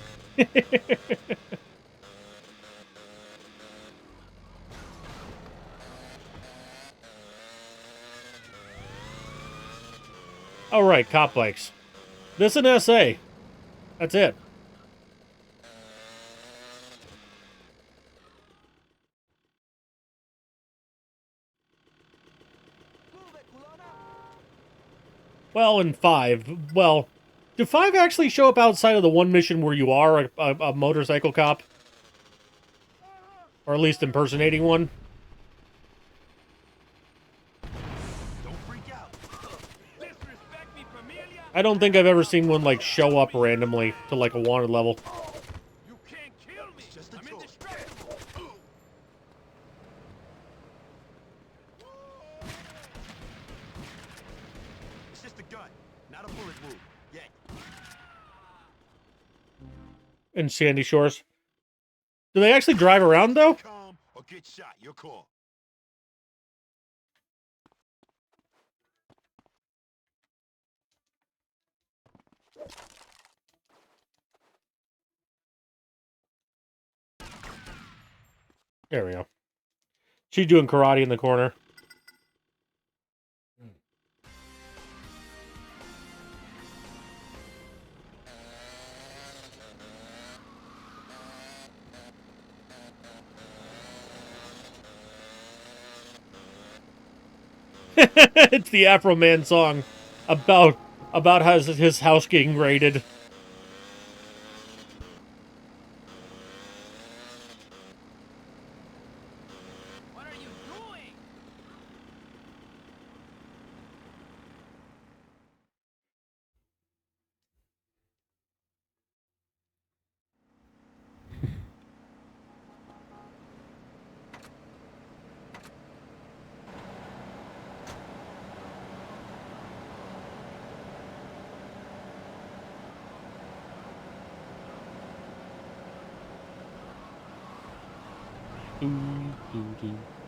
All right, cop bikes. This an SA. That's it. Well, in 5. Well, do 5 actually show up outside of the one mission where you are a motorcycle cop? Or at least impersonating one? I don't think I've ever seen one, like, show up randomly to, like, a wanted level. You can't kill me. I'm indestructible. It's just a gun, not a bullet wound. Yet. In Sandy Shores. Do they actually drive around, though? Come or get shot. Your call. There we go. She's doing karate in the corner. It's the Afro Man song about his house getting raided. What are you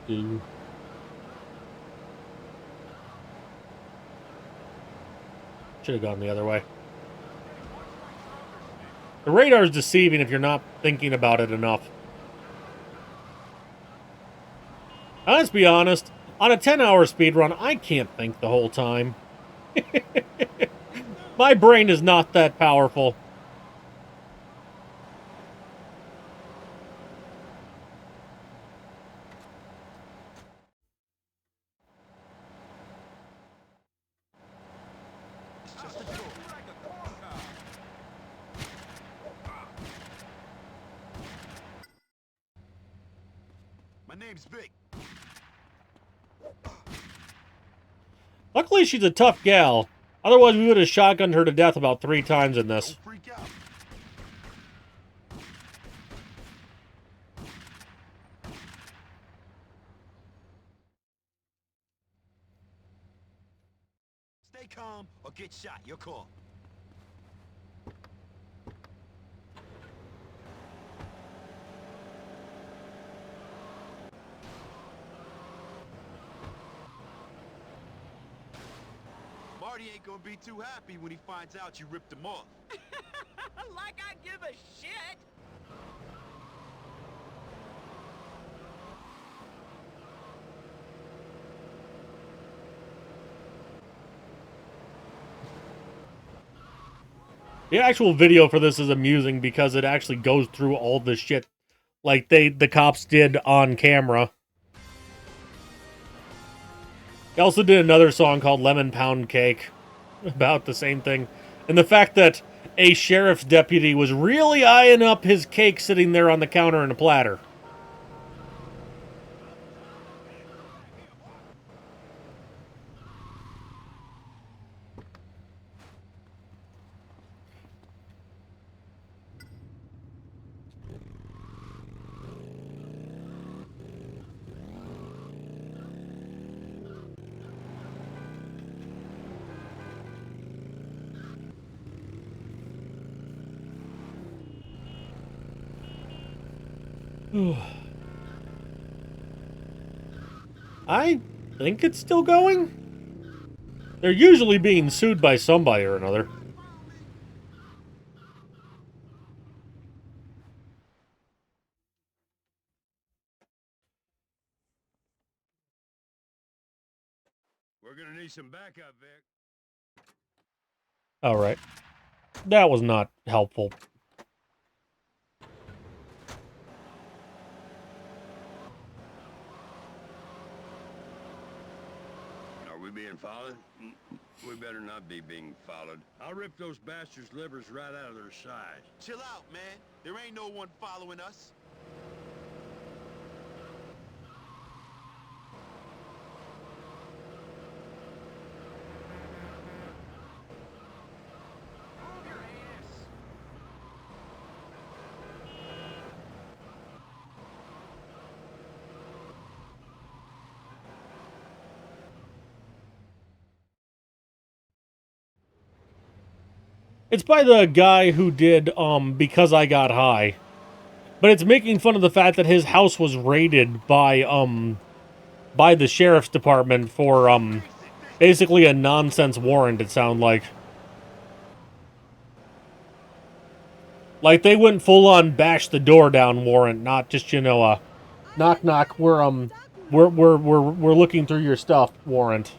doing? Should have gone the other way. The radar's deceiving if you're not thinking about it enough. Let's be honest, on a 10-hour speedrun, I can't think the whole time. My brain is not that powerful. My name's Vic. Luckily, she's a tough gal. Otherwise, we would have shotgunned her to death about 3 times in this. Don't freak out. Stay calm or get shot. Your call. Marty ain't gonna be too happy when he finds out you ripped him off. Like I give a shit. The actual video for this is amusing because it actually goes through all the shit like the cops did on camera. They also did another song called Lemon Pound Cake about the same thing. And the fact that a sheriff's deputy was really eyeing up his cake sitting there on the counter in a platter. I think it's still going. They're usually being sued by somebody or another. We're gonna need some backup, Vic. All right. That was not helpful. Are we being followed? We better not be being followed. I'll rip those bastards' livers right out of their sides. Chill out, man. There ain't no one following us. Move your ass. It's by the guy who did Because I Got High. But it's making fun of the fact that his house was raided by the sheriff's department for, basically a nonsense warrant, it sounded like. Like, they went full-on bash the door down warrant, not just, you know, a knock knock, we're looking through your stuff warrant.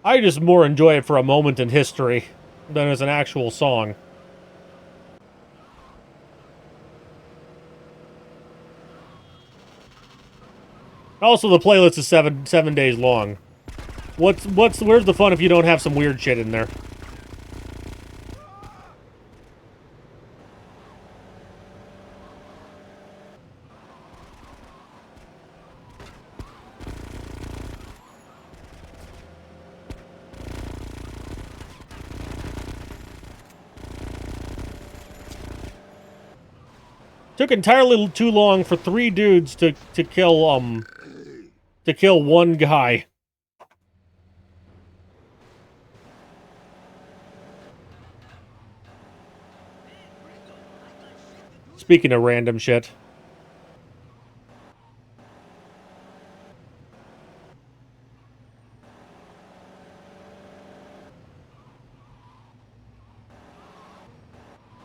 I just more enjoy it for a moment in history than as an actual song. Also, the playlist is seven days long. Where's the fun if you don't have some weird shit in there? Took entirely too long for 3 dudes to kill one guy. Speaking of random shit.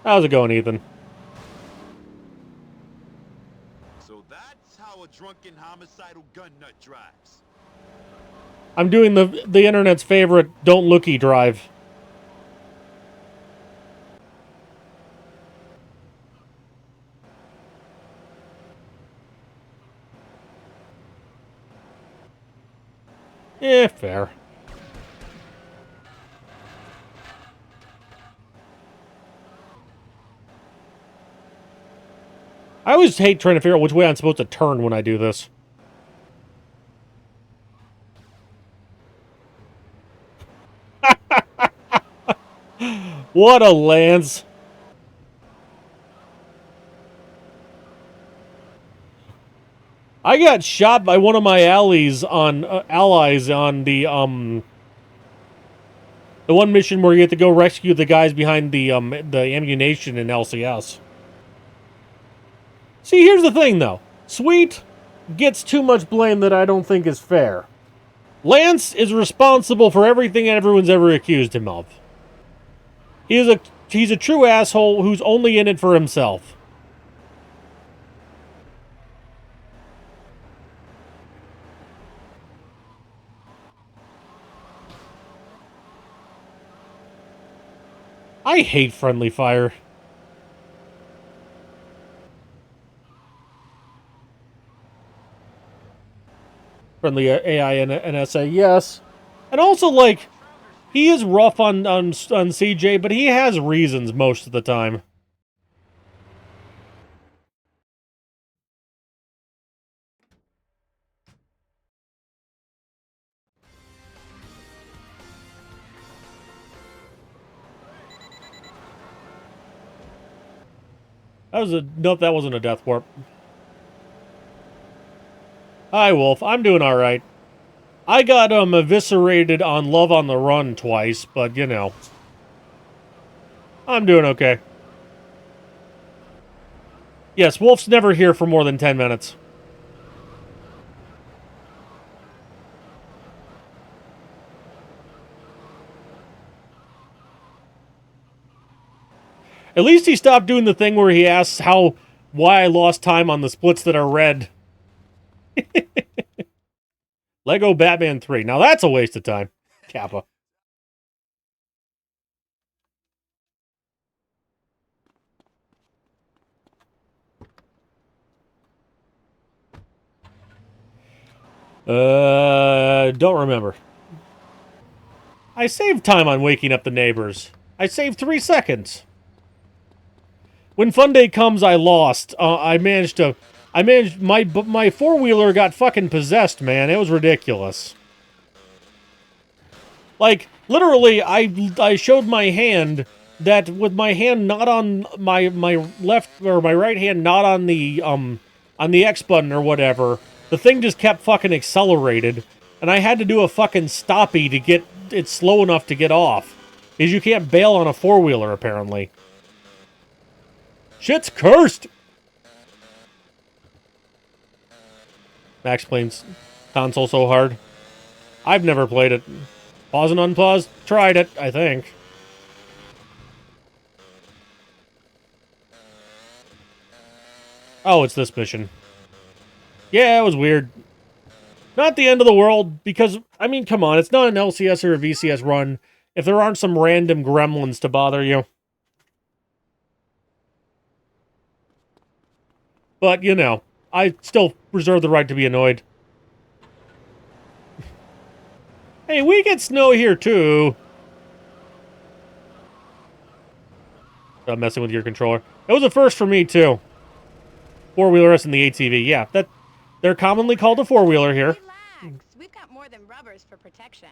How's it going, Ethan? So that's how a drunken homicidal gun nut drives. I'm doing the internet's favorite don't looky drive. Fair. I always hate trying to figure out which way I'm supposed to turn when I do this. What a lance. I got shot by one of my allies on the one mission where you have to go rescue the guys behind the ammunition in LCS. See, here's the thing though. Sweet gets too much blame that I don't think is fair. Lance is responsible for everything everyone's ever accused him of. He's a true asshole who's only in it for himself. I hate friendly fire. Friendly AI and NSA, yes. And also, like, he is rough on CJ, but he has reasons most of the time. Nope, that wasn't a death warp. Hi, Wolf. I'm doing alright. I got, eviscerated on Love on the Run twice, but, you know. I'm doing okay. Yes, Wolf's never here for more than 10 minutes. At least he stopped doing the thing where he asks why I lost time on the splits that are red. Lego Batman 3. Now that's a waste of time. Kappa. Don't remember. I saved time on waking up the neighbors. I saved 3 seconds. When Fun Day comes, I lost. My four-wheeler got fucking possessed, man. It was ridiculous. Like, literally, I showed my hand that with my hand not on my left or my right hand not on the X button or whatever, the thing just kept fucking accelerated, and I had to do a fucking stoppie to get it slow enough to get off. Because you can't bail on a four-wheeler, apparently. Shit's cursed! Max plays console so hard. I've never played it. Pause and unpause. Tried it, I think. Oh, it's this mission. Yeah, it was weird. Not the end of the world, because, I mean, come on, it's not an LCS or a VCS run if there aren't some random gremlins to bother you. But, you know, I still reserve the right to be annoyed. Hey, we get snow here, too. Stop messing with your controller. It was a first for me, too. Four-wheelers and the ATV. Yeah, they're commonly called a four-wheeler here. Relax. We've got more than rubbers for protection.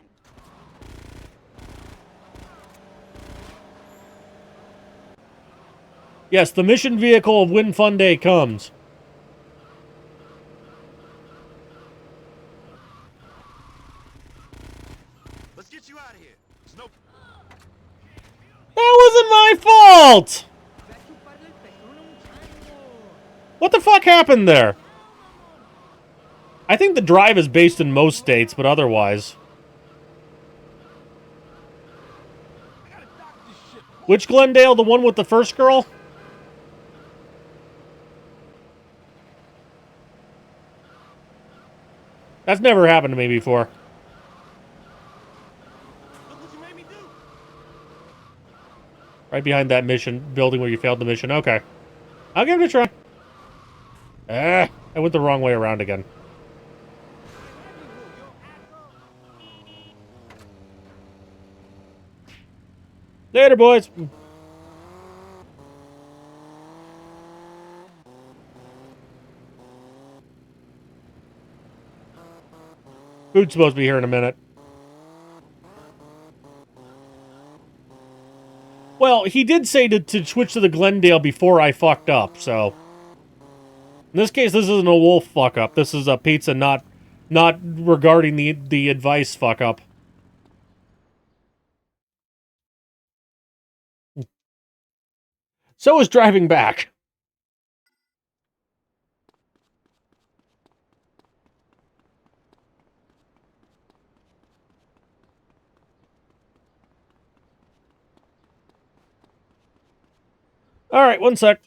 Yes, the mission vehicle of Win Fun Day comes. Let's get you out of here. There's no... That wasn't my fault! What the fuck happened there? I think the drive is based in most states, but otherwise. Which Glendale? The one with the first girl? That's never happened to me before. Right behind that mission building where you failed the mission. Okay. I'll give it a try. I went the wrong way around again. Later, boys. Food's supposed to be here in a minute. Well, he did say to switch to the Glendale before I fucked up, so... In this case, this isn't a wolf fuck-up. This is a pizza not regarding the advice fuck-up. So is driving back. Alright, one sec.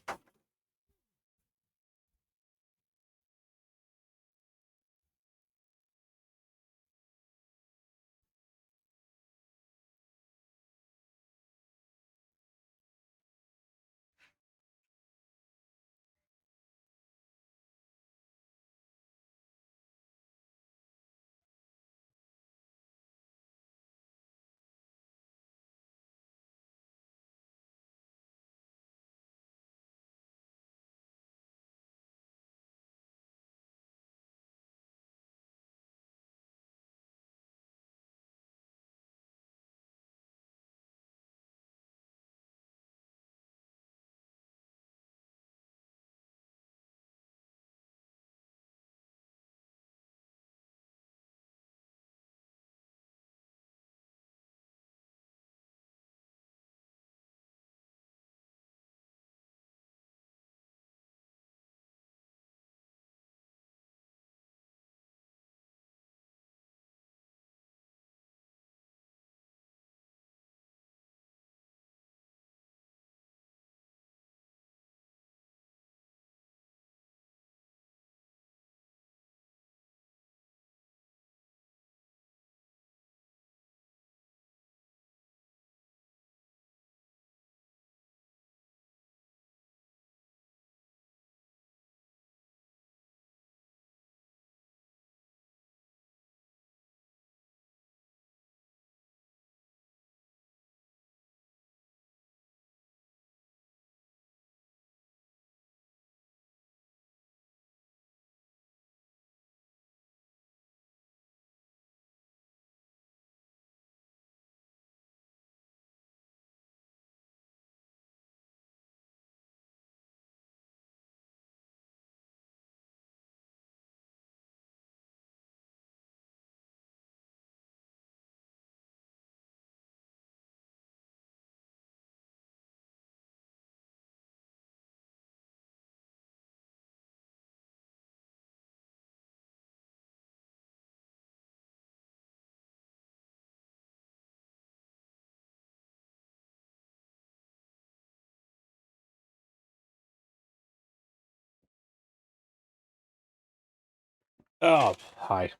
Oh, hi.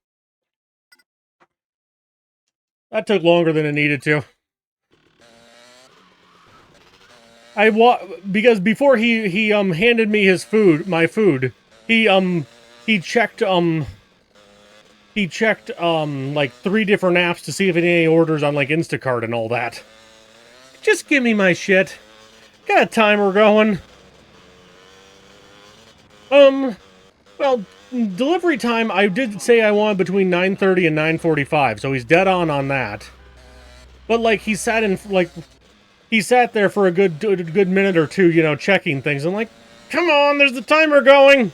That took longer than it needed to. Because before he handed me his food, my food, he checked like 3 different apps to see if any orders on like Instacart and all that. Just give me my shit. Got a timer going. Well, delivery time, I did say I wanted between 9:30 and 9:45, so he's dead on that. But like he sat there for a good minute or two, you know, checking things. I'm like, come on, there's the timer going.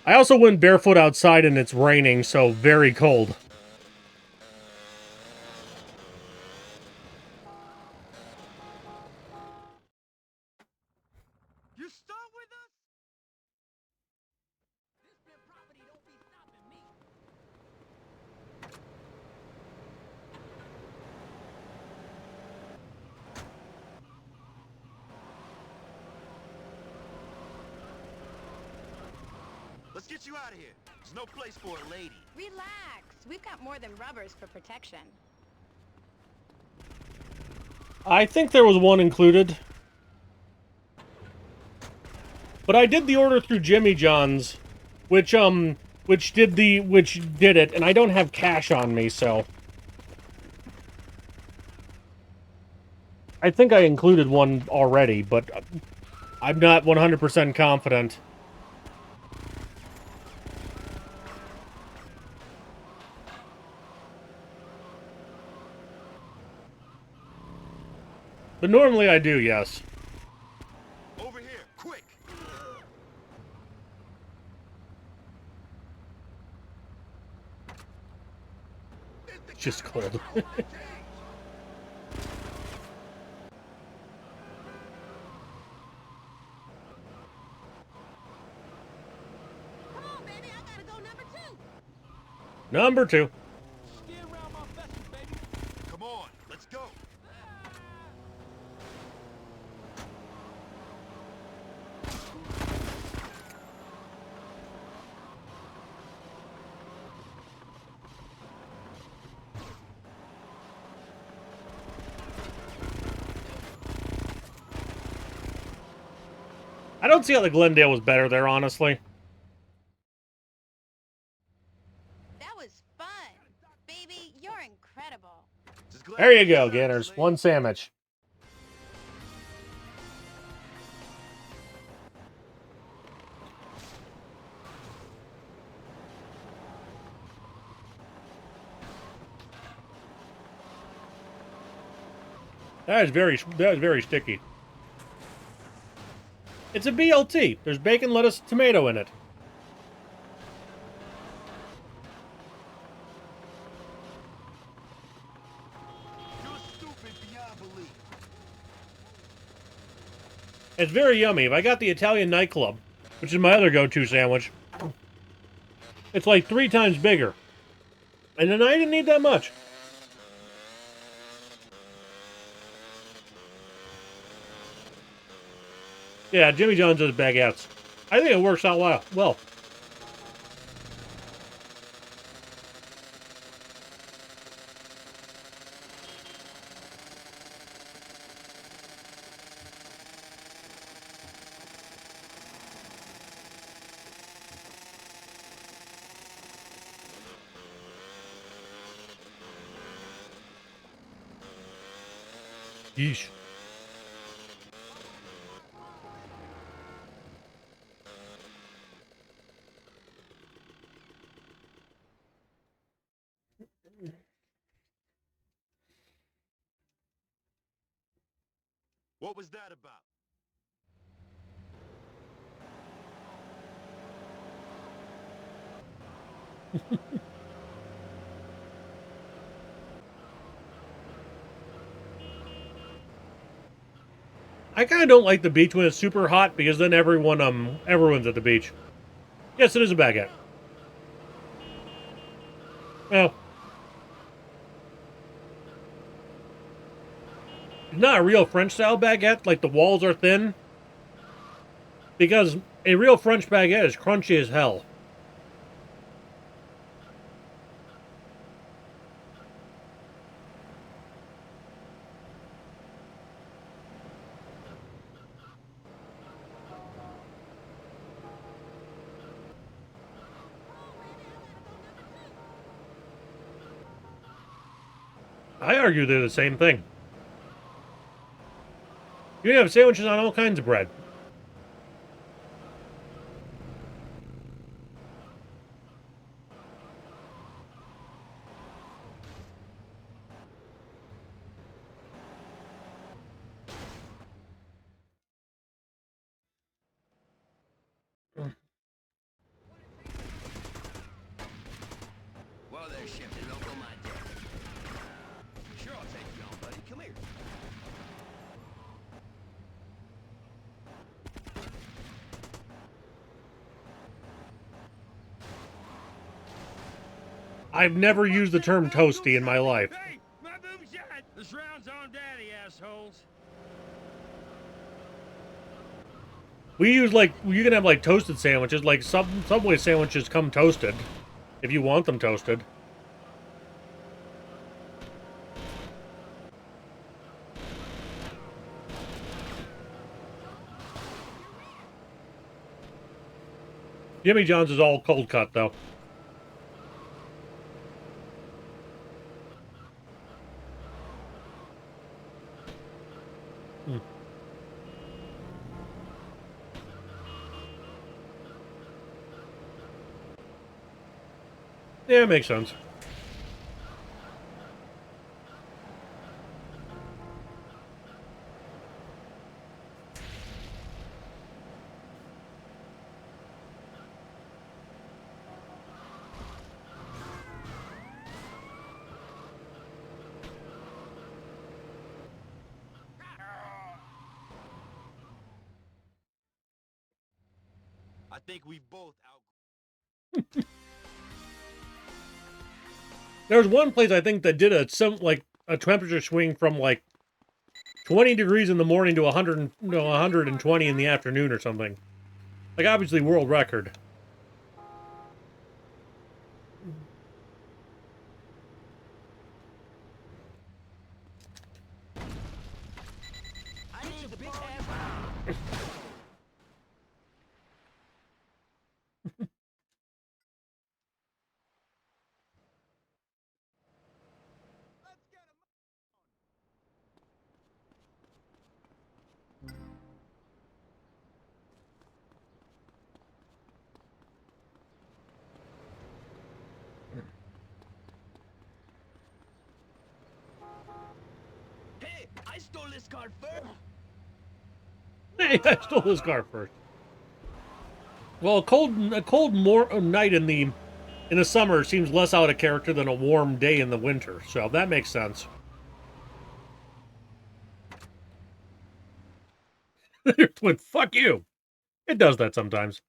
I also went barefoot outside and it's raining, so very cold. You start with us? This bit property don't be stopping me. Let's get you out of here. There's no place for a lady. Relax. We've got more than rubbers for protection. I think there was one included. But I did the order through Jimmy John's, which did it, and I don't have cash on me, so I think I included one already, but I'm not 100% confident. But normally I do, yes. Over here, quick! It's just cold. Come on, baby. I gotta go number 2. Number 2. Steer around my vessel, baby. Come on, let's go. I don't see how the Glendale was better there, honestly. That was fun. Baby, you're incredible. There you go, Ganners. 1 sandwich. That is very sticky. It's a BLT. There's bacon, lettuce, tomato in it. You're stupid beyond belief. It's very yummy. If I got the Italian nightclub, which is my other go-to sandwich, it's like 3 times bigger. And then I didn't need that much. Yeah, Jimmy John's does baguettes. I think it works out well. Yeesh. What was that about? I kind of don't like the beach when it's super hot because then everyone's at the beach. Yes, it is a baguette. Well, it's not a real French style baguette. Like the walls are thin, Because a real French baguette is crunchy as hell. I argue they're the same thing. You can have sandwiches on all kinds of bread. Whoa there, Shifty. Don't go my deck. Sure, I'll take you on, buddy. Come here. I've never used the term toasty in my life. Hey, my boob shot! This round's on daddy, assholes. We use, like, you can have, like, toasted sandwiches. Like, Subway sandwiches come toasted. If you want them toasted. Jimmy John's is all cold cut, though. Yeah, it makes sense. I think we both out. There was one place I think that did a temperature swing from like 20 degrees in the morning to 120 in the afternoon or something. Like obviously world record. I need the big ass. Hey, I stole this car first. Hey, I stole this car first. Well, a cold night in the summer seems less out of character than a warm day in the winter, so that makes sense. Twin, fuck you. It does that sometimes.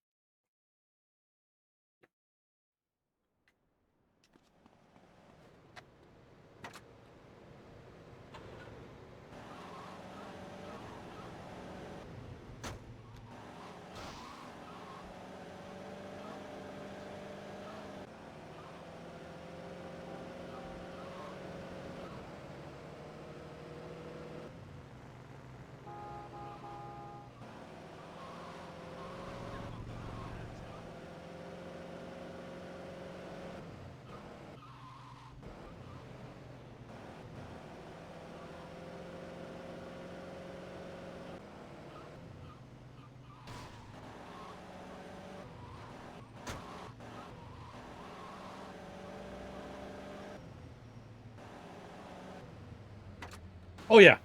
Oh, yeah.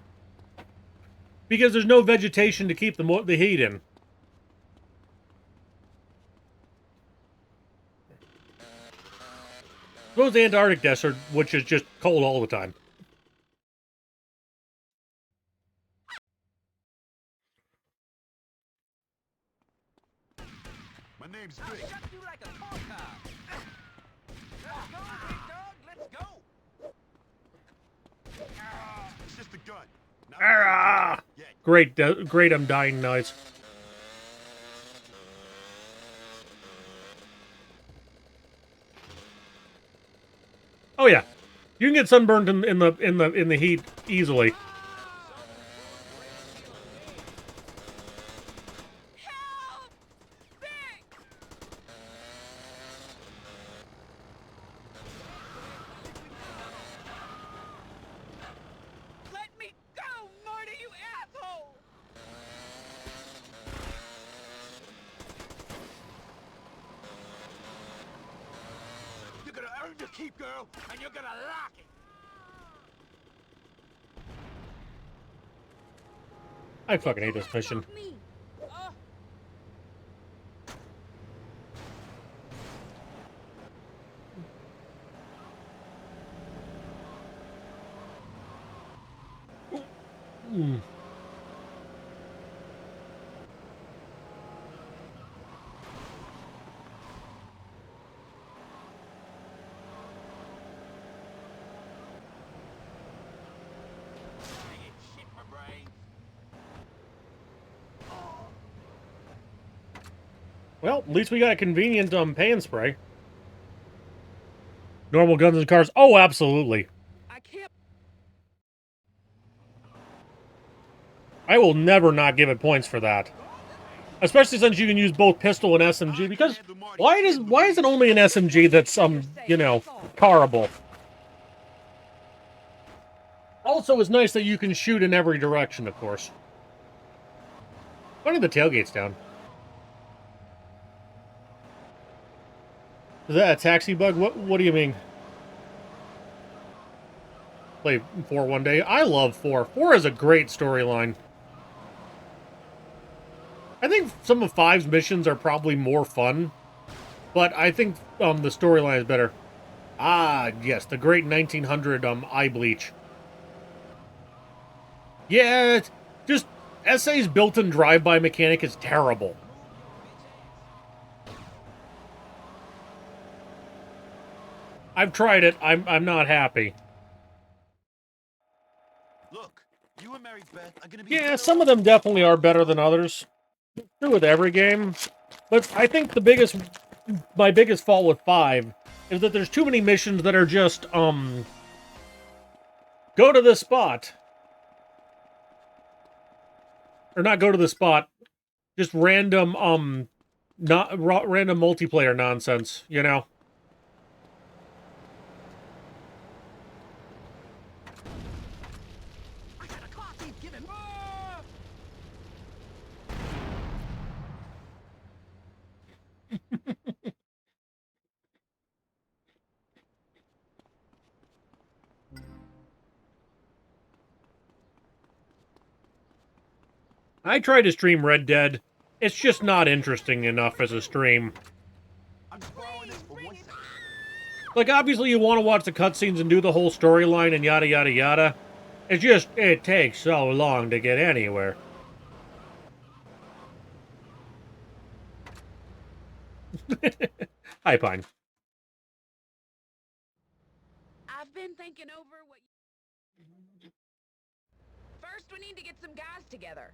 Because there's no vegetation to keep the heat in. Suppose the Antarctic desert, which is just cold all the time. My name's I'll Vic. shut you like a corn cob. Let's go, big dog. Let's go. It's just a gun. Not Arrgh! yet. Great, I'm dying noise. Oh yeah, you can get sunburned in the heat easily. Let me go, Marty, you asshole! You're gonna earn your keep, girl, and you're gonna lock it. I fucking hate this mission. Mm. Shit my brain. Well, at least we got a convenient pan spray. Normal guns and cars. Oh, absolutely. I can't. I will never not give it points for that. Especially since you can use both pistol and SMG, because why is it only an SMG that's you know, carable? Also, it's nice that you can shoot in every direction, of course. Why are the tailgates down? Is that a taxi bug? What do you mean? Play 4 one day. I love 4. 4 is a great storyline. I think some of 5's missions are probably more fun, but I think the storyline is better. Ah, yes, the great 1900 eye bleach. Yeah, just SA's built-in drive-by mechanic is terrible. I've tried it. I'm not happy. Look, you and Mary Beth are gonna be. Yeah, some of them definitely are better than others. True with every game, but I think my biggest fault with 5 is that there's too many missions that are just go to this spot, or not go to the spot, just random random multiplayer nonsense, you know. I got a clock he's giving. I tried to stream Red Dead. It's just not interesting enough as a stream. I'm just borrowing this for 1 second. Like, obviously you want to watch the cutscenes and do the whole storyline and yada yada yada. It takes so long to get anywhere. Hi, Pine. I've been thinking over what. First, we need to get some guys together.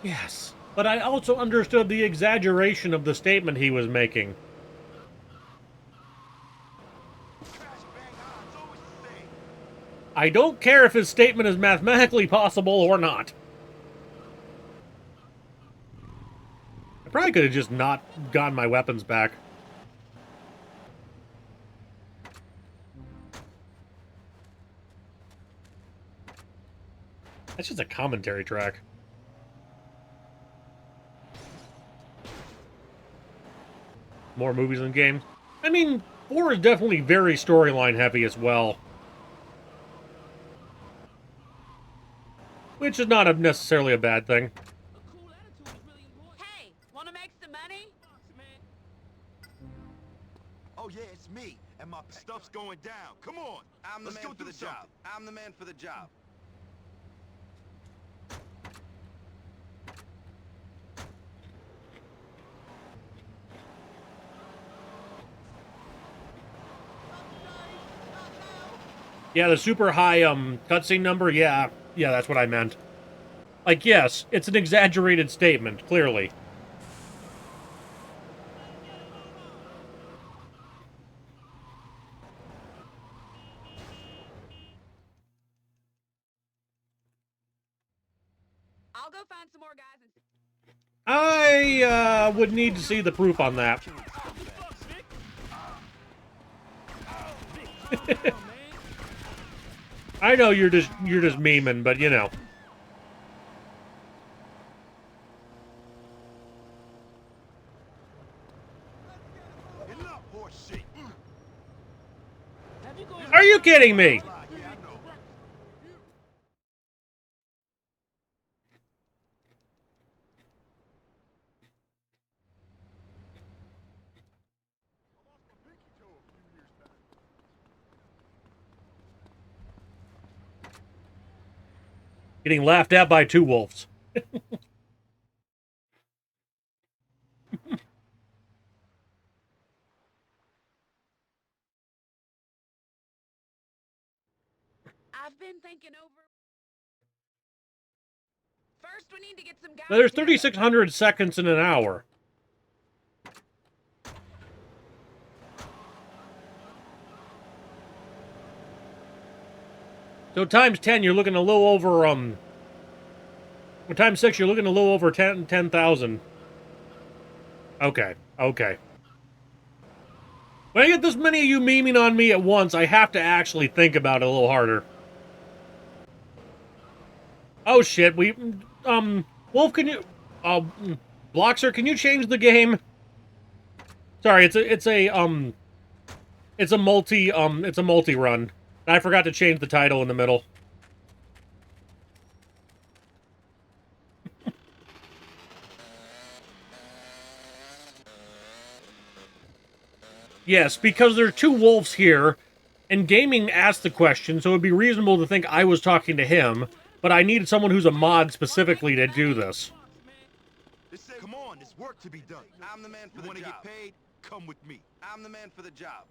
Yes. But I also understood the exaggeration of the statement he was making. I don't care if his statement is mathematically possible or not. I probably could have just not gotten my weapons back. That's just a commentary track. More movies and games. I mean, 4 is definitely very storyline heavy as well. Which is not necessarily a bad thing. Hey, wanna make some money? Oh yeah, it's me, and my stuff's going down. Come on, I'm the let's man go for do the job. something. I'm the man for the job. Yeah, the super high cutscene number. Yeah, that's what I meant. Like, yes, it's an exaggerated statement, clearly. I'll go find some more guys and... I would need to see the proof on that. I know you're just memeing, but you know. Are you kidding me? Getting laughed at by two wolves. I've been thinking over... First, we need to get some guys... Now, there's 3,600 seconds in an hour. So times 10, you're looking a little over, well, times 6, you're looking a little over 10,000. Okay. When I get this many of you memeing on me at once, I have to actually think about it a little harder. Oh shit, Wolf, can you, Bloxer, can you change the game? Sorry, it's a multi-run. I forgot to change the title in the middle. Yes, because there are two wolves here, and Gaming asked the question, so it would be reasonable to think I was talking to him, but I needed someone who's a mod specifically to do this. Come on, there's work to be done. I'm the man for the job. You want to get paid? Come with me. I'm the man for the job.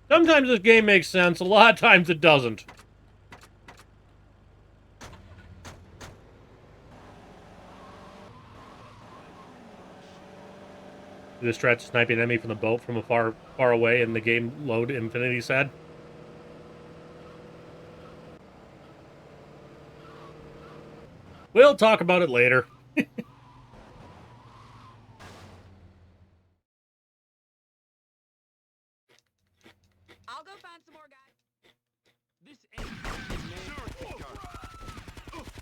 Sometimes this game makes sense, a lot of times it doesn't. This strat to snipe an enemy from the boat from a far away and the game load, Infinity said. We'll talk about it later. I'll go find some more guys. This ain't man.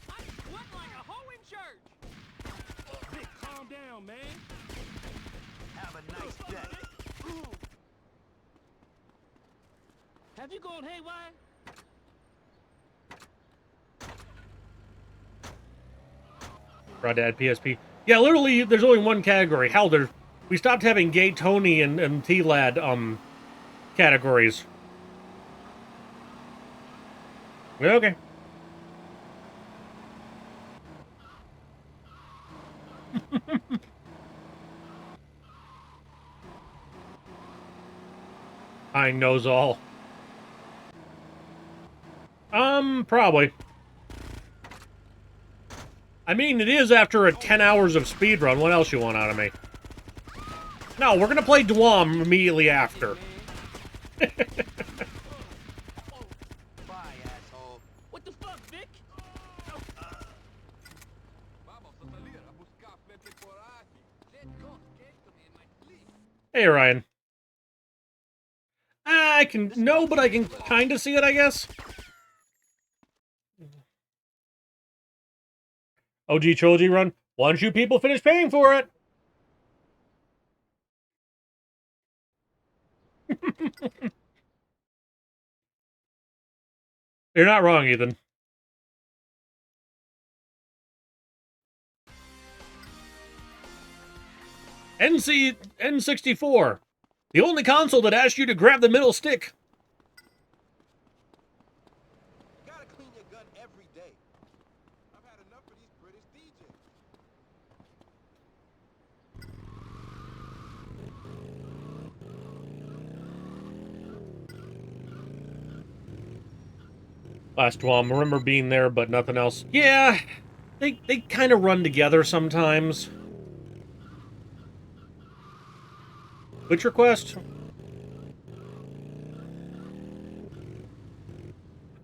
I sweat like a hoe in church. Vic, calm down, man. Have a nice day. Have you gone haywire? Crawdad PSP. Yeah, literally, there's only one category. Hell, we stopped having Gay Tony and T-Lad, categories. Okay. I knows all. Probably. I mean, it is after 10 hours of speedrun. What else you want out of me? No, we're gonna play Dwam immediately after. Bye, asshole. What the fuck, Vic? Hey, Ryan. I can... No, but I can kind of see it, I guess. OG Trilogy run. Once you people finish paying for it. You're not wrong, Ethan. N64. The only console that asks you to grab the middle stick. Gotta clean your gun every day. I've had enough of these British DJs. Last one. I remember being there, but nothing else. Yeah, they kind of run together sometimes. Which request?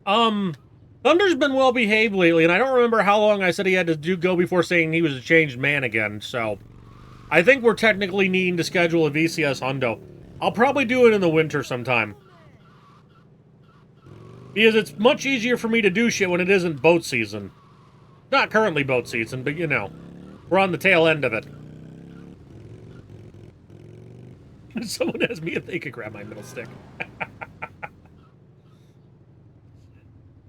Thunder's been well behaved lately, and I don't remember how long I said he had to go before saying he was a changed man again, so I think we're technically needing to schedule a VCS hundo. I'll probably do it in the winter sometime. Because it's much easier for me to do shit when it isn't boat season. Not currently boat season, but you know, we're on the tail end of it. Someone asked me if they could grab my middle stick.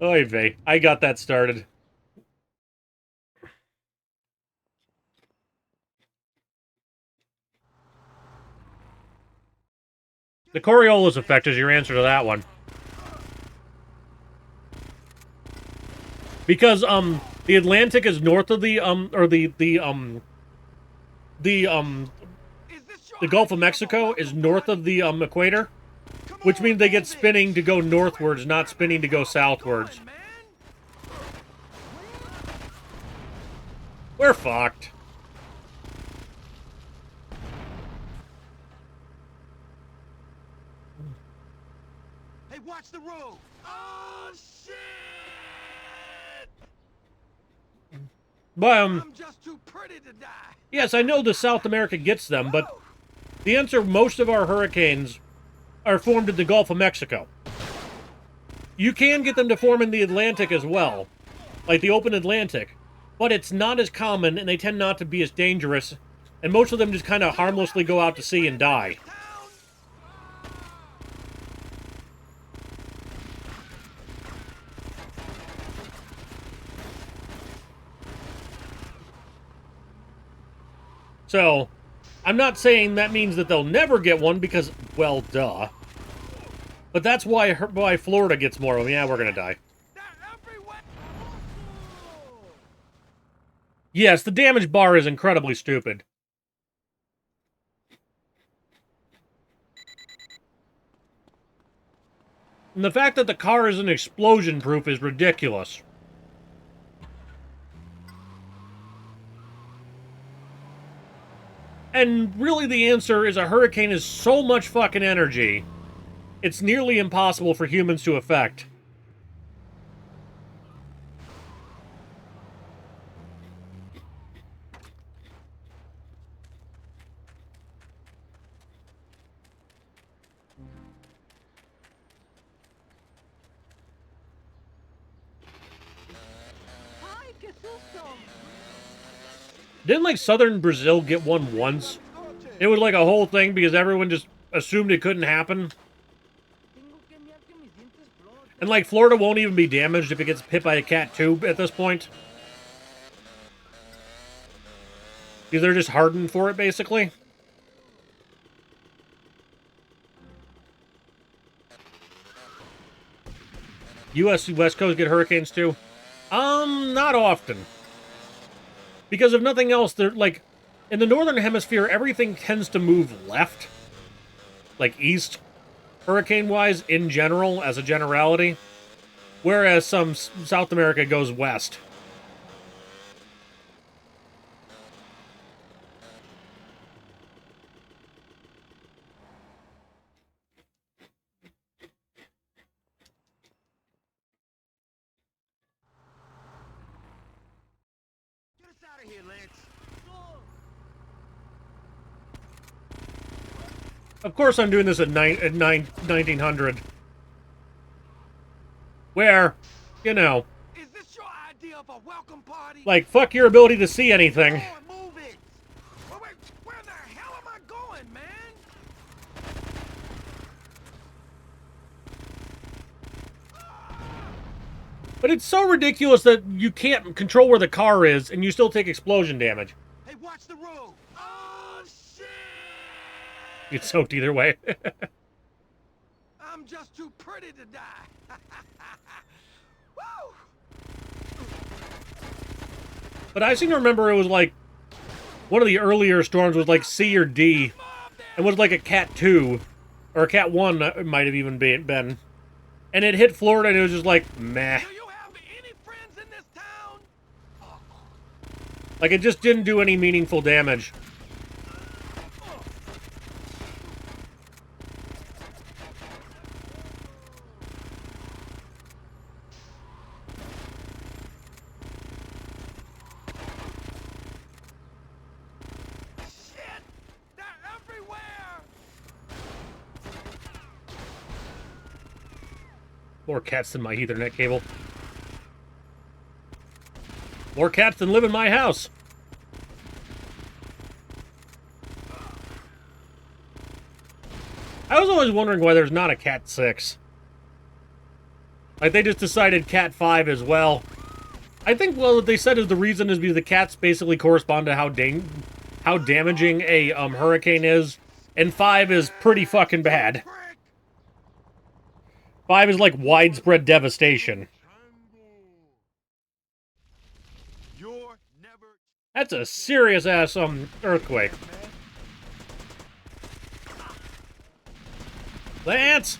Oy vey, I got that started. The Coriolis effect is your answer to that one. Because, the Atlantic is north of the Gulf of Mexico is north of the, equator, which means they get spinning to go northwards, not spinning to go southwards. We're fucked. Hey, watch the road! Oh, shit! But, I'm just too pretty to die. yes, I know the South America gets them, but the answer, most of our hurricanes are formed in the Gulf of Mexico. You can get them to form in the Atlantic as well, like the open Atlantic, but it's not as common, and they tend not to be as dangerous, and most of them just kind of harmlessly go out to sea and die. So, I'm not saying that means that they'll never get one, because, well, duh. But that's why Florida gets more of them. Yeah, we're gonna die. Yes, the damage bar is incredibly stupid. And the fact that the car isn't explosion-proof is ridiculous. And really the answer is a hurricane is so much fucking energy, it's nearly impossible for humans to affect. Didn't, like, southern Brazil get one once? It was, like, a whole thing because everyone just assumed it couldn't happen. And, like, Florida won't even be damaged if it gets hit by a Cat 2 at this point. Because they're just hardened for it, basically. U.S. West Coast get hurricanes, too? Not often. Because if nothing else, they're, like, in the Northern Hemisphere, everything tends to move left. Like, east, hurricane-wise, in general, as a generality. Whereas some South America goes west. Of course I'm doing this at 1900. Where, you know, Is this your idea of a welcome party? like, fuck your ability to see anything. Move it! Wait, where the hell am I going, man? But it's so ridiculous that you can't control where the car is, and you still take explosion damage. Hey, watch the road! Oh, shit! It's soaked either way. I'm just too pretty to die. Woo! But I seem to remember it was like, one of the earlier storms was like C or D, and was like a Cat 2, or a Cat 1 it might have even been. And it hit Florida and it was just like, meh. Do you Like, it just didn't do any meaningful damage. More cats than my Ethernet cable. More cats than live in my house. I was always wondering why there's not a Cat 6. Like, they just decided Cat 5 as well. I think, well, what they said is the reason is because the cats basically correspond to how damaging a hurricane is, and 5 is pretty fucking bad. 5 is like widespread devastation. That's a serious ass earthquake. Lance!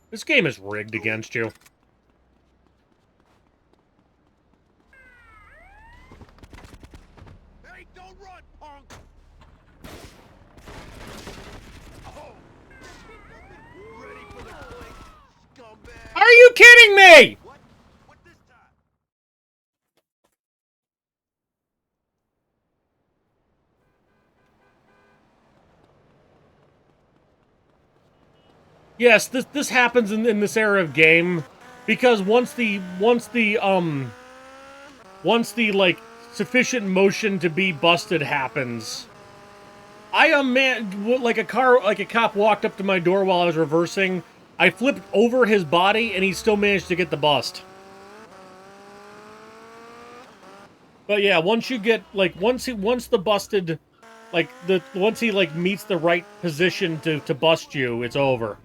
This game is rigged against you. Hey, don't run, punk! Oh. Ready for the click, scumbag! Are you kidding me? What? What this time? Yes, this happens in this era of game, because once the like sufficient motion to be busted happens, like a cop walked up to my door while I was reversing. I flipped over his body and he still managed to get the bust. But yeah, once you get once he meets the right position to bust you, it's over.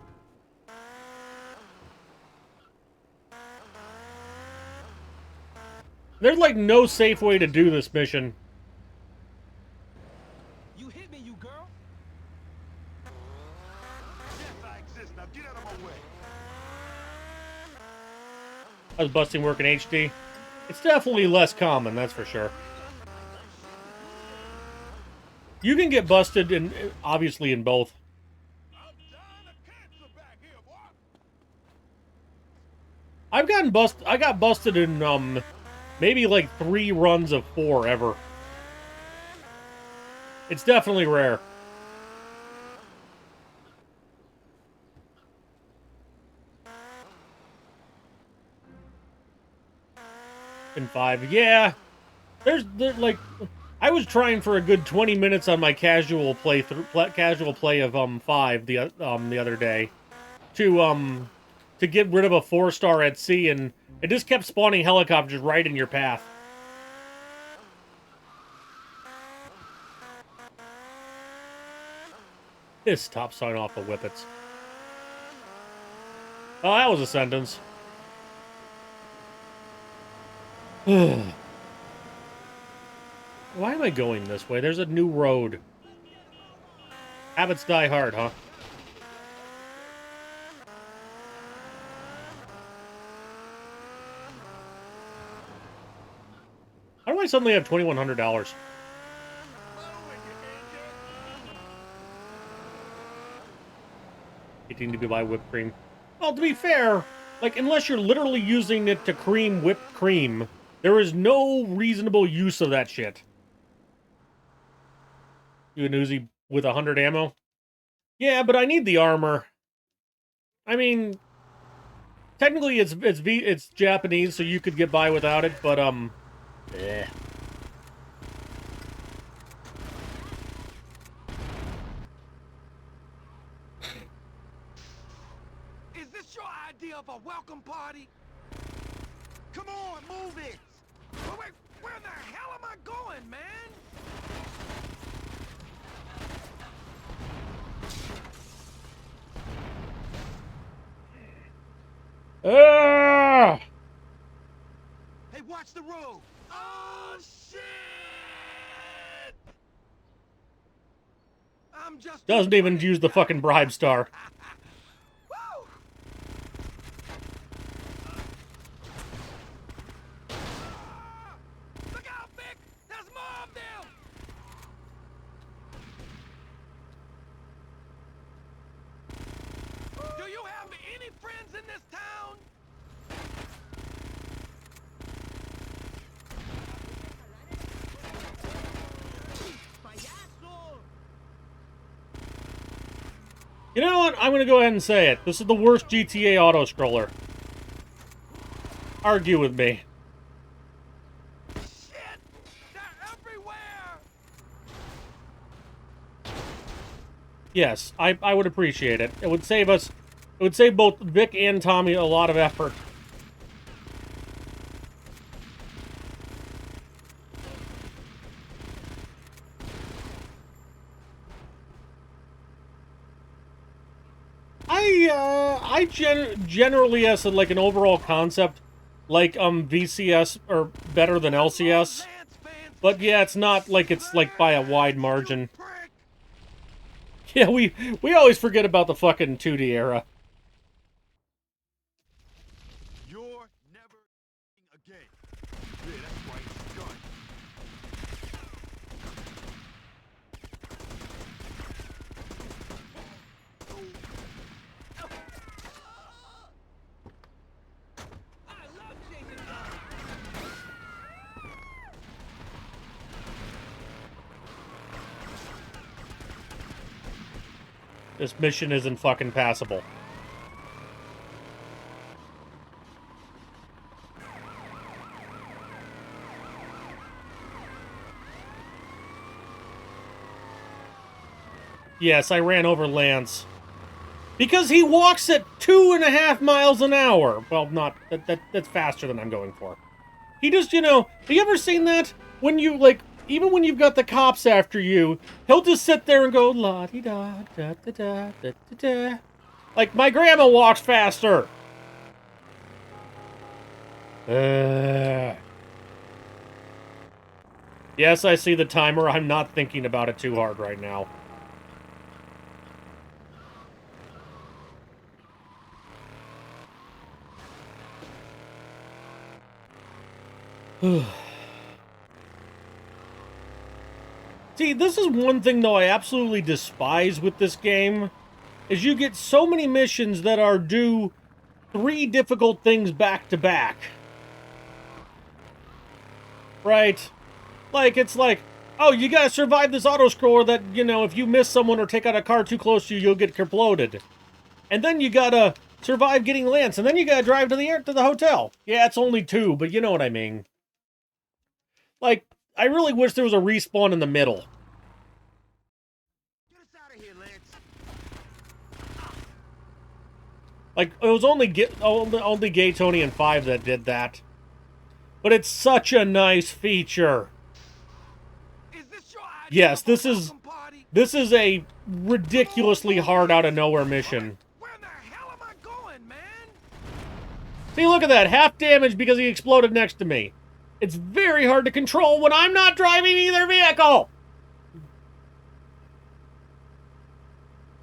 There's, like, no safe way to do this mission. You hit me, you girl. Yes, I exist. Now get out of my way. How's busting work in HD? It's definitely less common, that's for sure. You can get busted obviously in both. I got busted in maybe like 3 runs of 4 ever. It's definitely rare. In 5, yeah. There's like, I was trying for a good 20 minutes on my casual play of 5 the other day to get rid of a 4-star at sea, and it just kept spawning helicopters right in your path. Stop signing off the whippets. Oh, that was a sentence. Why am I going this way? There's a new road. Habits die hard, huh? How do I suddenly have $2,100? $18 to buy whipped cream. Well, to be fair, like, unless you're literally using it to cream whipped cream, there is no reasonable use of that shit. You an Uzi with 100 ammo? Yeah, but I need the armor. I mean, technically it's Japanese, so you could get by without it, but eh. Is this your idea of a welcome party? Come on, move it! Wait, where the hell am I going, man? Ah! Hey, watch the road! Oh, shit! I'm just... Doesn't even use the fucking bribe star. Woo! Look out, Vic! There's more of them! Do you have any friends in this town? You know what? I'm gonna go ahead and say it. This is the worst GTA auto-scroller. Argue with me. Shit! They're everywhere! Yes, I would appreciate it. It would save us... It would save both Vic and Tommy a lot of effort. Generally, as like an overall concept, like VCS or better than LCS. But yeah, it's not like it's like by a wide margin. Yeah, we always forget about the fucking 2D era. You're never again. Yeah, that's right. It's done. This mission isn't fucking passable. Yes, I ran over Lance. Because he walks at 2.5 miles an hour. Well, not... That's faster than I'm going for. He just, you know... Have you ever seen that? When you, like... Even when you've got the cops after you, he'll just sit there and go, la-di-da, da-da-da, da-da-da. Like, my grandma walks faster. Yes, I see the timer. I'm not thinking about it too hard right now. See, this is one thing, though, I absolutely despise with this game, is you get so many missions that are do 3 difficult things back to back. Right? Like, it's like, oh, you gotta survive this auto-scroller that, you know, if you miss someone or take out a car too close to you, you'll get kerploded. And then you gotta survive getting Lance, and then you gotta drive to the hotel. Yeah, it's only 2, but you know what I mean. Like, I really wish there was a respawn in the middle. Get us out of here, Lance. Like, it was only Gay Tony and 5 that did that. But it's such a nice feature. Is this your idea? Yes, this is a ridiculously hard out of nowhere mission. Where the hell am I going, man? See, look at that. Half damage because he exploded next to me. It's very hard to control when I'm not driving either vehicle.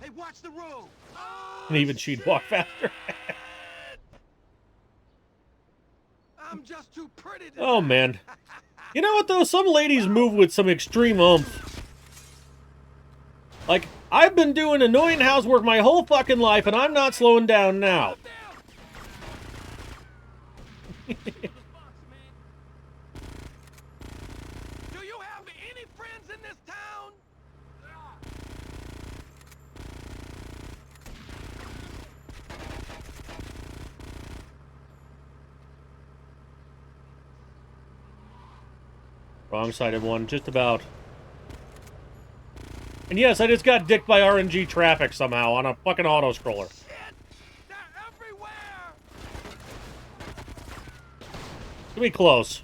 Hey, watch the road. Oh, And even she'd walk faster. I'm just too pretty to Oh, man. You know what, though? Some ladies move with some extreme oomph. Like, I've been doing annoying housework my whole fucking life, and I'm not slowing down now. Do you have any friends in this town? Wrong-sided one, just about. And yes, I just got dicked by RNG traffic somehow on a fucking auto-scroller. Shit! They're everywhere! Give me close.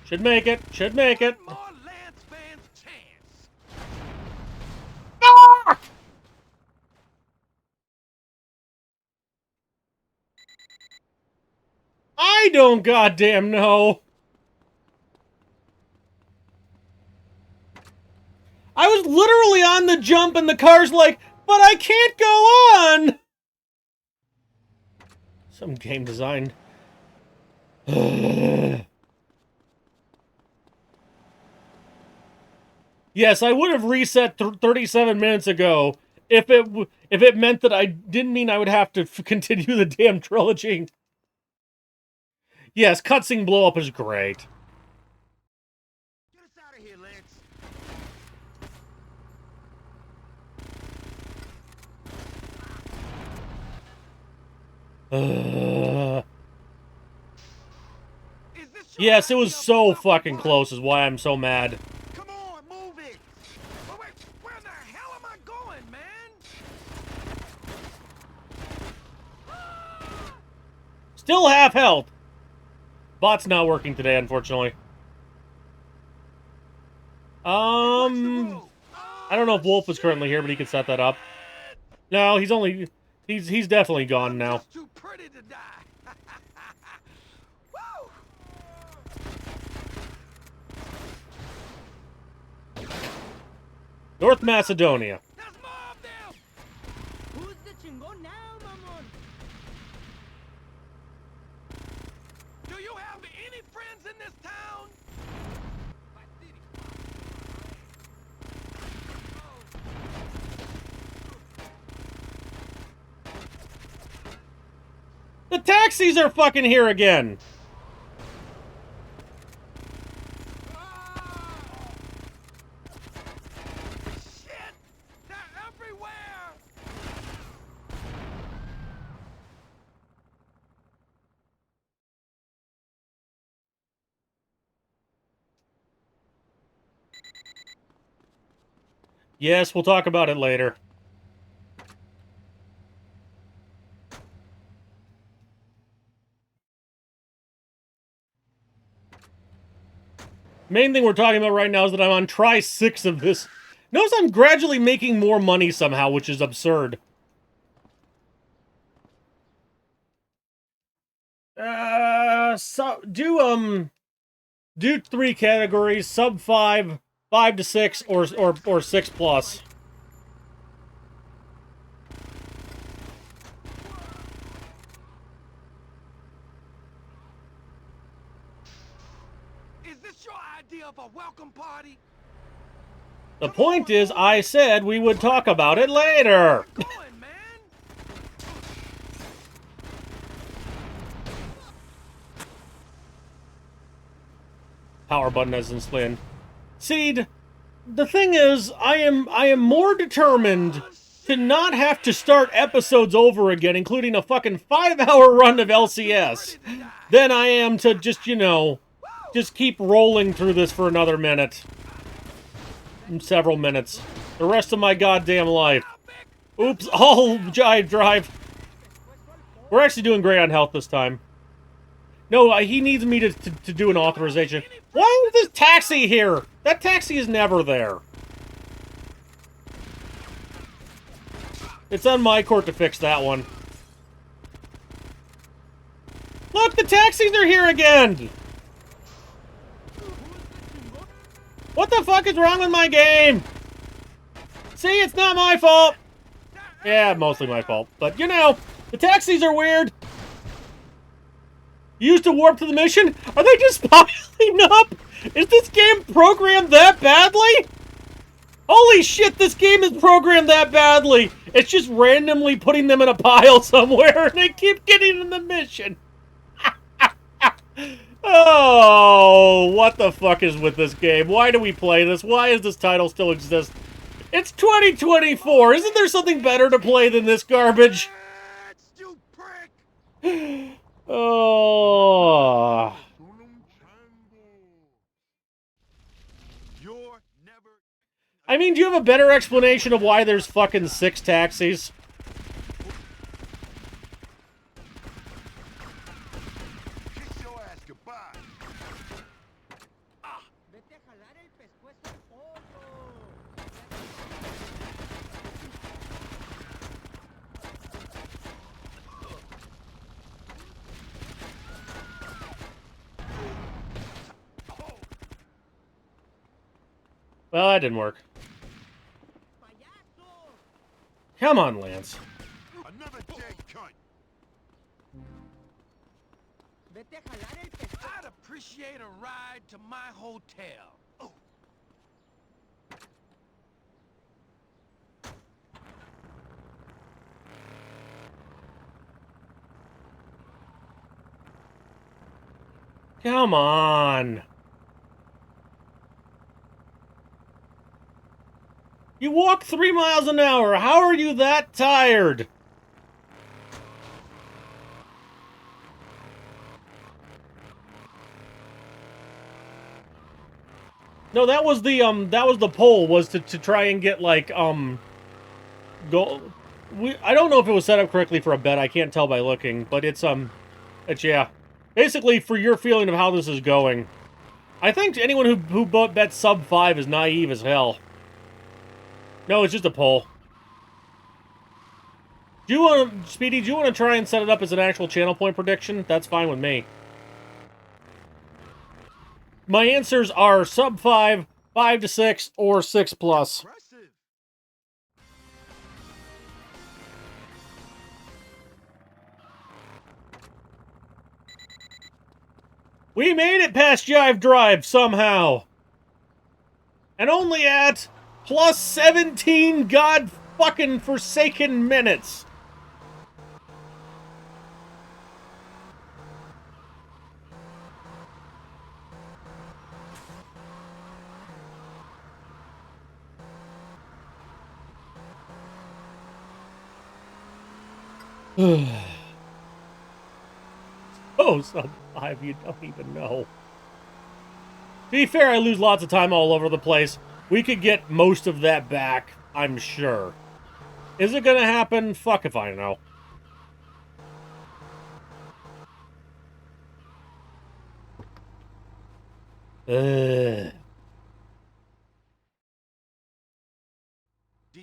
Should make it. Should make it. One more Lance Van's chance. Ah! I don't goddamn know. I was literally on the jump and the car's like, but I can't go on! Some game design. Yes, I would have reset 37 minutes ago if it meant that I didn't mean I would have to continue the damn trilogy. Yes, cutscene blow up is great. Get us out of here, Lance. Yes, it was so fucking close is why I'm so mad. Come on, move it. Oh, wait, where the hell am I going, man? Still half health. Bot's not working today, unfortunately. I don't know if Wolf is currently here, but he could set that up. No, he's definitely gone now. Too pretty to die. North Macedonia. There's more of them. Who's the chingon now, Mamon? Do you have any friends in this town? The taxis are fucking here again. Shit! They're everywhere! Yes, we'll talk about it later. Main thing we're talking about right now is that I'm on try 6 of this. Notice I'm gradually making more money somehow, which is absurd. Do 3 categories, sub 5, 5 to 6, or 6 plus. Is this your idea of a welcome party? The point is, I said we would talk about it later. Going, man. Power button as in spin. Seed, the thing is, I am more determined to not have to start episodes over again, including a fucking 5-hour run of LCS, than I am to just, you know, just keep rolling through this for another minute. Several minutes. The rest of my goddamn life. Oops, all jive drive. We're actually doing great on health this time. No, he needs me to do an authorization. Why is this taxi here? That taxi is never there. It's on my court to fix that one. Look, the taxis are here again! What the fuck is wrong with my game? See, it's not my fault. Yeah, mostly my fault. But, you know, the taxis are weird. Used to warp to the mission? Are they just piling up? Is this game programmed that badly? Holy shit, this game is programmed that badly. It's just randomly putting them in a pile somewhere, and they keep getting in the mission. Oh, what the fuck is with this game? Why do we play this? Why does this title still exist? It's 2024. Isn't there something better to play than this garbage? You prick. Oh. I mean, do you have a better explanation of why there's fucking 6 taxis? Well, that didn't work. Come on, Lance. Another dead cunt. I'd appreciate a ride to my hotel. Oh. Come on. You walk 3 miles an hour. How are you that tired? No, that was the poll, was to try and get, like, go... I don't know if it was set up correctly for a bet. I can't tell by looking, but it's, yeah. Basically, for your feeling of how this is going, I think anyone who bets sub 5 is naive as hell. No, it's just a poll. Do you want to, Speedy, do you want to try and set it up as an actual channel point prediction? That's fine with me. My answers are sub 5, 5 to 6, or 6 plus. We made it past Jive Drive somehow. And only at plus 17 god fucking forsaken minutes. Oh, sub 5, you don't even know. To be fair, I lose lots of time all over the place. We could get most of that back, I'm sure. Is it gonna happen? Fuck if I know. Did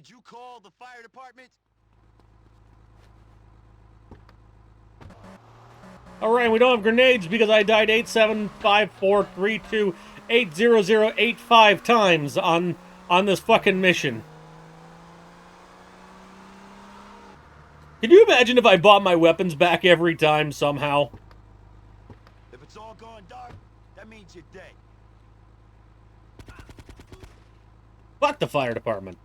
you call the fire department? Alright, we don't have grenades because I died 875432800085 times on this fucking mission. Can you imagine if I bought my weapons back every time somehow? If it's all going dark, that means you're dead. Fuck the fire department.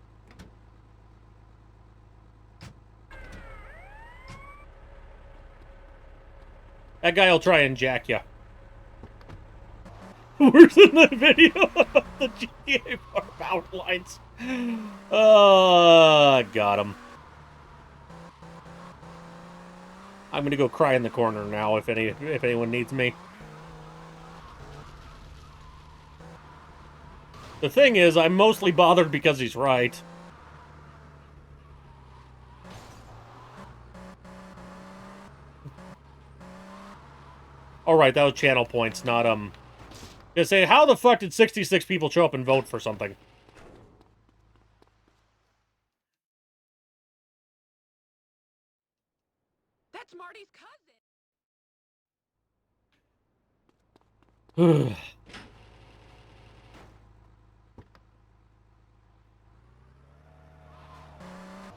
That guy will try and jack ya. Worse than the video of the GTA 4 power lines. Got him. I'm gonna go cry in the corner now if anyone needs me. The thing is, I'm mostly bothered because he's right. Alright, that was channel points, not, Just say, how the fuck did 66 people show up and vote for something? That's Marty's cousin.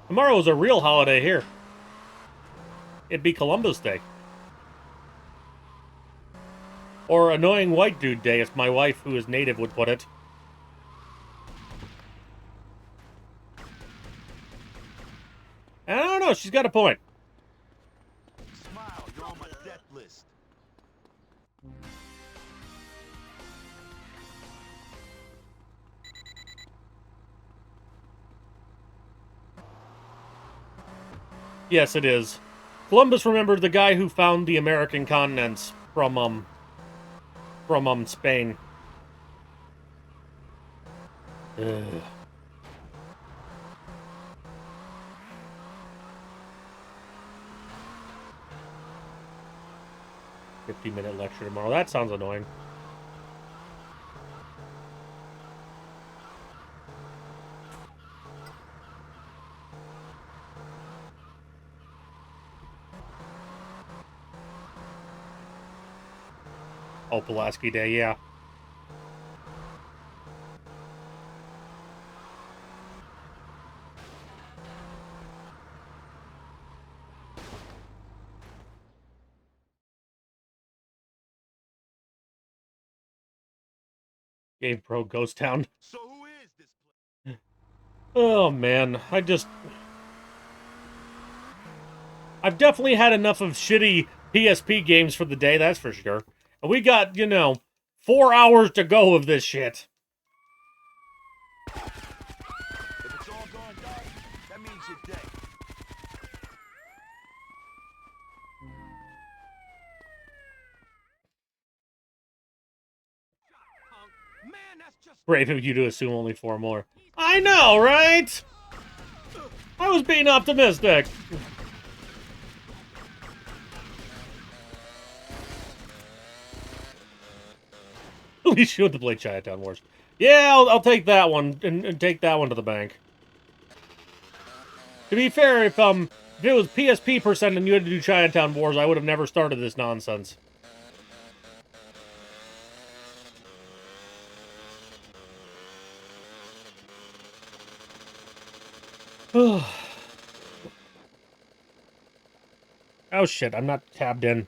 Tomorrow is a real holiday here. It'd be Columbus Day. Or Annoying White Dude Day, as my wife, who is native, would put it. I don't know, she's got a point. Smile, you're on my death list. Yes, it is. Columbus remembered the guy who found the American continents from Spain. Ugh. $50-minute lecture tomorrow. That sounds annoying. Oh, Pulaski Day, yeah. Game Pro Ghost Town. So who is this place? Oh, man. I've definitely had enough of shitty PSP games for the day, that's for sure. And we got, 4 hours to go of this shit. If it's all going dark, that means you're dead. Man, that's just Brave of you to assume only 4 more. I know, right? I was being optimistic. At least you had to play Chinatown Wars. Yeah, I'll take that one and take that one to the bank. To be fair, if it was PSP percent and you had to do Chinatown Wars, I would have never started this nonsense. Oh shit, I'm not tabbed in.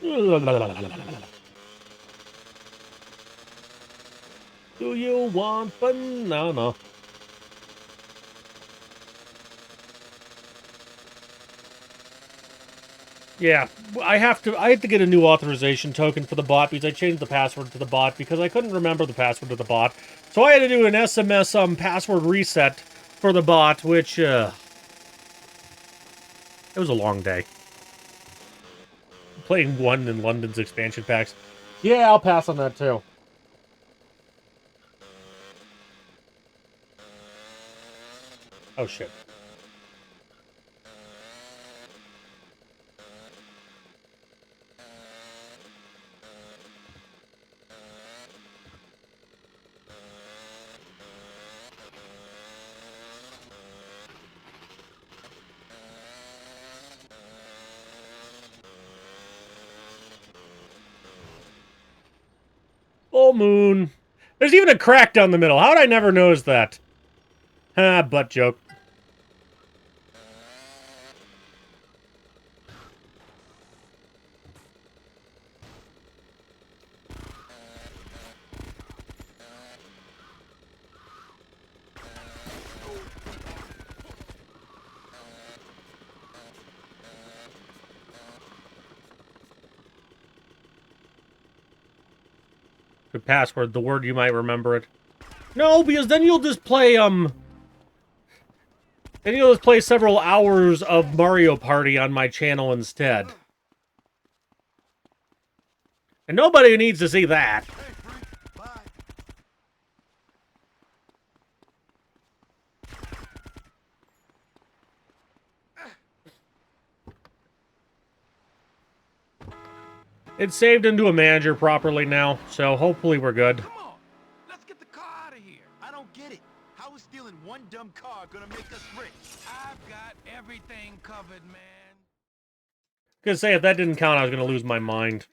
Do you want banana? Yeah, I have to get a new authorization token for the bot because I changed the password to the bot because I couldn't remember the password to the bot. So I had to do an SMS password reset for the bot, which it was a long day. Playing one in London's expansion packs. Yeah, I'll pass on that too. Oh shit. Full moon. There's even a crack down the middle. How'd I never notice that? Ha, butt joke. Good password, the word you might remember it. No, because then you'll just play, then you'll just play several hours of Mario Party on my channel instead. And nobody needs to see that. It's saved into a manager properly now, so hopefully we're good. Come on, let's get the car out of here. I don't get it. How is stealing one dumb car gonna make us rich? I've got everything covered, man. Gonna say, if that didn't count, I was gonna lose my mind.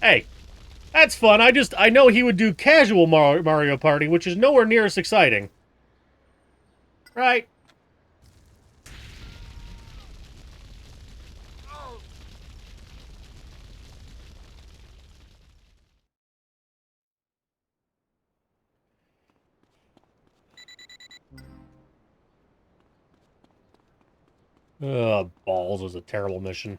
Hey, that's fun. I know he would do casual Mario Party, which is nowhere near as exciting. Right? Ugh, balls was a terrible mission.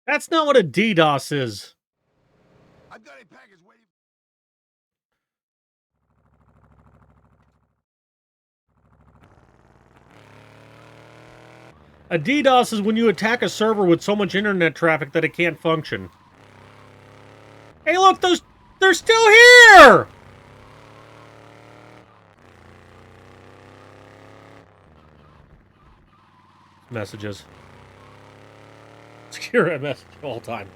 That's not what a DDoS is. I've got a package waiting. A DDoS is when you attack a server with so much internet traffic that it can't function. Hey, look, they're still here! Messages. Secure a message all time.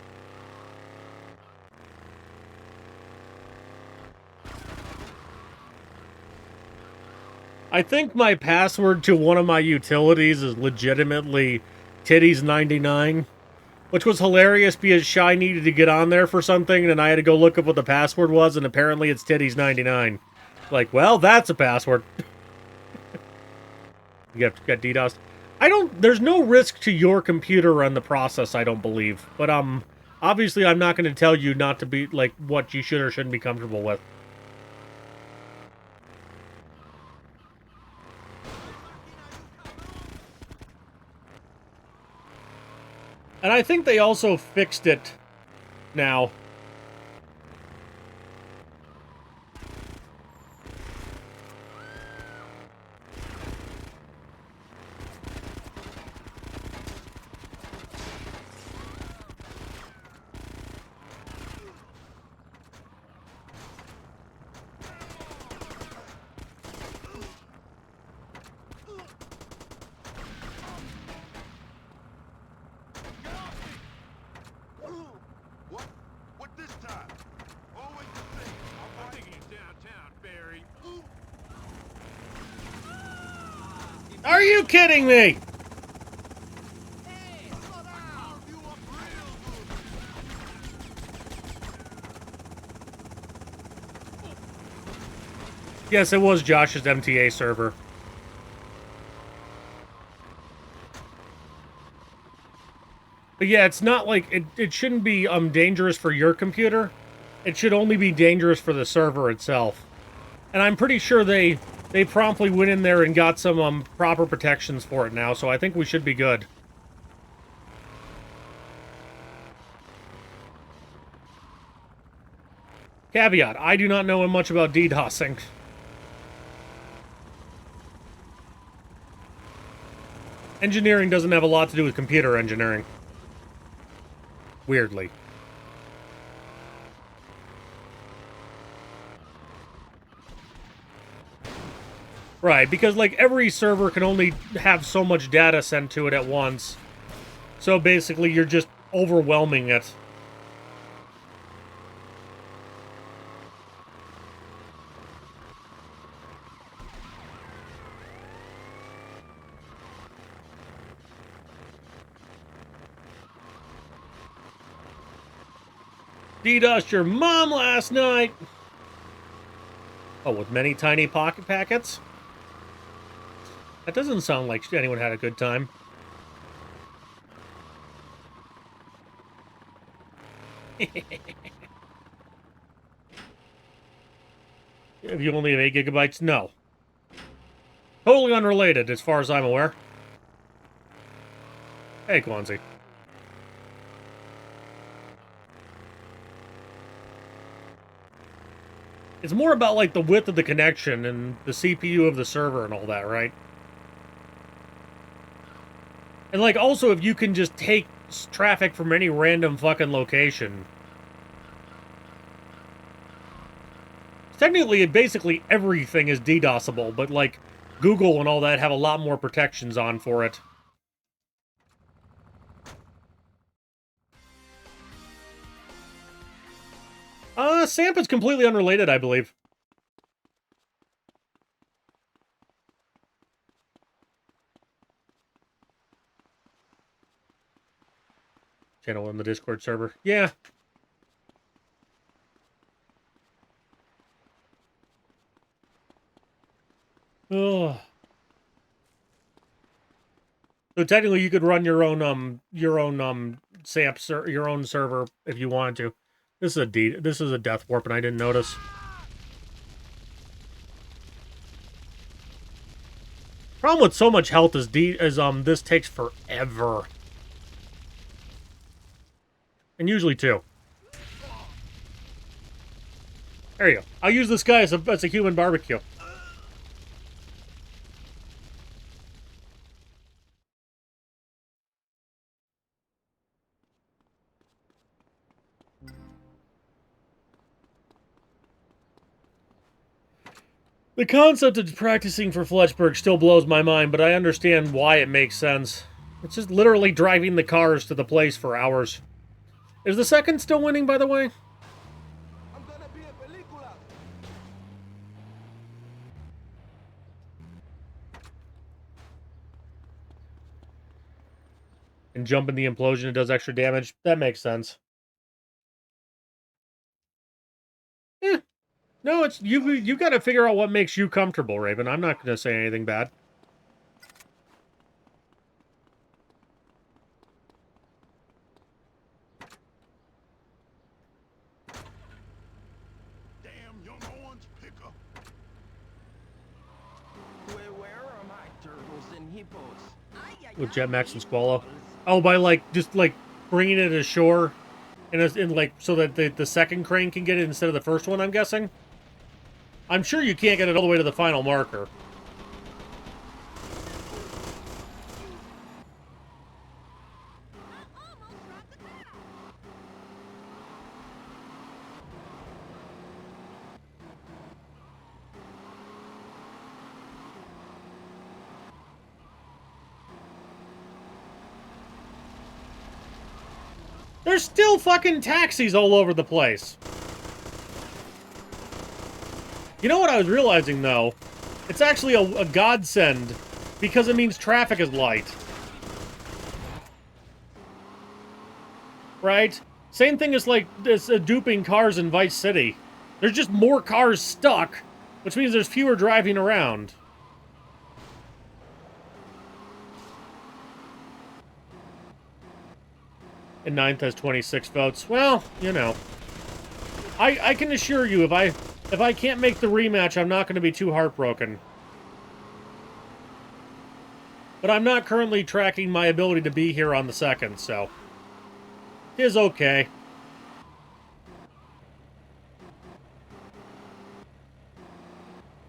I think my password to one of my utilities is legitimately Titties99, which was hilarious because Shy needed to get on there for something, and I had to go look up what the password was, and apparently it's Titties99. Like, well, that's a password. You got DDoS. There's no risk to your computer on the process, I don't believe. But, obviously I'm not going to tell you not to be, like, what you should or shouldn't be comfortable with. And I think they also fixed it now. What this time? Always the same. I'm thinking it's downtown, Barry. Are you kidding me? Yes, it was Josh's MTA server. But yeah, it's not like it shouldn't be dangerous for your computer. It should only be dangerous for the server itself. And I'm pretty sure they promptly went in there and got some proper protections for it now, so I think we should be good. Caveat, I do not know much about DDoSing. Engineering doesn't have a lot to do with computer engineering. Weirdly. Right, because, like, every server can only have so much data sent to it at once. So basically, you're just overwhelming it. DDoSed your mom last night! Oh, with many tiny pocket packets? That doesn't sound like anyone had a good time. If you only have 8 gigabytes, no. Totally unrelated, as far as I'm aware. Hey, Kwanzi. It's more about, like, the width of the connection and the CPU of the server and all that, right? And, like, also, if you can just take traffic from any random fucking location. Technically, basically everything is DDoSable, but, like, Google and all that have a lot more protections on for it. Samp is completely unrelated, I believe. Channel on the Discord server. Yeah. Ugh. So technically, you could run your own SAMP your own server if you wanted to. This is a death warp, and I didn't notice. Problem with so much health is this takes forever. And usually 2. There you go. I'll use this guy as a human barbecue. The concept of practicing for Fletchburg still blows my mind, but I understand why it makes sense. It's just literally driving the cars to the place for hours. Is the second still winning, by the way? I'm gonna be a película. And jump in the implosion, it does extra damage. That makes sense. Eh. No, it's you got to figure out what makes you comfortable, Raven. I'm not going to say anything bad. Damn young orange picker. Where are my turtles and hippos? With Jetmax and Squallow. Oh, by just bringing it ashore, in so that the second crane can get it instead of the first one. I'm guessing. I'm sure you can't get it all the way to the final marker. There's still fucking taxis all over the place. You know what I was realizing, though? It's actually a godsend, because it means traffic is light. Right? Same thing as, duping cars in Vice City. There's just more cars stuck, which means there's fewer driving around. And ninth has 26 votes. Well, you know. I can assure you, if I can't make the rematch, I'm not going to be too heartbroken. But I'm not currently tracking my ability to be here on the second, so it is okay.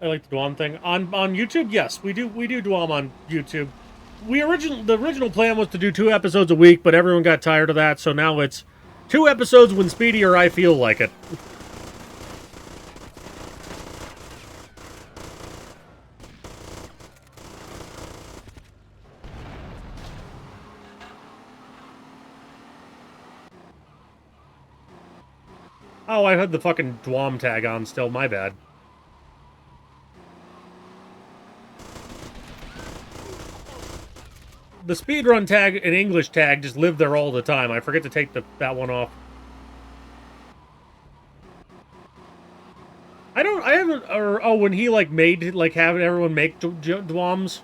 I like the Dwam thing. On YouTube, yes, we do Dwam on YouTube. The original plan was to do 2 episodes a week, but everyone got tired of that, so now it's 2 episodes when Speedy or I feel like it. Oh, I had the fucking Dwam tag on still, my bad. The speedrun tag and English tag just live there all the time. I forget to take that one off. When he, made, having everyone make Dwams.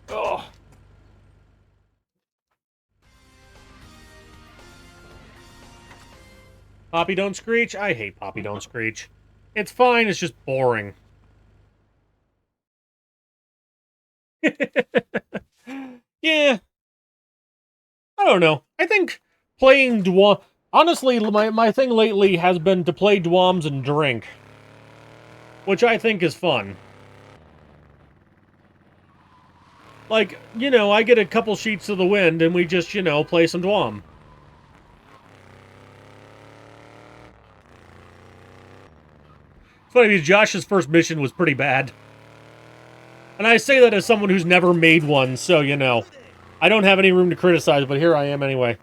Ugh. Poppy Don't Screech? I hate Poppy Don't Screech. It's fine, it's just boring. Yeah. I don't know. I think playing Dwam... Honestly, my thing lately has been to play Dwams and drink. Which I think is fun. Like, I get a couple sheets of the wind and we just, play some Dwam. It's funny because Josh's first mission was pretty bad. And I say that as someone who's never made one, so, I don't have any room to criticize, but here I am anyway.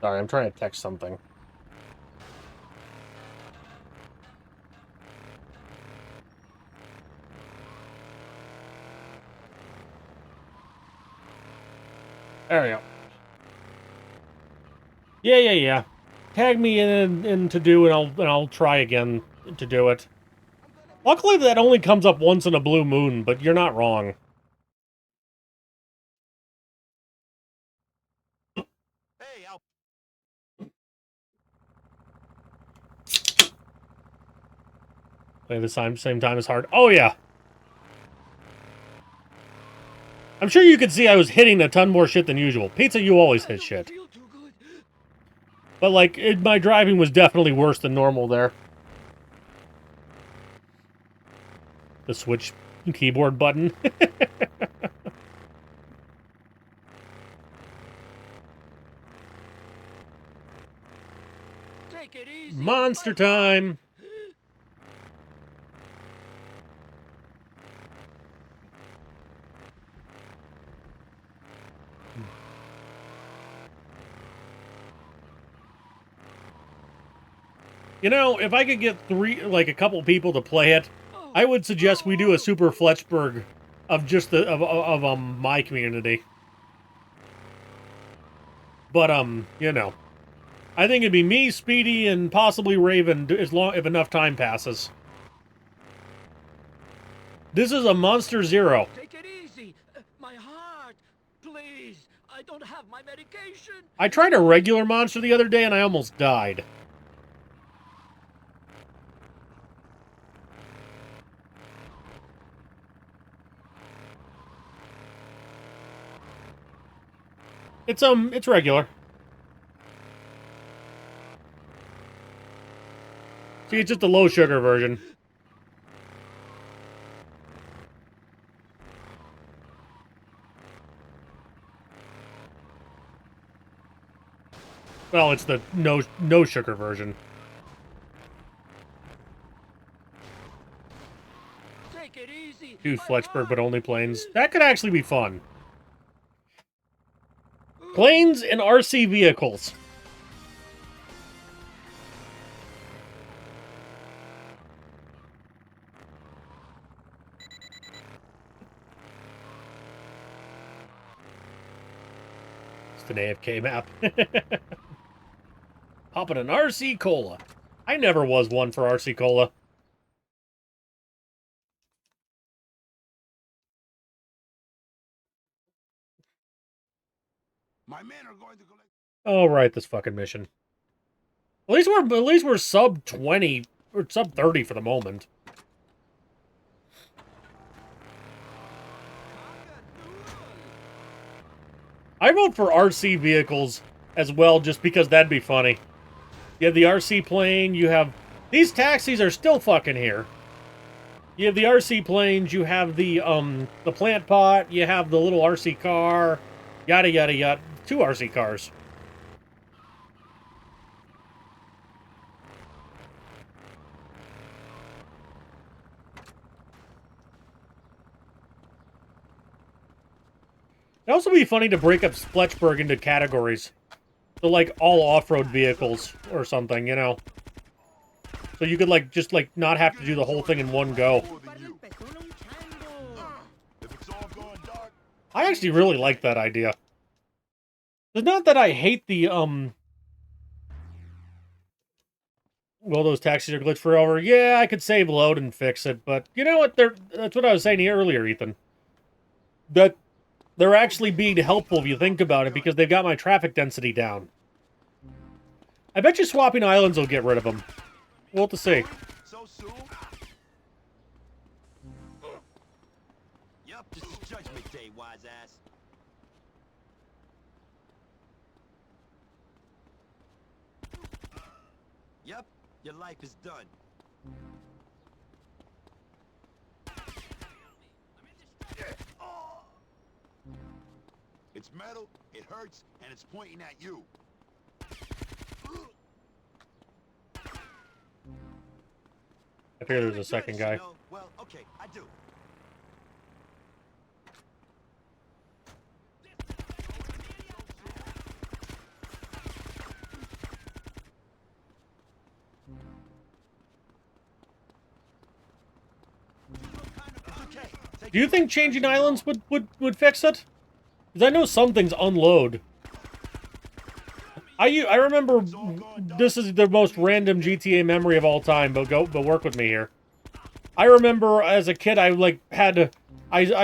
Sorry, I'm trying to text something. There we go. Yeah. Tag me in to do, and I'll try again to do it. Luckily, that only comes up once in a blue moon, but you're not wrong. Hey, I'll... 「」 – 「」 – 「」 – 「」 – 「」 – 「」 – 「」 – 「」 – 「」 – 「」 – 「」 – 「」 – 「」 – 「」 – 「」 – 「」 – 「」 – 「」 – "" 「」 – "" 「」 – "" 「" – At the same time as hard. Oh, yeah. I'm sure you could see I was hitting a ton more shit than usual. Pizza, you always hit shit. But, like, my driving was definitely worse than normal there. The switch keyboard button. Take it easy. Monster time! You know, if I could get a couple people to play it, I would suggest we do a Super Fletchberg of just my community. But, you know. I think it'd be me, Speedy, and possibly Raven if enough time passes. This is a Monster Zero. Take it easy. My heart. Please. I don't have my medication. I tried a regular monster the other day and I almost died. It's regular. See, it's just a low sugar version. Well, it's the no sugar version. Take it easy. Do Fletchberg, but only planes. That could actually be fun. Planes and RC vehicles. It's an AFK map. Popping an RC Cola. I never was one for RC Cola. My men are going to collect. Oh, right, this fucking mission. At least we're sub 20 or sub 30 for the moment. I vote for RC vehicles as well, just because that'd be funny. You have the RC plane, you have... These taxis are still fucking here. You have the RC planes, you have the plant pot, you have the little RC car, yada yada yada. 2 RC cars. It'd also be funny to break up Fletchberg into categories. So, like, all off-road vehicles or something, you know? So you could, like, just, like, not have to do the whole thing in one go. I actually really like that idea. It's not that I hate the, well, those taxis are glitched forever. Yeah, I could save load and fix it, but you know what? That's what I was saying to you earlier, Ethan. That they're actually being helpful if you think about it, because they've got my traffic density down. I bet you swapping islands will get rid of them. We'll have to see. So soon? Yup, this is Judgment Day, wise ass. Yup, your life is done. It's metal, it hurts, and it's pointing at you. I figured there was a second guy. Well, okay, I do. Do you think changing islands would fix it? Because I know some things unload. I remember, this is the most random GTA memory of all time, but work with me here. I remember as a kid, I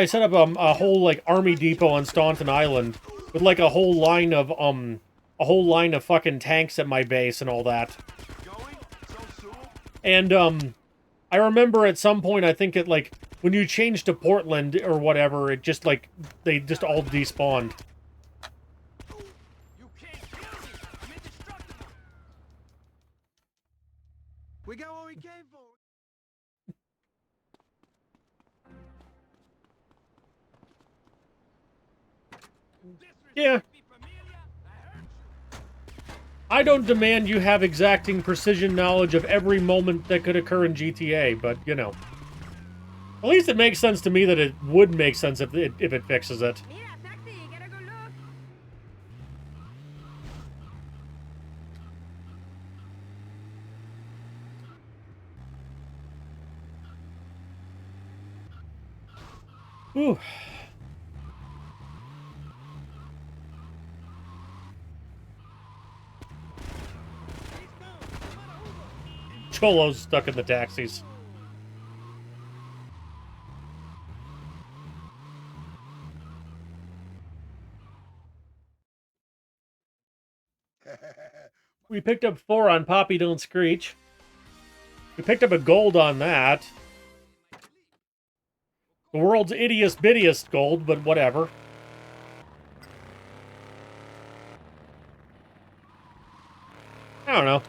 set up a whole, like, army depot on Staunton Island with, like, a whole line of fucking tanks at my base and all that. And I remember at some point, I think it, like, when you change to Portland or whatever, it just, like, they just all despawned. You can't kill me. I'm indestructible. We got what we came for. Yeah. I don't demand you have exacting precision knowledge of every moment that could occur in GTA, but, you know. At least it makes sense to me that it would make sense if it fixes it. Mira, taxi, gotta go look. Whew. Cholo's stuck in the taxis. We picked up 4 on Poppy Don't Screech. We picked up a gold on that. The world's ittiest bittiest gold, but whatever. I don't know.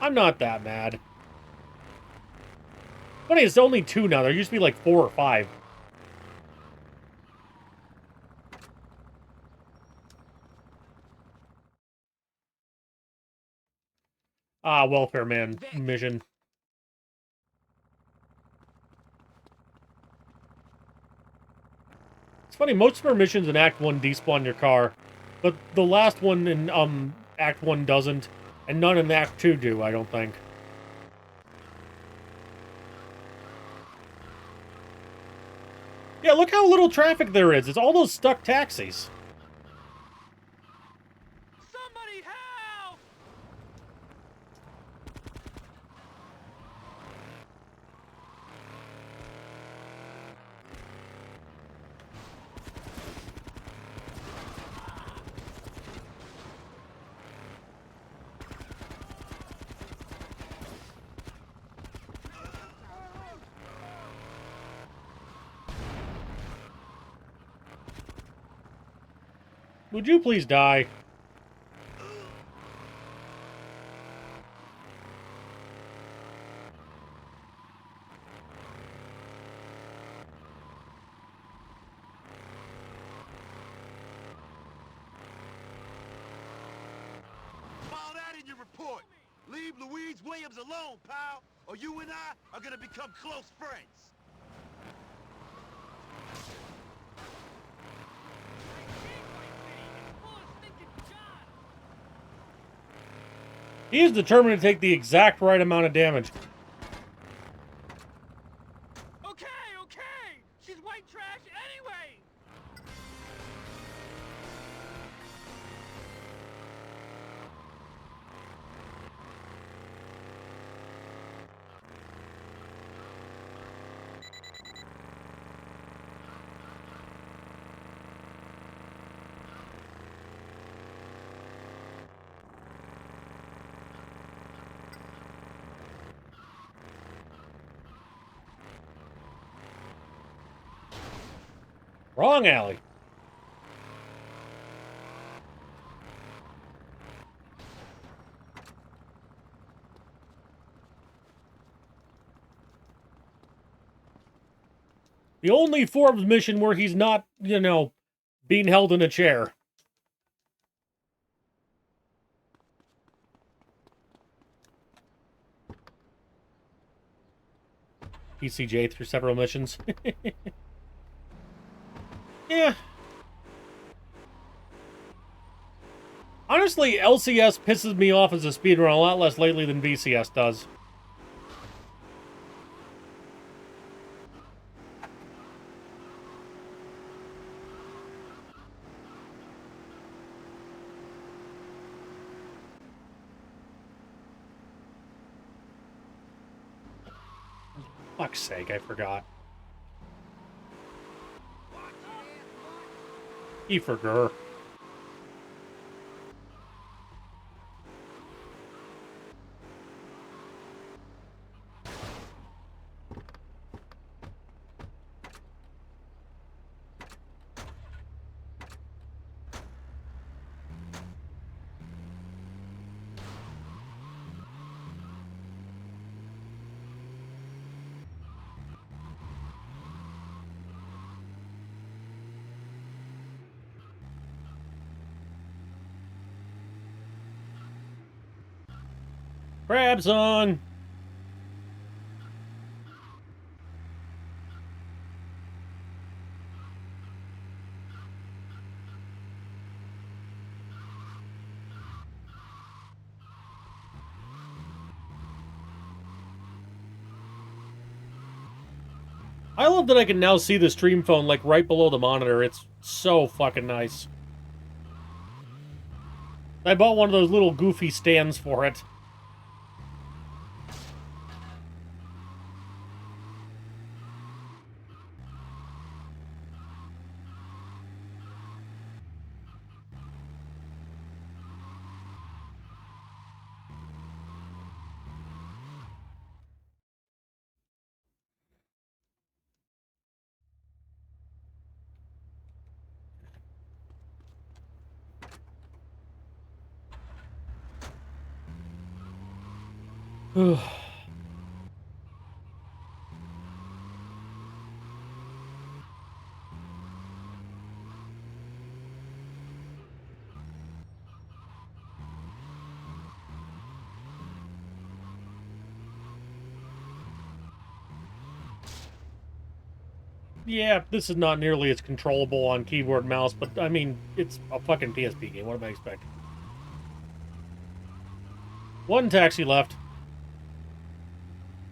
I'm not that mad. Funny, it's only 2 now. There used to be like 4 or 5. Ah, welfare man mission. It's funny, most of our missions in Act 1 despawn your car, but the last one in Act 1 doesn't, and none in Act 2 do, I don't think. Yeah, look how little traffic there is. It's all those stuck taxis. Somebody help! Would you please die? File that in your report. Leave Louise Williams alone, pal, or you and I are gonna become close friends. He is determined to take the exact right amount of damage. Okay, okay! She's white trash anyway! Wrong alley. The only Forbes mission where he's not, you know, being held in a chair. PCJ through several missions. Yeah. Honestly, LCS pisses me off as a speedrun a lot less lately than VCS does. Fuck's sake, I forgot. E for Gur. Crab song! I love that I can now see the stream phone, like, right below the monitor. It's so fucking nice. I bought one of those little goofy stands for it. Yeah, this is not nearly as controllable on keyboard and mouse, but, I mean, it's a fucking PSP game. What do I expect? One taxi left.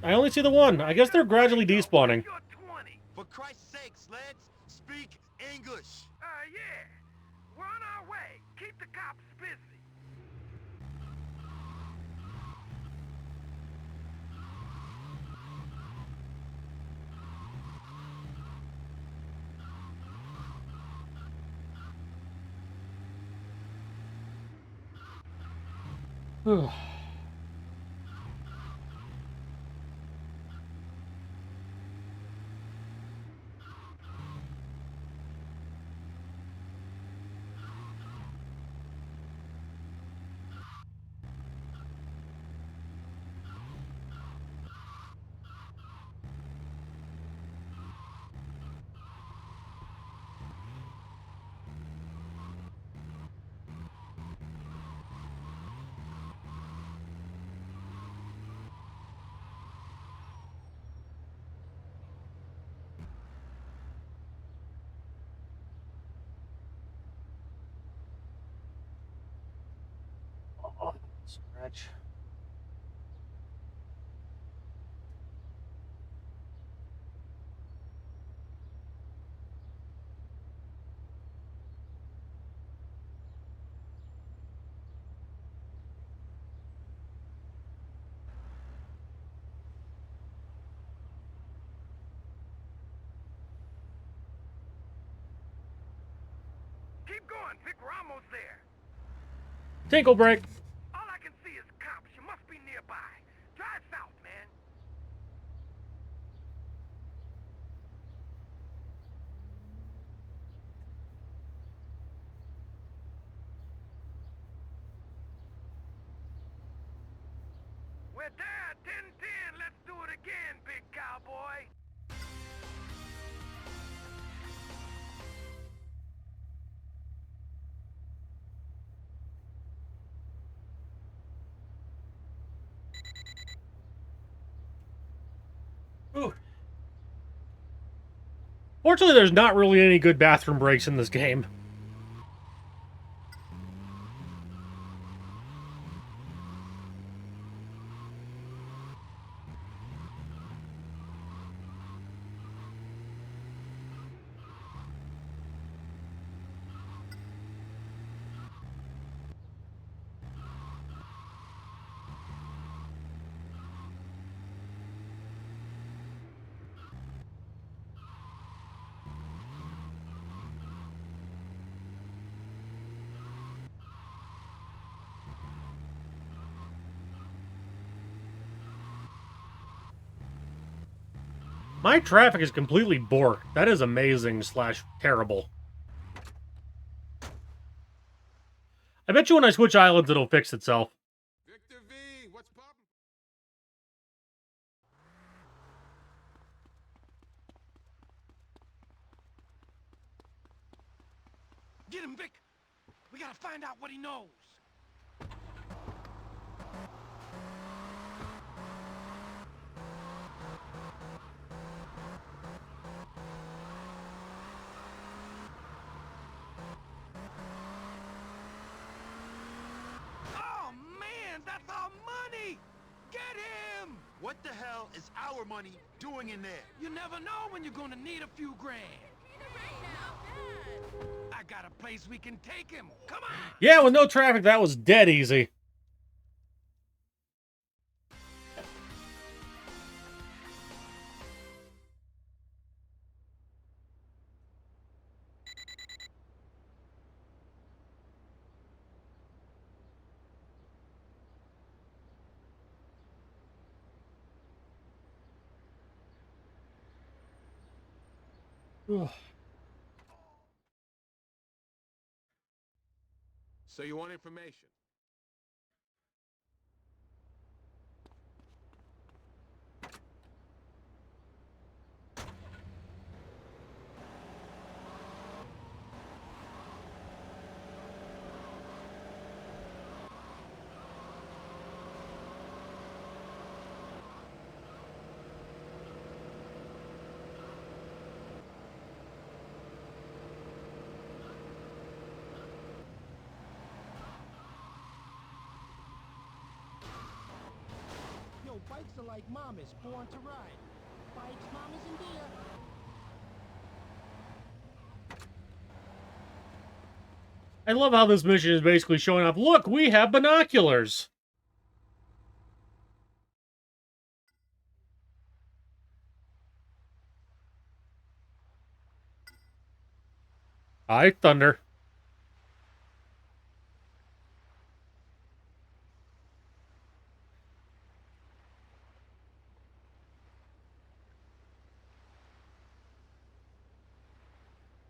I only see the one. I guess they're gradually despawning. For Christ's sake, Sleds, speak English. Yeah. We're on our way. Keep the cops busy. Oh, scratch. Keep going, Vic. We're almost there. Tinkle break. All I can see is cops. You must be nearby. Drive south, man. We're there, 10-10. Let's do it again, big cowboy. Ooh. Fortunately, there's not really any good bathroom breaks in this game. My traffic is completely borked. That is amazing / terrible. I bet you when I switch islands, it'll fix itself. Victor V, what's poppin'? Get him, Vic. We gotta find out what he knows. hell is our money doing in there? You never know when you're gonna need a few grand. I got a place we can take him. Come on! Yeah, with no traffic, that was dead easy. So you want information? Yo, bikes are like mamas, born to ride. Bikes, mamas, and deer. I love how this mission is basically showing up. Look, we have binoculars. Hi, Thunder.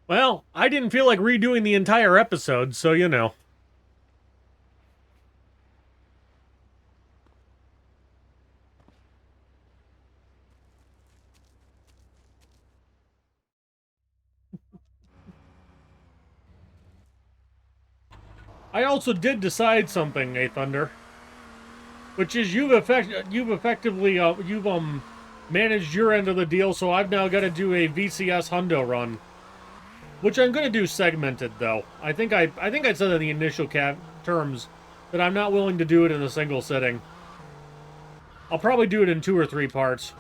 Well, I didn't feel like redoing the entire episode, so you know. I also did decide something, Thunder, which is you've effectively managed your end of the deal, so I've now got to do a VCS hundo run, which I'm going to do segmented though. I think I said in the initial terms that I'm not willing to do it in a single sitting. I'll probably do it in 2 or 3 parts.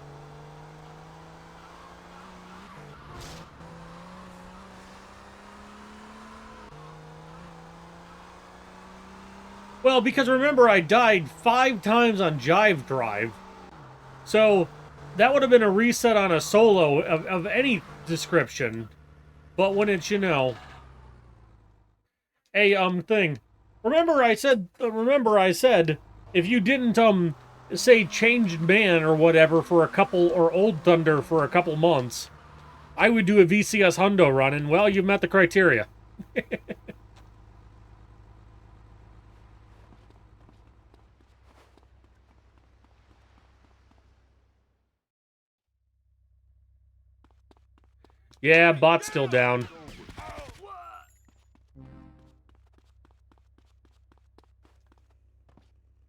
Well, because remember, I died 5 times on Jive Drive. So, that would have been a reset on a solo of any description. But when it's, you know, a, thing. Remember I said, if you didn't, say changed man or whatever for a couple, or Old Thunder for a couple months, I would do a VCS hundo run, and, well, you've met the criteria. Yeah, bot's still down.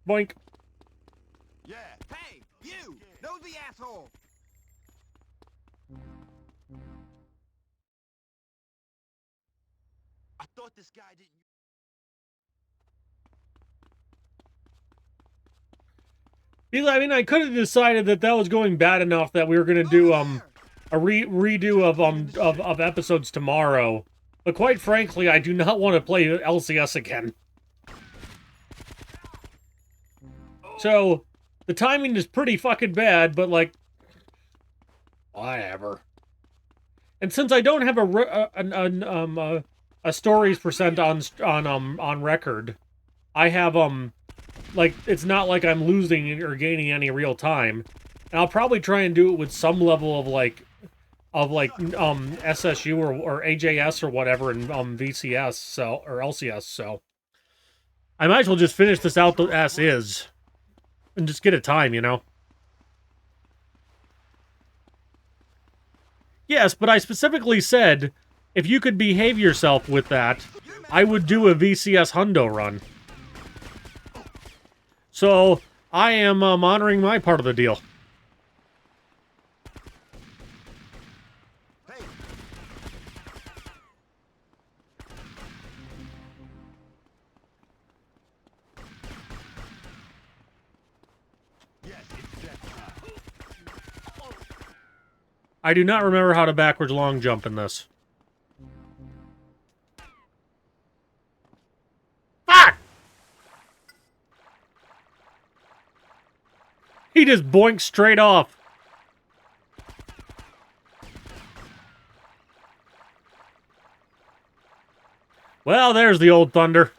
Boink. Yeah. Hey, you! Nosy asshole! I thought this guy didn't... I mean, I could have decided that was going bad enough that we were going to do, a redo of episodes tomorrow. But quite frankly, I do not want to play LCS again. So, the timing is pretty fucking bad, but, like, whatever. And since I don't have a stories percent on record, I have, like, it's not like I'm losing or gaining any real time. And I'll probably try and do it with some level of, SSU or AJS or whatever in, VCS, so, or LCS, so. I might as well just finish this out as is. And just get a time, you know? Yes, but I specifically said, if you could behave yourself with that, I would do a VCS hundo run. So, I am honoring my part of the deal. I do not remember how to backwards long jump in this. Fuck! He just boinked straight off. Well, there's the old thunder.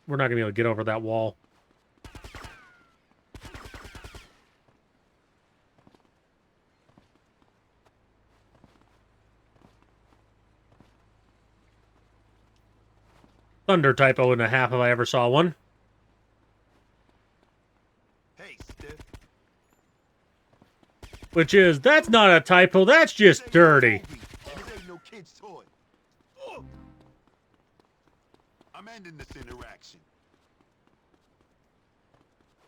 We're not going to be able to get over that wall. Thunder typo and a half if I ever saw one. Hey, stiff. Which is, that's not a typo, that's just dirty. This ain't no kid's toy. I'm ending this interaction.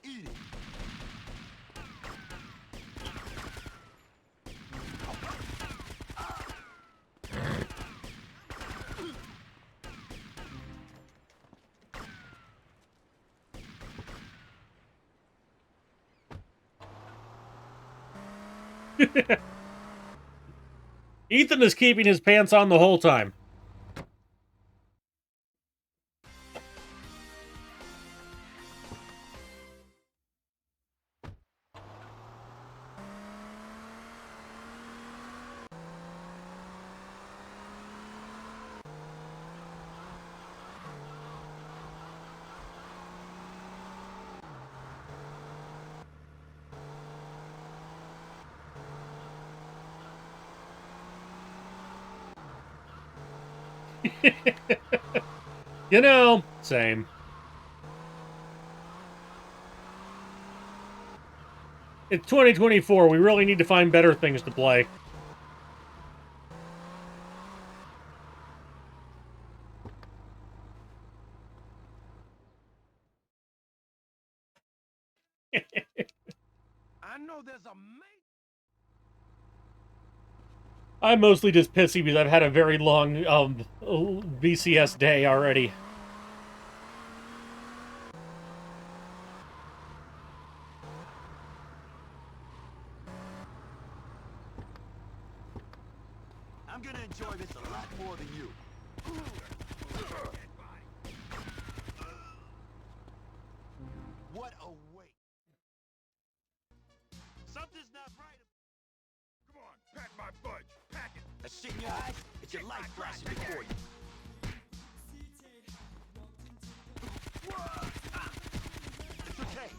Eat it. Ethan is keeping his pants on the whole time. You know, same. It's 2024. We really need to find better things to play. I know there's a I'm mostly just pissy because I've had a very long VCS day already. I'm gonna enjoy this a lot more than you. What a waste. Something's not right. Come on, pack my fudge. Pack it. A shit in your eyes? It's your life flashing before you. It's okay.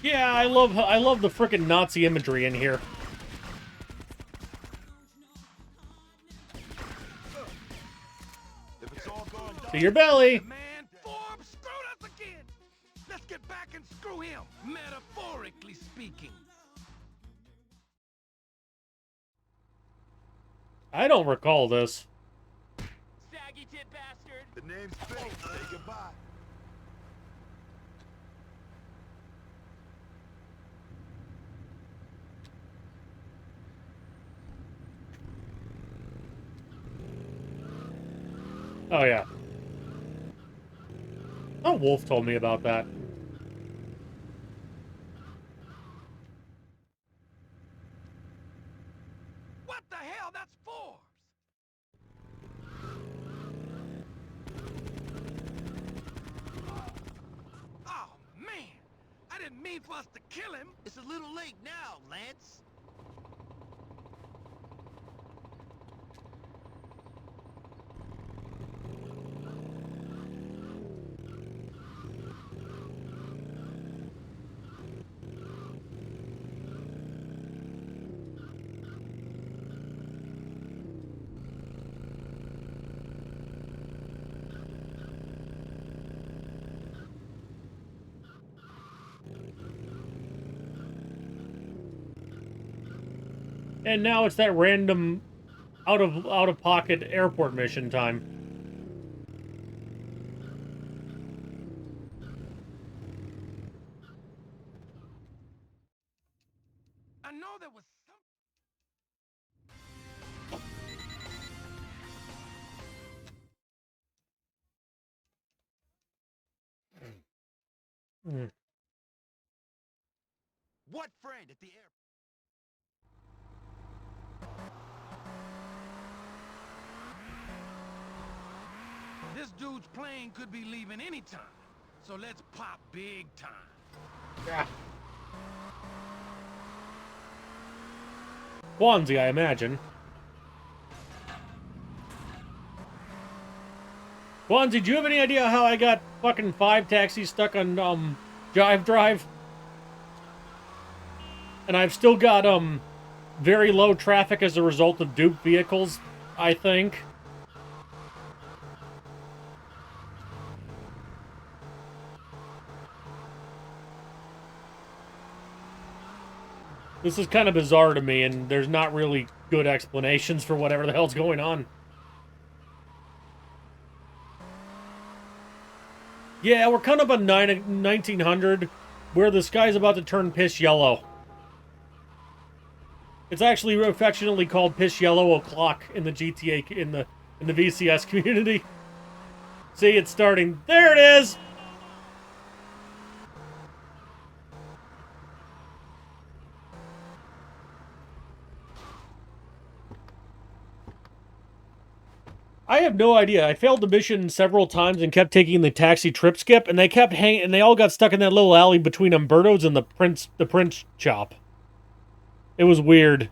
Yeah, I love the frickin' Nazi imagery in here. To your belly. Man, Forbes screwed us again. Let's get back and screw him, metaphorically speaking. I don't recall this. Saggy tit bastard. The name's fake. Say goodbye. Oh, yeah. Oh, Wolf told me about that. What the hell? That's Forbes. Oh, man. I didn't mean for us to kill him. It's a little late now, Lance. And now it's that random out of pocket airport mission time. I know there was Mm. What friend at the airport? This dude's plane could be leaving anytime. So let's pop big time. Yeah. Swansea, I imagine. Swansea, do you have any idea how I got fucking 5 taxis stuck on, Jive Drive? And I've still got, very low traffic as a result of duped vehicles, I think. This is kind of bizarre to me, and there's not really good explanations for whatever the hell's going on. Yeah, we're kind of on 1900, where the sky's about to turn piss yellow. It's actually affectionately called piss yellow o'clock in the GTA, in the VCS community. See, it's starting. There it is! I have no idea. I failed the mission several times and kept taking the taxi trip skip, and they kept hanging, and they all got stuck in that little alley between Umberto's and the Prince shop. It was weird.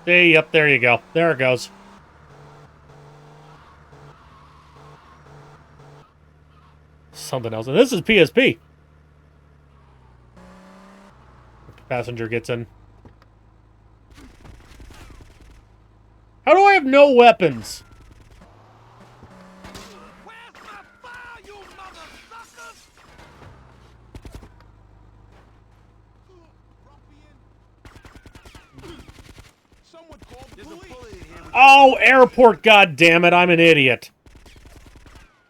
Hey, yep, there you go. There it goes. Something else. And this is PSP. Passenger gets in. How do I have no weapons? Where's my file, you motherfuckers? Someone called the police. Oh, airport, goddammit, I'm an idiot.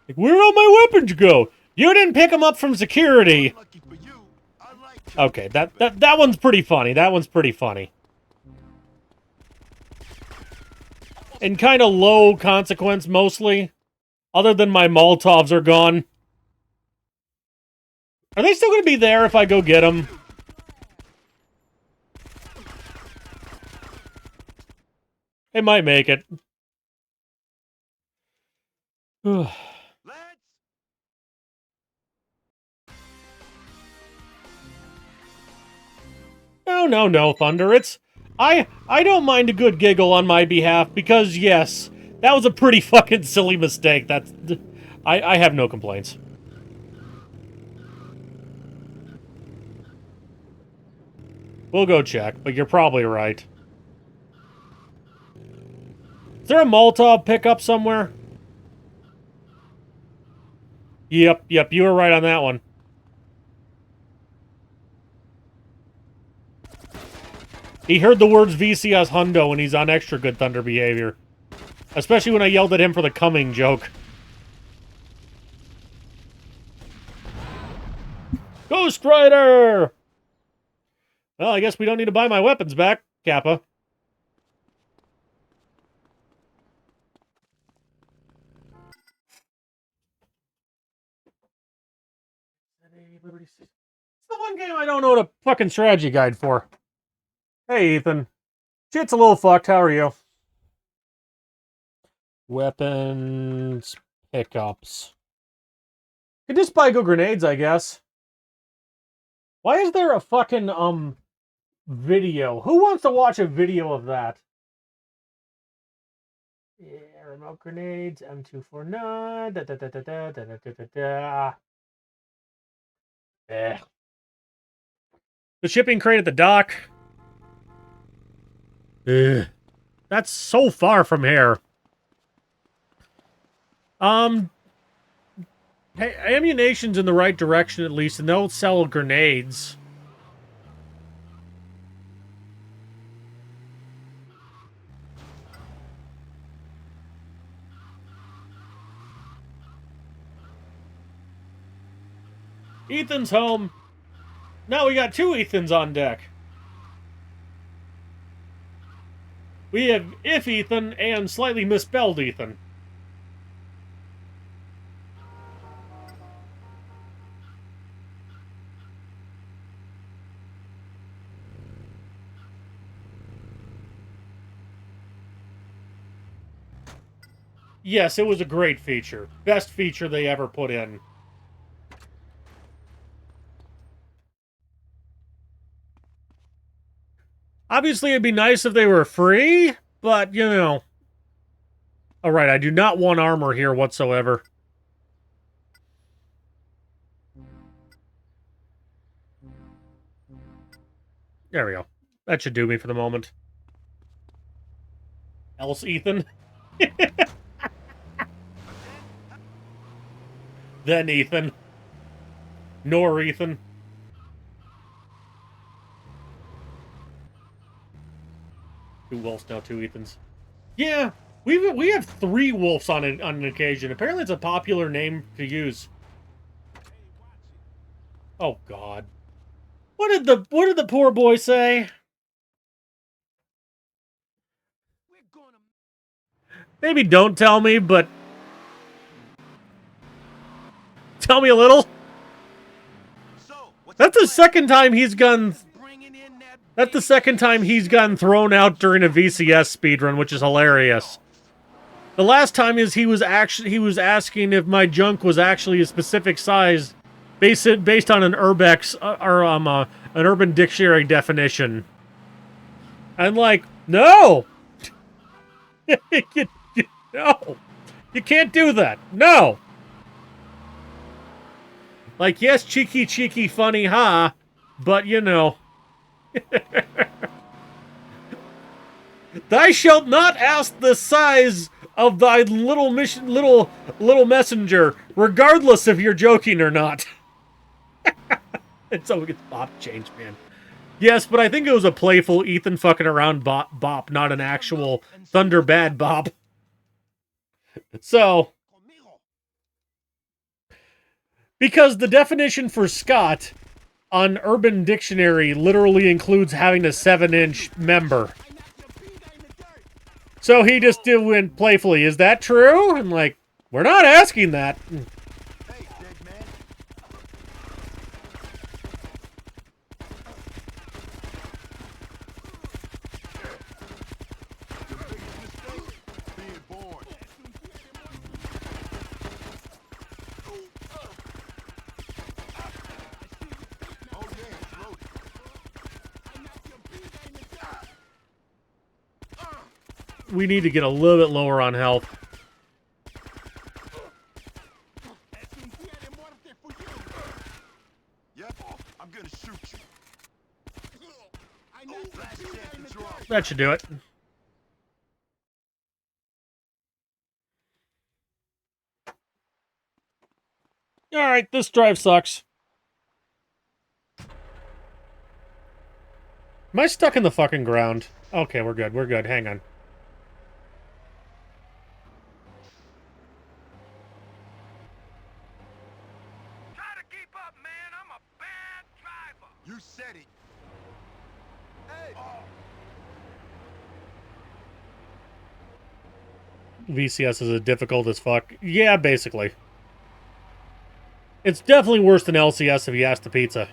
Like, where'd all my weapons go? You didn't pick them up from security. Okay, that one's pretty funny. That one's pretty funny. And kind of low consequence, mostly. Other than my Molotovs are gone. Are they still going to be there if I go get them? They might make it. No, Thunder. I don't mind a good giggle on my behalf because, yes, that was a pretty fucking silly mistake. I have no complaints. We'll go check, but you're probably right. Is there a Molotov pickup somewhere? Yep, you were right on that one. He heard the words VCS Hundo and he's on extra good Thunder behavior. Especially when I yelled at him for the coming joke. Ghost Rider! Well, I guess we don't need to buy my weapons back, Kappa. It's the one game I don't know the fucking strategy guide for. Hey, Ethan. Shit's a little fucked. How are you? Weapons pickups. Could just buy go grenades, I guess. Why is there a fucking video? Who wants to watch a video of that? Yeah, remote grenades, M249. Da da da da da da da da da. Eh. The shipping crate at the dock. Ugh. That's so far from here. Hey, ammunition's in the right direction at least, and they'll sell grenades. Ethan's home. Now we got 2 Ethans on deck. We have If Ethan and slightly misspelled Ethan. Yes, it was a great feature. Best feature they ever put in. Obviously, it'd be nice if they were free, but, you know. Alright, I do not want armor here whatsoever. There we go. That should do me for the moment. Else Ethan. Then Ethan. Nor Ethan. Two wolves now, 2 Ethans. Yeah, we have 3 wolves on an occasion. Apparently, it's a popular name to use. Oh God, what did the poor boy say? Maybe don't tell me, but tell me a little. That's the second time he's gotten. That's the second time he's gotten thrown out during a VCS speedrun, which is hilarious. The last time is he was asking if my junk was actually a specific size, based on an Urbex or an Urban Dictionary definition. I'm like, no, no, you can't do that. No. Like, yes, cheeky, funny, ha, but you know. Thou shalt not ask the size of thy little messenger, regardless if you're joking or not. And so it gets bop change, man. Yes, but I think it was a playful Ethan fucking around bop, not an actual Thunder Bad bop. So, because the definition for Scott on Urban Dictionary literally includes having a 7-inch member. So he just went playfully, is that true? And like, we're not asking that. We need to get a little bit lower on health. Yep, I'm gonna shoot you. That should do it. Alright, this drive sucks. Am I stuck in the fucking ground? Okay, we're good. We're good. Hang on. You said it. Hey. VCS is difficult as fuck. Yeah, basically. It's definitely worse than LCS if you ask the pizza.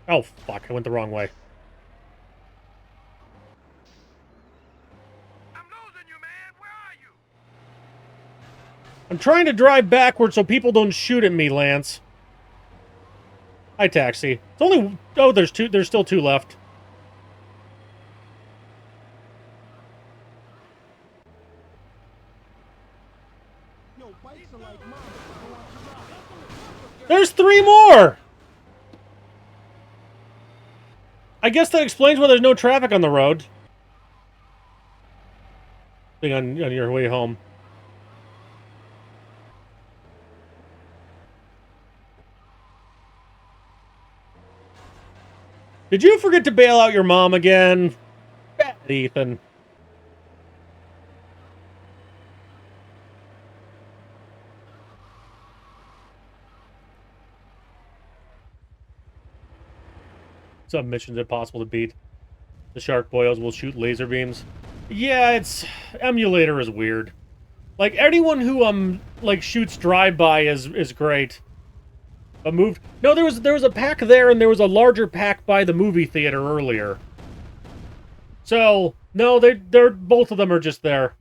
Oh, fuck. I went the wrong way. I'm losing you, man. Where are you? I'm trying to drive backwards so people don't shoot at me, Lance. Hi, taxi. It's only... Oh, there's still 2 left. There's 3 more! I guess that explains why there's no traffic on the road. Being on your way home. Did you forget to bail out your mom again? Bad Ethan. Some missions impossible to beat. The shark boils will shoot laser beams. Yeah, it's... Emulator is weird. Like, anyone who, like, shoots drive-by is great. But moved... No, there was a pack there, and there was a larger pack by the movie theater earlier. So, no, they're both of them are just there.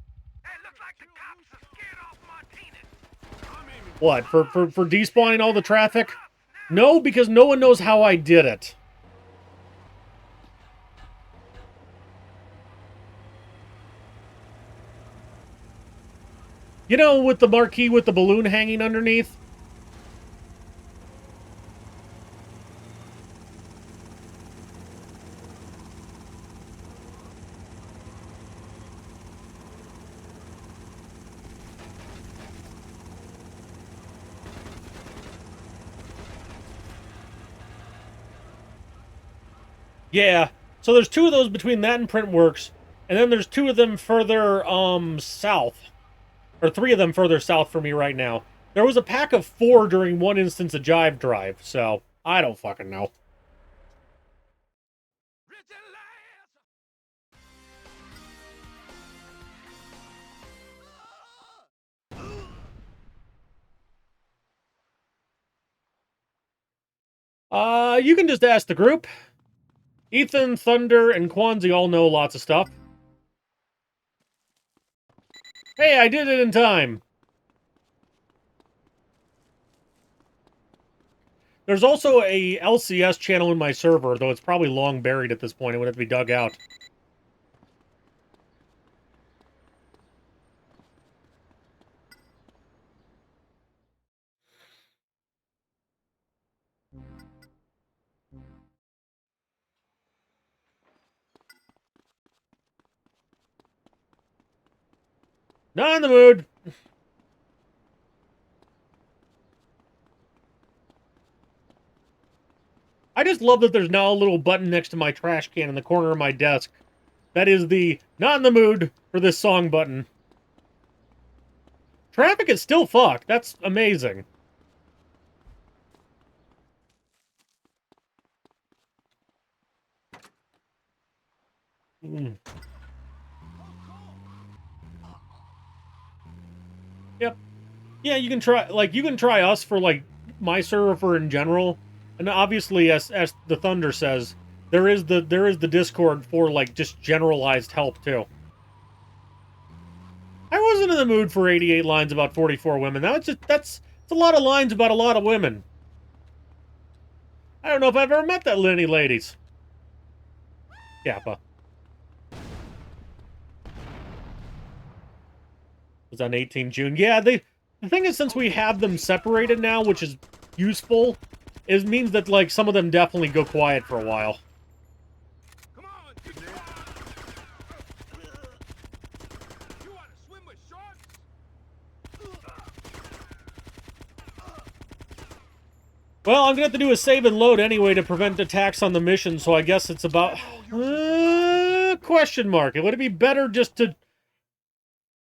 What, for despawning all the traffic? No, because no one knows how I did it. You know, with the marquee with the balloon hanging underneath? Yeah. So there's 2 of those between that and Printworks, and then there's 2 of them further, south. Or 3 of them further south for me right now. There was a pack of 4 during one instance of Jive Drive, so I don't fucking know. You can just ask the group. Ethan, Thunder, and Kwanzi all know lots of stuff. Hey, I did it in time! There's also a LCS channel in my server, though it's probably long buried at this point. It would have to be dug out. Not in the mood! I just love that there's now a little button next to my trash can in the corner of my desk. That is the not in the mood for this song button. Traffic is still fucked. That's amazing. Mm. Yep. Yeah, you can try, like, you can try us for, like, my server in general. And obviously, as the Thunder says, there is the Discord for, like, just generalized help, too. I wasn't in the mood for 88 lines about 44 women. That's a lot of lines about a lot of women. I don't know if I've ever met that many ladies. Kappa. Was on 18 June. Yeah, the thing is, since we have them separated now, which is useful, it means that, like, some of them definitely go quiet for a while. Come on, you want to swim with sharks? Well, I'm gonna have to do a save and load anyway to prevent attacks on the mission, so I guess it's about... question mark. Would it be better just to...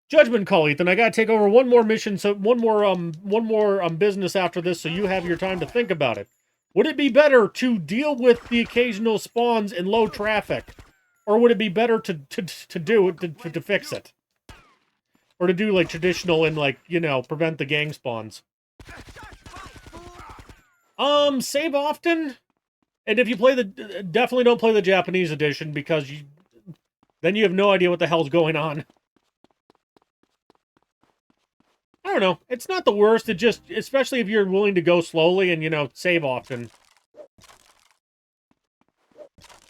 Judgment call, Ethan. I gotta take over one more mission, so one more business after this, so you have your time to think about it. Would it be better to deal with the occasional spawns in low traffic, or would it be better to fix it, or to do like traditional and, like, you know, prevent the gang spawns? Save often, and if you play definitely don't play the Japanese edition, because then you have no idea what the hell's going on. I don't know. It's not the worst. It just, especially if you're willing to go slowly and, you know, save often.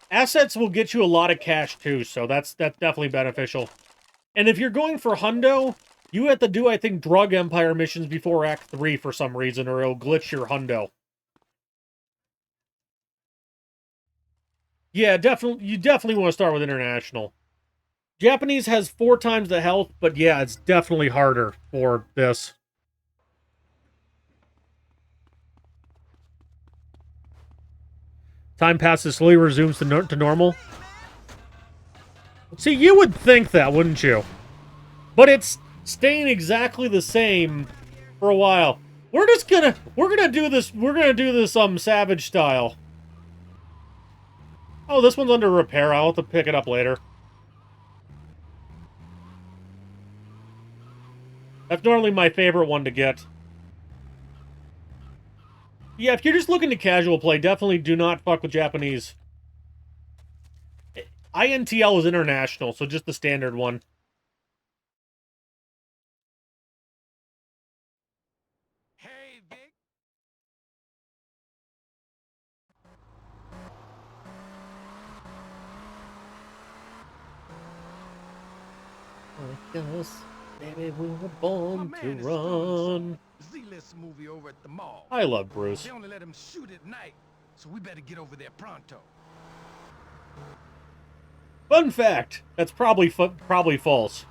Assets will get you a lot of cash, too, so that's definitely beneficial. And if you're going for hundo, You have to do, I think, Drug Empire missions before Act 3 for some reason, or it'll glitch your hundo. Yeah, definitely. You definitely want to start with International. Japanese has 4 times the health, but yeah, it's definitely harder for this. Time passes, slowly resumes to normal. See, you would think that, wouldn't you? But it's staying exactly the same for a while. We're gonna do this Savage style. Oh, this one's under repair. I'll have to pick it up later. That's normally my favorite one to get. Yeah, if you're just looking to casual play, definitely do not fuck with Japanese. INTL is international, so just the standard one. Hey, Vic. Baby, we were born to run. Z-list movie over at the mall. I love Bruce. They only let him shoot at night, so we better get over there pronto. Fun fact, that's probably false.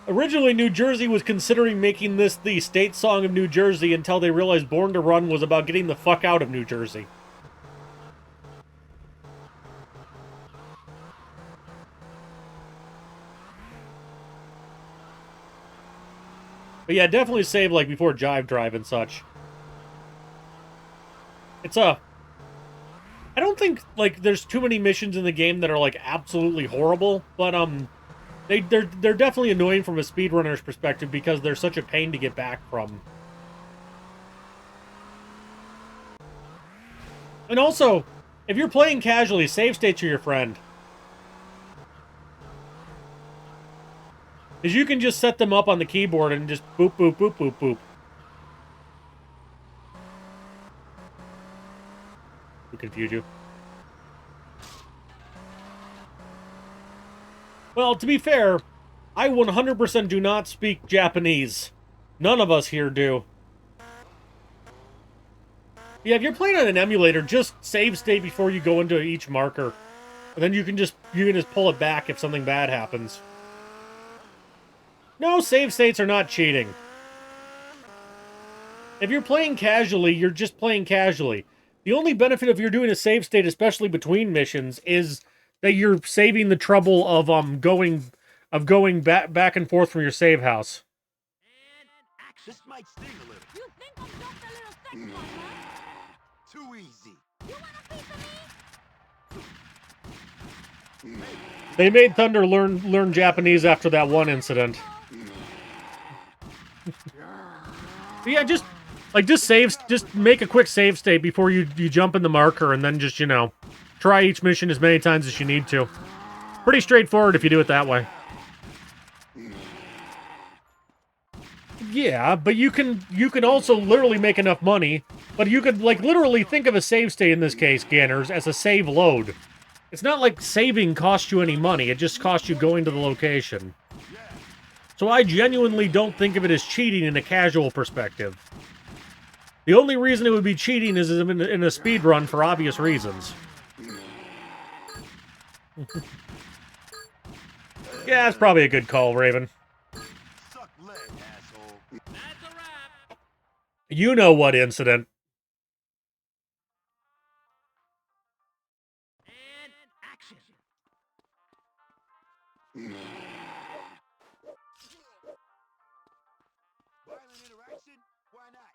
Originally, New Jersey was considering making this the state song of New Jersey until they realized Born to Run was about getting the fuck out of New Jersey. But yeah, definitely save, like, before Jive Drive and such. It's I don't think, like, there's too many missions in the game that are, like, absolutely horrible, but, they're definitely annoying from a speedrunner's perspective because they're such a pain to get back from. And also, if you're playing casually, save states are your friend. Because you can just set them up on the keyboard and just boop, boop, boop, boop, boop. To confuse you. Well, to be fair, I 100% do not speak Japanese. None of us here do. Yeah, if you're playing on an emulator, just save state before you go into each marker. And then you can just pull it back if something bad happens. No, save states are not cheating. If you're playing casually, you're just playing casually. The only benefit of you're doing a save state, especially between missions, is that you're saving the trouble of going back and forth from your save house. This might sting a little. You think I'm just a little sex huh? Too easy. You want a piece of me? They made Thunder learn Japanese after that one incident. Yeah, just make a quick save state before you jump in the marker, and then just, try each mission as many times as you need to. Pretty straightforward if you do it that way. Yeah, but you can also literally make enough money, but you could, like, literally think of a save state in this case, Ganners, as a save load. It's not like saving costs you any money, it just costs you going to the location. So I genuinely don't think of it as cheating in a casual perspective. The only reason it would be cheating is in a speedrun for obvious reasons. Yeah, that's probably a good call, Raven. Suck leg, asshole. That's a wrap. You know what incident. And action. Violent interaction? Why not?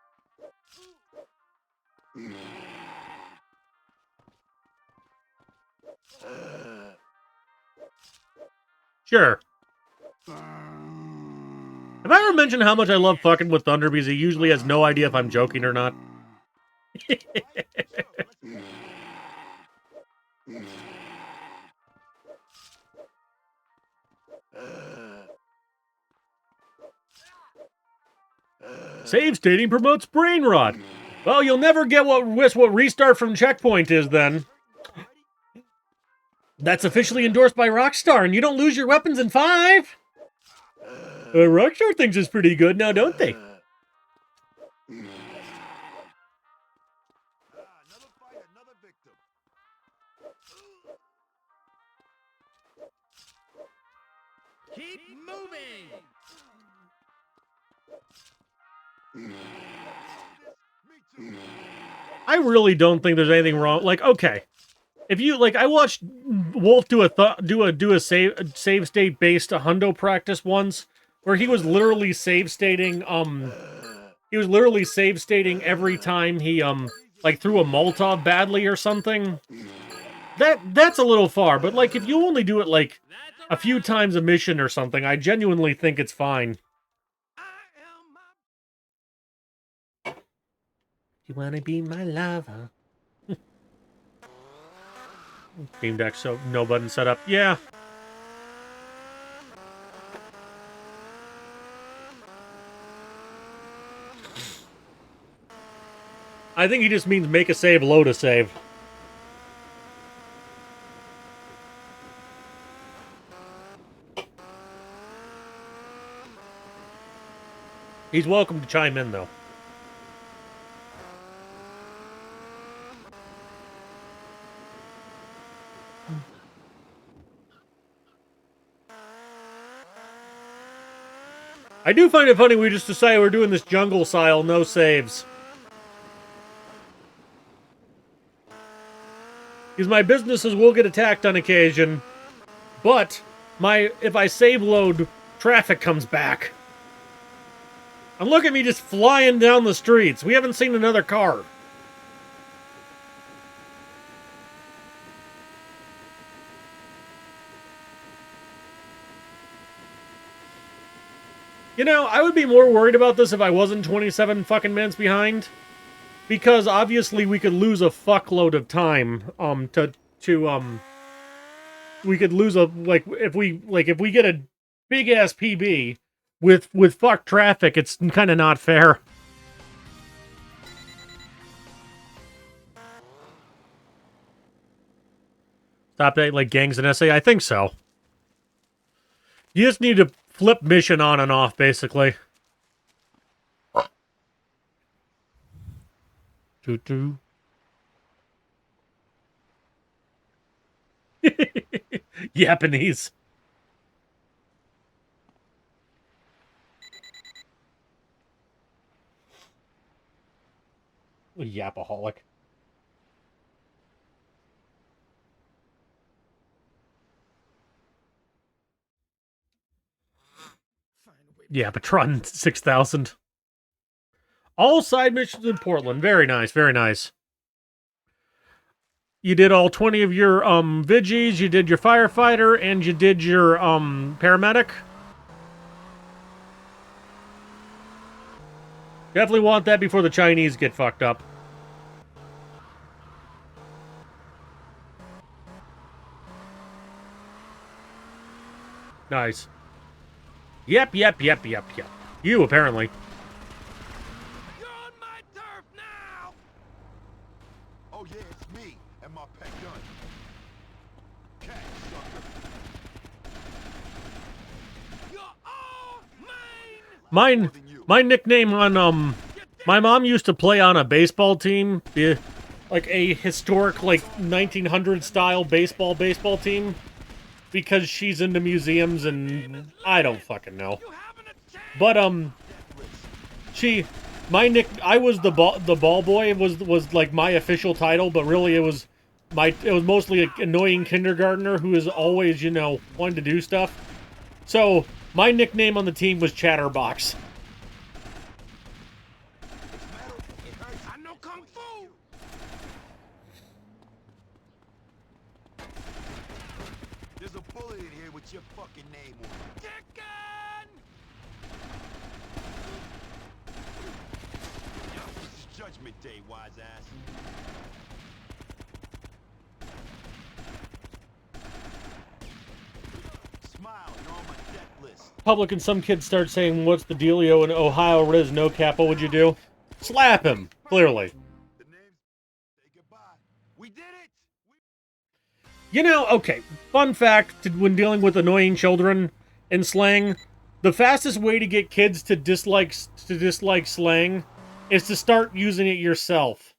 Sure. Have I ever mentioned how much I love fucking with Thunder because he usually has no idea if I'm joking or not? Save stating promotes brain rot. Well, you'll never get what restart from checkpoint is then. That's officially endorsed by Rockstar, and you don't lose your weapons in 5. Rockstar thinks it's pretty good now, don't they? Another fight, another victim. Keep moving. I really don't think there's anything wrong. Like, okay, if you like, I watched Wolf do a save state based hundo practice once, where he was literally save stating every time he like threw a Molotov badly or something. That's a little far, but like if you only do it like a few times a mission or something, I genuinely think it's fine. You wanna be my lover? Game deck, so no button setup. Yeah. I think he just means make a save, load a save. He's welcome to chime in, though. I do find it funny we just decided we're doing this jungle style, no saves. Because my businesses will get attacked on occasion, but if I save load, traffic comes back. And look at me just flying down the streets. We haven't seen another car. You know, I would be more worried about this if I wasn't 27 fucking minutes behind. Because obviously we could lose a fuckload of time, we could lose if we get a big ass PB with fuck traffic, it's kind of not fair. Stop that, like gangs in SA? I think so. You just need to flip mission on and off, basically. Doo-doo. Japanese. Yapaholic. Yeah, Patron 6000. All side missions in Portland. Very nice, very nice. You did all 20 of your Vigis, you did your firefighter, and you did your paramedic. Definitely want that before the Chinese get fucked up. Nice. Yep. You, apparently. You're on my turf now! Oh yeah, it's me and my pet gun. Catch, sucker. You're all mine! My nickname on, my mom used to play on a baseball team. Like a historic, like, 1900 style baseball team. Because she's into museums and I don't fucking know. But I was the ball boy was like my official title, but really it was mostly an annoying kindergartner who is always, you know, wanting to do stuff. So my nickname on the team was Chatterbox. I know kung fu. There's a bullet in here with your fucking name on it. Chicken! Yo, this is Judgment Day, wise ass. Smile, you're on my death list. Public and some kids start saying, "What's the dealio?" in Ohio Riz no cap. What would you do? Slap him. Clearly. The name's... Say goodbye. We did it! You know, okay, fun fact, when dealing with annoying children in slang, The fastest way to get kids to dislike slang is to start using it yourself.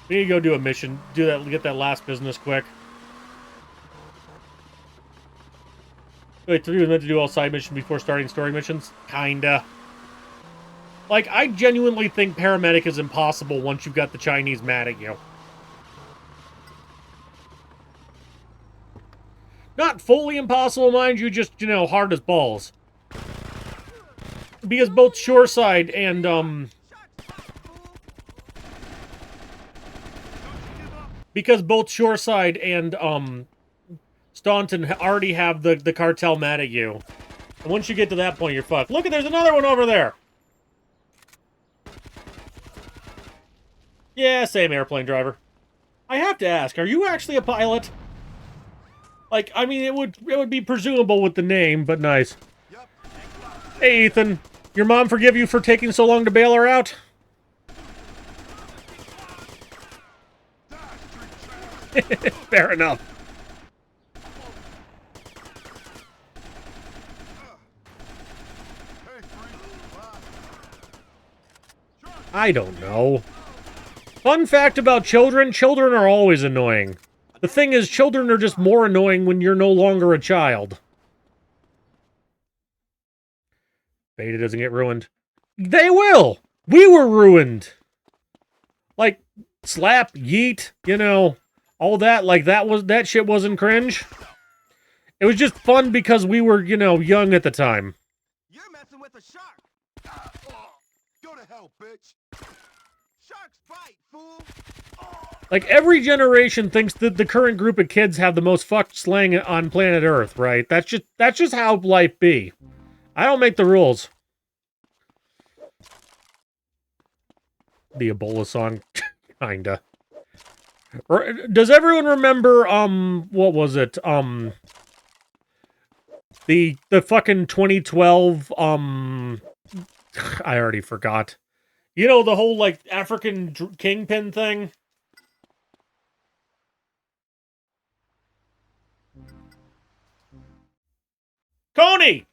We need to go do a mission. Do that. Get that last business quick. Wait, 3 was meant to do all side missions before starting story missions? Kinda. Like, I genuinely think paramedic is impossible once you've got the Chinese mad at you. Not fully impossible, mind you, just, you know, hard as balls. Because both Shoreside and, Because both Shoreside and, Staunton already have the cartel mad at you. And once you get to that point, you're fucked. Look, there's another one over there! Yeah, same airplane driver. I have to ask, are you actually a pilot? Like, I mean, it would be presumable with the name, but nice. Hey, Ethan. Your mom forgive you for taking so long to bail her out? Fair enough. I don't know. Fun fact about children, children are always annoying. The thing is, children are just more annoying when you're no longer a child. Beta doesn't get ruined. They will! We were ruined! Like, slap, yeet, you know, all that, like, that shit wasn't cringe. It was just fun because we were, you know, young at the time. You're messing with a shark. Go to hell, bitch. Sharks bite, fool. Like, every generation thinks that the current group of kids have the most fucked slang on planet Earth, right? That's just how life be. I don't make the rules. The Ebola song, kinda. Does everyone remember, what was it? The fucking 2012, I already forgot. You know, the whole, like, African kingpin thing? Coney!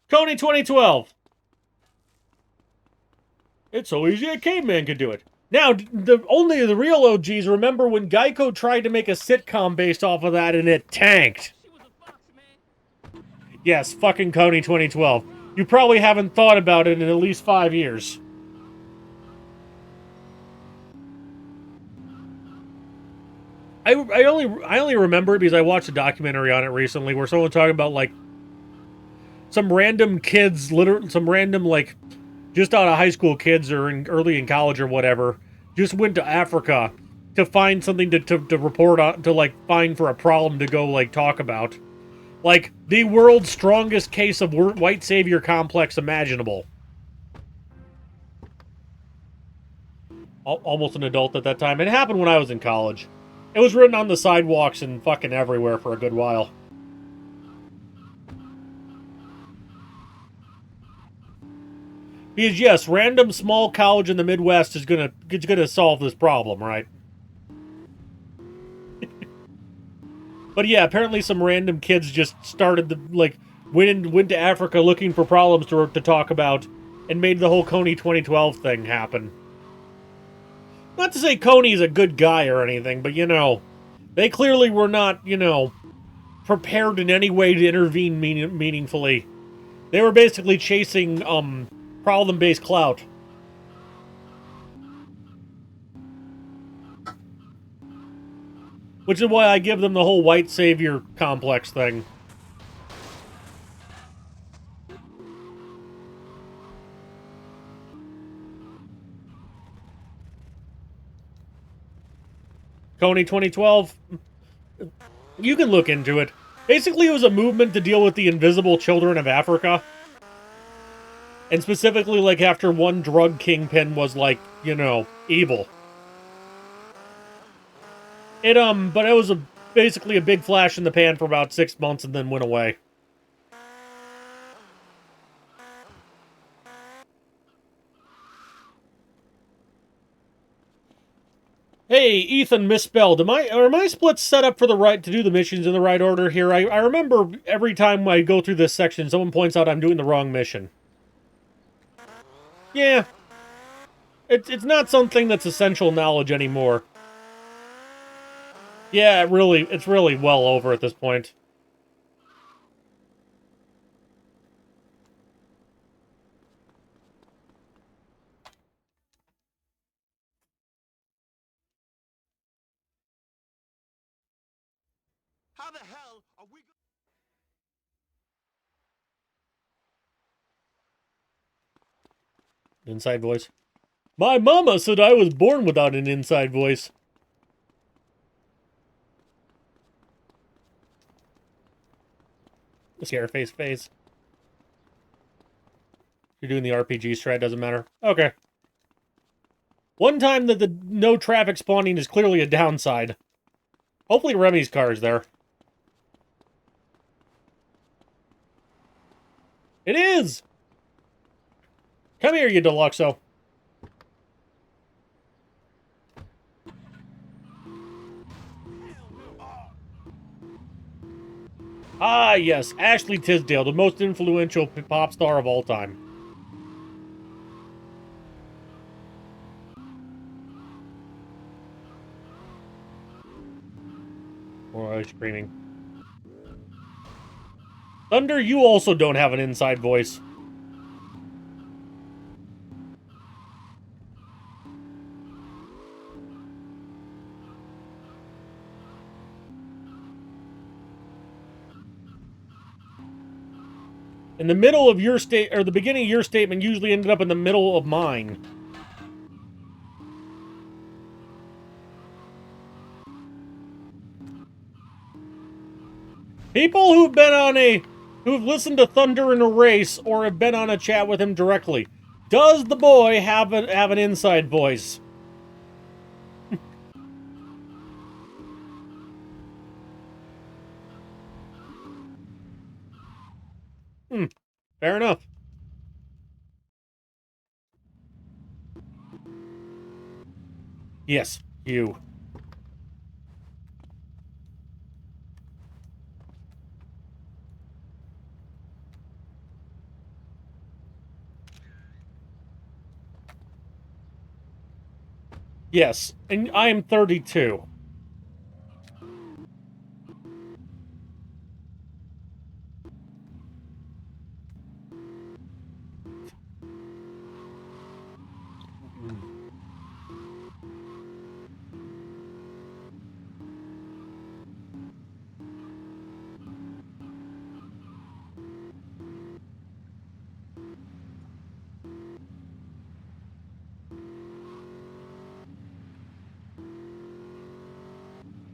Coney 2012. It's so easy a caveman could do it. Now, only the real OGs remember when Geico tried to make a sitcom based off of that and it tanked. Yes, fucking Coney 2012. You probably haven't thought about it in at least 5 years. I only remember it because I watched a documentary on it recently where someone talking about, like, some random kids, some random, like, just out of high school kids or early in college or whatever, just went to Africa to find something to report on, to, like, find for a problem to go, like, talk about. Like, the world's strongest case of white savior complex imaginable. Almost an adult at that time. It happened when I was in college. It was written on the sidewalks and fucking everywhere for a good while. Because yes, random small college in the Midwest is gonna solve this problem, right? But yeah, apparently some random kids just started went to Africa looking for problems to talk about and made the whole Coney 2012 thing happen. Not to say Coney's a good guy or anything, but you know, they clearly were not, you know, prepared in any way to intervene meaningfully. They were basically chasing, problem-based clout. Which is why I give them the whole white savior complex thing. Coney 2012, you can look into it. Basically, it was a movement to deal with the invisible children of Africa. And specifically, like, after one drug kingpin was, like, you know, evil. But it was basically a big flash in the pan for about 6 months and then went away. Hey, Ethan misspelled. Are my splits set up for the right to do the missions in the right order here? I remember every time I go through this section, someone points out I'm doing the wrong mission. Yeah. It's not something that's essential knowledge anymore. Yeah, it's really well over at this point. How the hell are we Inside voice. My mama said I was born without an inside voice. Scareface face. You're doing the RPG strat, doesn't matter. Okay. One time that the no traffic spawning is clearly a downside. Hopefully Remy's car is there. It is! Come here, you Deluxo. Ah, yes, Ashley Tisdale, the most influential pop star of all time. Or I screaming. Thunder, you also don't have an inside voice. In the middle of your or the beginning of your statement usually ended up in the middle of mine. People who've listened to Thunder in a race or have been on a chat with him directly. Does the boy have an inside voice? Fair enough. Yes, you. Yes, and I am 32.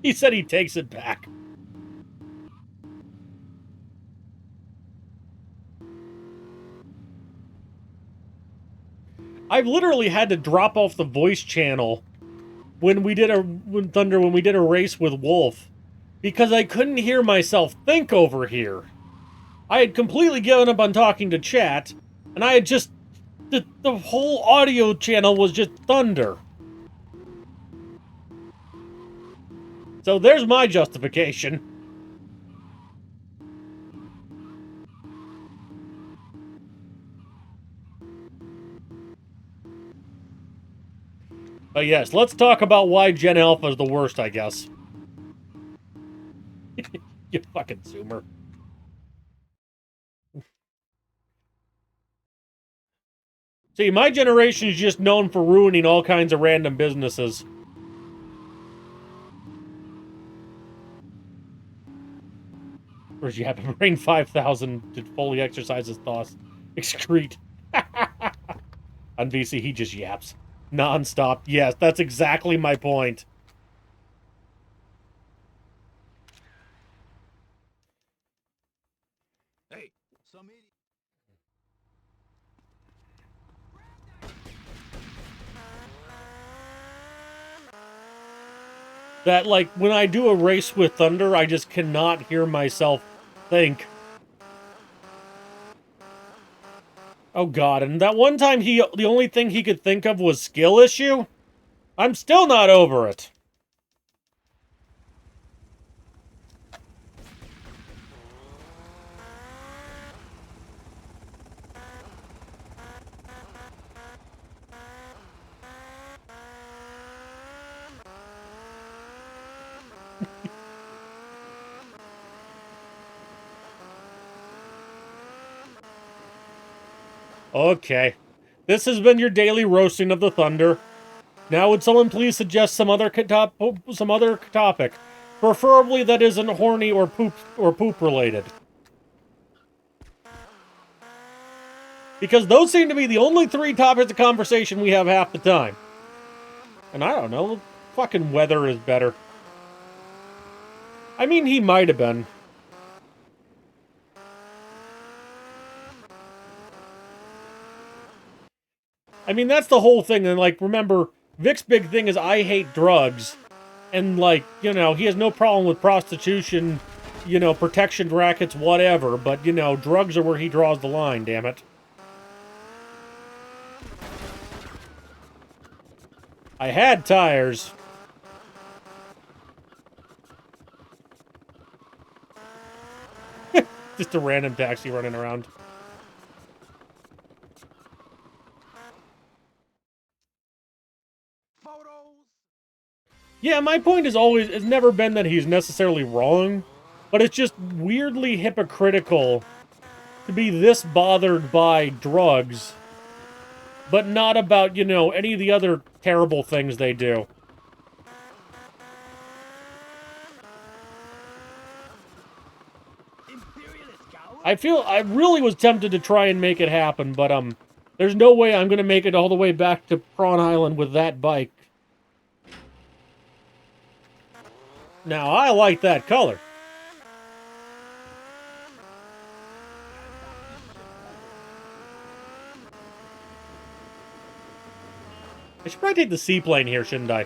He said he takes it back. I've literally had to drop off the voice channel when we did a race with Wolf because I couldn't hear myself think over here. I had completely given up on talking to chat, and I had just the whole audio channel was just Thunder. So there's my justification. But yes, let's talk about why Gen Alpha is the worst, I guess. You fucking zoomer. See, my generation is just known for ruining all kinds of random businesses. Or you have to bring 5,000 to fully exercise his thoughts. Excrete. On VC, he just yaps. Non-stop. Yes, that's exactly my point. Hey, some idiot. That, like, when I do a race with Thunder, I just cannot hear myself think. Oh god, and that one time the only thing he could think of was skill issue? I'm still not over it. Okay. This has been your daily roasting of the thunder. Now would someone please suggest some other topic? Preferably that isn't horny or poop related. Because those seem to be the only 3 topics of conversation we have half the time. And I don't know, fucking weather is better. I mean, he might have been. I mean, that's the whole thing. And, like, remember, Vic's big thing is I hate drugs. And, like, you know, he has no problem with prostitution, you know, protection rackets, whatever. But, you know, drugs are where he draws the line, damn it. I had tires. Just a random taxi running around. Yeah, my point has never been that he's necessarily wrong, but it's just weirdly hypocritical to be this bothered by drugs, but not about, you know, any of the other terrible things they do. I really was tempted to try and make it happen, but, there's no way I'm gonna make it all the way back to Prawn Island with that bike. Now, I like that color. I should probably take the seaplane here, shouldn't I?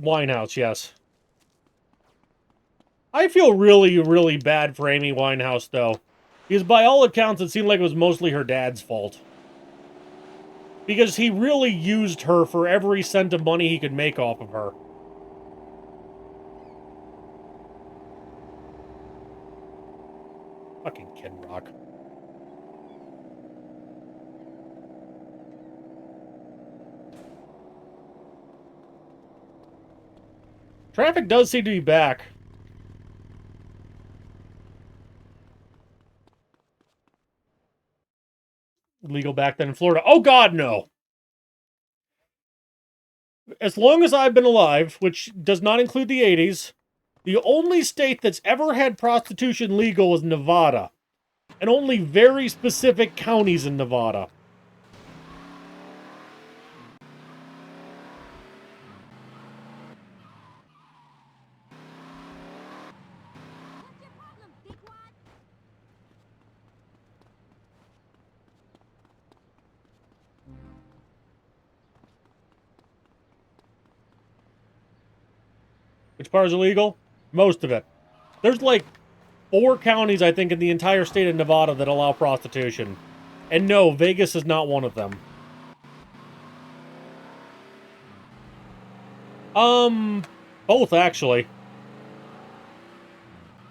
Winehouse, yes. I feel really, really bad for Amy Winehouse, though. Because by all accounts, it seemed like it was mostly her dad's fault. Because he really used her for every cent of money he could make off of her. Fucking Kid Rock. Traffic does seem to be back. Legal back then in Florida. Oh God, no! As long as I've been alive, which does not include the 80s, the only state that's ever had prostitution legal is Nevada. And only very specific counties in Nevada. Which part is illegal? Most of it. There's like 4 counties, I think, in the entire state of Nevada that allow prostitution. And no, Vegas is not one of them. Both, actually.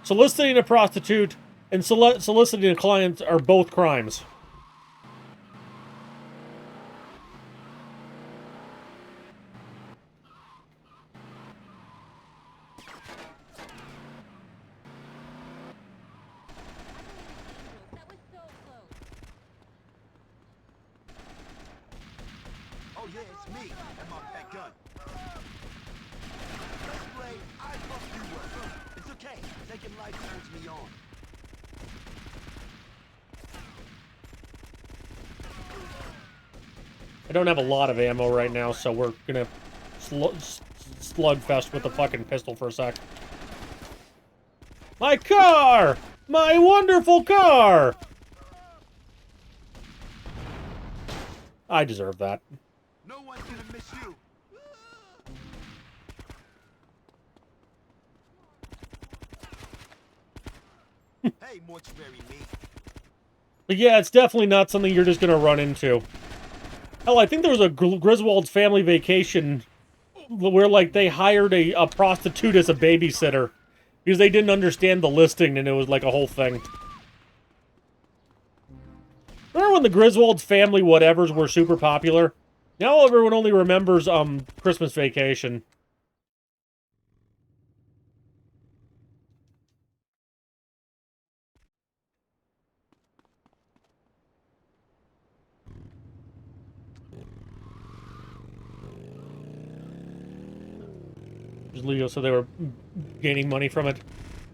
Soliciting a prostitute and soliciting a client are both crimes. Oh yeah, it's me and my pet gun. Let's play I fuck you up. It's okay. Taking life turns me on. I don't have a lot of ammo right now, so we're gonna slugfest with the fucking pistol for a sec. My car! My wonderful car! I deserve that. No one's gonna miss you. Hey, mortuary meat. But yeah, it's definitely not something you're just gonna run into. Hell, I think there was a Griswold's Family Vacation where, like, they hired a prostitute as a babysitter because they didn't understand the listing, and it was like a whole thing. Remember when the Griswold's Family whatevers were super popular? Now everyone only remembers Christmas Vacation. Leo said they were gaining money from it.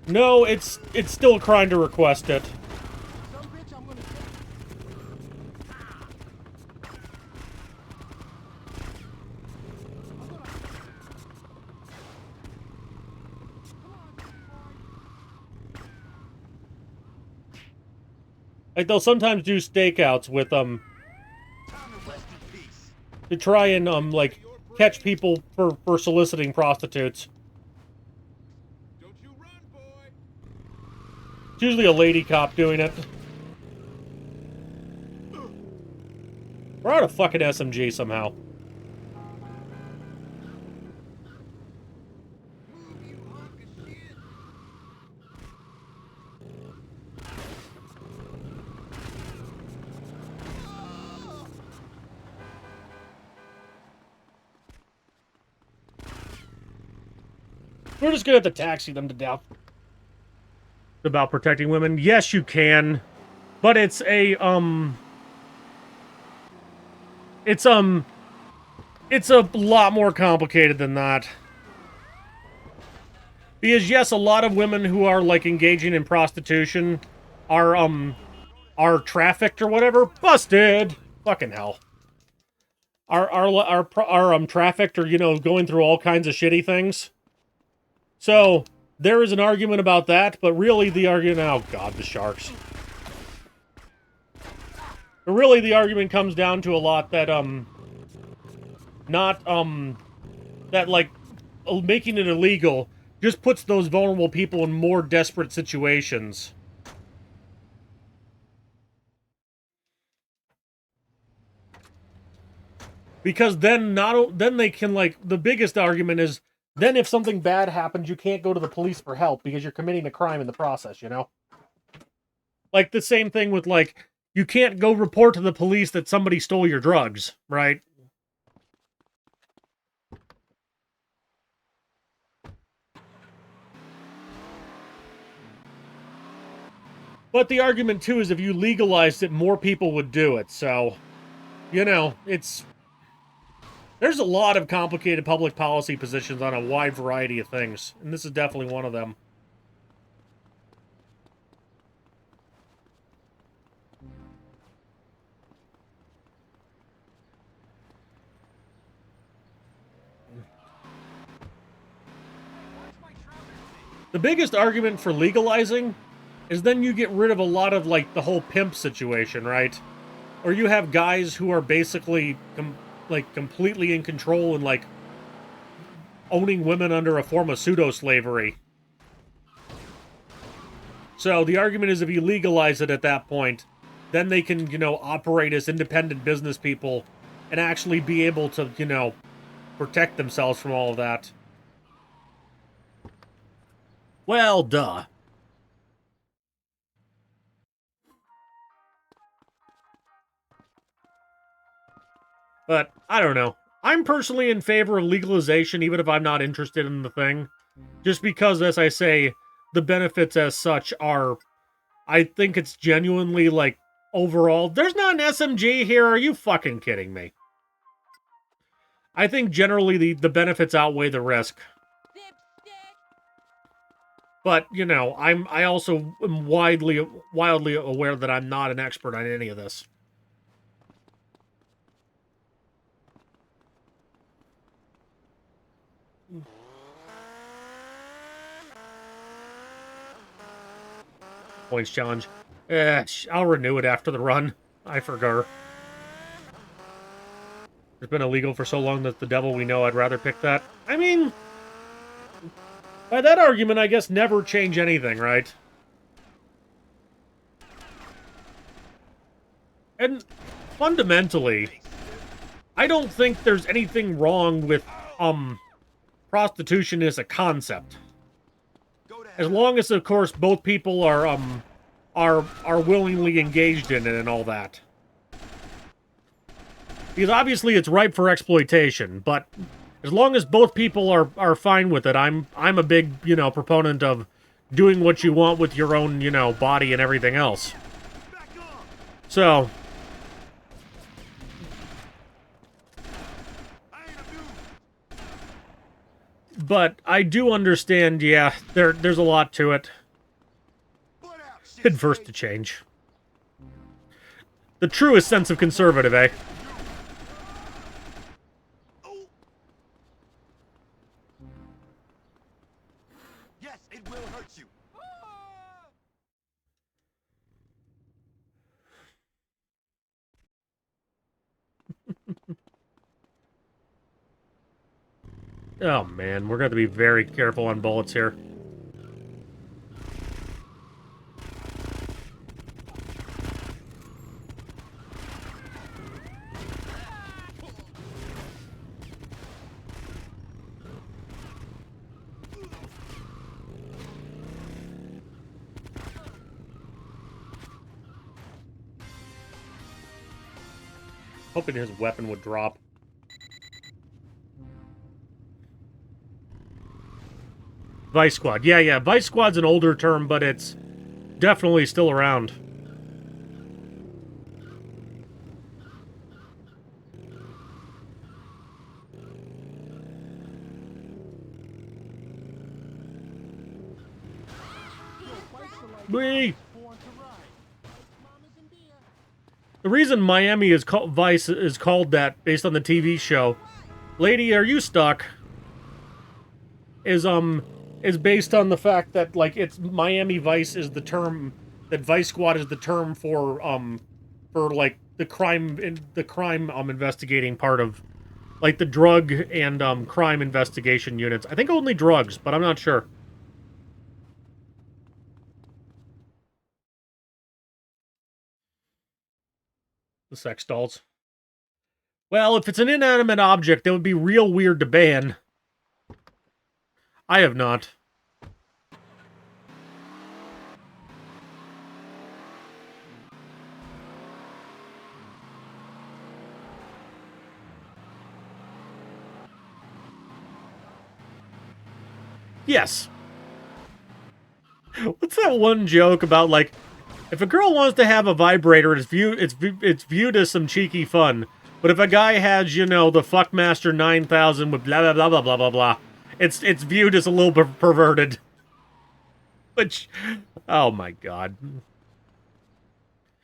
No, it's still a crime to request it. Like, they'll sometimes do stakeouts with, to try and, like, catch people for soliciting prostitutes. It's usually a lady cop doing it. We're out of fucking SMG somehow. We're just gonna have to taxi them to death. About protecting women. Yes, you can. But it's a, It's a lot more complicated than that. Because, yes, a lot of women who are, like, engaging in prostitution are trafficked or whatever. Busted! Fucking hell. Are trafficked or, you know, going through all kinds of shitty things. So, there is an argument about that, but really the argument... Oh, God, the sharks. But really the argument comes down to a lot that, that, like, making it illegal just puts those vulnerable people in more desperate situations. Because then then they can, like, the biggest argument is, then if something bad happens, you can't go to the police for help because you're committing a crime in the process, you know? Like, the same thing with, like, you can't go report to the police that somebody stole your drugs, right? But the argument, too, is if you legalized it, more people would do it, so... You know, it's... There's a lot of complicated public policy positions on a wide variety of things, and this is definitely one of them. The biggest argument for legalizing is then you get rid of a lot of, like, the whole pimp situation, right? Or you have guys who are basically, completely in control and, like, owning women under a form of pseudo-slavery. So the argument is if you legalize it at that point, then they can, you know, operate as independent business people and actually be able to, you know, protect themselves from all of that. Well, duh. But, I don't know. I'm personally in favor of legalization, even if I'm not interested in the thing. Just because, as I say, the benefits as such are... I think it's genuinely, like, overall... There's not an SMG here, are you fucking kidding me? I think generally the benefits outweigh the risk. But, you know, I also am wildly aware that I'm not an expert on any of this. Points challenge. I'll renew it after the run. I forgot. It's been illegal for so long that the devil we know, I'd rather pick that. I mean, by that argument, I guess never change anything, right? And fundamentally, I don't think there's anything wrong with, prostitution as a concept. As long as, of course, both people are willingly engaged in it and all that. Because obviously it's ripe for exploitation, but as long as both people are fine with it, I'm a big, you know, proponent of doing what you want with your own, you know, body and everything else. So, but I do understand, yeah, there's a lot to it. Adverse to change. The truest sense of conservative, eh? Yes, it will hurt you. Oh man, we're going to be very careful on bullets here. Hoping his weapon would drop. Vice Squad. Yeah, Vice Squad's an older term, but it's definitely still around. Whee! The reason Miami is called Vice is called that based on the TV show, Lady, Are You Stuck? Is based on the fact that like it's Miami Vice is the term that Vice Squad is the term for like the crime investigating part of like the drug and crime investigation units. I think only drugs, but I'm not sure. The sex dolls. Well, if it's an inanimate object, that would be real weird to ban. I have not. Yes. What's that one joke about, like, if a girl wants to have a vibrator, it's viewed as some cheeky fun. But if a guy has, you know, the Fuckmaster 9000 with blah, blah, blah, blah, blah, blah, blah, it's viewed as a little bit perverted. Which, oh my god.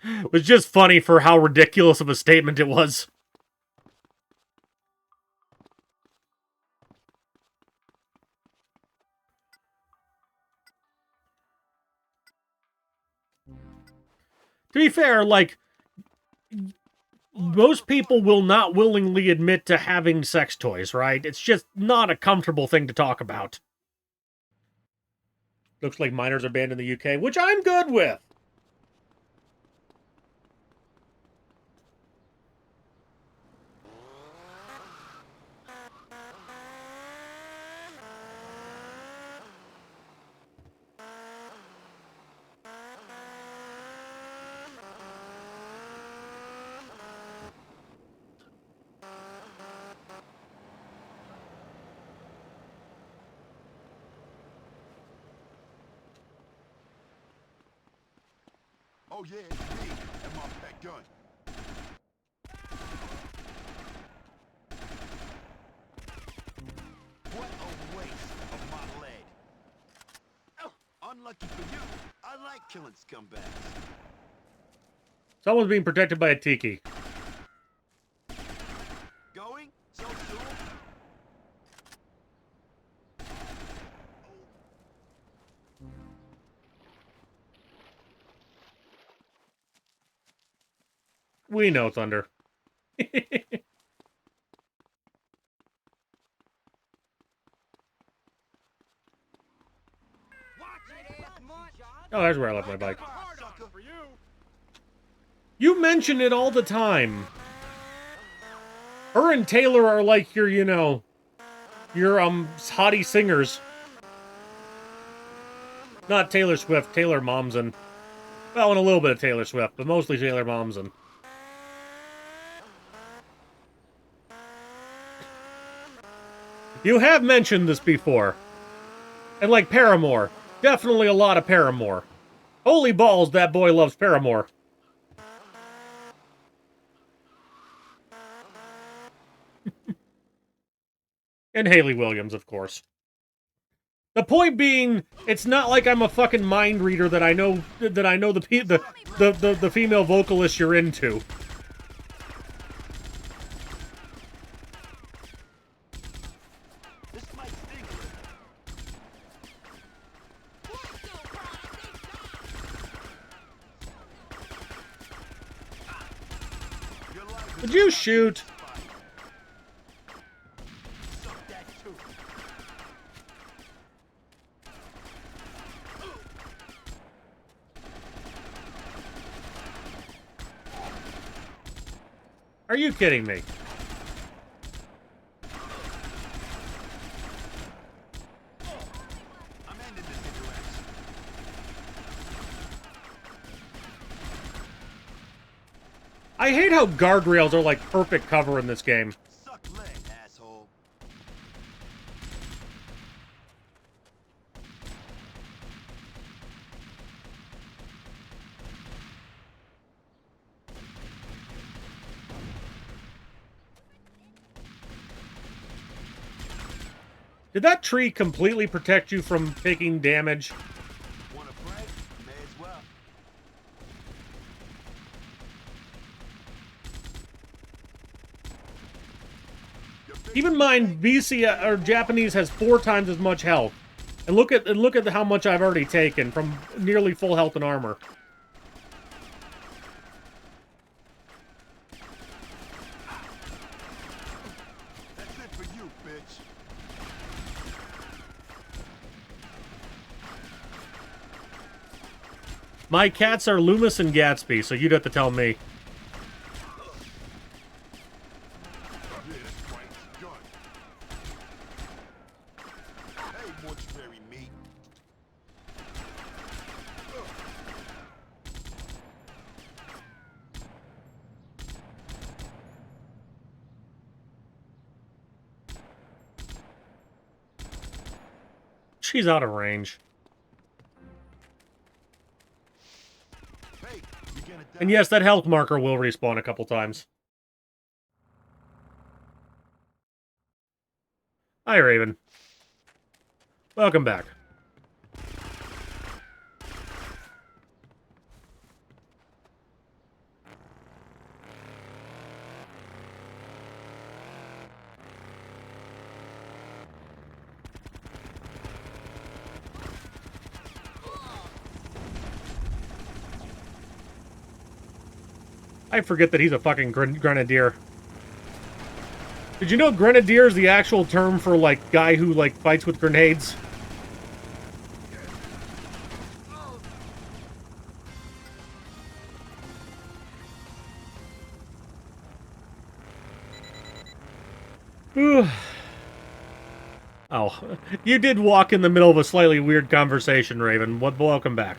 It was just funny for how ridiculous of a statement it was. To be fair, like, most people will not willingly admit to having sex toys, right? It's just not a comfortable thing to talk about. Looks like minors are banned in the UK, which I'm good with. Oh yeah, it's me and my pet gun. What a waste of my lead. Oh, unlucky for you, I like killing scumbags. Someone's being protected by a tiki. Going? So soon? We know, Thunder. Oh, there's where I left my bike. You mention it all the time. Her and Taylor are like your, you know, your, hottie singers. Not Taylor Swift, Taylor Momsen. Well, and a little bit of Taylor Swift, but mostly Taylor Momsen. You have mentioned this before. And like Paramore. Definitely a lot of Paramore. Holy balls, that boy loves Paramore. And Hayley Williams, of course. The point being, it's not like I'm a fucking mind reader that I know the female vocalist you're into. Would you shoot? Are you kidding me? I hate how guardrails are like perfect cover in this game. Suck leg, asshole. Did that tree completely protect you from taking damage? Wanna play? May as well. Keep in mind, BC or Japanese has 4 times as much health, and look at how much I've already taken from nearly full health and armor. That's it for you, bitch. My cats are Loomis and Gatsby, so you'd have to tell me. Yeah, that's right. Gun. Hey, mortuary meat. She's out of range. Hey, you gonna die? And yes, that health marker will respawn a couple times. Hi, Raven. Welcome back. I forget that he's a fucking grenadier. Did you know grenadier is the actual term for, like, guy who, like, fights with grenades? Oh, you did walk in the middle of a slightly weird conversation, Raven. Welcome back.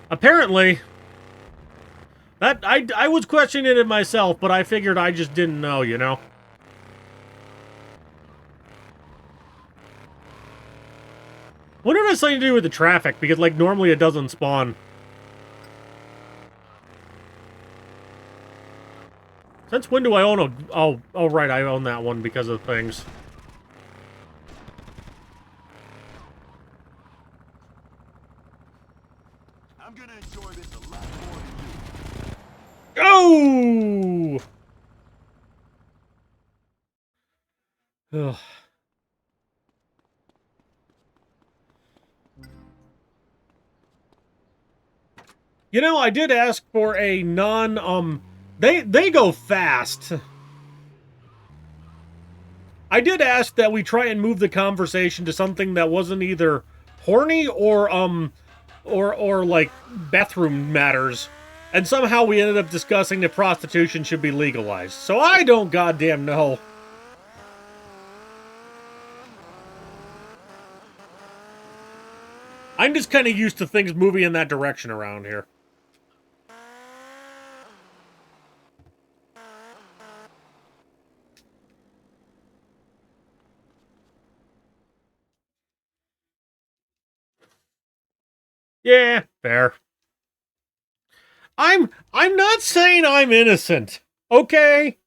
Apparently, that I was questioning it myself, but I figured I just didn't know, you know? Wonder if it has something to do with the traffic, because, like, normally it doesn't spawn. Since when do I own a... Oh, right, I own that one because of things. I'm gonna enjoy this a lot more than you. Oh! Ugh. You know, I did ask for a non, they go fast. I did ask that we try and move the conversation to something that wasn't either horny or like, bathroom matters. And somehow we ended up discussing that prostitution should be legalized. So I don't goddamn know. I'm just kind of used to things moving in that direction around here. Yeah, fair. I'm not saying I'm innocent, okay?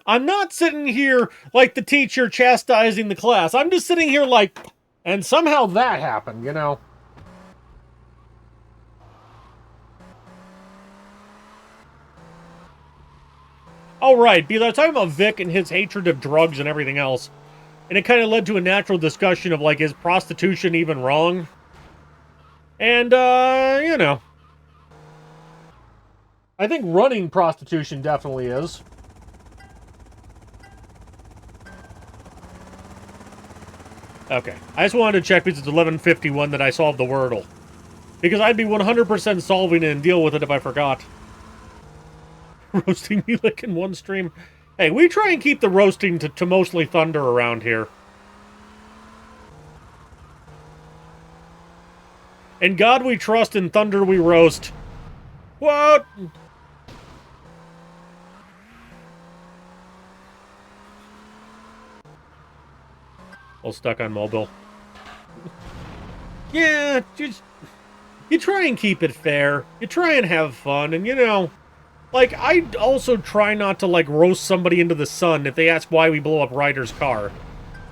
I'm not sitting here like the teacher chastising the class. I'm just sitting here like, and somehow that happened, you know? Oh, right, because I was talking about Vic and his hatred of drugs and everything else. And it kind of led to a natural discussion of, like, is prostitution even wrong? And, you know. I think running prostitution definitely is. Okay. I just wanted to check because it's 11:51 that I solved the Wordle. Because I'd be 100% solving it and deal with it if I forgot. Roasting me like in one stream. Hey, we try and keep the roasting to mostly Thunder around here. In God we trust, in Thunder we roast. What? All stuck on mobile. Yeah, you try and keep it fair. You try and have fun, and you know, like, I also try not to, like, roast somebody into the sun if they ask why we blow up Ryder's car.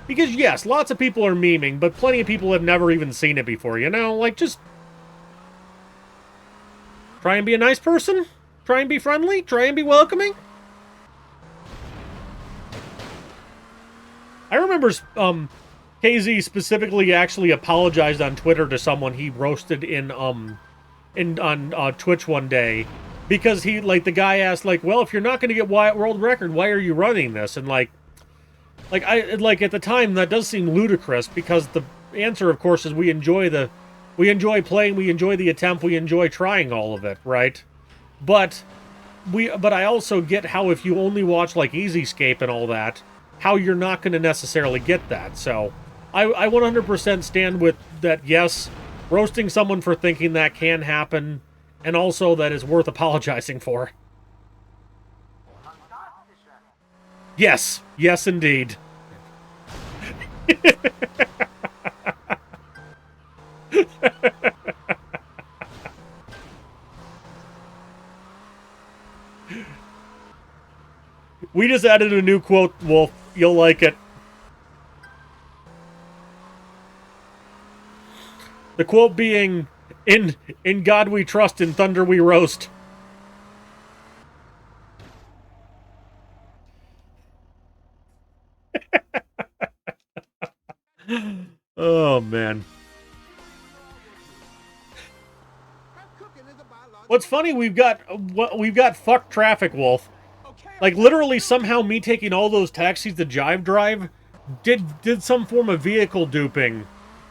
Because, yes, lots of people are memeing, but plenty of people have never even seen it before, you know? Like, just try and be a nice person. Try and be friendly. Try and be welcoming. I remember, KZ specifically actually apologized on Twitter to someone he roasted on Twitch one day. Because he, like, the guy asked, like, well, if you're not going to get world record, why are you running this? And, like, at the time, that does seem ludicrous, because the answer, of course, is we enjoy playing, we enjoy the attempt, we enjoy trying all of it, right? But I also get how if you only watch, like, Easyscape and all that, how you're not going to necessarily get that. So, I 100% stand with that, yes, roasting someone for thinking that can happen, and also that is worth apologizing for. Yes. Yes, indeed. We just added a new quote, Wolf. You'll like it. The quote being, in God we trust, in thunder we roast. Oh, man. What's funny, we've got fuck traffic, Wolf. Like, literally, somehow me taking all those taxis to Jive Drive did some form of vehicle duping.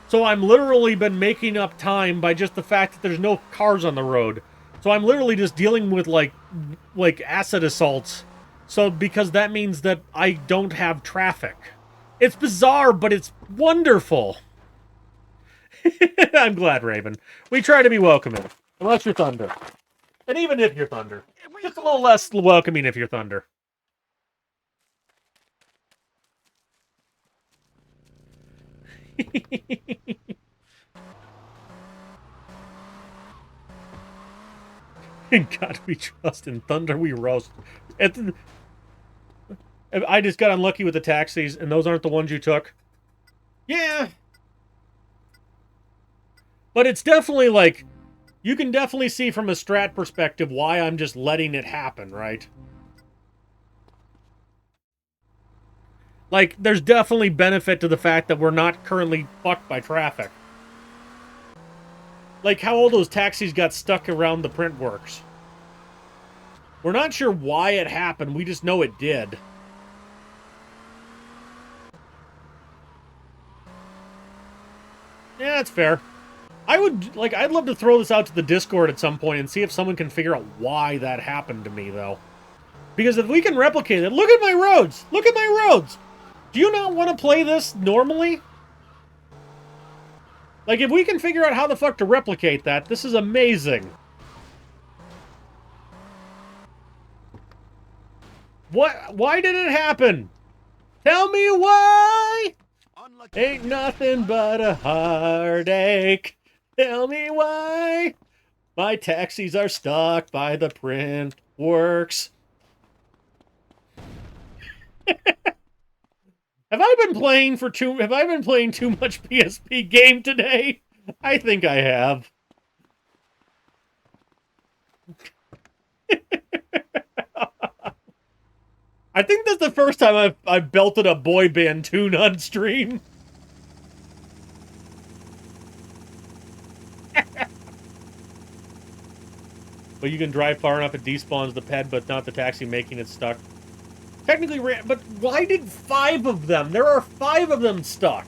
So I'm literally been making up time by just the fact that there's no cars on the road. So I'm literally just dealing with, like acid assaults. So, because that means that I don't have traffic. It's bizarre, but it's wonderful. I'm glad, Raven. We try to be welcoming. Unless you're Thunder. And even if you're Thunder. Just a little less welcoming if you're Thunder. In God we trust, in thunder we roast. I just got unlucky with the taxis, and those aren't the ones you took. Yeah. But it's definitely, like, you can definitely see from a strat perspective why I'm just letting it happen, right? Like, there's definitely benefit to the fact that we're not currently fucked by traffic. Like how all those taxis got stuck around the print works. We're not sure why it happened, we just know it did. Yeah, that's fair. I would, like, I'd love to throw this out to the Discord at some point and see if someone can figure out why that happened to me, though. Because if we can replicate it, look at my roads! Look at my roads! Do you not want to play this normally? Like, if we can figure out how the fuck to replicate that, this is amazing. What? Why did it happen? Tell me why! Ain't nothing but a heartache. Tell me why. My taxis are stuck by the print works. Have I been playing too much PSP game today? I think I have. I think that's the first time I've belted a boy band tune on stream. But you can drive far enough it despawns the ped, but not the taxi, making it stuck. Technically, but why did 5 of them? There are 5 of them stuck.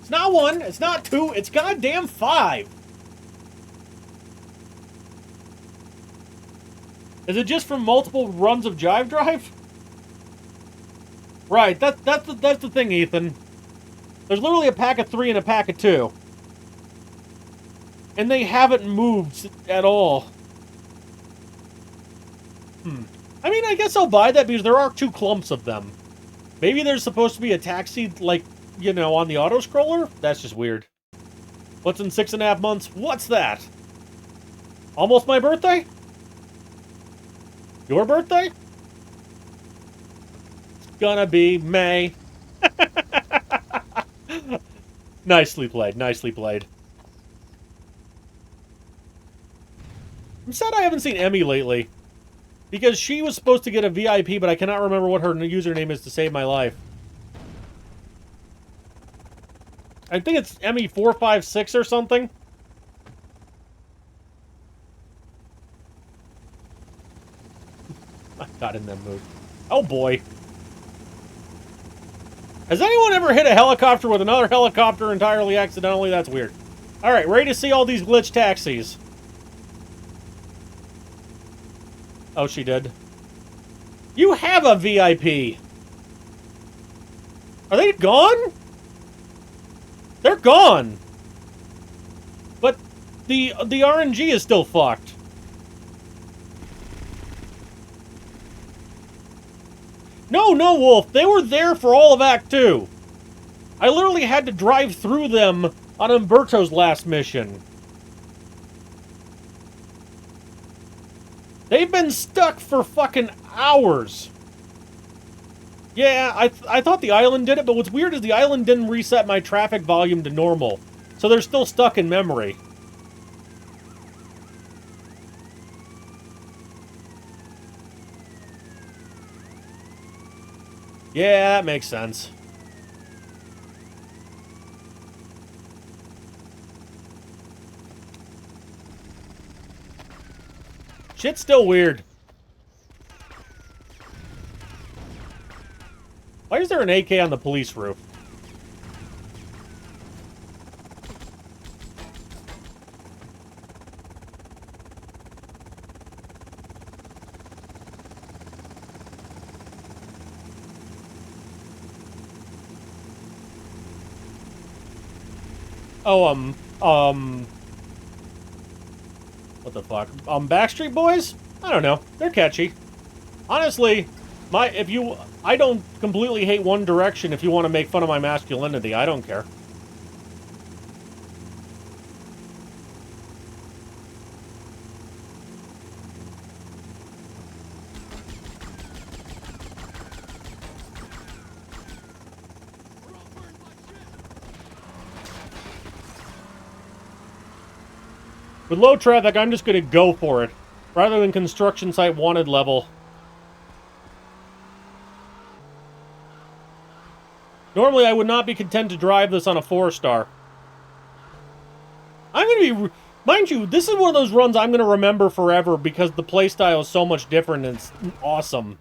It's not 1, it's not 2, it's goddamn 5. Is it just from multiple runs of Jive Drive? Right, that's the thing, Ethan. There's literally a pack of 3 and a pack of 2. And they haven't moved at all. I mean, I guess I'll buy that because there are 2 clumps of them. Maybe there's supposed to be a taxi, like, you know, on the auto-scroller? That's just weird. What's in 6.5 months? What's that? Almost my birthday? Your birthday? It's gonna be May. Nicely played, nicely played. I'm sad I haven't seen Emmy lately. Because she was supposed to get a VIP, but I cannot remember what her username is to save my life. I think it's Emmy456 or something. I got in that mood. Oh boy. Has anyone ever hit a helicopter with another helicopter entirely accidentally? That's weird. Alright, ready to see all these glitch taxis. Oh, she did. You have a VIP! Are they gone? They're gone! But the RNG is still fucked. No, Wolf. They were there for all of Act 2. I literally had to drive through them on Umberto's last mission. They've been stuck for fucking hours. Yeah, I thought the island did it, but what's weird is the island didn't reset my traffic volume to normal. So they're still stuck in memory. Yeah, that makes sense. Shit's still weird. Why is there an AK on the police roof? Oh, what the fuck? Backstreet Boys? I don't know. They're catchy. Honestly, I don't completely hate One Direction if you want to make fun of my masculinity. I don't care. With low traffic, I'm just gonna go for it, rather than construction site wanted level. Normally, I would not be content to drive this on a 4-star. I'm gonna be... Mind you, this is one of those runs I'm gonna remember forever because the playstyle is so much different and it's awesome.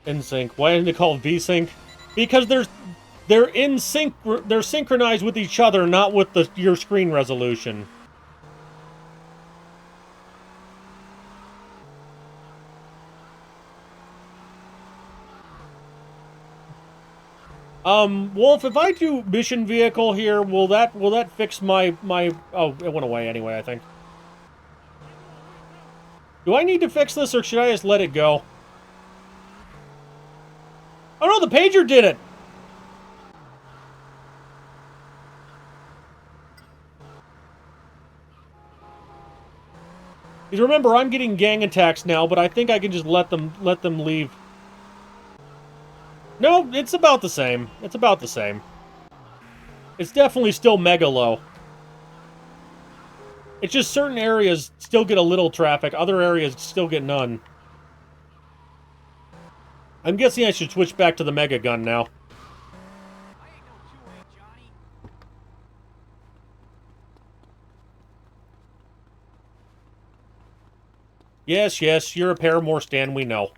In sync. Why isn't it called V-Sync? Because they're in sync. They're synchronized with each other, not with your screen resolution. Wolf, if I do mission vehicle here, will that fix my... Oh, it went away anyway, I think. Do I need to fix this, or should I just let it go? Oh no, the pager did it! Because remember, I'm getting gang attacks now, but I think I can just let them leave. No, it's about the same. It's about the same. It's definitely still mega low. It's just certain areas still get a little traffic, other areas still get none. I'm guessing I should switch back to the mega gun now. Yes, yes, you're a Paramore stan, we know.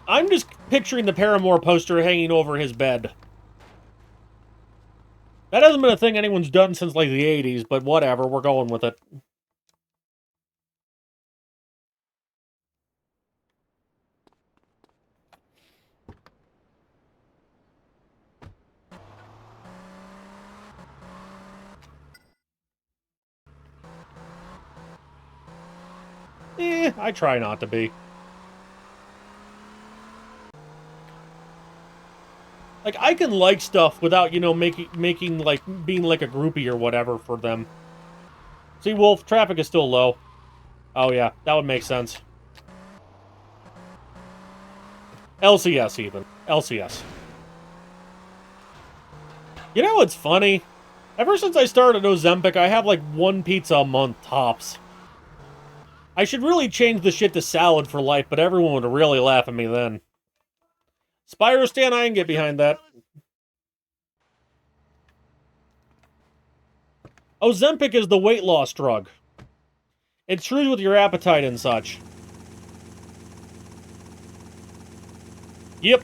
I'm just picturing the Paramore poster hanging over his bed. That hasn't been a thing anyone's done since, like, the 80s, but whatever, we're going with it. I try not to be. Like, I can like stuff without, you know, making like, being like a groupie or whatever for them. See, Wolf, traffic is still low. Oh, yeah, that would make sense. LCS, even. LCS. You know what's funny? Ever since I started Ozempic, I have like 1 pizza a month, tops. I should really change the shit to salad for life, but everyone would really laugh at me then. Spyro Stan, I can get behind that. Ozempic is the weight loss drug. It screws with your appetite and such. Yep.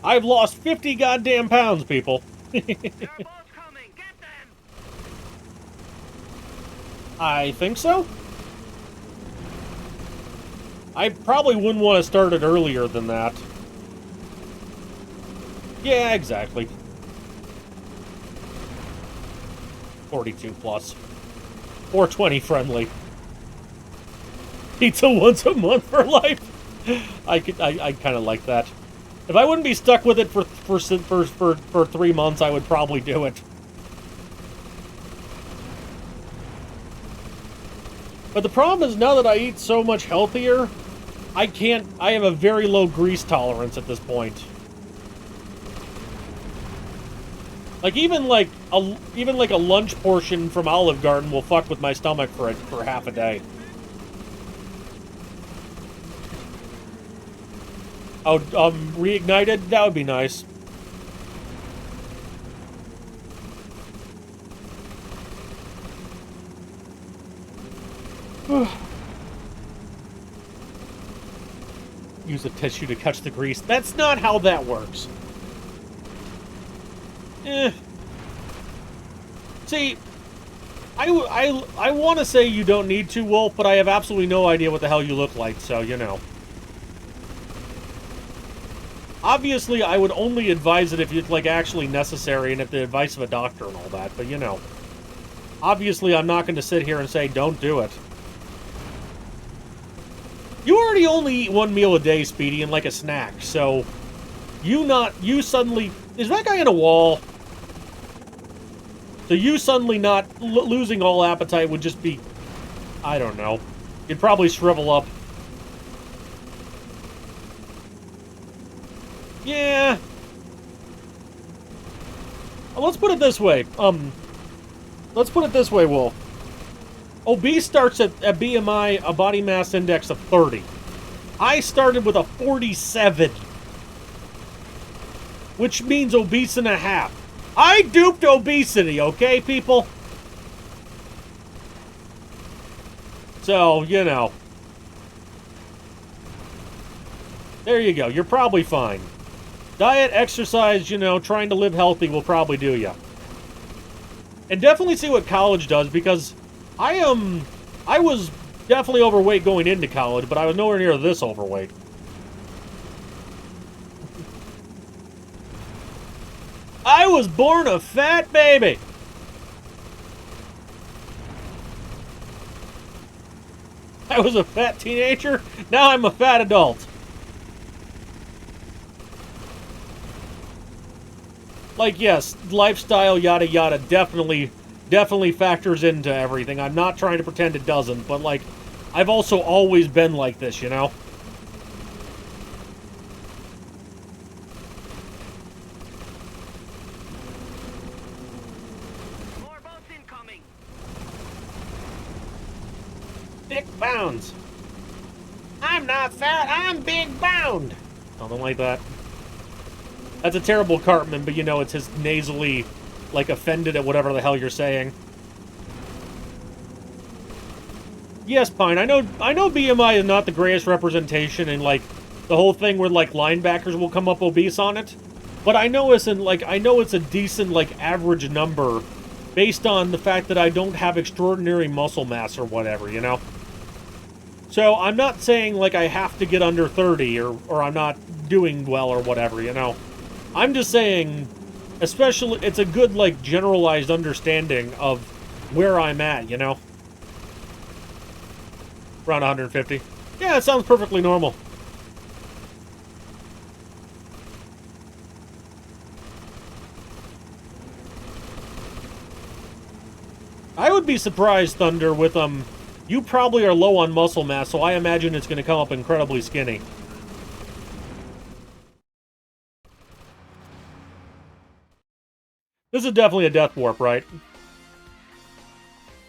I've lost 50 goddamn pounds, people. I think so. I probably wouldn't want to start it earlier than that. Yeah, exactly. 42 plus. 420 friendly. Pizza once a month for life. I kind of like that. If I wouldn't be stuck with it for 3 months, I would probably do it. But the problem is, now that I eat so much healthier, I have a very low grease tolerance at this point. Like, even a lunch portion from Olive Garden will fuck with my stomach for half a day. Oh, reignited? That would be nice. Use a tissue to catch the grease. That's not how that works. See, I want to say you don't need to, Wolf, but I have absolutely no idea what the hell you look like, so, you know. Obviously, I would only advise it if it's, like, actually necessary and at the advice of a doctor and all that, but, you know. Obviously, I'm not going to sit here and say, don't do it. You already only eat 1 meal a day, Speedy, and like a snack, so... You suddenly... Is that guy in a wall? So you suddenly not losing all appetite would just be... I don't know. You'd probably shrivel up. Yeah. Well, let's put it this way. Let's put it this way, Wolf. Obese starts at a BMI, a body mass index of 30. I started with a 47. Which means obese and a half. I duped obesity, okay, people? So, you know. There you go. You're probably fine. Diet, exercise, you know, trying to live healthy will probably do ya. And definitely see what college does, because I was definitely overweight going into college, but I was nowhere near this overweight. I was born a fat baby. I was a fat teenager. Now I'm a fat adult. Like, yes, lifestyle, yada yada, definitely factors into everything. I'm not trying to pretend it doesn't, but, like, I've also always been like this, you know? More boats incoming. Big bounds. I'm not fat, I'm big bound. Something like that. That's a terrible Cartman, but you know, it's his nasally, like, offended at whatever the hell you're saying. Yes, Pine, I know BMI is not the greatest representation, and, like, the whole thing where, like, linebackers will come up obese on it. But I know it's a decent, like, average number based on the fact that I don't have extraordinary muscle mass or whatever, you know? So, I'm not saying, like, I have to get under 30 or I'm not doing well or whatever, you know? I'm just saying, especially, it's a good, like, generalized understanding of where I'm at, you know? Around 150. Yeah, that sounds perfectly normal. I would be surprised, Thunder, with, you probably are low on muscle mass, so I imagine it's going to come up incredibly skinny. This is definitely a death warp, right?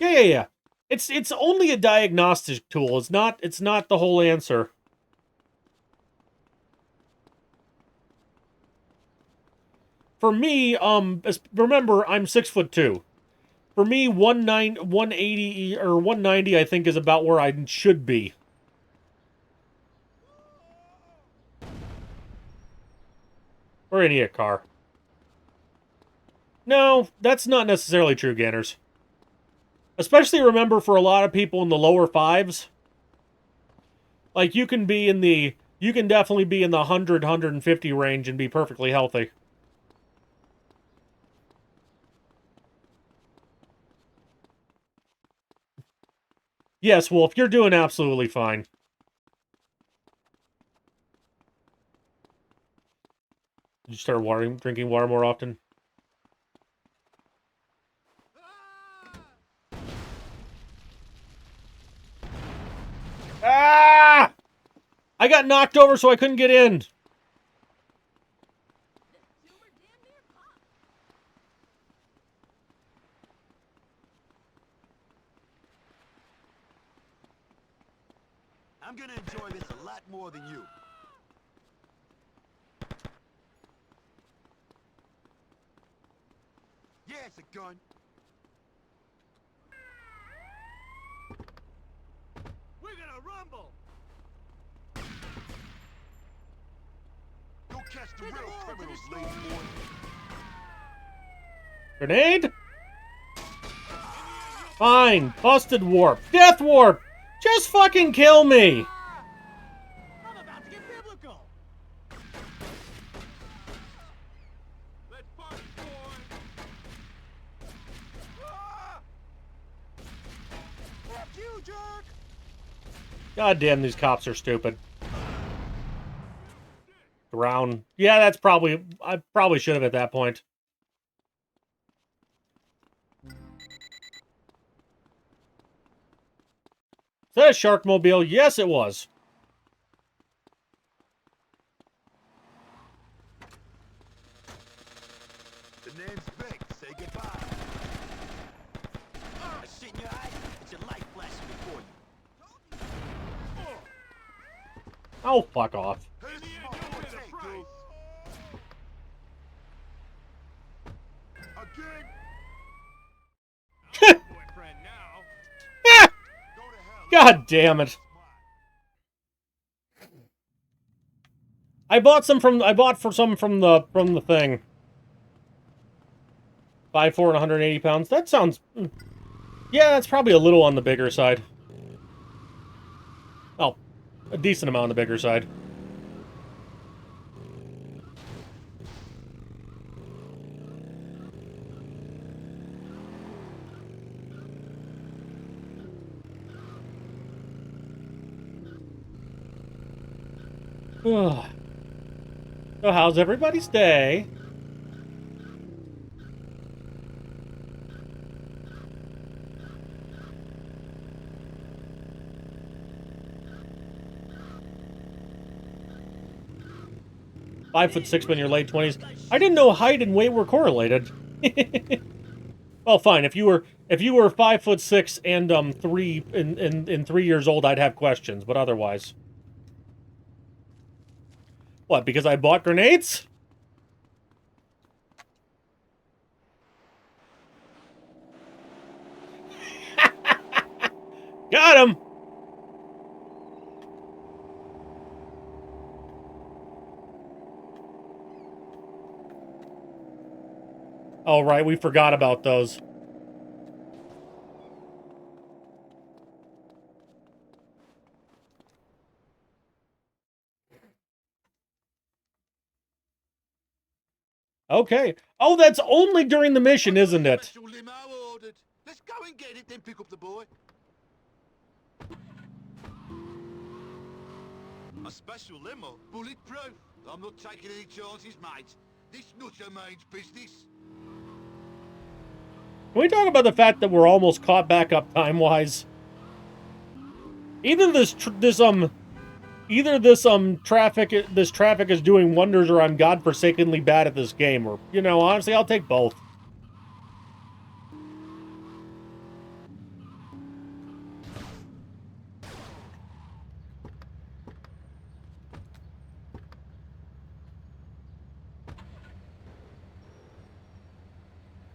Yeah. It's only a diagnostic tool. It's not the whole answer. For me, remember, I'm 6'2". For me, 180 or 190, I think, is about where I should be. Or any car. No, that's not necessarily true, Ganners. Especially, remember, for a lot of people in the lower fives, like, you can definitely be in the 100, 150 range and be perfectly healthy. Yes, Wolf, you're doing absolutely fine. Did you start drinking water more often? Ah! I got knocked over so I couldn't get in. I'm gonna enjoy this a lot more than you. Yeah, it's a gun. We're gonna rumble. Go catch the real criminals, lady boy. Grenade? Fine. Busted warp. Death warp! Just fucking kill me! I'm about to get biblical. Let's party, boy. Fuck you, jerk. God damn, these cops are stupid. Drown. Yeah, that's probably... I probably should have at that point. Is that a Sharkmobile? Yes, it was. The name's Vic. Say goodbye. I shit in your eye. It's your light flashing before you. Oh, fuck off. God damn it. I bought some from the thing. 5'4" and 180 pounds. That sounds... Yeah, that's probably a little on the bigger side. Oh, a decent amount on the bigger side. So how's everybody's day? "5'6" when you're late 20s. I didn't know height and weight were correlated. Well, fine. If you were 5'6" and 3 years old, I'd have questions. But otherwise, what? Because I bought grenades? Got him. Oh, right, we forgot about those. Okay. Oh, that's only during the mission, isn't it? Special limo ordered. Let's go and get it, then pick up the boy. A special limo? Bulletproof? I'm not taking any chances, mate. This nutter means business. Can we talk about the fact that we're almost caught back up time-wise? Either this traffic is doing wonders, or I'm godforsakenly bad at this game, or, you know, honestly, I'll take both.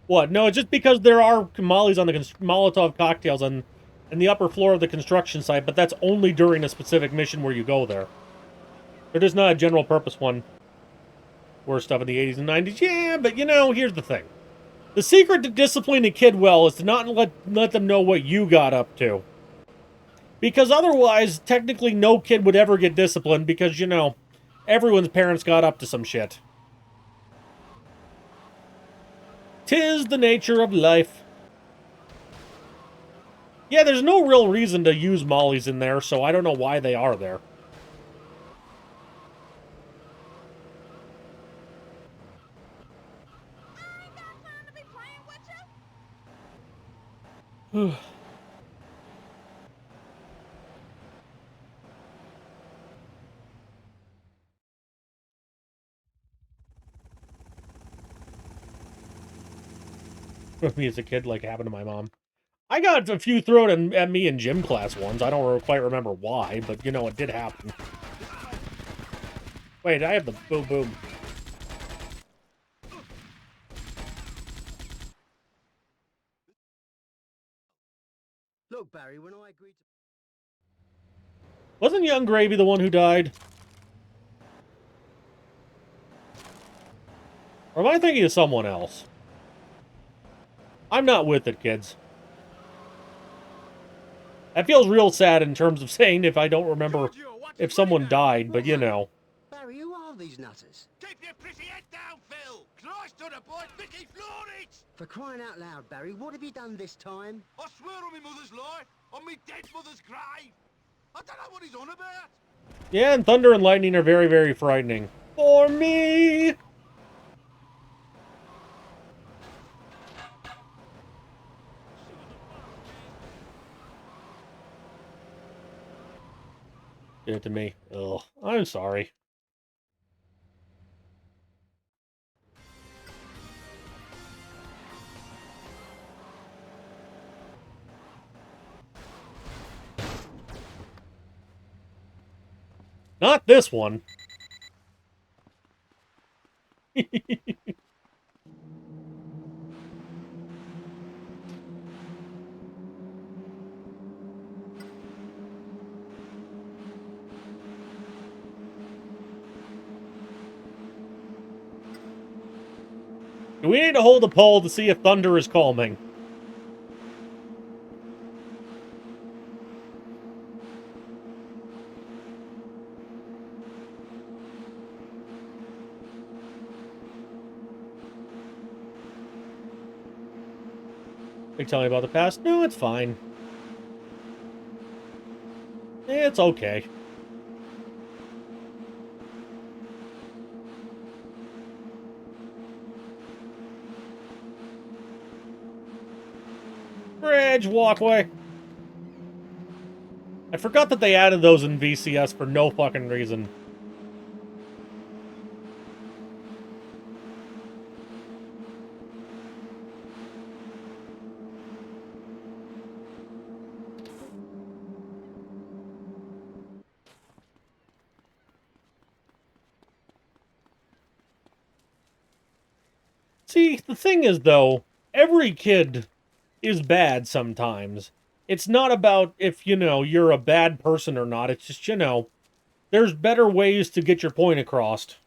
What? No, just because there are mollies on the Molotov cocktails on the upper floor of the construction site, but that's only during a specific mission where you go there. There is not a general purpose one. Worse stuff in the 80s and 90s. Yeah, but you know, here's the thing. The secret to disciplining a kid well is to not let them know what you got up to. Because otherwise, technically no kid would ever get disciplined because, you know, everyone's parents got up to some shit. 'Tis the nature of life. Yeah, there's no real reason to use mollies in there, so I don't know why they are there. I ain't got time to be playing with you. With me as a kid, like happened to my mom. I got a few thrown at me in gym class once. I don't quite remember why, but, you know, it did happen. Wait, I have the boom boom. Look, Barry, when I agreed to... Wasn't Young Gravy the one who died? Or am I thinking of someone else? I'm not with it, kids. That feels real sad in terms of saying if I don't remember if someone died, but you know. Barry, who are these nutters? Keep your pretty head down, Phil. Christ on a boy, Vicky Florence. For crying out loud, Barry, what have you done this time? I swear on my mother's life, on my dead mother's grave. I don't know what he's on about. Yeah, and thunder and lightning are very, very frightening. For me! Give it to me. Ugh, I'm sorry. Not this one. Do we need to hold a poll to see if thunder is calming? They tell me about the past? No, it's fine. It's okay. Bridge walkway. I forgot that they added those in VCS for no fucking reason. See, the thing is, though, every kid is bad sometimes. It's not about if, you know, you're a bad person or not. It's just, you know, there's better ways to get your point across.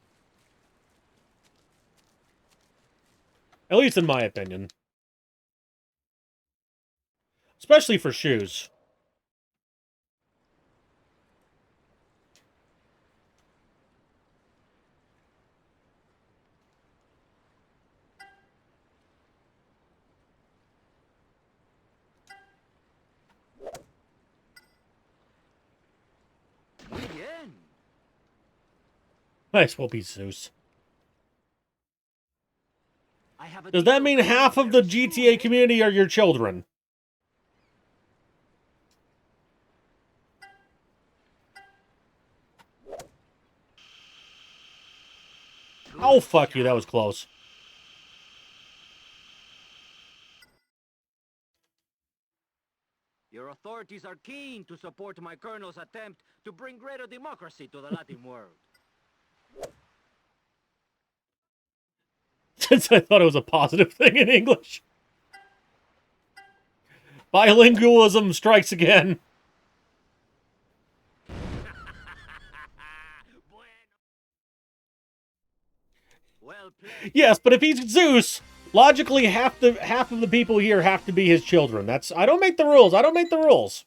At least in my opinion. Especially for shoes. Might as well be Zeus. Does that mean half of the GTA community are your children? Oh, fuck you, that was close. Your authorities are keen to support my colonel's attempt to bring greater democracy to the Latin world. Since I thought it was a positive thing in English. Bilingualism strikes again. Yes, but if he's Zeus, logically half of the people here have to be his children. I don't make the rules. I don't make the rules.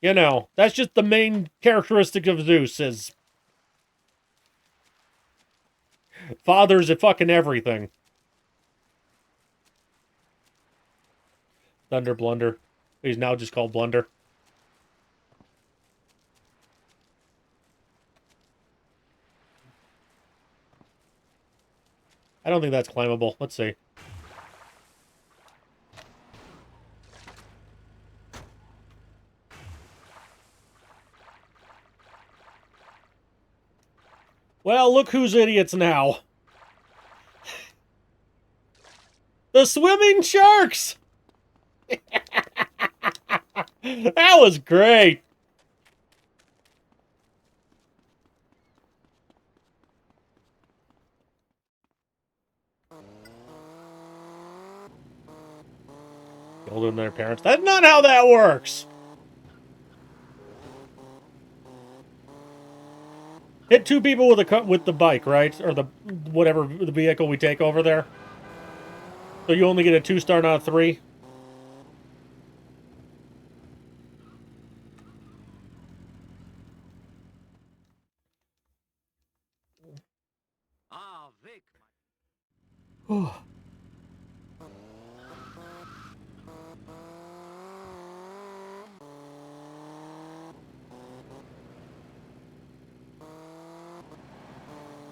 You know, that's just the main characteristic of Zeus is fathers at fucking everything. Thunder Blunder. He's now just called Blunder. I don't think that's climbable. Let's see. Well, look who's idiots now. The swimming sharks! That was great. Older than their parents. That's not how that works. Hit two people with the bike, right? Or the whatever the vehicle we take over there. So you only get a 2-star, not a 3. Ah, Vic.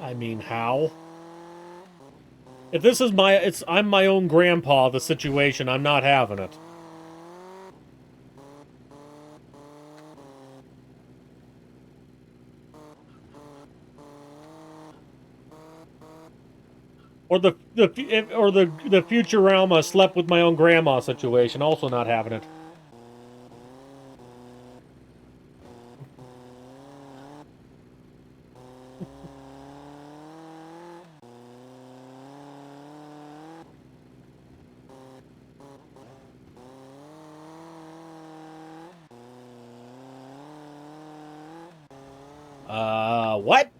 I mean, how? If this is I'm my own grandpa, the situation, I'm not having it. Or the Futurama slept with my own grandma situation, also not having it. What?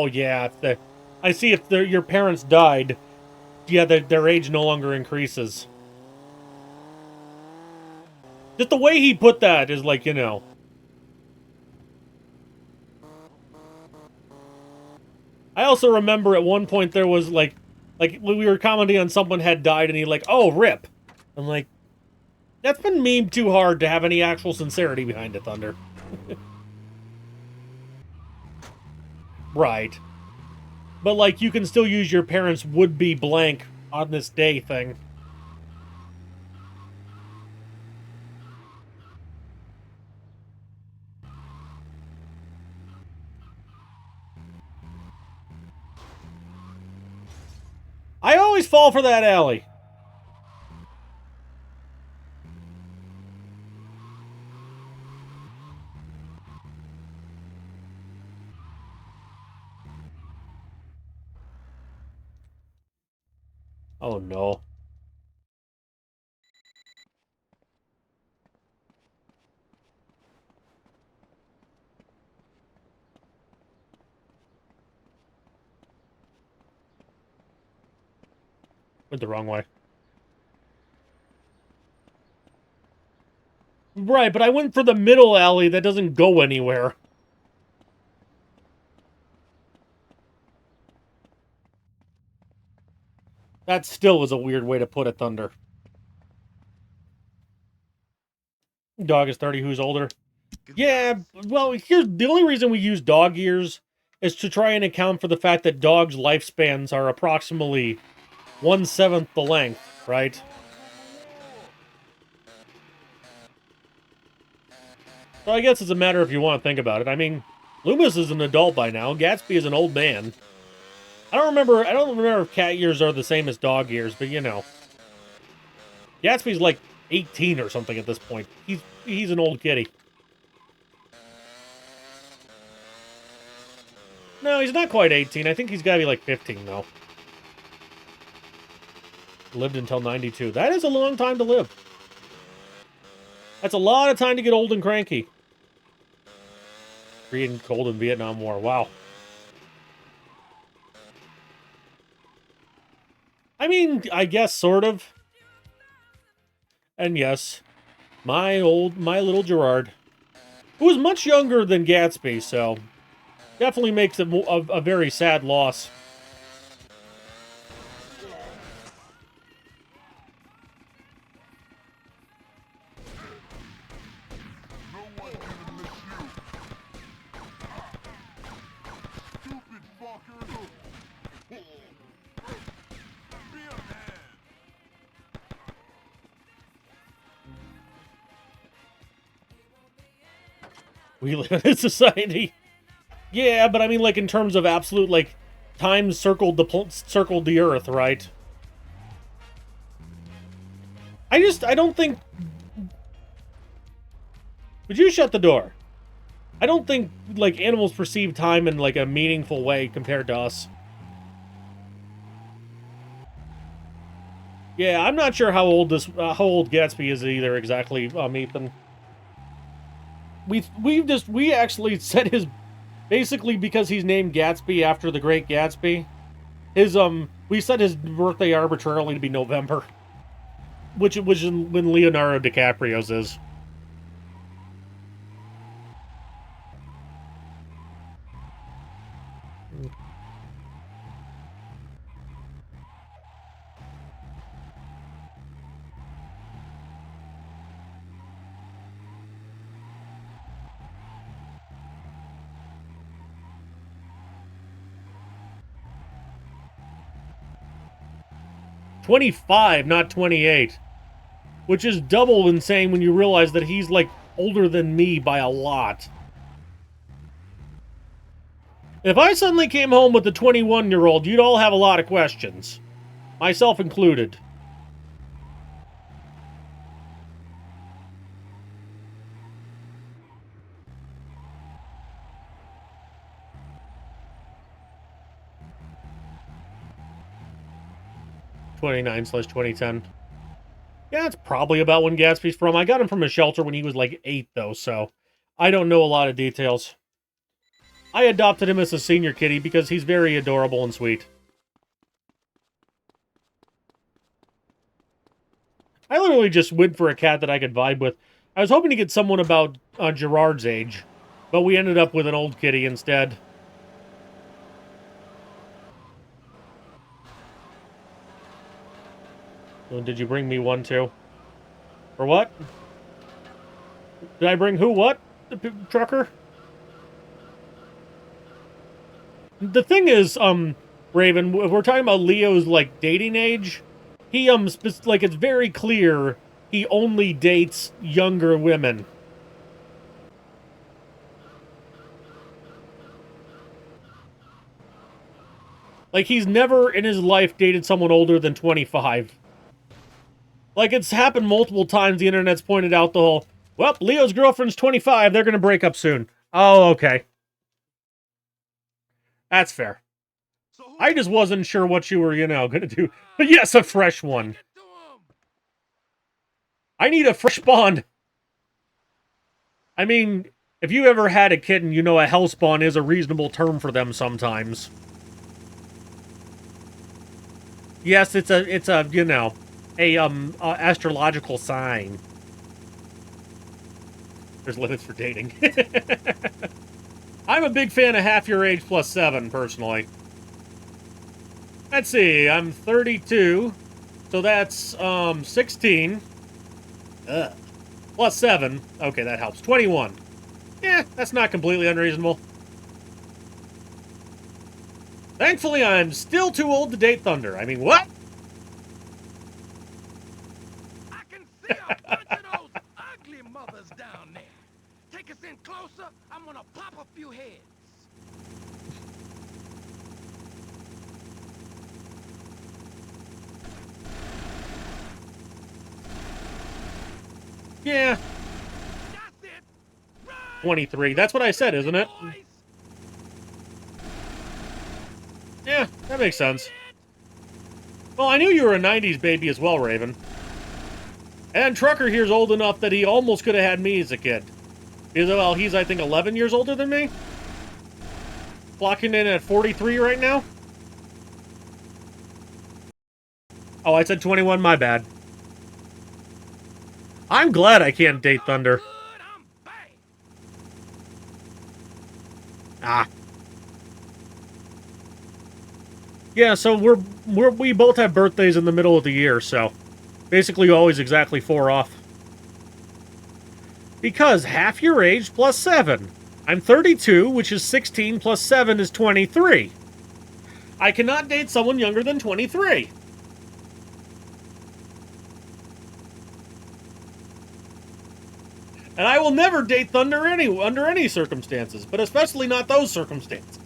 Oh, yeah. I see if your parents died, yeah, their age no longer increases. Just the way he put that is like, you know. I also remember at one point there was like we were commenting on someone had died and he like, oh, rip. I'm like, that's been memed too hard to have any actual sincerity behind it, Thunder. Right. But like, you can still use your parents would be blank on this day thing. I always fall for that alley. Oh no. Went the wrong way. Right, but I went for the middle alley that doesn't go anywhere. That still is a weird way to put it, Thunder. Dog is 30, who's older? Yeah, well, here's the only reason we use dog years is to try and account for the fact that dogs' lifespans are approximately 1/7 the length, right? So I guess it's a matter if you want to think about it. I mean, Loomis is an adult by now. Gatsby is an old man. I don't remember if cat years are the same as dog years, but you know. Gatsby's like 18 or something at this point. He's an old kitty. No, he's not quite 18. I think he's got to be like 15, though. Lived until 92. That is a long time to live. That's a lot of time to get old and cranky. Korean cold in Vietnam War. Wow. I mean, I guess sort of. And yes, my little Gerard, who was much younger than Gatsby, so definitely makes it a very sad loss. We live in a society. Yeah, but I mean, like, in terms of absolute, like, time circled the Earth, right? I don't think... Would you shut the door? I don't think, like, animals perceive time in, like, a meaningful way compared to us. Yeah, I'm not sure how old Gatsby is either, exactly, Ethan. We actually said his... Basically, because he's named Gatsby after the Great Gatsby, we set his birthday arbitrarily to be November, which is when Leonardo DiCaprio's is. "25, not 28. Which is double insane when you realize that he's, like, older than me by a lot. If I suddenly came home with a 21-year-old, you'd all have a lot of questions. Myself included. '29/2010. Yeah, it's probably about when Gatsby's from. I got him from a shelter when he was like 8, though, so I don't know a lot of details. I adopted him as a senior kitty because he's very adorable and sweet. I literally just went for a cat that I could vibe with. I was hoping to get someone about Gerard's age, but we ended up with an old kitty instead. Oh, did you bring me one too? For what? Did I bring who what? The trucker? The thing is, Raven, if we're talking about Leo's, like, dating age, he, like, it's very clear he only dates younger women. Like, he's never in his life dated someone older than 25. Like, it's happened multiple times. The internet's pointed out the whole, well, Leo's girlfriend's 25. They're going to break up soon. Oh, okay. That's fair. I just wasn't sure what you were, going to do. But yes, a fresh one. I need a fresh spawn. I mean, if you ever had a kitten, you know a hellspawn is a reasonable term for them sometimes. Yes, it's a astrological sign. There's limits for dating. I'm a big fan of half your age plus 7, personally. Let's see, I'm 32, so that's, 16. Plus 7. Okay, that helps. 21. Yeah, that's not completely unreasonable. Thankfully, I'm still too old to date Thunder. I mean, what? I can see a bunch of those ugly mothers down there. Take us in closer, I'm gonna pop a few heads. Yeah. 23. That's what I said, isn't it? Yeah, that makes sense. Well, I knew you were a 90s baby as well, Raven. And Trucker here's old enough that he almost could have had me as a kid. Because, well, he's, I think, 11 years older than me. Clocking in at 43 right now. Oh, I said 21, my bad. I'm glad I can't date Thunder. Ah. Yeah, so we both have birthdays in the middle of the year, so basically always exactly 4 off. Because half your age plus 7. I'm 32, which is 16 plus 7 is 23. I cannot date someone younger than 23. And I will never date Thunder under any circumstances, but especially not those circumstances.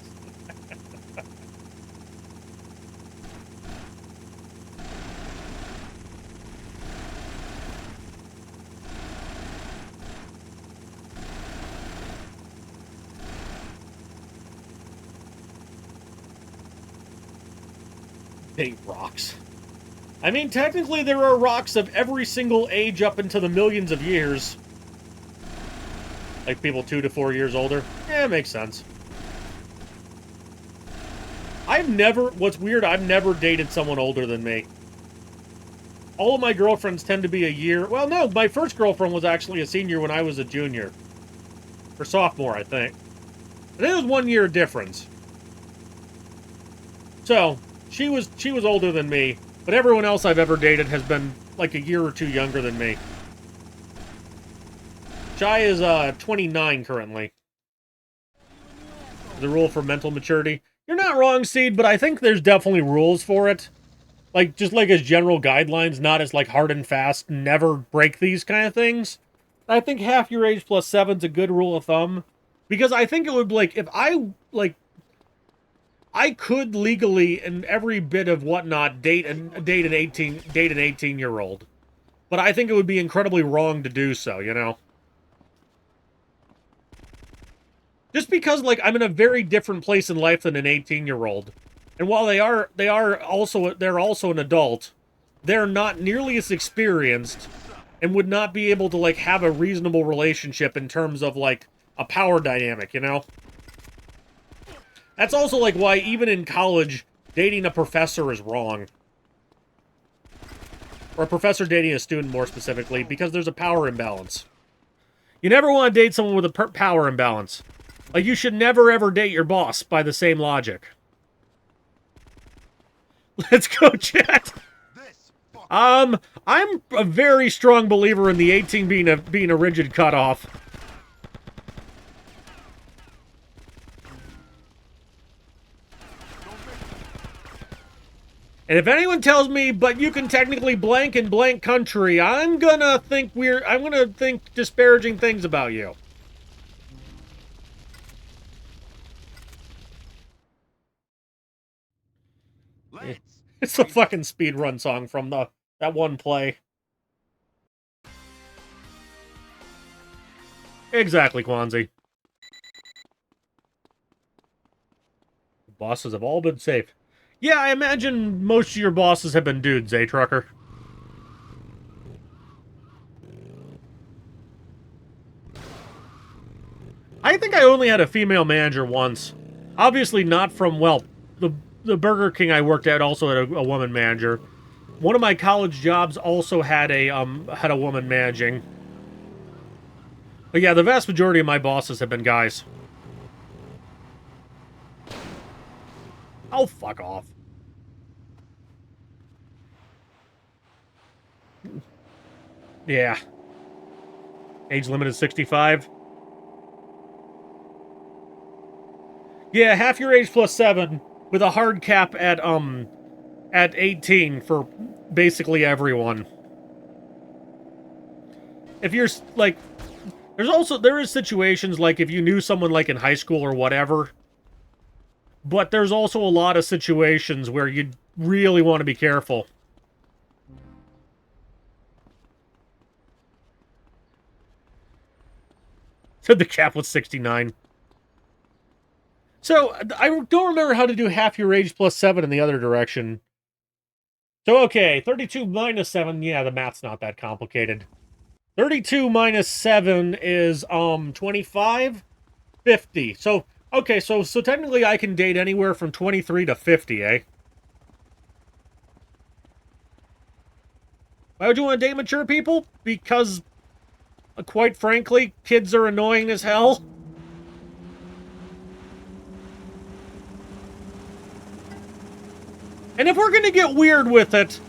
Date rocks. I mean, technically there are rocks of every single age up into the millions of years. Like people 2 to 4 years older. Yeah, it makes sense. What's weird, I've never dated someone older than me. All of my girlfriends tend to be a year. Well, no, my first girlfriend was actually a senior when I was a junior. Or sophomore, I think. I think it was 1 year difference. So, she was older than me, but everyone else I've ever dated has been like a year or 2 younger than me. Jai is 29 currently. The rule for mental maturity. You're not wrong, Seed, but I think there's definitely rules for it. Like, just like as general guidelines, not as like hard and fast, never break these kind of things. I think half your age plus 7's a good rule of thumb. Because I think it would, like, if I could legally, in every bit of whatnot, date an 18-year-old. But I think it would be incredibly wrong to do so, you know? Just because, like, I'm in a very different place in life than an 18-year-old. And while they're also an adult, they're not nearly as experienced and would not be able to, like, have a reasonable relationship in terms of, like, a power dynamic, you know? That's also, like, why even in college, dating a professor is wrong. Or a professor dating a student, more specifically, because there's a power imbalance. You never want to date someone with a power imbalance. Like, you should never, ever date your boss by the same logic. Let's go, chat! I'm a very strong believer in the 18 being a rigid cutoff. And if anyone tells me, but you can technically blank in blank country, I'm gonna think disparaging things about you. It's a fucking speedrun song from that one play. Exactly, Kwanzi. The bosses have all been safe. Yeah, I imagine most of your bosses have been dudes, eh, trucker? I think I only had a female manager once. Obviously not from, well, the Burger King I worked at also had a woman manager. One of my college jobs also had a woman managing. But yeah, the vast majority of my bosses have been guys. Oh, fuck off. Yeah. Age limit is 65. Yeah, half your age plus 7, with a hard cap at 18 for basically everyone. If you're, like, there is situations, like, if you knew someone, like, in high school or whatever, but there's also a lot of situations where you really want to be careful. Said the cap was 69. So, I don't remember how to do half your age plus 7 in the other direction. So, okay, 32 minus 7, yeah, the math's not that complicated. 32 minus 7 is, 25? 50. So, okay, so technically I can date anywhere from 23 to 50, eh? Why would you want to date mature people? Because, quite frankly, kids are annoying as hell. And if we're gonna get weird with it,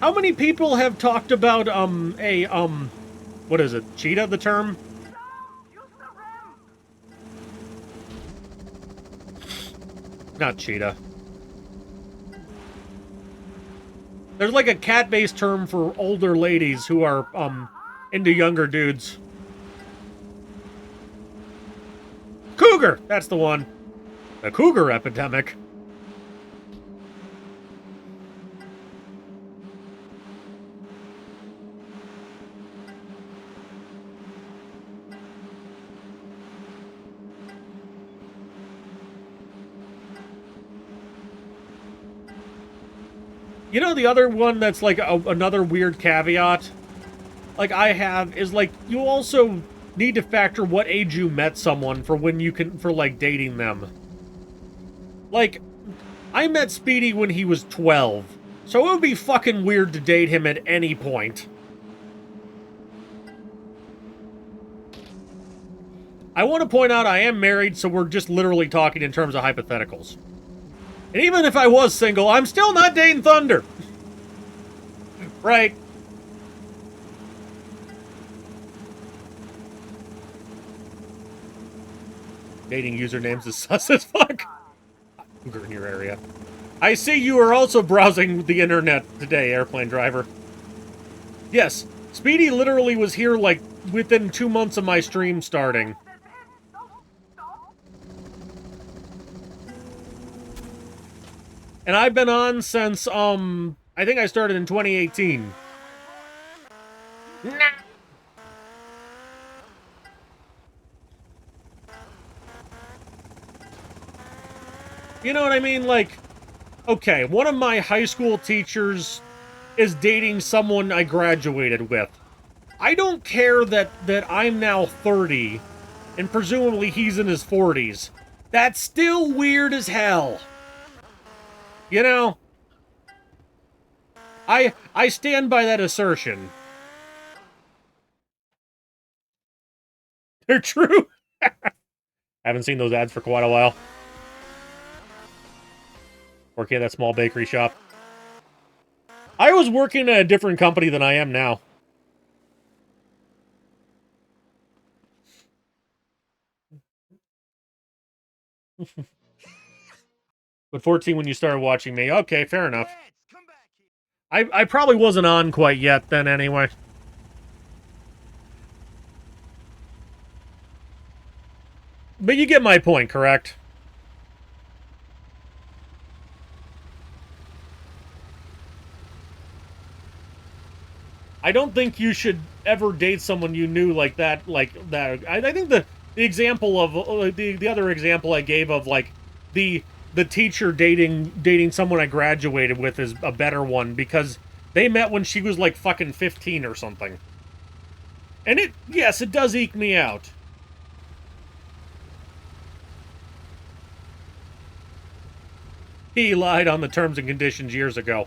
how many people have talked about, what is it? Cheetah, the term? Not cheetah. There's like a cat-based term for older ladies who are, into younger dudes. Cougar! That's the one. The cougar epidemic. You know, the other one that's like another weird caveat, like I have, is like you also need to factor what age you met someone for when you can, for like dating them. Like, I met Speedy when he was 12, so it would be fucking weird to date him at any point. I want to point out I am married, so we're just literally talking in terms of hypotheticals. And even if I was single, I'm still not dating Thunder. Right. Dating usernames is sus as fuck. Cougar in your area. I see you are also browsing the internet today, airplane driver. Yes, Speedy literally was here, like, within 2 months of my stream starting. And I've been on since, I think I started in 2018. Nah. You know what I mean? Like, okay, one of my high school teachers is dating someone I graduated with. I don't care that I'm now 30, and presumably he's in his 40s. That's still weird as hell. You know, I stand by that assertion. They're true. Haven't seen those ads for quite a while. Working at that small bakery shop. I was working at a different company than I am now. But 14 when you started watching me. Okay, fair enough. I probably wasn't on quite yet then anyway. But you get my point, correct? I don't think you should ever date someone you knew like that. I think the example of the other example I gave of like the teacher dating someone I graduated with is a better one because they met when she was like fucking 15 or something. And yes, it does eke me out. He lied on the terms and conditions years ago.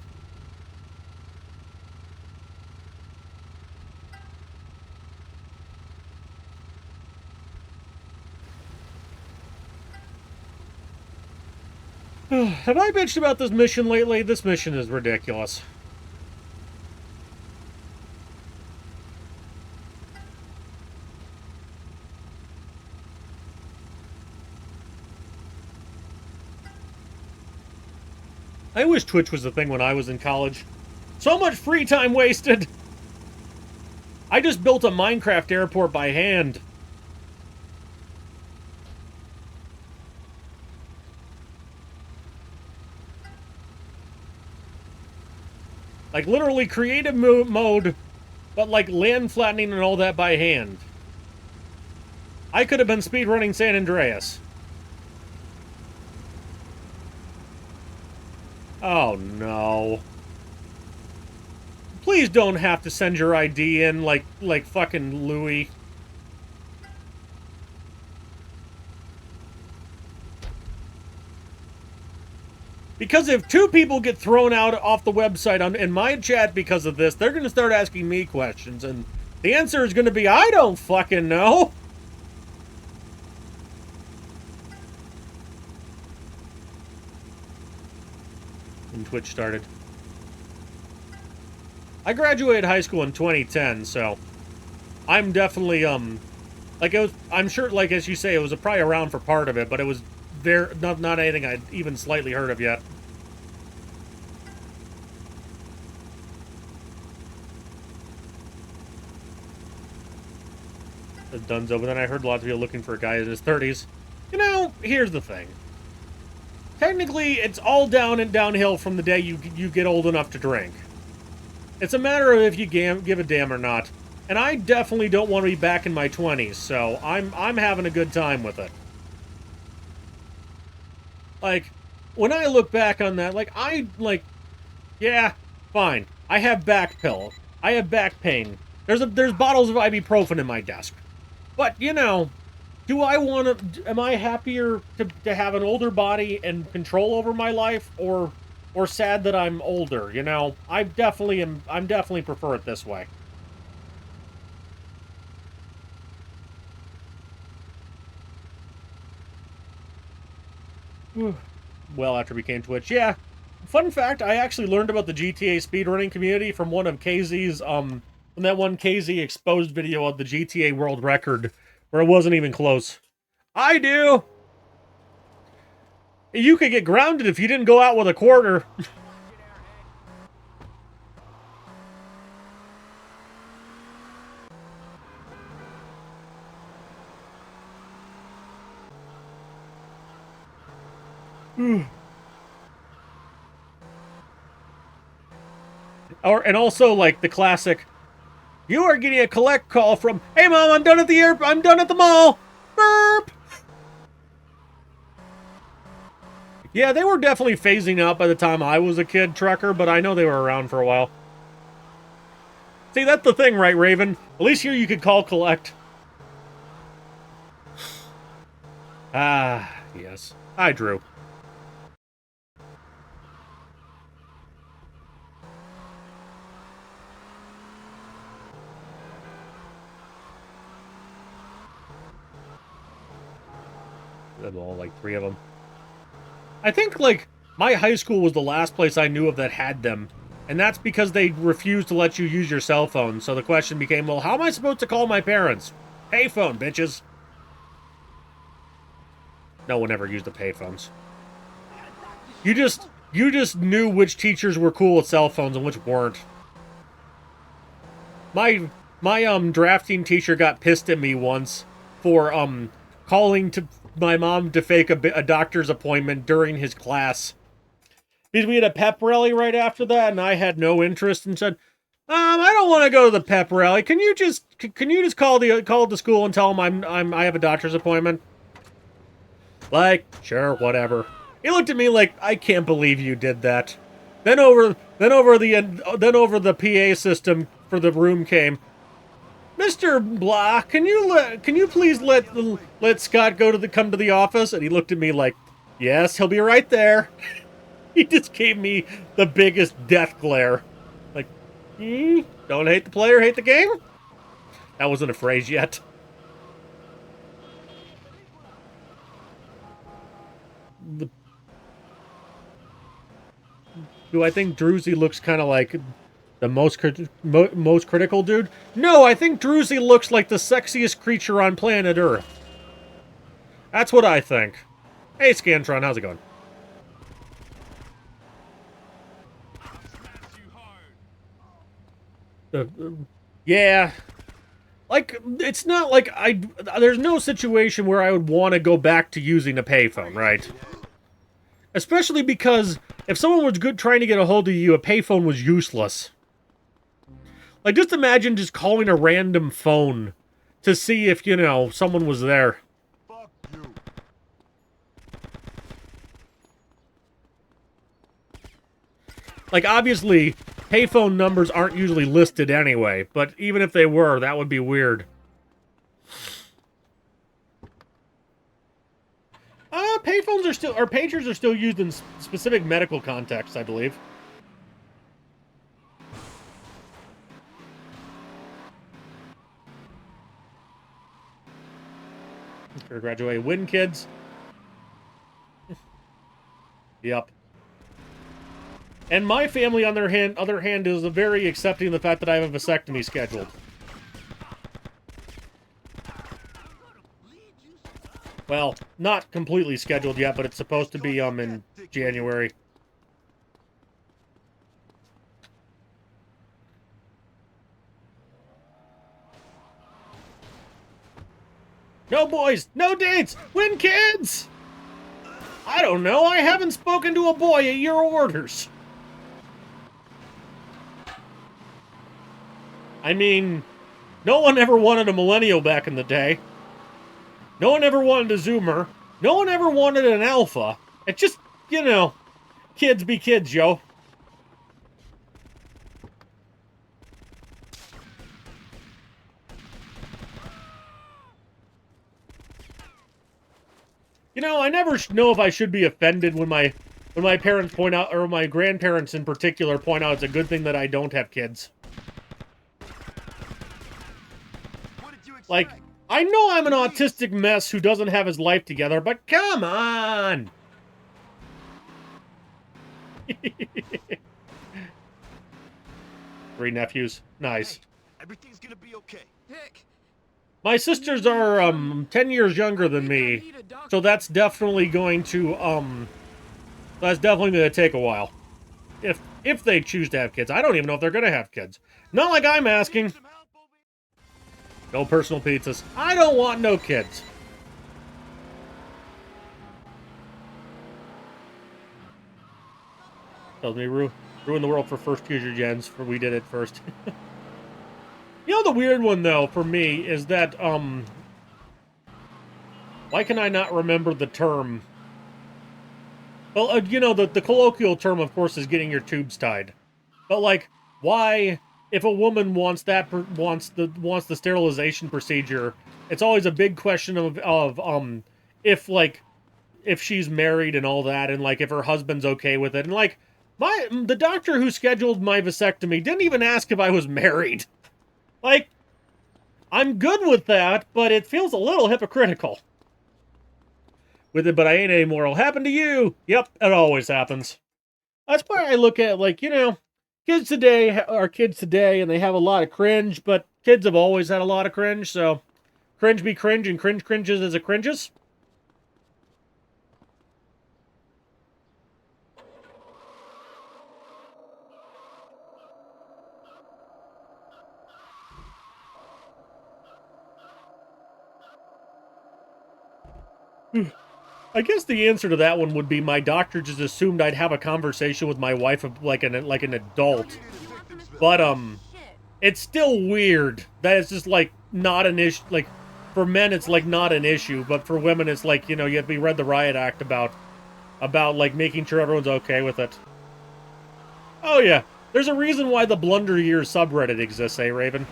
Have I bitched about this mission lately? This mission is ridiculous. I wish Twitch was the thing when I was in college. So much free time wasted! I just built a Minecraft airport by hand. Like, literally creative mode, but like land flattening and all that by hand. I could have been speedrunning San Andreas. Oh, no. Please don't have to send your ID in like fucking Louis. Because if 2 people get thrown out off the website in my chat because of this, they're going to start asking me questions, and the answer is going to be, I don't fucking know. When Twitch started. I graduated high school in 2010, so I'm definitely, like, it was, I'm sure, like, as you say, it was probably around for part of it, but it was not anything I'd even slightly heard of yet. Dunzo, but then I heard lots of people looking for a guy in his 30s. You know, here's the thing. Technically, it's all downhill from the day you get old enough to drink. It's a matter of if you give a damn or not. And I definitely don't want to be back in my 20s, so I'm having a good time with it. Like, when I look back on that, yeah, fine. I have back pill. I have back pain. There's bottles of ibuprofen in my desk. But, you know, do I want to... Am I happier to have an older body and control over my life, or sad that I'm older, you know? I'm definitely prefer it this way. Well, after we became Twitch, yeah. Fun fact, I actually learned about the GTA speedrunning community from one of KZ's, from that one KZ exposed video of the GTA world record, where it wasn't even close. I do! You could get grounded if you didn't go out with a quarter. And also, like, the classic, you are getting a collect call from, hey mom, I'm done at the mall! Burp! Yeah, they were definitely phasing out by the time I was a kid, Trucker, but I know they were around for a while. See, that's the thing, right, Raven? At least here you could call collect. Yes. Hi, Drew. All, like, 3 of them. I think, like, my high school was the last place I knew of that had them. And that's because they refused to let you use your cell phone. So the question became, well, how am I supposed to call my parents? Payphone, bitches. No one ever used the payphones. You just knew which teachers were cool with cell phones and which weren't. My drafting teacher got pissed at me once for calling to my mom to fake a doctor's appointment during his class. Because we had a pep rally right after that, and I had no interest, and said, I don't want to go to the pep rally. Can you just call the school and tell them I have a doctor's appointment? Like, sure, whatever. He looked at me like, I can't believe you did that. Then over the PA system for the room came, Mr. Blah, can you please let Scott come to the office? And he looked at me like, yes, he'll be right there. He just gave me the biggest death glare. Like, don't hate the player, hate the game? That wasn't a phrase yet. Do I think Druzy looks kind of like the most critical dude? No, I think Druzy looks like the sexiest creature on planet Earth. That's what I think. Hey, Scantron, how's it going? Yeah. Like, it's not like there's no situation where I would want to go back to using a payphone, right? Especially because if someone was trying to get a hold of you, a payphone was useless. Like, just imagine just calling a random phone to see if, someone was there. Fuck you. Like, obviously, payphone numbers aren't usually listed anyway, but even if they were, that would be weird. Payphones are still, or pagers are still used in specific medical contexts, I believe. Graduate win, kids. Yep. And my family, on their other hand, is very accepting of the fact that I have a vasectomy scheduled. Well, not completely scheduled yet, but it's supposed to be in January. No boys, no dates, win, kids! I don't know, I haven't spoken to a boy at your orders. I mean, no one ever wanted a millennial back in the day. No one ever wanted a Zoomer. No one ever wanted an Alpha. It's just, kids be kids, yo. I never know if I should be offended when my parents point out, or my grandparents in particular point out it's a good thing that I don't have kids. Like, I know I'm an autistic mess who doesn't have his life together, but come on! 3 nephews. Nice. Everything's gonna be okay. Dick. My sisters are 10 years younger than me, so that's definitely going to take a while. If they choose to have kids. I don't even know if they're gonna have kids. Not like I'm asking. No personal pizzas. I don't want no kids. Tells me ruin the world for first future gens, for we did it first. The weird one, though, for me, is that, why can I not remember the term? Well, the colloquial term, of course, is getting your tubes tied. But, like, why, if a woman wants the sterilization procedure, it's always a big question of if, like, if she's married and all that, and like if her husband's okay with it. And like the doctor who scheduled my vasectomy didn't even ask if I was married. Like, I'm good with that, but it feels a little hypocritical. With it, but I ain't amoral. Happened to you? Yep, it always happens. That's why I look at, like, you know, kids today are kids today, and they have a lot of cringe, but kids have always had a lot of cringe, so cringe be cringe, and cringe cringes as it cringes. I guess the answer to that one would be my doctor just assumed I'd have a conversation with my wife like an adult. But it's still weird that it's just like not an issue. Like for men, it's like not an issue, but for women, it's like, you know, we read the Riot Act about like making sure everyone's okay with it. Oh yeah, there's a reason why the Blunder Years subreddit exists, eh, Raven?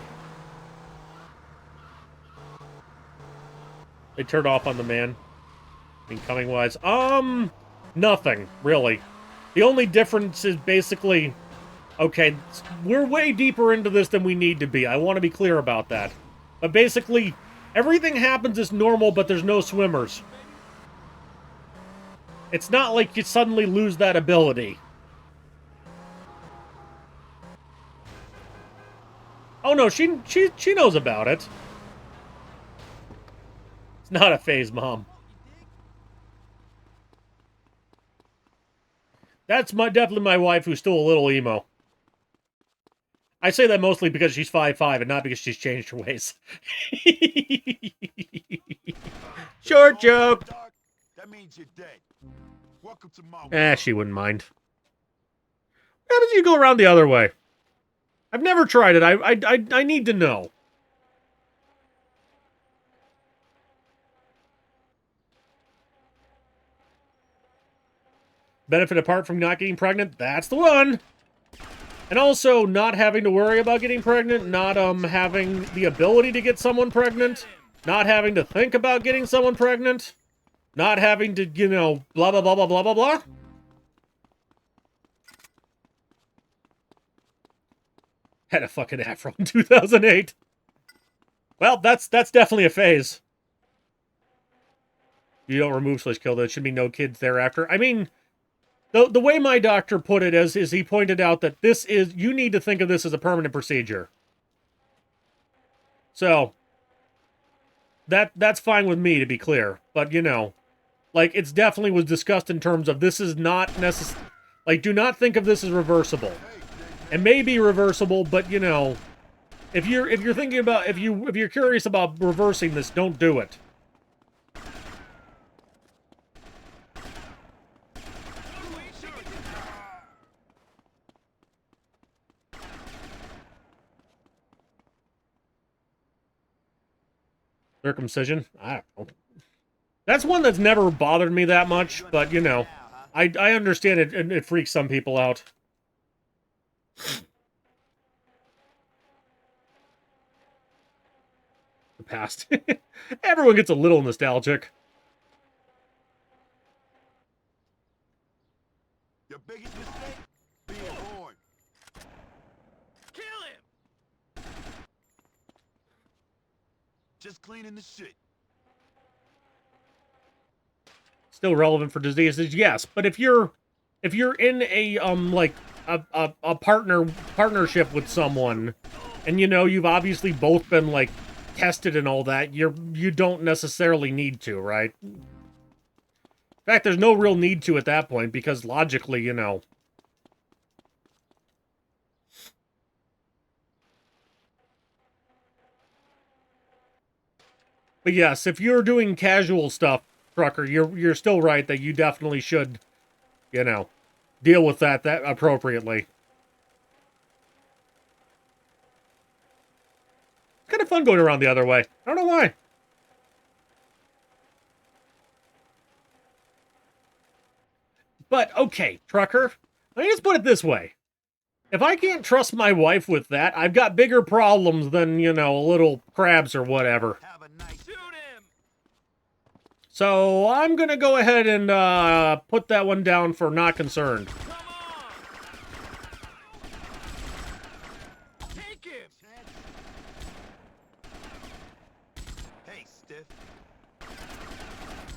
They turned off on the man. Incoming wise, nothing really. The only difference is basically, okay, we're way deeper into this than we need to be. I want to be clear about that. But basically, everything happens as normal, but there's no swimmers. It's not like you suddenly lose that ability. Oh no, she knows about it. It's not a phase, Mom. That's definitely my wife, who's still a little emo. I say that mostly because she's 5'5", and not because she's changed her ways. Short joke. That means you're dead. Welcome to my she wouldn't mind. How did you go around the other way? I've never tried it. I need to know. Benefit apart from not getting pregnant? That's the one! And also, not having to worry about getting pregnant, not having the ability to get someone pregnant, not having to think about getting someone pregnant, not having to, you know, blah, blah, blah, blah, blah, blah, blah. Had a fucking afro in 2008. Well, that's definitely a phase. You don't remove / kill, there should be no kids thereafter. I mean, the way my doctor put it is he pointed out that this is, you need to think of this as a permanent procedure. So, that's fine with me, to be clear. But, you know, like, it's definitely was discussed in terms of this is not necessary. Like, do not think of this as reversible. It may be reversible, but, you know, if you're thinking about, if you're curious about reversing this, don't do it. Circumcision? I don't know. That's one that's never bothered me that much, but, you know, I understand it, and it freaks some people out. The past. Everyone gets a little nostalgic. Your biggest mistake? Being born. Kill him! Just cleaning the shit. Still relevant for diseases, yes. But if you're in a like a partnership with someone, and you know you've obviously both been like tested and all that, you don't necessarily need to, right? In fact, there's no real need to at that point, because logically, you know. But yes, if you're doing casual stuff, Trucker, you're still right that you definitely should, you know, deal with that appropriately. It's kind of fun going around the other way. I don't know why. But, okay, Trucker, let me just put it this way. If I can't trust my wife with that, I've got bigger problems than, you know, little crabs or whatever. So I'm gonna go ahead and put that one down for not concerned. Take him! Hey, stiff.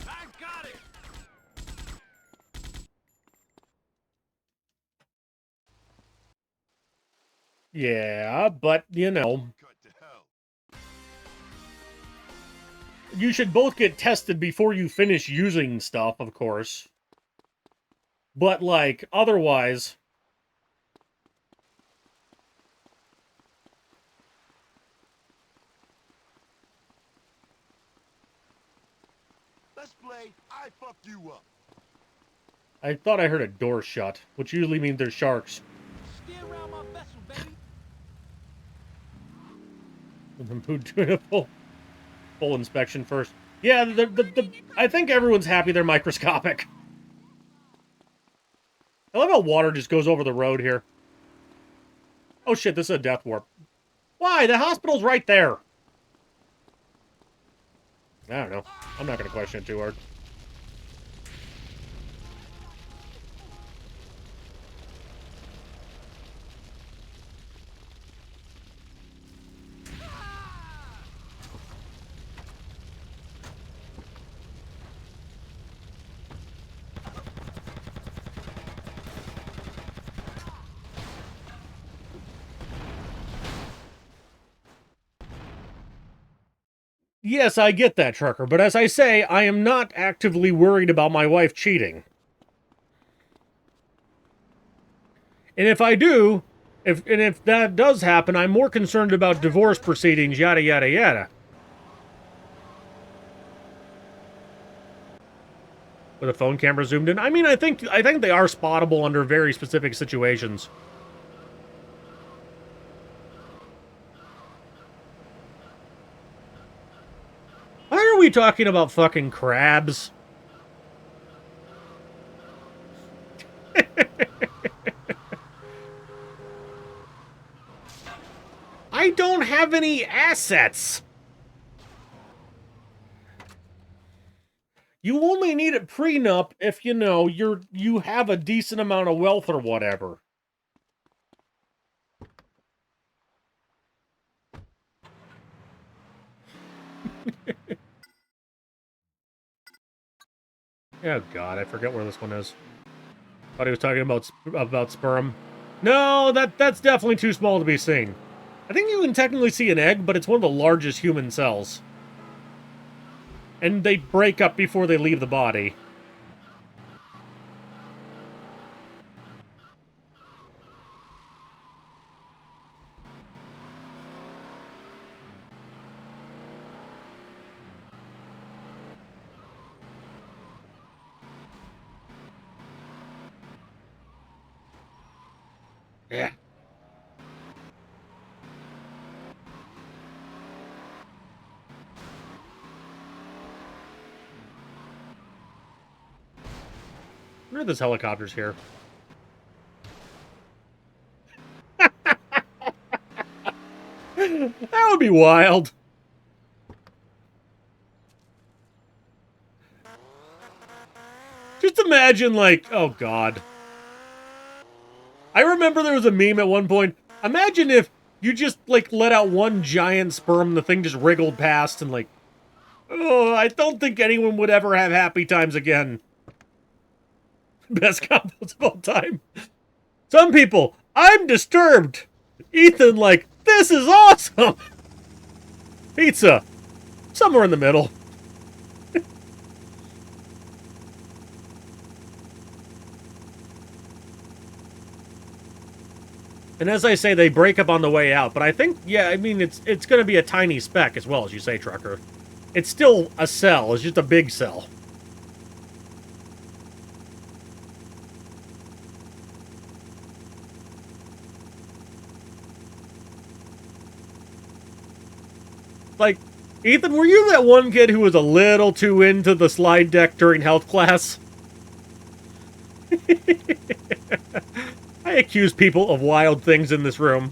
I got it! Yeah, but, you know. You should both get tested before you finish using stuff, of course. But, like, otherwise... Let's play I fucked you up. I thought I heard a door shut, which usually means there's sharks. Steer around my vessel, baby. Doing a full inspection first. Yeah, I think everyone's happy they're microscopic. I love how water just goes over the road here. Oh shit, this is a death warp. Why? The hospital's right there. I don't know. I'm not going to question it too hard. Yes, I get that, Trucker, but as I say, I am not actively worried about my wife cheating. And if I do, if that does happen, I'm more concerned about divorce proceedings, yada, yada, yada. With a phone camera zoomed in? I mean, I think they are spottable under very specific situations. Why are we talking about fucking crabs? I don't have any assets. You only need a prenup if, you know, you have a decent amount of wealth or whatever. Oh god, I forget where this one is. Thought he was talking about sperm. No, that's definitely too small to be seen. I think you can technically see an egg, but it's one of the largest human cells. And they break up before they leave the body. Yeah. I wonder if this helicopter's here. That would be wild. Just imagine, like, oh god. I remember there was a meme at one point. Imagine if you just, like, let out one giant sperm and the thing just wriggled past and, like, oh, I don't think anyone would ever have happy times again. Best combos of all time. Some people, I'm disturbed. Ethan, like, this is awesome. Pizza, somewhere in the middle. And as I say, they break up on the way out. But I think, yeah, I mean, it's going to be a tiny speck as well, as you say, Trucker. It's still a cell. It's just a big cell. Like, Ethan, were you that one kid who was a little too into the slide deck during health class? I accuse people of wild things in this room.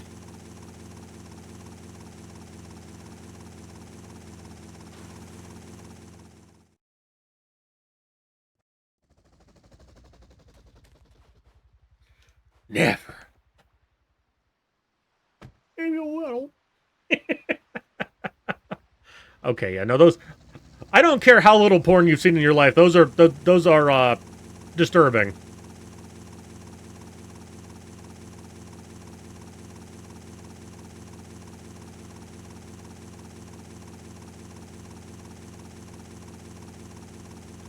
Never. Maybe a little. Okay, yeah, no, those... I don't care how little porn you've seen in your life. Those are disturbing.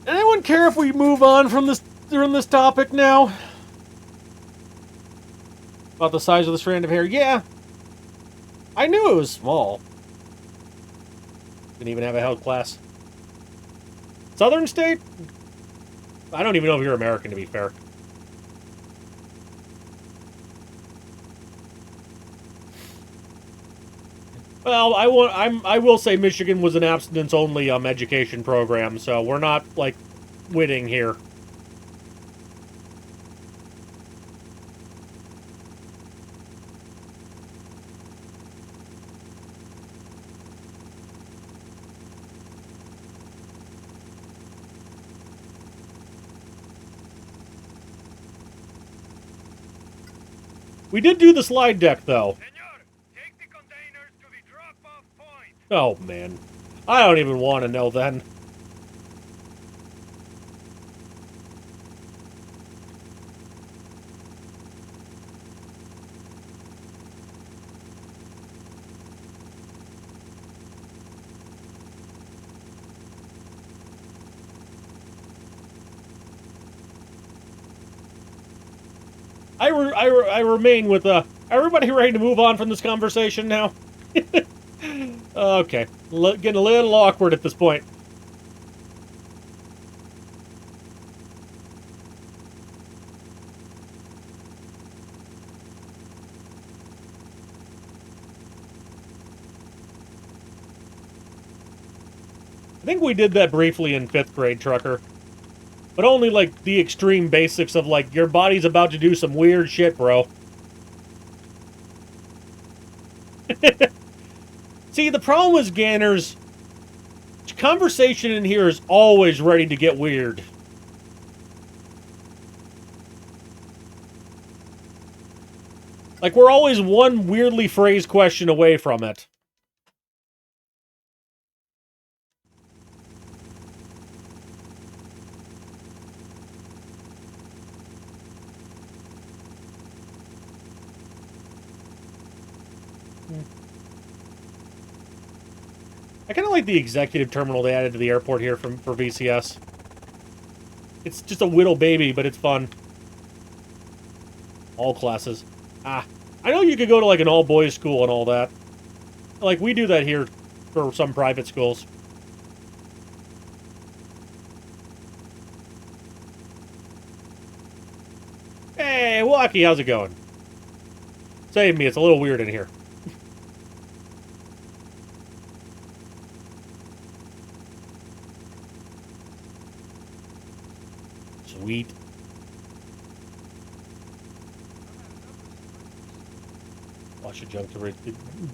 Anyone care if we move on from this topic now? About the size of the strand of hair? Yeah. I knew it was small. Didn't even have a health class. Southern state? I don't even know if you're American, to be fair. Well, I will say Michigan was an abstinence-only education program, so we're not, like, winning here. We did do the slide deck, though. Senor, take the containers to the drop-off point. Oh, man. I don't even want to know, then. I remain with, everybody ready to move on from this conversation now? Okay. Getting a little awkward at this point. I think we did that briefly in 5th grade, Trucker. But only, like, the extreme basics of, like, your body's about to do some weird shit, bro. See, the problem with Ganners, conversation in here is always ready to get weird. Like, we're always one weirdly phrased question away from it. I kind of like the executive terminal they added to the airport here for VCS. It's just a whittle baby, but it's fun. All classes. Ah, I know you could go to like an all-boys school and all that. Like, we do that here for some private schools. Hey, Walkie, how's it going? Save me, it's a little weird in here. Sweet. Watch a junk to the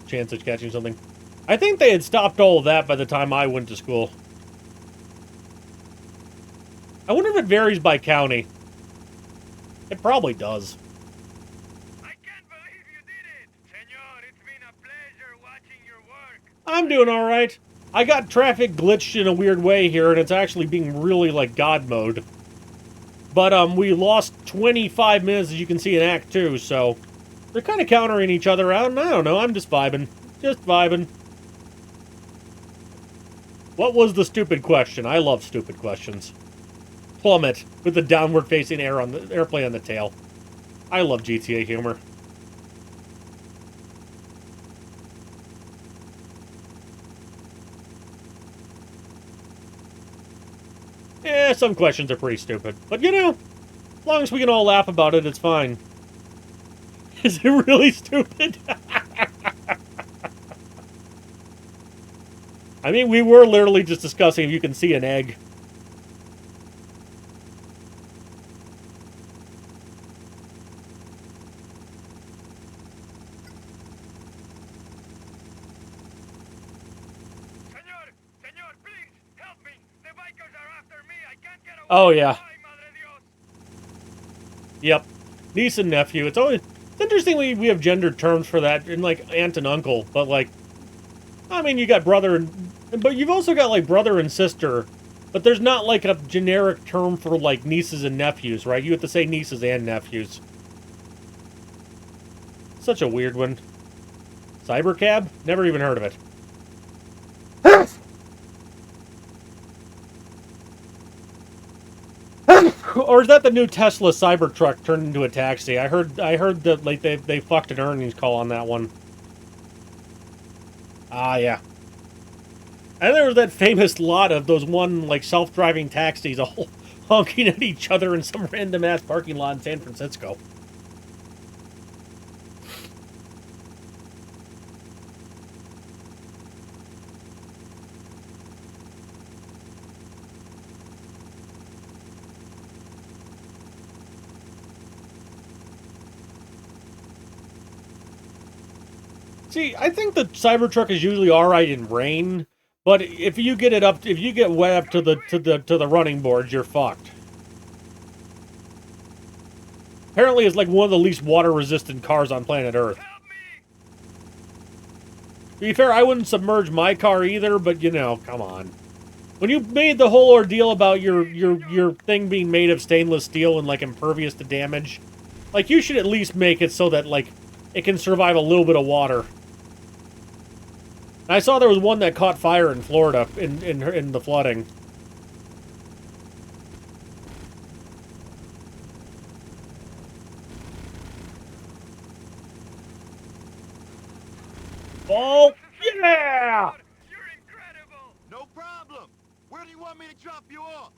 chance of catching something. I think they had stopped all of that by the time I went to school. I wonder if it varies by county. It probably does. I can't believe you did it! Senor, it's been a pleasure watching your work. I'm doing alright. I got traffic glitched in a weird way here, and it's actually being really like God mode. But, we lost 25 minutes, as you can see, in Act 2, so... They're kind of countering each other out, and I don't know, I'm just vibing. Just vibing. What was the stupid question? I love stupid questions. Plummet, with the downward-facing airplane on the tail. I love GTA humor. Yeah, some questions are pretty stupid. But, you know, as long as we can all laugh about it, it's fine. Is it really stupid? I mean, we were literally just discussing if you can see an egg. Senor, please, help me! The bikers are after me! I can't get away! Oh, yeah. Yep. Niece and nephew. It's interesting we have gendered terms for that in, like, aunt and uncle, but, like, I mean, you got brother but you've also got, like, brother and sister, but there's not, like, a generic term for, like, nieces and nephews, right? You have to say nieces and nephews. Such a weird one. Cybercab? Never even heard of it. Or is that the new Tesla Cybertruck turned into a taxi? I heard that, like, they fucked an earnings call on that one. Ah, yeah. And there was that famous lot of those one, like, self-driving taxis all honking at each other in some random-ass parking lot in San Francisco. See, I think the Cybertruck is usually alright in rain, but if you get wet up to the running boards, you're fucked. Apparently, it's like one of the least water-resistant cars on planet Earth. To be fair, I wouldn't submerge my car either, but you know, come on. When you made the whole ordeal about your thing being made of stainless steel and, like, impervious to damage, like, you should at least make it so that, like, it can survive a little bit of water. I saw there was one that caught fire in Florida in the flooding. Oh, yeah! No problem. Where do you want me to drop you off?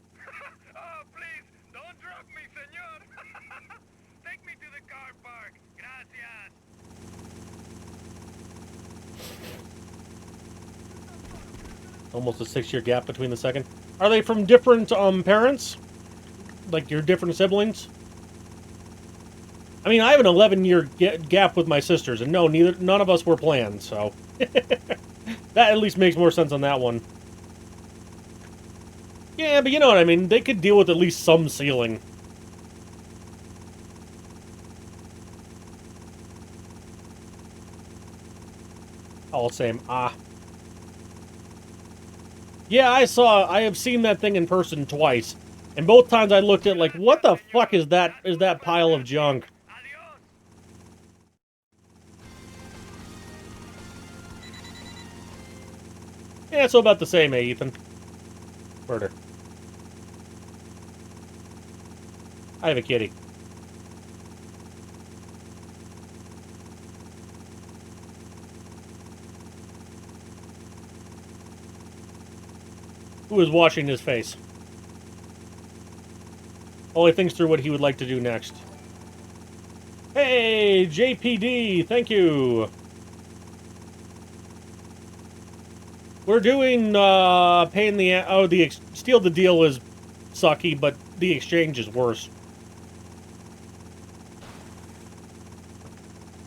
Oh, please, don't drop me, senor. Take me to the car park. Gracias. Almost a 6-year gap between the second. Are they from different parents? Like your different siblings? I mean, I have an 11-year gap with my sisters, and no, none of us were planned, so that at least makes more sense on that one. Yeah, but you know what I mean. They could deal with at least some ceiling. All same. Ah. Yeah, I have seen that thing in person twice. And both times I looked at like, what the fuck is that pile of junk? Yeah, so about the same, Ethan? Murder. I have a kitty. Who is washing his face? While he thinks through what he would like to do next. Hey, JPD, thank you. We're doing, paying the, Steal the Deal is sucky, but the exchange is worse.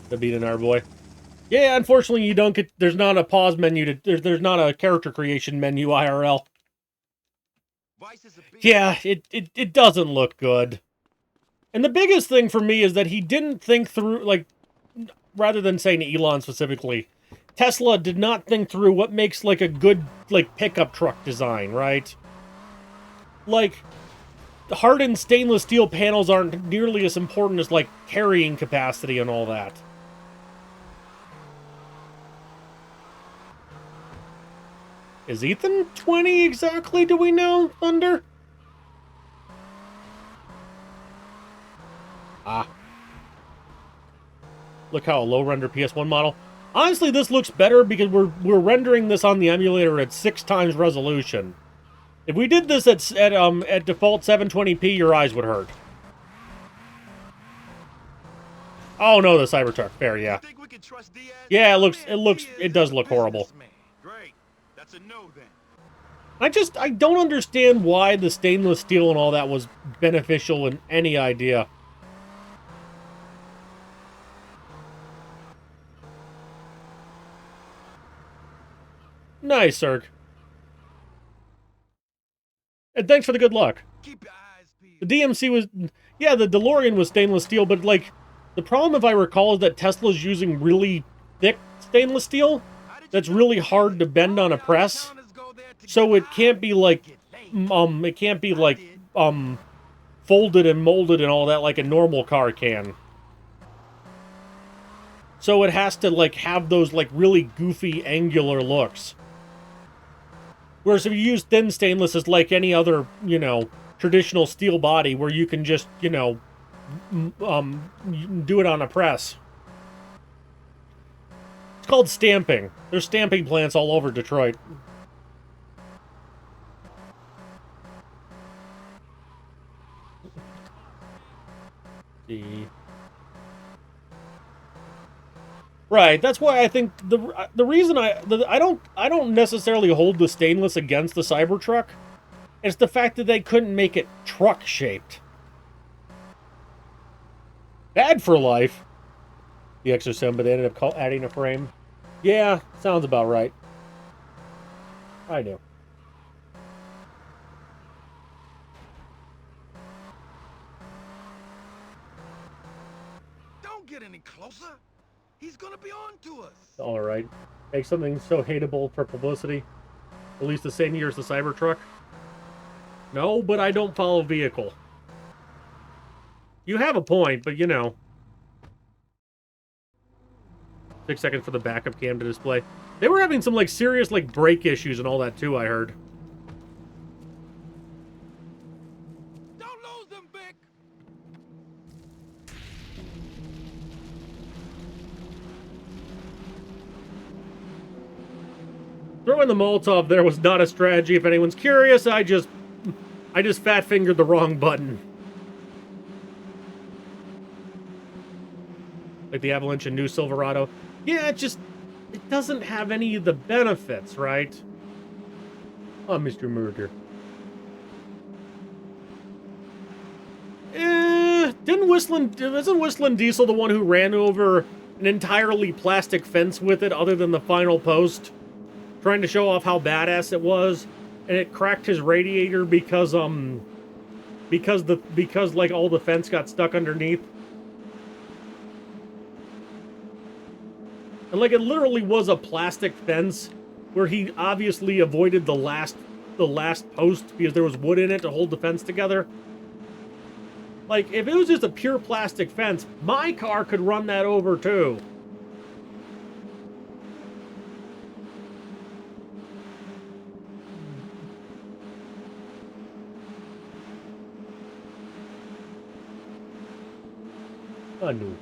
The beat an our boy. Yeah, unfortunately you don't get, there's not a pause menu there's not a character creation menu IRL. Yeah, it doesn't look good. And the biggest thing for me is that he didn't think through, like, rather than saying Elon specifically, Tesla did not think through what makes, like, a good, like, pickup truck design, right? Like, hardened stainless steel panels aren't nearly as important as, like, carrying capacity and all that. Is Ethan 20 exactly, do we know, Thunder? Ah. Look how a low-render PS1 model. Honestly, this looks better because we're rendering this on the emulator at 6 times resolution. If we did this at default 720p, your eyes would hurt. Oh no, the Cybertruck. Fair, yeah. Yeah, it does look horrible. Great. That's a no then. I don't understand why the stainless steel and all that was beneficial in any idea. Nice, Zerg. And thanks for the good luck. Keep your eyes peeled. The DMC was, yeah, the DeLorean was stainless steel, but like, the problem, if I recall, is that Tesla's using really thick stainless steel that's really hard to bend on a press. So it can't be like, folded and molded and all that like a normal car can. So it has to, like, have those, like, really goofy, angular looks. Whereas if you use thin stainless, it's like any other, you know, traditional steel body where you can just, you know, do it on a press. It's called stamping. There's stamping plants all over Detroit. See. Right, that's why I think the reason I don't necessarily hold the stainless against the Cybertruck. It's the fact that they couldn't make it truck shaped. Bad for life. The Exosim, but they ended up adding a frame. Yeah, sounds about right. I do. Don't get any closer. He's gonna be on to us. Alright. Make something so hateable for publicity. At least the same year as the Cybertruck. No, but I don't follow vehicle. You have a point, but you know. 6 seconds for the backup cam to display. They were having some, like, serious, like, brake issues and all that, too, I heard. Don't lose them, Vic. Throwing the Molotov there was not a strategy. If anyone's curious, I just fat-fingered the wrong button. Like the Avalanche and New Silverado. Yeah, it doesn't have any of the benefits, right? Oh, Mr. Murder. Isn't Whistling Diesel the one who ran over an entirely plastic fence with it other than the final post? Trying to show off how badass it was, and it cracked his radiator because like all the fence got stuck underneath. And like it literally was a plastic fence where he obviously avoided the last post because there was wood in it to hold the fence together. Like if it was just a pure plastic fence, my car could run that over too. I knew.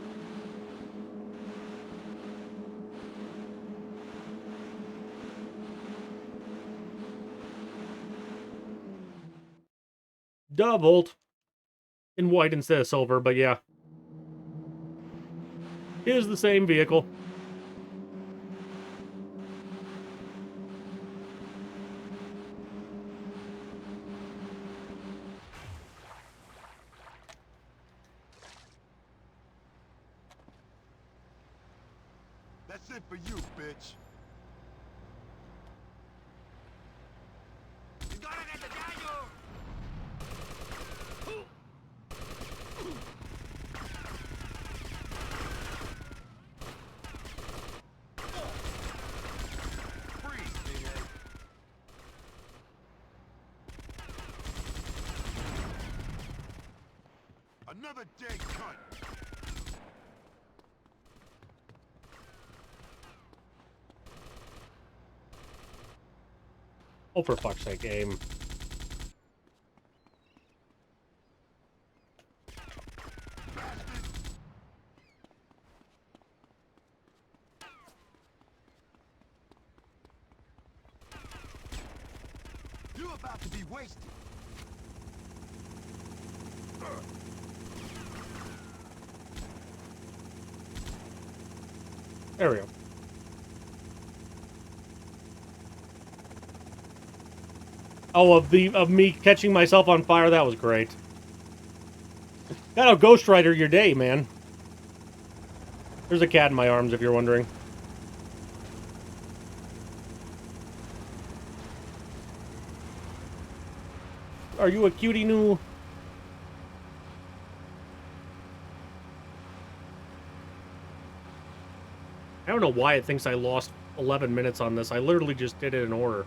Doubled. In white instead of silver, but yeah. It is the same vehicle. That's it for you, bitch. Another dead cunt. Oh, for fuck's sake, aim. You're about to be wasted. There we go. Oh, of me catching myself on fire, that was great. That'll Ghost Rider your day, man. There's a cat in my arms, if you're wondering. Are you a cutie new? don't know why it thinks I lost 11 minutes on this. I literally just did it in order.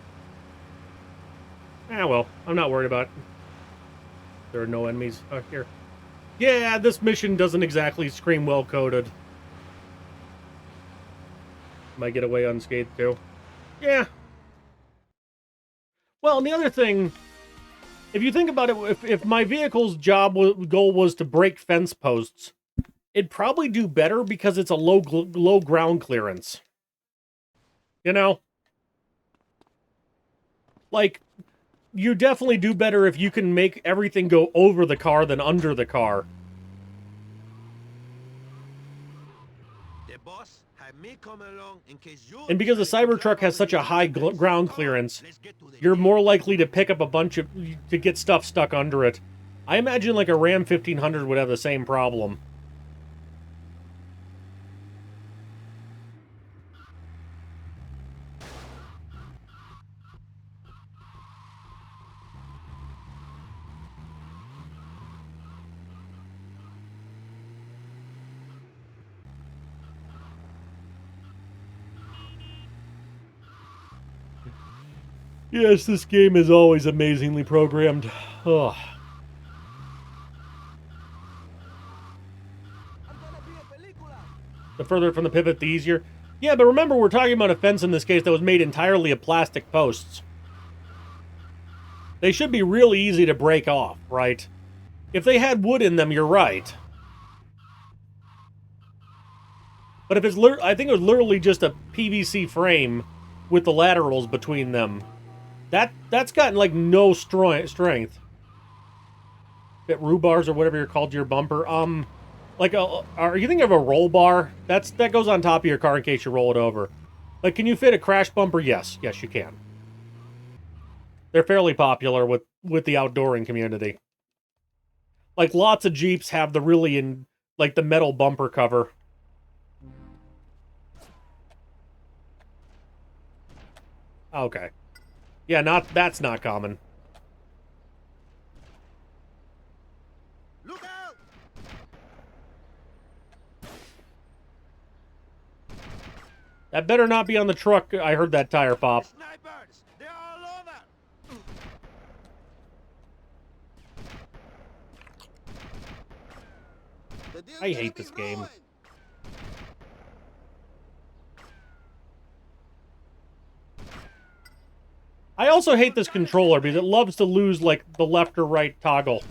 Ah, well, I'm not worried about it. There are no enemies here. Yeah, this mission doesn't exactly scream well-coded. Might get away unscathed, too. Yeah. Well, and the other thing, if you think about it, if my vehicle's goal was to break fence posts, it'd probably do better because it's a low ground clearance. You know? Like, you definitely do better if you can make everything go over the car than under the car. The boss had me come along in case you... And because the Cybertruck has such a high ground clearance, you're more likely to pick up a bunch of... to get stuff stuck under it. I imagine like a Ram 1500 would have the same problem. Yes, this game is always amazingly programmed. Ugh. The further from the pivot, the easier. Yeah, but remember, we're talking about a fence in this case that was made entirely of plastic posts. They should be really easy to break off, right? If they had wood in them, you're right. But if it's I think it was literally just a PVC frame with the laterals between them. That's gotten like no strength. Bit rubars or whatever you're called to your bumper. Like are you thinking of a roll bar? That goes on top of your car in case you roll it over. Like, can you fit a crash bumper? Yes, you can. They're fairly popular with the outdooring community. Like, lots of Jeeps have the like the metal bumper cover. Okay. Yeah, that's not common. Look out! That better not be on the truck. I heard that tire pop. Snipers! They're all over! I hate this game. I also hate this controller because it loves to lose, like, the left or right toggle.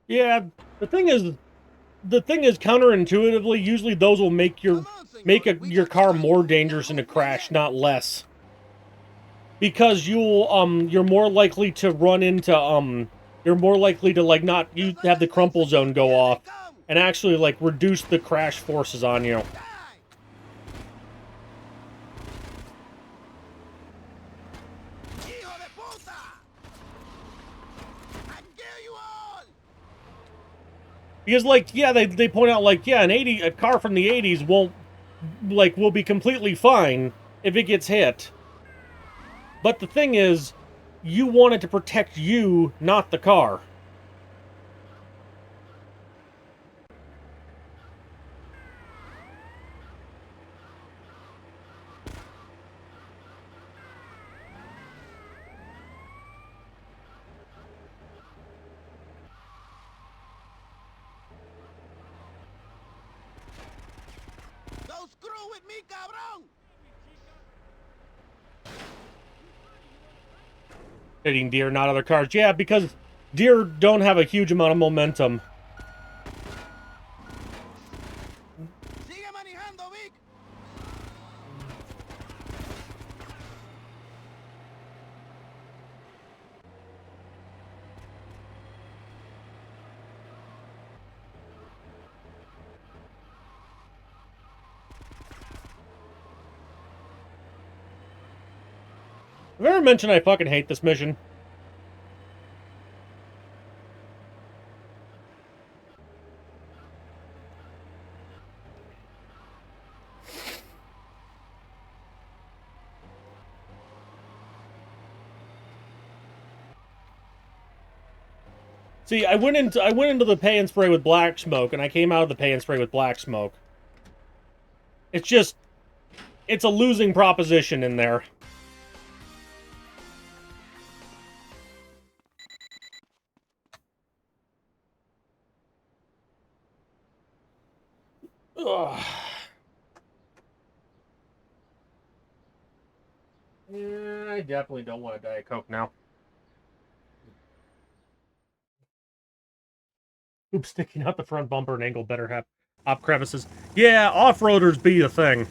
Yeah, the thing is, counterintuitively, usually those will make your car more dangerous in a crash, not less. Because you're more likely to run into you're more likely to like not have the crumple zone go off and actually like reduce the crash forces on you. Because, like, yeah, they point out, like, yeah, a car from the 80s will be completely fine if it gets hit. But the thing is, you want it to protect you, not the car. with me, cabrón! Hitting deer, not other cars. Yeah, because deer don't have a huge amount of momentum. Sigue manejando, Vic. Have I ever mentioned I fucking hate this mission? See, I went into the pay and spray with black smoke, and I came out of the pay and spray with black smoke. It's just, it's a losing proposition in there. Ugh. Yeah, I definitely don't want a Diet Coke now. Oops, sticking out the front bumper and angle better have op crevices. Yeah, off-roaders be a thing.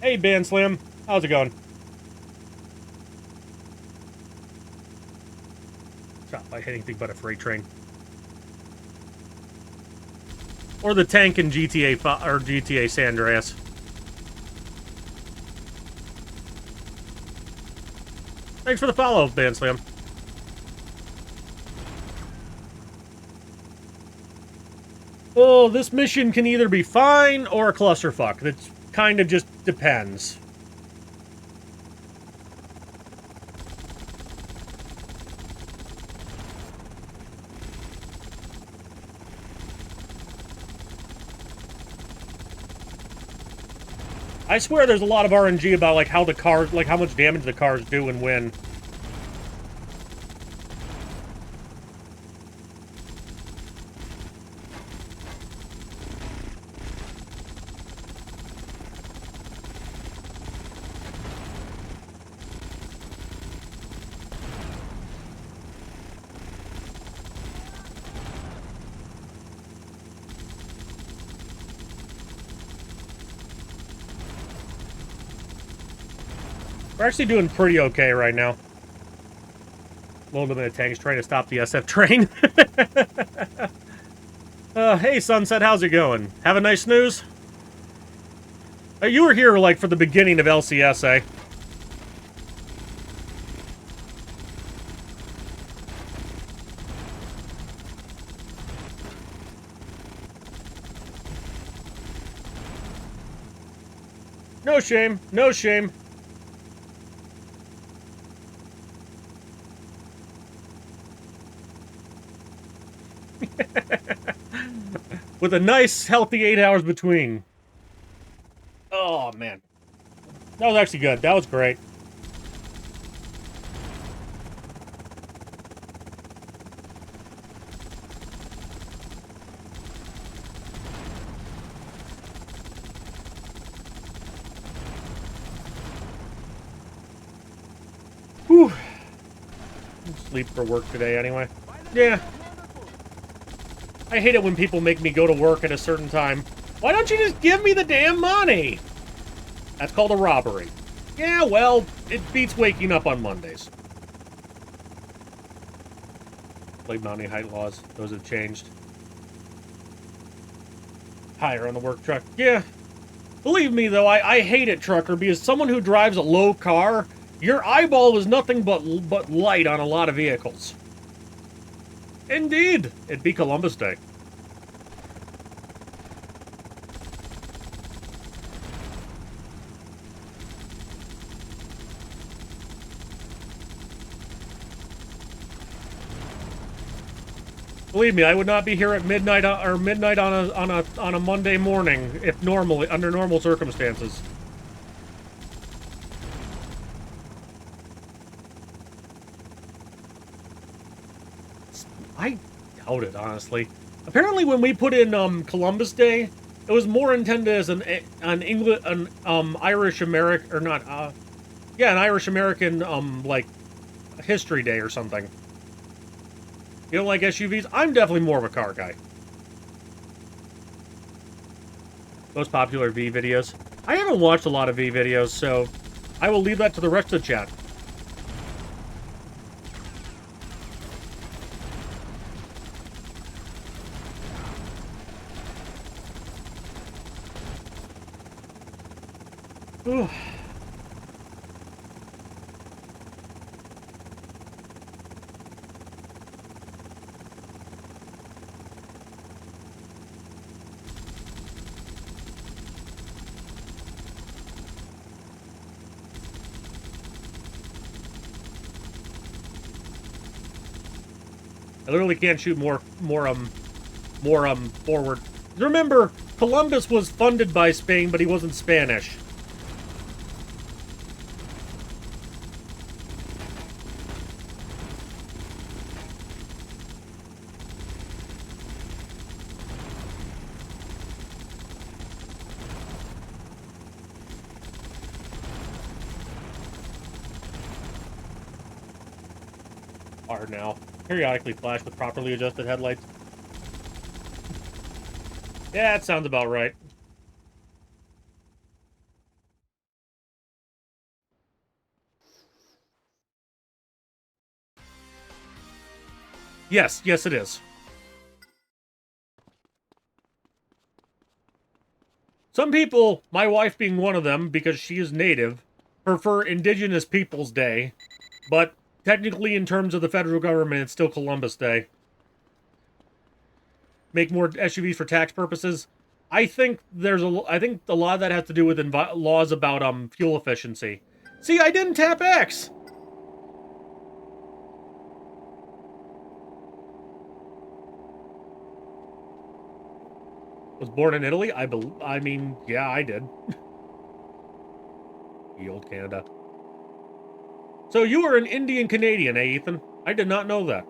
Hey, Ban Slim. How's it going? Shot by anything but a freight train. Or the tank in GTA San Andreas. Thanks for the follow, Ban Slim. Well, this mission can either be fine or a clusterfuck. It kind of just depends. I swear there's a lot of RNG about, like, how the cars, like, how much damage the cars do and when. We're actually doing pretty okay right now. Low limited tanks trying to stop the SF train. Hey, Sunset, how's it going? Have a nice snooze? You were here, like, for the beginning of LCS, eh? No shame. No shame. With a nice, healthy 8 hours between. Oh, man. That was actually good. That was great. Whew. Sleep for work today, anyway. Yeah. I hate it when people make me go to work at a certain time. Why don't you just give me the damn money? That's called a robbery. Yeah, well, it beats waking up on Mondays. Blade mounting height laws. Those have changed. Higher on the work truck. Yeah. Believe me, though, I hate it, trucker, because someone who drives a low car, your eyeball is nothing but light on a lot of vehicles. Indeed. It'd be Columbus Day. Believe me, I would not be here at midnight on a Monday morning if normally under normal circumstances. I doubt it, honestly. Apparently, when we put in Columbus Day, it was more intended as an Irish American, or not, yeah, an Irish American like History Day or something. You don't like SUVs? I'm definitely more of a car guy. Most popular V videos. I haven't watched a lot of V videos, so I will leave that to the rest of the chat. Ooh. I literally can't shoot more forward. Remember, Columbus was funded by Spain, but he wasn't Spanish. Hard now. Periodically flash with properly adjusted headlights. Yeah, that sounds about right. Yes, yes it is. Some people, my wife being one of them, because she is native, prefer Indigenous Peoples Day, but technically in terms of the federal government, it's still Columbus Day. Make more SUVs for tax purposes. I think I think a lot of that has to do with laws about fuel efficiency. See, I didn't tap X. Was born in Italy. I mean, yeah, I did. The old Canada. So you are an Indian Canadian, eh, Ethan? I did not know that.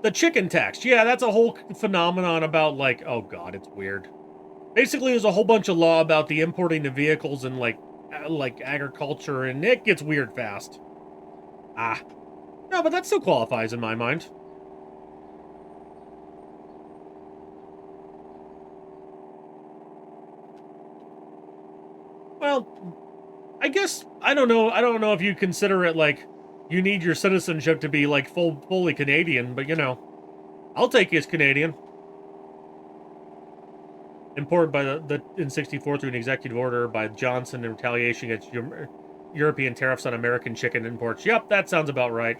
The chicken tax. Yeah, that's a whole phenomenon about, like, oh god, it's weird. Basically, there's a whole bunch of law about the importing of vehicles and, like agriculture, and it gets weird fast. Ah. No, but that still qualifies in my mind. Well, I guess, I don't know if you consider it, like, you need your citizenship to be, like, fully Canadian, but, you know, I'll take you as Canadian. Imported by in 64 through an executive order by Johnson in retaliation against European tariffs on American chicken imports. Yep, that sounds about right.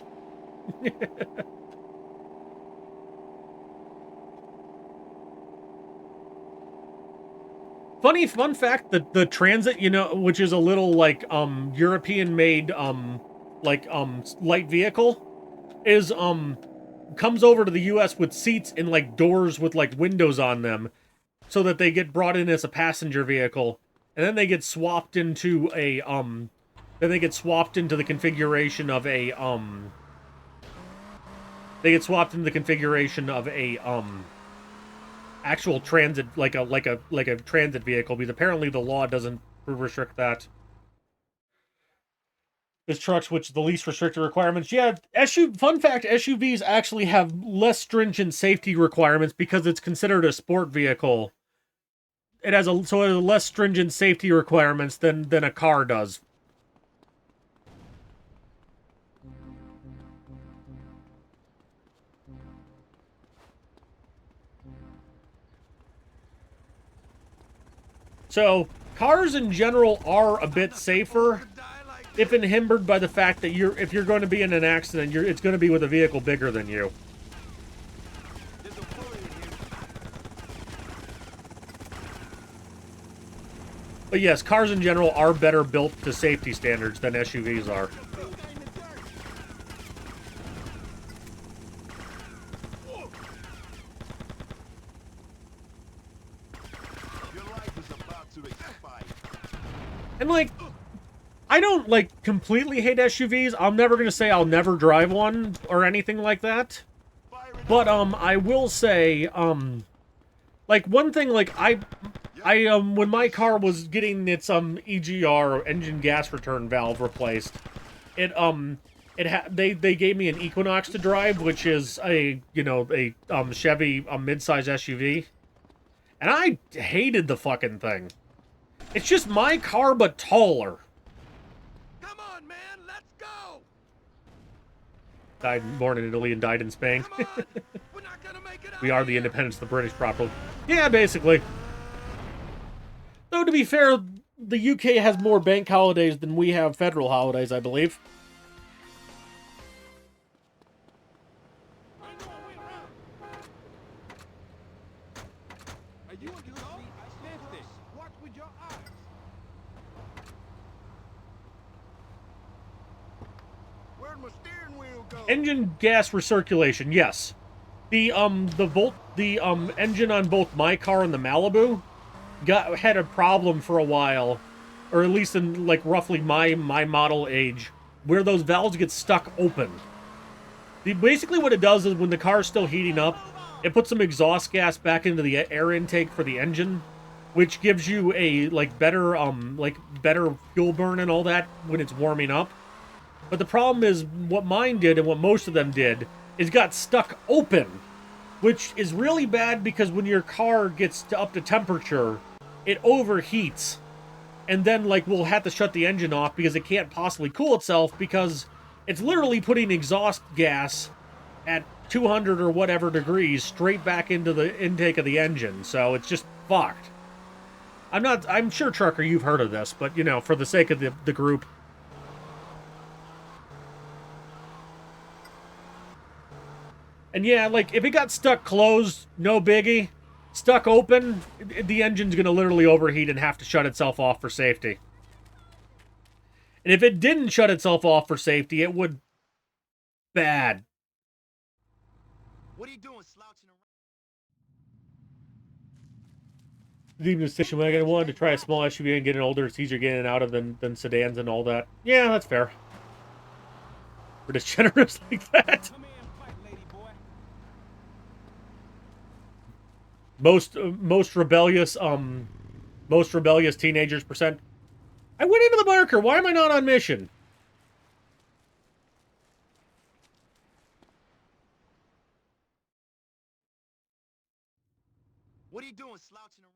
Fun fact, the Transit, you know, which is a little, like, European-made, light vehicle, is, comes over to the U.S. with seats and, like, doors with, like, windows on them, so that they get brought in as a passenger vehicle, and then they get swapped into a, the configuration of a, actual transit, like a transit vehicle, because apparently the law doesn't restrict that. There's trucks, which the least restricted requirements. Yeah, fun fact, SUVs actually have less stringent safety requirements because it's considered a sport vehicle. It has less stringent safety requirements than a car does. So, cars in general are a bit safer if hindered by the fact that if you're going to be in an accident, it's going to be with a vehicle bigger than you. But yes, cars in general are better built to safety standards than SUVs are. And, like, I don't, like, completely hate SUVs. I'm never going to say I'll never drive one or anything like that. But, I will say, like, one thing, like, when my car was getting its, EGR, engine gas return valve replaced, they gave me an Equinox to drive, which is a Chevy, mid-size SUV. And I hated the fucking thing. It's just my car, but taller. Come on, man, let's go. Born in Italy and died in Spain. We're not gonna make it out. We are the independence of the British properly. Yeah, basically. Though, to be fair, the UK has more bank holidays than we have federal holidays, I believe. Are you watch with your eyes. Where Engine gas recirculation, yes. The engine on both my car and the Malibu had a problem for a while, or at least in like roughly my model age, where those valves get stuck open. Basically what it does is when the car's still heating up, it puts some exhaust gas back into the air intake for the engine, which gives you a better fuel burn and all that when it's warming up. But the problem is what mine did and what most of them did is got stuck open, which is really bad because when your car gets up to temperature, it overheats. And then we'll have to shut the engine off because it can't possibly cool itself because it's literally putting exhaust gas at 200 or whatever degrees straight back into the intake of the engine. So it's just fucked. I'm sure, Trucker, you've heard of this, but, for the sake of the group. And yeah, if it got stuck closed, no biggie. Stuck open, the engine's going to literally overheat and have to shut itself off for safety. And if it didn't shut itself off for safety, it would... bad. What are you doing, slouching around? Leaving the station wagon, I wanted to try a small SUV and getting older. It's easier getting out of than sedans and all that. Yeah, that's fair. We're just generous like that. Most rebellious teenagers percent. I went into the marker. Why am I not on mission? What are you doing, slouching around?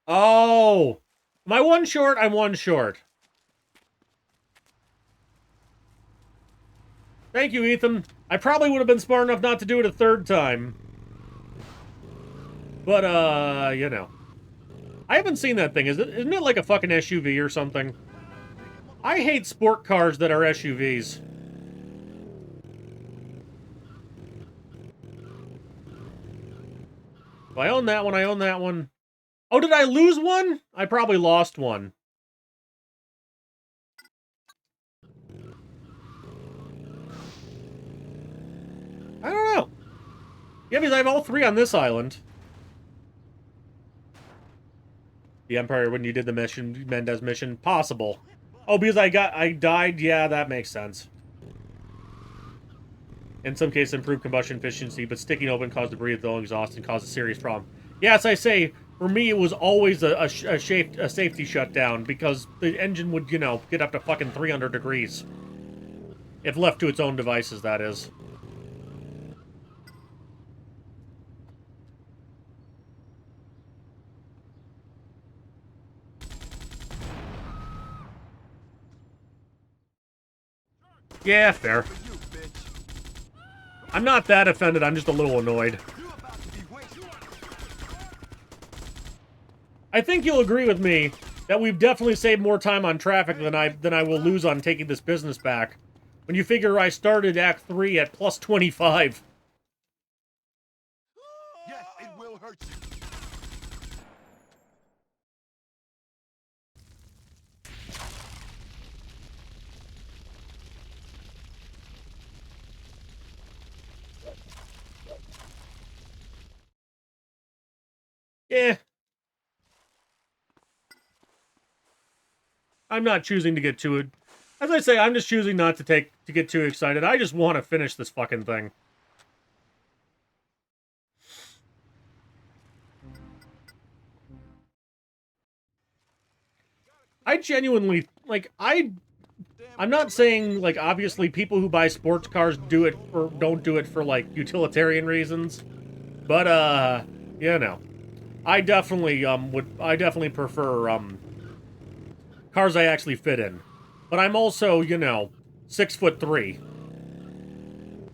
Oh, am I one short? I'm one short. Thank you, Ethan. I probably would have been smart enough not to do it a third time. But, I haven't seen that thing. Isn't it like a fucking SUV or something? I hate sport cars that are SUVs. If I own that one, I own that one. Oh, did I lose one? I probably lost one. I don't know. Yeah, because I have all three on this island. The Empire when you did the mission, Mendez mission, possible. Oh, because I died? Yeah, that makes sense. In some cases, improved combustion efficiency, but sticking open caused debris with low exhaust and caused a serious problem. Yeah, as I say, for me, it was always a safety shutdown, because the engine would, get up to fucking 300 degrees. If left to its own devices, that is. Yeah, fair. I'm not that offended, I'm just a little annoyed. I think you'll agree with me that we've definitely saved more time on traffic than I will lose on taking this business back. When you figure I started Act 3 at plus 25. Yes, it will hurt you. Yeah. I'm not choosing to get too... As I say, I'm just choosing not to get too excited. I just want to finish this fucking thing. I genuinely... I'm not saying, obviously people who buy sports cars don't do it for, utilitarian reasons. But, I definitely prefer, cars I actually fit in. But I'm also, 6'3".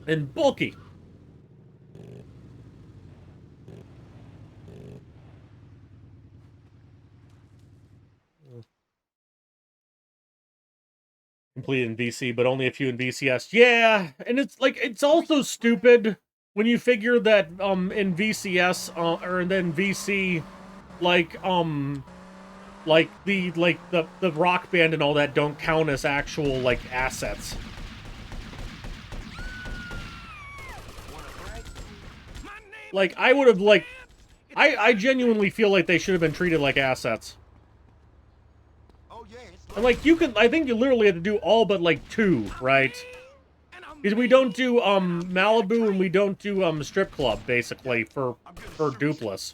And bulky. Complete in VC, but only a few in VCS. Yeah, and it's also stupid when you figure that, in VCS, or then VC, Like the Rock Band and all that don't count as actual like assets. Like I would have like I genuinely feel like they should have been treated like assets. And like you can I think you literally have to do all but like 2, right? Because we don't do Malibu and we don't do Strip Club basically for Dupless.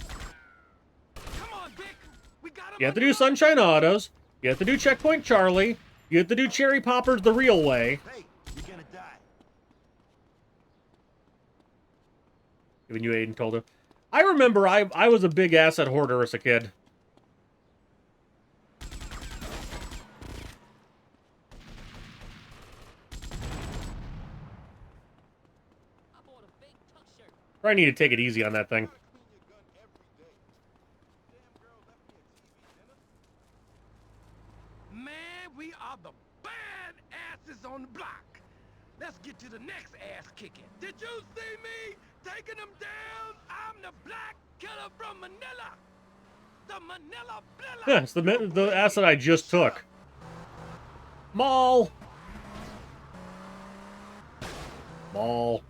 You have to do Sunshine Autos. You have to do Checkpoint Charlie. You have to do Cherry Poppers the real way. Hey, you're gonna die. Even you, Aiden, told him. I remember I was a big asset hoarder as a kid. I need to take it easy on that thing. Man, we are the bad asses on the block. Let's get to the next ass kicking. Did you see me taking them down? I'm the black killer from Manila. The Manila Blilla. Yeah, it's the asset I just took. Mall. Mall.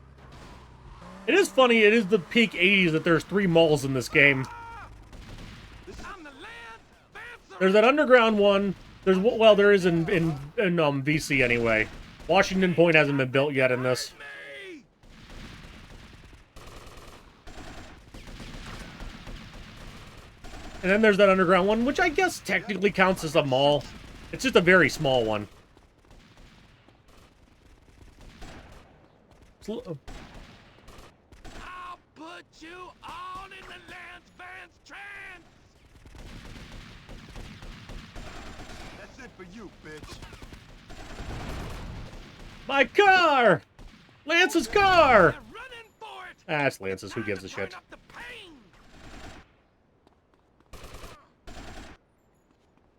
It is funny, it is the peak 80s that there's 3 malls in this game. There's that underground one. There's, well, there is in VC anyway. Washington Point hasn't been built yet in this. And then there's that underground one, which I guess technically counts as a mall. It's just a very small one. I'll put you all in the Lance Vance trance. That's it for you, bitch. My car! Lance's car! Ah, it's Lance's. Who gives a shit?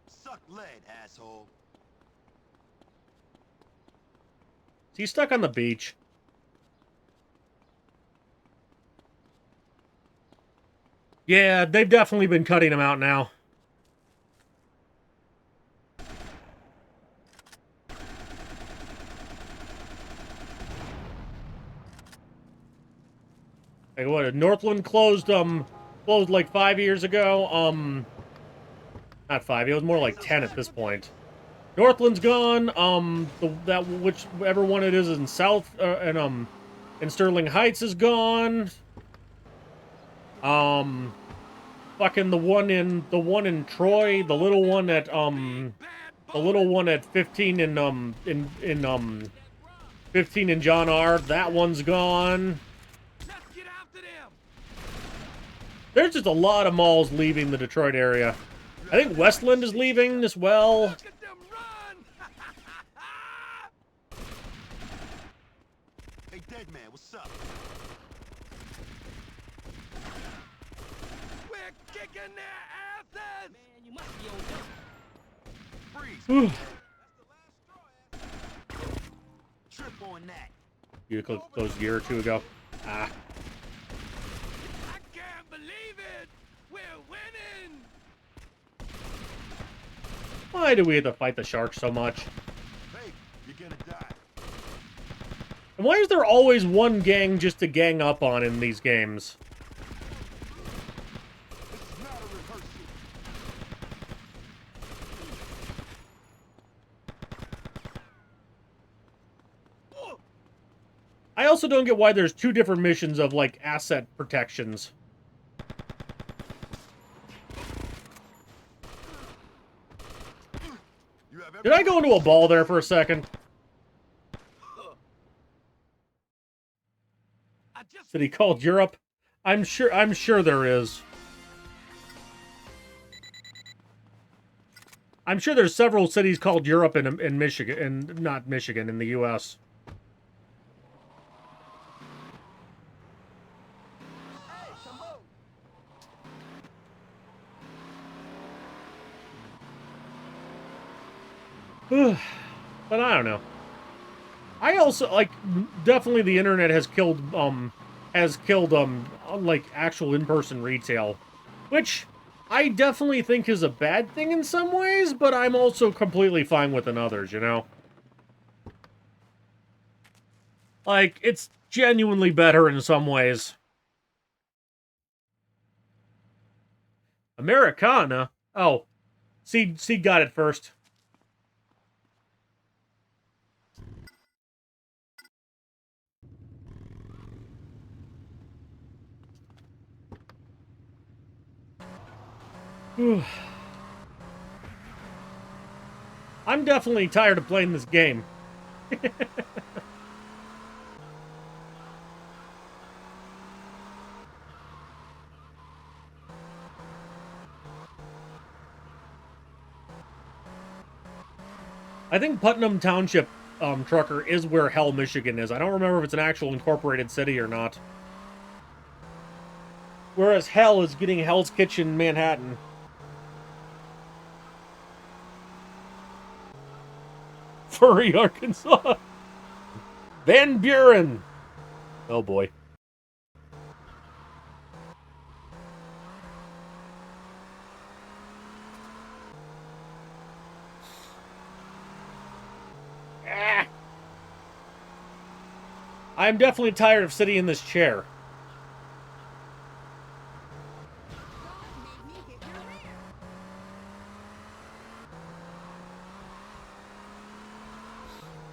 Suck lead, asshole. He's stuck on the beach. Yeah, they've definitely been cutting him out now. Like what? Northland closed like 5 years ago. Not 5. It was more like 10 at this point. Northland's gone. Whichever one it is in South and Sterling Heights is gone. Fucking the one in Troy, the little one at 15 in 15 in John R. That one's gone. There's just a lot of malls leaving the Detroit area. I think Westland is leaving as well. Hey, dead man, what's up? We're kicking their asses. Man, you must be on Freeze. Trip on that. You closed a year or 2 ago. Ah. I can't believe it. We're winning. Why do we have to fight the sharks so much? Hey, you're gonna die. And why is there always one gang just to gang up on in these games? This is not a rehearsal. I also don't get why there's 2 different missions of, like, asset protections. Did I go into a ball there for a second? City called Europe? I'm sure there is. I'm sure there's several cities called Europe in Michigan, and not Michigan, in the U.S. But I don't know. I also, like, definitely the internet has killed, like, actual in-person retail. Which, I definitely think is a bad thing in some ways, but I'm also completely fine with in others, you know? Like, it's genuinely better in some ways. Americana? Oh, Seed got it first. I'm definitely tired of playing this game. I think Putnam Township Trucker is where Hell, Michigan is. I don't remember if it's an actual incorporated city or not. Whereas Hell is getting Hell's Kitchen, Manhattan. Furry, Arkansas. Van Buren. Oh boy. Ah. I'm definitely tired of sitting in this chair.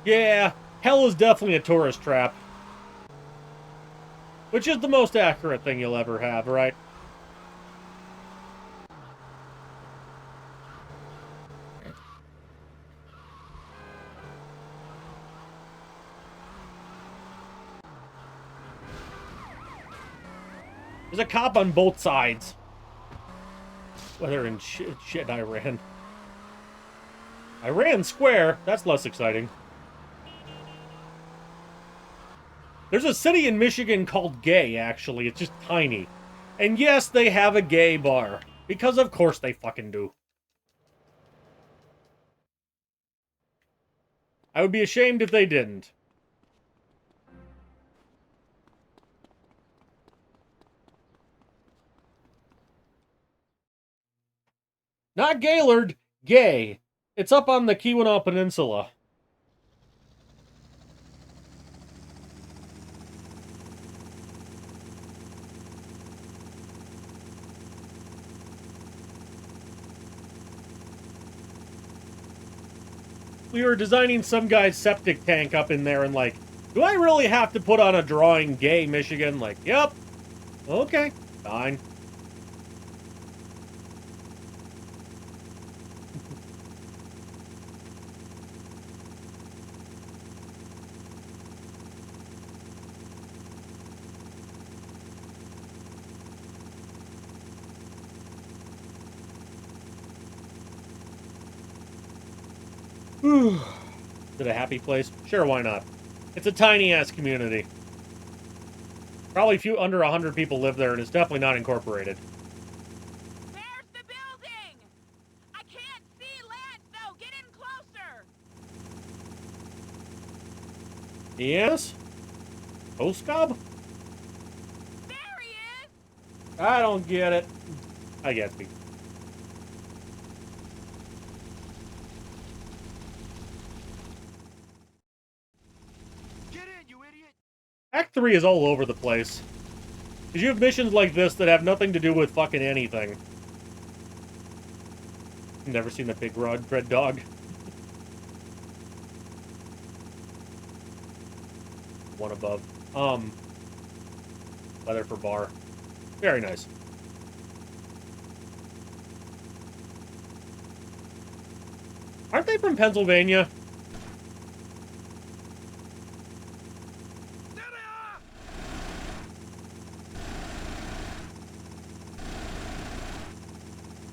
Yeah, Hell is definitely a tourist trap. Which is the most accurate thing you'll ever have, right? There's a cop on both sides. Whether in shit Iran. Iran Square? That's less exciting. There's a city in Michigan called Gay, actually. It's just tiny. And yes, they have a gay bar. Because of course they fucking do. I would be ashamed if they didn't. Not Gaylord, Gay. It's up on the Keweenaw Peninsula. We were designing some guy's septic tank up in there and like, do I really have to put on a drawing Gay, Michigan? Like, yep. Okay, fine. Is it a happy place? Sure, why not? It's a tiny-ass community. Probably under 100 people live there, and it's definitely not incorporated. There's the building! I can't see Lance, though! Get in closer! Yes? Oskob? There he is! I don't get it. I get me. Act 3 is all over the place. Because you have missions like this that have nothing to do with fucking anything. Never seen that big red dog. One above. Weather for bar. Very nice. Aren't they from Pennsylvania?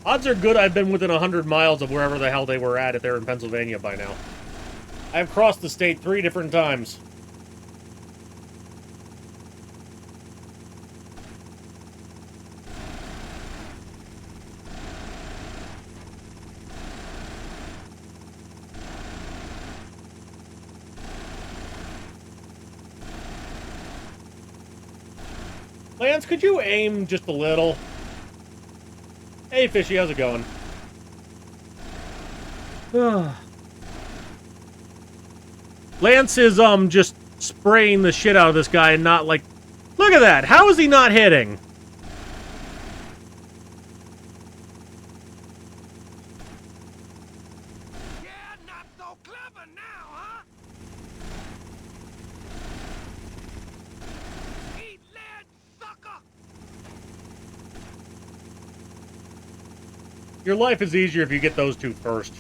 Odds are good I've been within 100 miles of wherever the hell they were at if they're in Pennsylvania by now. I've crossed the state 3 different times. Lance, could you aim just a little? Hey, Fishy, how's it going? Lance is, just spraying the shit out of this guy and not, like... Look at that! How is he not hitting? Yeah, not so clever now, huh? Eat lead, sucker! Your life is easier if you get those two first.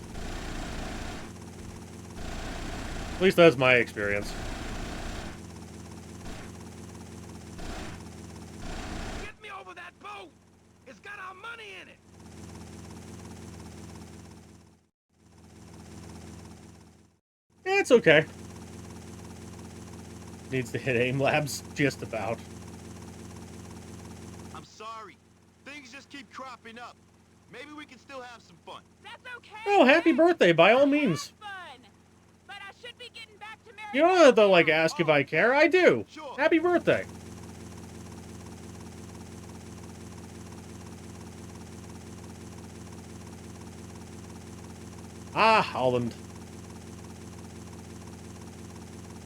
At least that's my experience. Get me over that boat! It's got our money in it! It's okay. Needs to hit aim labs just about. I'm sorry. Things just keep cropping up. Maybe we can still have some fun. That's okay. Oh, happy birthday, by all means. Fun. But I should be getting back to Mary. You don't have to, like, ask if I care. I do. Sure. Happy birthday. Ah, Holland.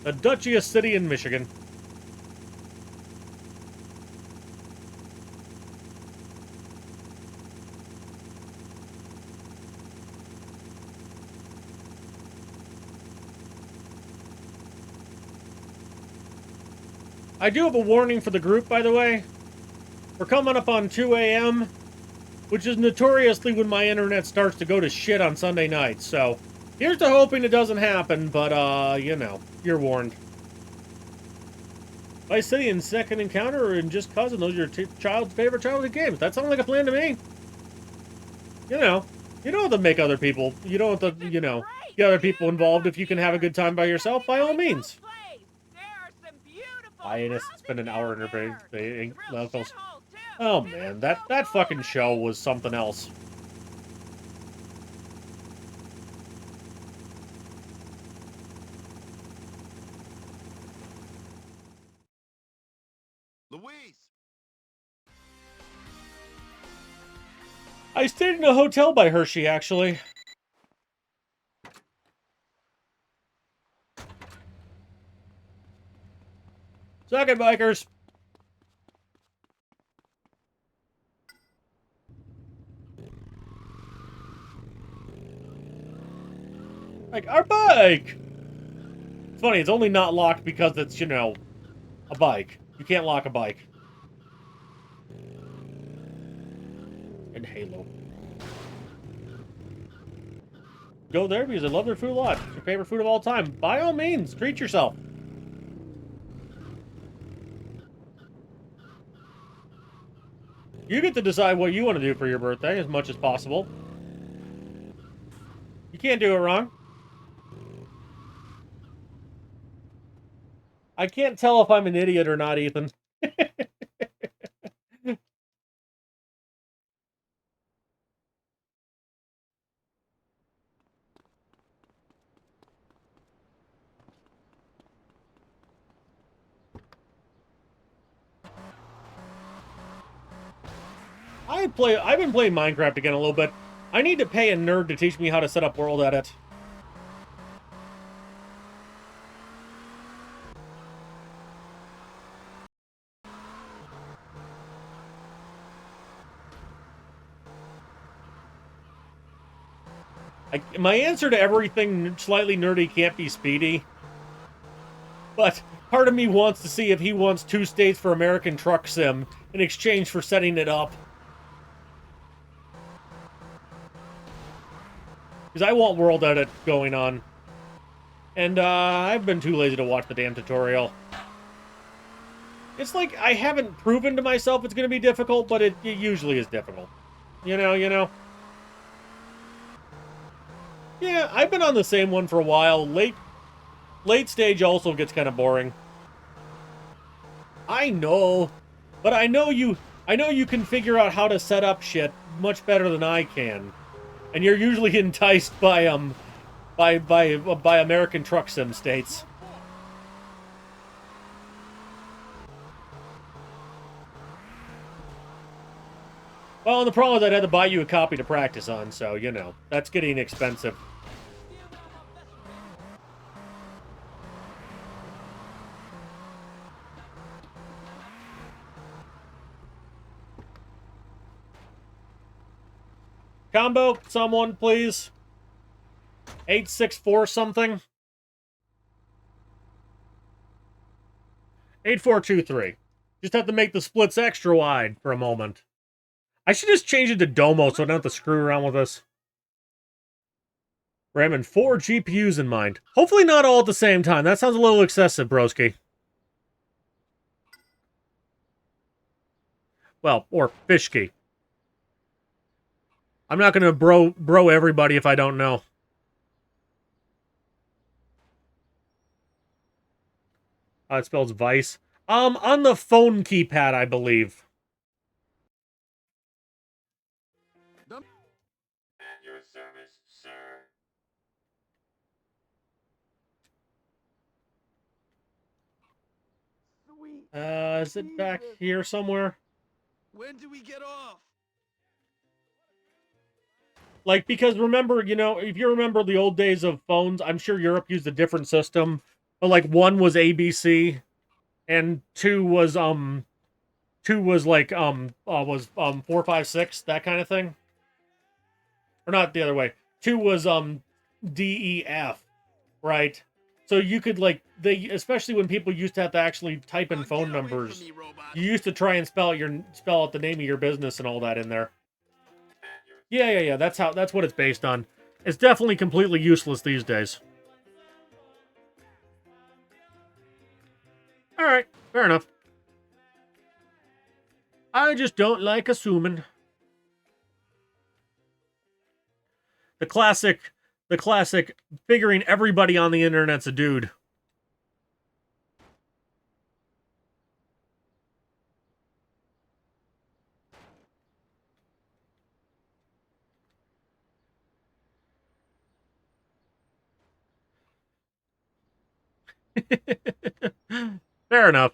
The Dutchiest city in Michigan. I do have a warning for the group, by the way. We're coming up on 2 a.m., which is notoriously when my internet starts to go to shit on Sunday nights, so here's to hoping it doesn't happen, but, you know, you're warned. Vice City and Second Encounter and Just Cousin, those are your child's favorite childhood games. That sounds like a plan to me. You know, you don't have to make other people, you don't have to, you know, get other people involved if you can have a good time by yourself, by all means. Hiatus, it's been an hour in the locals. Oh man, that fucking show was something else. Louise! I stayed in a hotel by Hershey, actually. Suck it, bikers! Like, our bike! It's funny, it's only not locked because it's, you know, a bike. You can't lock a bike. And Halo. Go there because I love their food a lot. It's your favorite food of all time. By all means, treat yourself. You get to decide what you want to do for your birthday as much as possible. You can't do it wrong. I can't tell if I'm an idiot or not, Ethan. I've been playing Minecraft again a little bit. I need to pay a nerd to teach me how to set up World Edit. My answer to everything slightly nerdy can't be Speedy. But part of me wants to see if he wants 2 states for American Truck Sim in exchange for setting it up. Because I want World Edit going on. And I've been too lazy to watch the damn tutorial. It's like I haven't proven to myself it's going to be difficult, but it usually is difficult. You know? Yeah, I've been on the same one for a while. Late stage also gets kind of boring. I know, but I know you can figure out how to set up shit much better than I can. And you're usually enticed by American Truck Sim states. Well, and the problem is I'd have to buy you a copy to practice on, so, you know, that's getting expensive. Combo, someone, please. 864 something. 8423. Just have to make the splits extra wide for a moment. I should just change it to Domo so I don't have to screw around with this. We're having 4 GPUs in mind. Hopefully not all at the same time. That sounds a little excessive, broski. Well, or Fishki. I'm not gonna bro everybody if I don't know. It spells Vice. On the phone keypad, I believe. At your service, sir. Sweet. Is it back here somewhere? When do we get off? Like, because remember, you know, if you remember the old days of phones, I'm sure Europe used a different system. But, like, 1 was ABC, and 2 was, 4, 5, 6, that kind of thing. Or not the other way. 2 was, DEF, right? So you could, like, especially when people used to have to actually type in phone numbers, you used to try and spell out the name of your business and all that in there. Yeah. That's what it's based on. It's definitely completely useless these days. All right, fair enough. I just don't like assuming. The classic figuring everybody on the internet's a dude. Fair enough.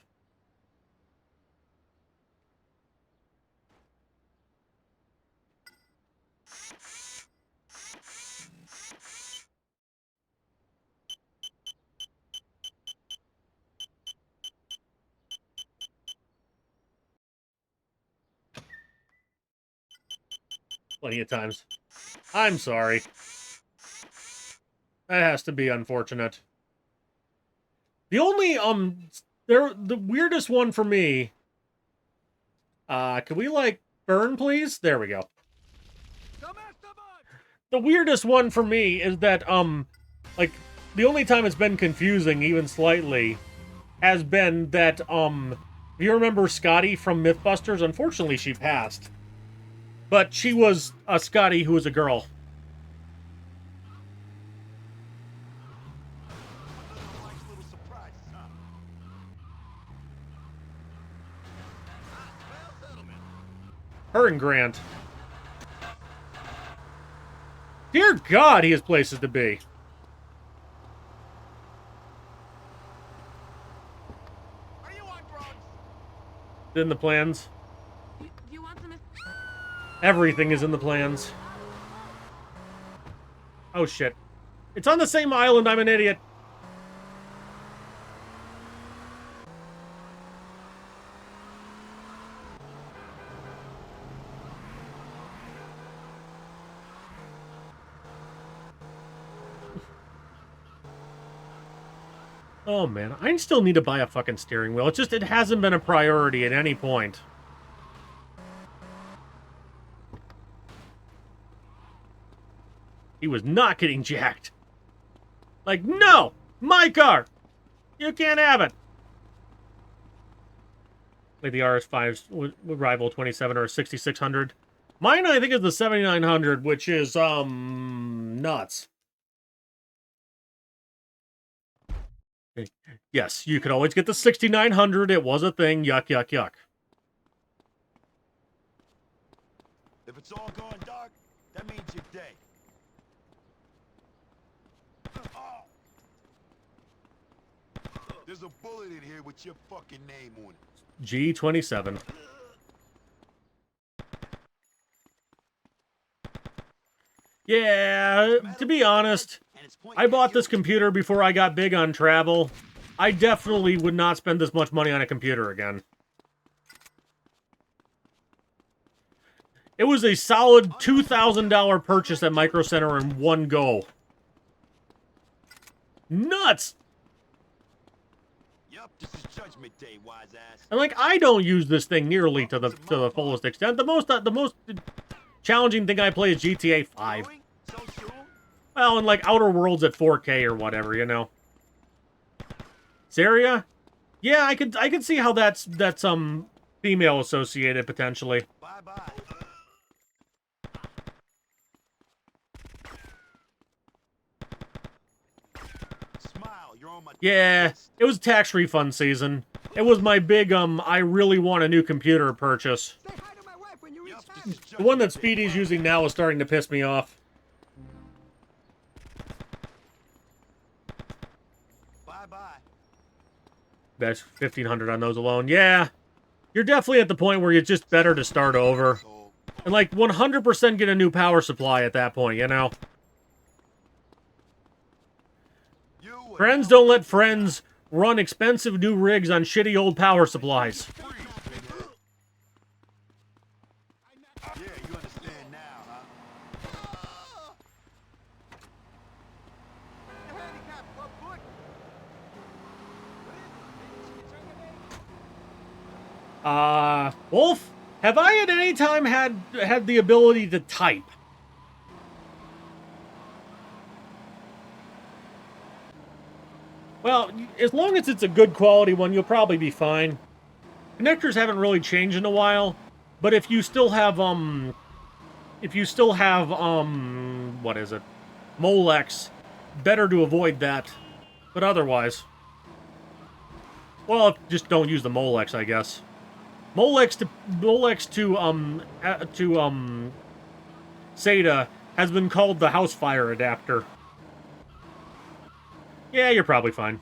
Plenty of times. I'm sorry. That has to be unfortunate. The only, the weirdest one for me... can we, like, burn, please? There we go. The weirdest one for me is that, like, the only time it's been confusing, even slightly, has been that, if you remember Scotty from Mythbusters, unfortunately she passed. But she was a Scotty who was a girl. Her and Grant. Dear God, he has places to be. In the plans. Everything is in the plans. Oh shit. It's on the same island, I'm an idiot. Oh man, I still need to buy a fucking steering wheel. It hasn't been a priority at any point. He was not getting jacked. Like, no! My car! You can't have it! Like the RS5's would rival 27 or 6600. Mine, I think, is the 7900, which is, nuts. Yes, you could always get the 6900. It was a thing. Yuck, yuck, yuck. If it's all going dark, that means you're dead. Oh. There's a bullet in here with your fucking name on it. G27. Yeah, to be honest, I bought this computer before I got big on travel. I definitely would not spend this much money on a computer again. It was a solid $2,000 purchase at Micro Center in one go. Nuts! Yup, this is Judgment Day, wise ass. And like, I don't use this thing nearly to the fullest extent. The most challenging thing I play is GTA 5. Well, and like Outer Worlds at 4K or whatever, you know. Zaria? Yeah, I could see how that's female associated potentially. Bye-bye. Smile, you're on my Yeah, it was tax refund season. It was my big, I really want a new computer purchase. Say hi to my wife when you reach town. The one that Speedy's using now is starting to piss me off. Bye-bye. That's 1,500 on those alone. Yeah, you're definitely at the point where it's just better to start over. And like, 100% get a new power supply at that point, you know? Friends don't let friends run expensive new rigs on shitty old power supplies. Yeah, you understand now, huh? Wolf, have I at any time had the ability to type? Well, as long as it's a good quality one, you'll probably be fine. Connectors haven't really changed in a while, but if you still have, what is it? Molex, better to avoid that. But otherwise, well, just don't use the Molex, I guess. Molex to SATA has been called the house fire adapter. Yeah, you're probably fine.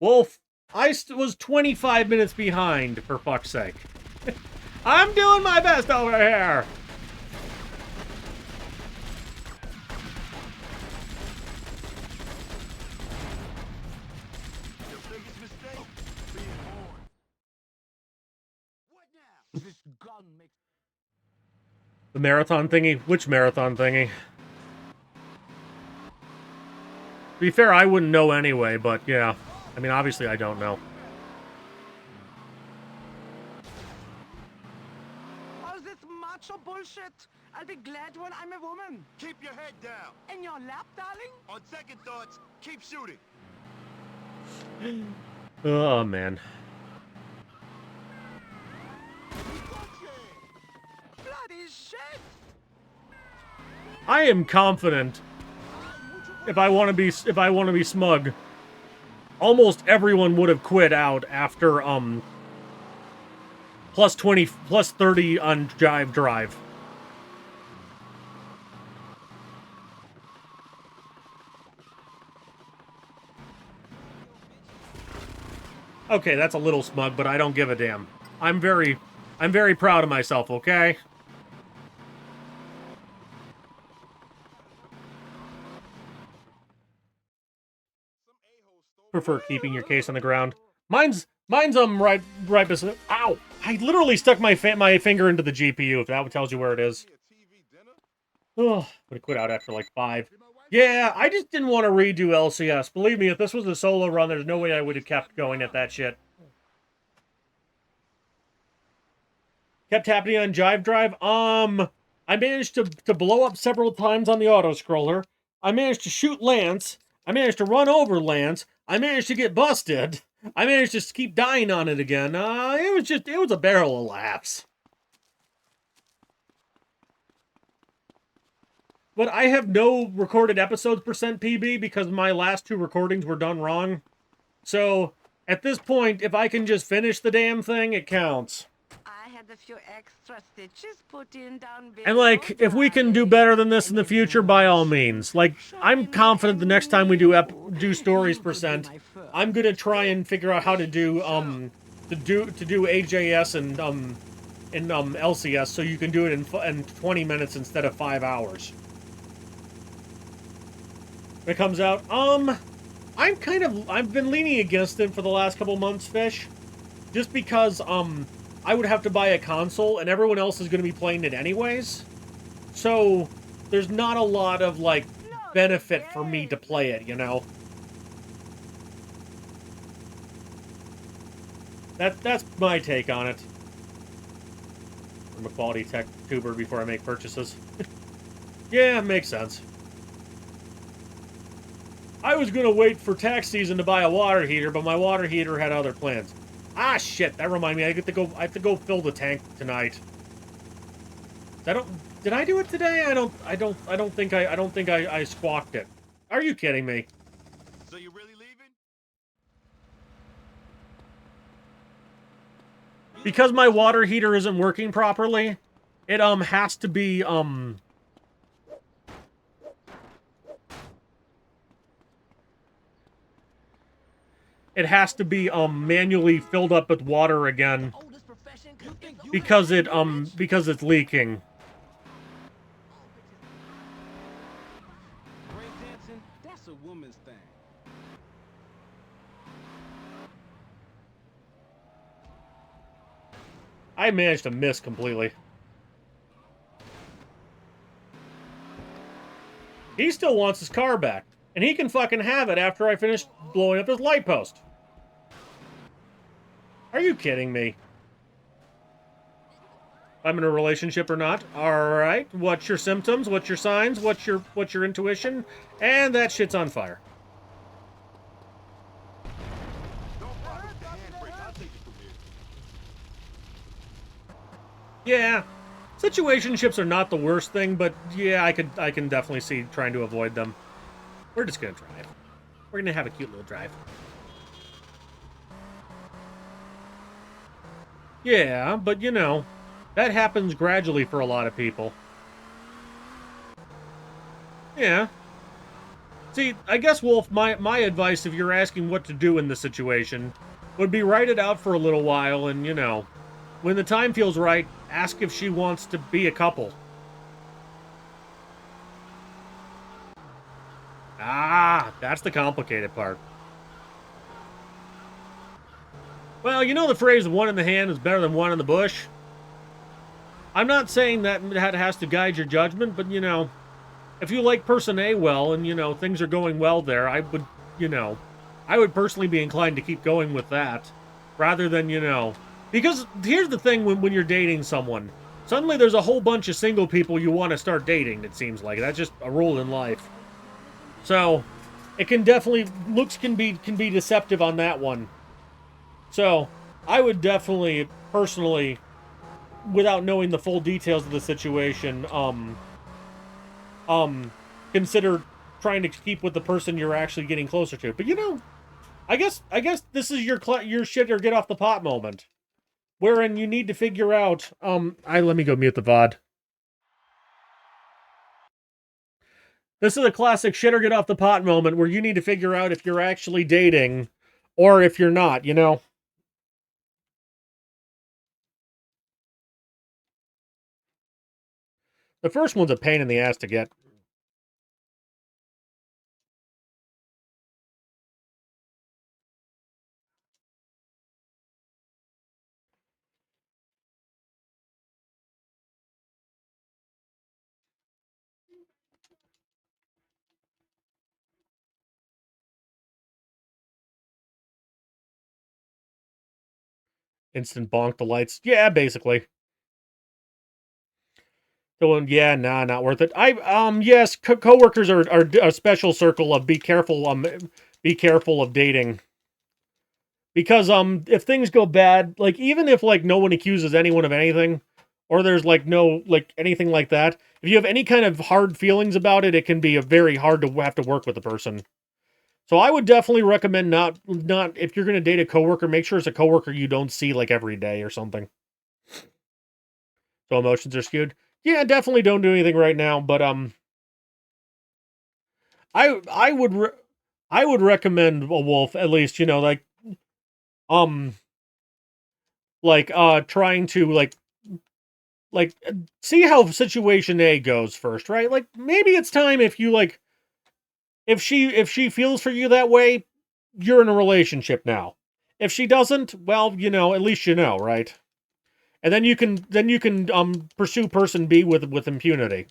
Wolf, I was 25 minutes behind, for fuck's sake. I'm doing my best over here! Your biggest mistake? Being born. What now? This gun makes... The marathon thingy? Which marathon thingy? To be fair, I wouldn't know anyway, but yeah. I mean, obviously I don't know. All this macho bullshit. I'll be glad when I'm a woman. Keep your head down. In your lap, darling? On second thoughts, keep shooting. Oh, man. Bloody shit! I am confident. If I want to be smug, almost everyone would have quit out after plus 20, plus 30 on Jive Drive. Okay, that's a little smug, but I don't give a damn. I'm very proud of myself, okay? Prefer keeping your case on the ground. Mine's right beside. Ow! I literally stuck my finger into the GPU. If that tells you where it is. Oh, I'm gonna quit out after like 5. Yeah, I just didn't want to redo LCS. Believe me, if this was a solo run, there's no way I would have kept going at that shit. Kept happening on Jive Drive. I managed to blow up several times on the auto-scroller. I managed to shoot Lance. I managed to run over Lance. I managed to get busted. I managed to keep dying on it again. It was a barrel of laughs. But I have no recorded episodes percent PB because my last 2 recordings were done wrong. So, at this point, if I can just finish the damn thing, it counts. I had a few extra stitches put in down below. And, like, if we can do better than this in the future, by all means. Like, I'm confident the next time we do stories percent, I'm gonna try and figure out how to do to do AJS and LCS so you can do it in 20 minutes instead of 5 hours. When it comes out, I've been leaning against it for the last couple months, Fish, just because I would have to buy a console and everyone else is going to be playing it anyways. So there's not a lot of like benefit for me to play it, you know. That's my take on it. I'm a quality tech tuber before I make purchases. Yeah, makes sense. I was gonna wait for tax season to buy a water heater, but my water heater had other plans. Ah, shit! That reminded me. I have to go fill the tank tonight. Did I do it today? I don't think I squawked it. Are you kidding me? So you really leaving? Because my water heater isn't working properly, it has to be manually filled up with water again because it's leaking. Breakdancing, that's a woman's thing. I managed to miss completely. He still wants his car back, and he can fucking have it after I finish blowing up his light post. Are you kidding me? I'm in a relationship or not? Alright, what's your symptoms? What's your signs? What's your intuition? And that shit's on fire. Yeah. Situationships are not the worst thing, but yeah, I can definitely see trying to avoid them. We're just gonna drive. We're gonna have a cute little drive. Yeah, but you know, that happens gradually for a lot of people. Yeah. See, I guess, Wolf, my advice, if you're asking what to do in this situation, would be write it out for a little while and, you know, when the time feels right, ask if she wants to be a couple. Ah, that's the complicated part. Well, you know the phrase, one in the hand is better than one in the bush? I'm not saying that has to guide your judgment, but, you know, if you like person A well and, you know, things are going well there, I would, you know, I would personally be inclined to keep going with that. Rather than, you know, because here's the thing when you're dating someone. Suddenly there's a whole bunch of single people you want to start dating, it seems like. That's just a rule in life. So, it can definitely, looks can be deceptive on that one. So, I would definitely, personally, without knowing the full details of the situation, consider trying to keep with the person you're actually getting closer to. But you know, I guess this is your shit or get off the pot moment, wherein you need to figure out. Let me go mute the VOD. This is a classic shit or get off the pot moment where you need to figure out if you're actually dating, or if you're not. You know. The first one's a pain in the ass to get. Instant bonk the lights. Yeah, basically. So, yeah, nah, not worth it. Yes, coworkers are a special circle of be careful of dating. Because, if things go bad, like, even if, like, no one accuses anyone of anything, or there's, like, no, like, anything like that, if you have any kind of hard feelings about it, it can be very hard to have to work with a person. So I would definitely recommend not, if you're going to date a coworker, make sure it's a coworker you don't see, like, every day or something. So emotions are skewed. Yeah, definitely don't do anything right now, but, I would I would recommend a wolf, at least, you know, trying to, see how situation A goes first, right? Like, maybe it's time if you, if she feels for you that way, you're in a relationship now. If she doesn't, well, you know, at least you know, right? And then you can pursue person B with impunity.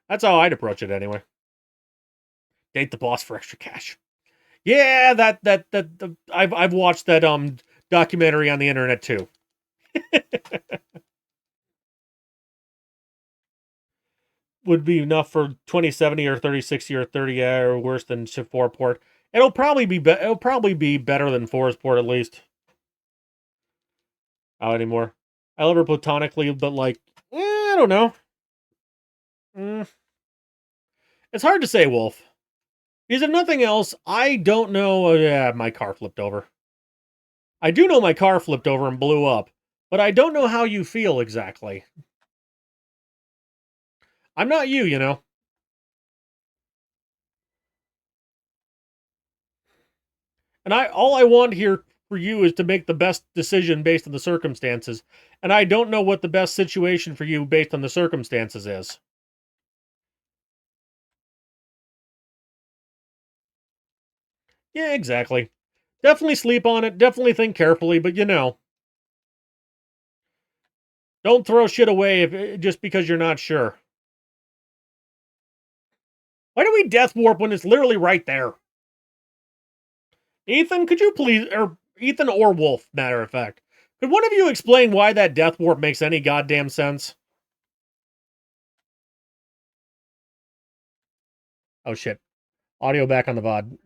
That's how I'd approach it anyway. Date the boss for extra cash. Yeah, I've watched that documentary on the internet too. Would be enough for 2070 or 3060 or 30 or worse than 4 port. It'll probably be better than 4's port at least. Out anymore. I love her platonically, but I don't know. It's hard to say, Wolf. Because if nothing else, I don't know. Yeah, my car flipped over. I do know my car flipped over and blew up, but I don't know how you feel exactly. I'm not you, you know. And all I want here for you is to make the best decision based on the circumstances. And I don't know what the best situation for you based on the circumstances is. Yeah, exactly. Definitely sleep on it. Definitely think carefully, but you know. Don't throw shit away just because you're not sure. Why do we death warp when it's literally right there? Ethan, could you please, or Ethan or Wolf, matter of fact, could one of you explain why that death warp makes any goddamn sense? Oh shit. Audio back on the VOD.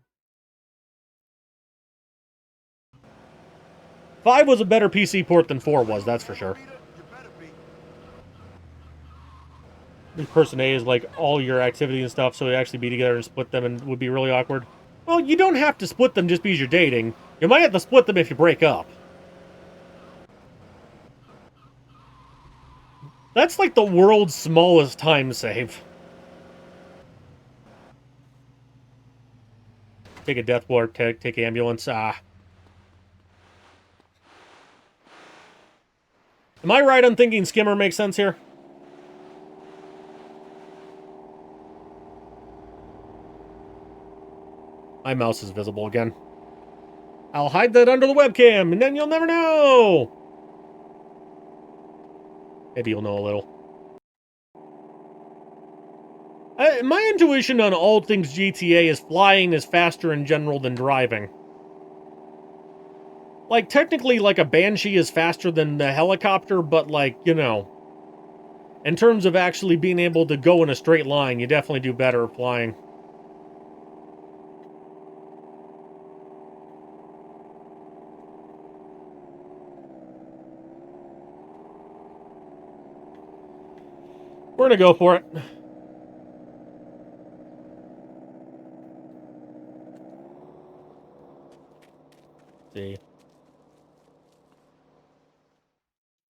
5 was a better PC port than 4 was, that's for sure. Person A is like all your activity and stuff, so they actually be together and split them and would be really awkward. Well, you don't have to split them just because you're dating. You might have to split them if you break up. That's like the world's smallest time save. Take a death warp, take ambulance. Am I right on thinking Skimmer makes sense here? My mouse is visible again. I'll hide that under the webcam, and then you'll never know! Maybe you'll know a little. My intuition on all things GTA is flying is faster in general than driving. Like, technically, like, a Banshee is faster than the helicopter, but, like, you know. In terms of actually being able to go in a straight line, you definitely do better flying. We're gonna go for it. See.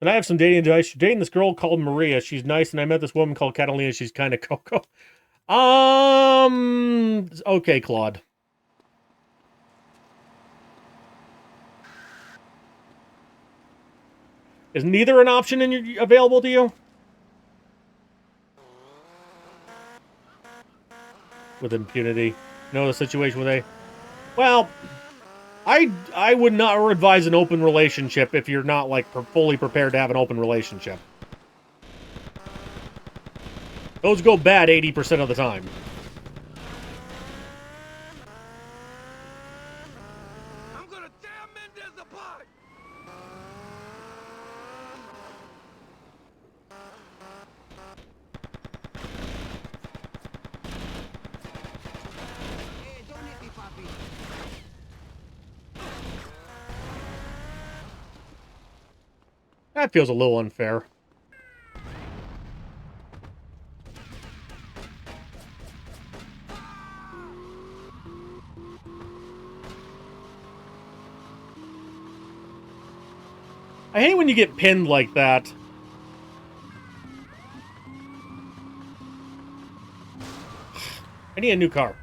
And I have some dating advice. You're dating this girl called Maria. She's nice, and I met this woman called Catalina. She's kind of Coco. Okay, Claude. Is neither an option available to you? With impunity. No, the situation with A. Well, I would not advise an open relationship if you're not, like, fully prepared to have an open relationship. Those go bad 80% of the time. I'm gonna tear Mendez apart! Hey, don't hit me, Poppy. That feels a little unfair. I hate when you get pinned like that. need a new car.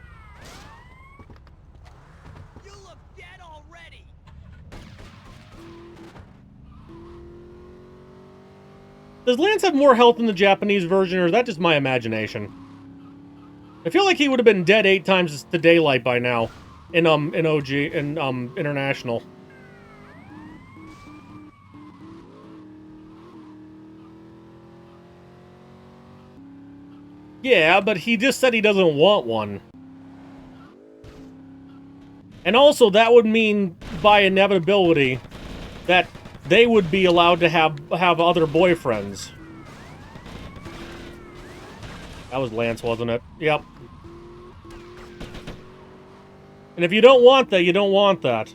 You look dead already. Does Lance have more health in the Japanese version, or is that just my imagination? I feel like he would have been dead 8 times to daylight by now in OG, in International. Yeah, but he just said he doesn't want one. And also, that would mean, by inevitability, that they would be allowed to have other boyfriends. That was Lance, wasn't it? Yep. And if you don't want that, you don't want that.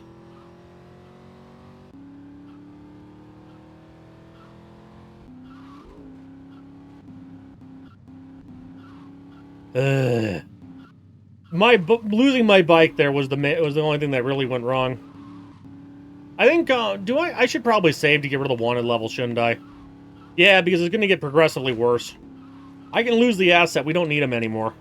Losing my bike there was the only thing that really went wrong. I think, I should probably save to get rid of the wanted level, shouldn't I? Yeah, because it's gonna get progressively worse. I can lose the asset, we don't need him anymore.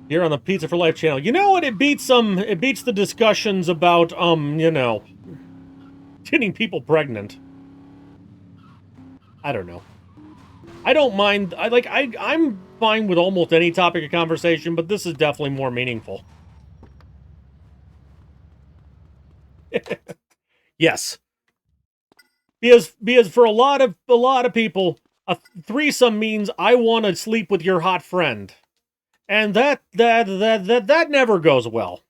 Here on the Pizza for Life channel. You know what? It beats the discussions about, you know, getting people pregnant. I don't know. I don't mind. I'm fine with almost any topic of conversation, but this is definitely more meaningful. Yes. Because for a lot of people, a threesome means I want to sleep with your hot friend. And that never goes well.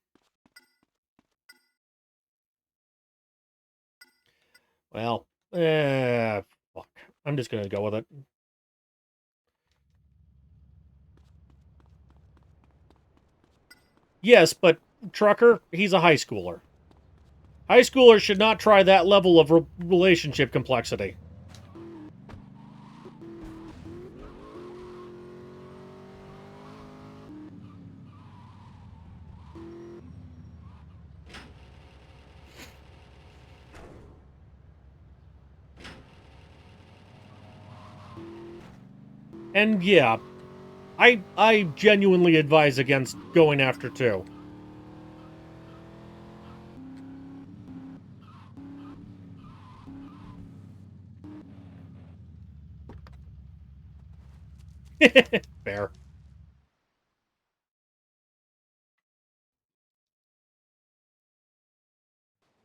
Well, fuck. I'm just gonna go with it. Yes, but Trucker, he's a high schooler. High schoolers should not try that level of relationship complexity. And yeah, I genuinely advise against going after 2. Fair.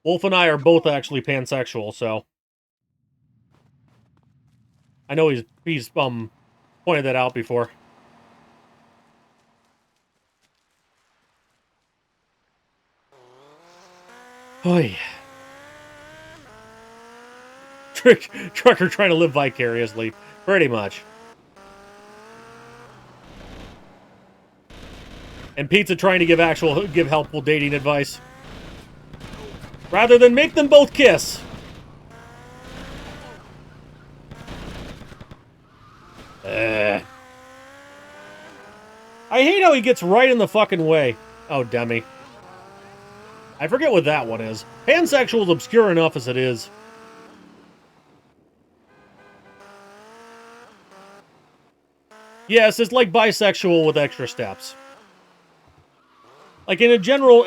Wolf and I are both actually pansexual, so I know he's pointed that out before. Oy. Trucker trying to live vicariously, pretty much. And Pizza trying to give helpful dating advice. Rather than make them both kiss. I hate how he gets right in the fucking way. Oh, Demi. I forget what that one is. Pansexual is obscure enough as it is. Yes, it's like bisexual with extra steps. Like in a general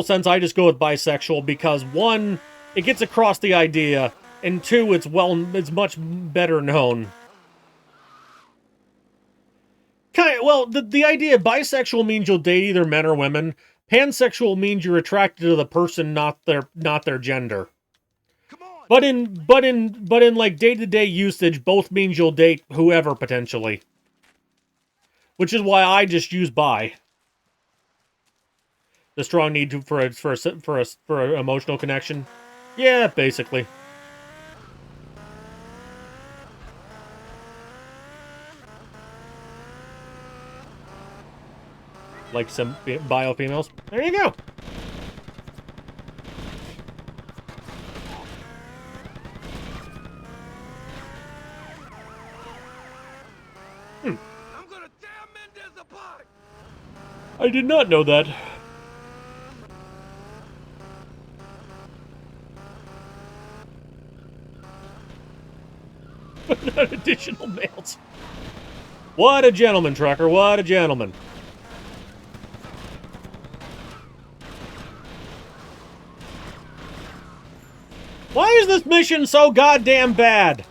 sense, I just go with bisexual because 1, it gets across the idea, and 2, it's much better known. Well, the idea bisexual means you'll date either men or women. Pansexual means you're attracted to the person, not their gender. But in like day-to-day usage, both means you'll date whoever potentially. Which is why I just use bi. The strong need for an emotional connection. Yeah, basically. Like some bio females. There you go. I'm gonna tear Mendez apart. I did not know that. Additional mails. What a gentleman, trucker. What a gentleman. Why is this mission so goddamn bad?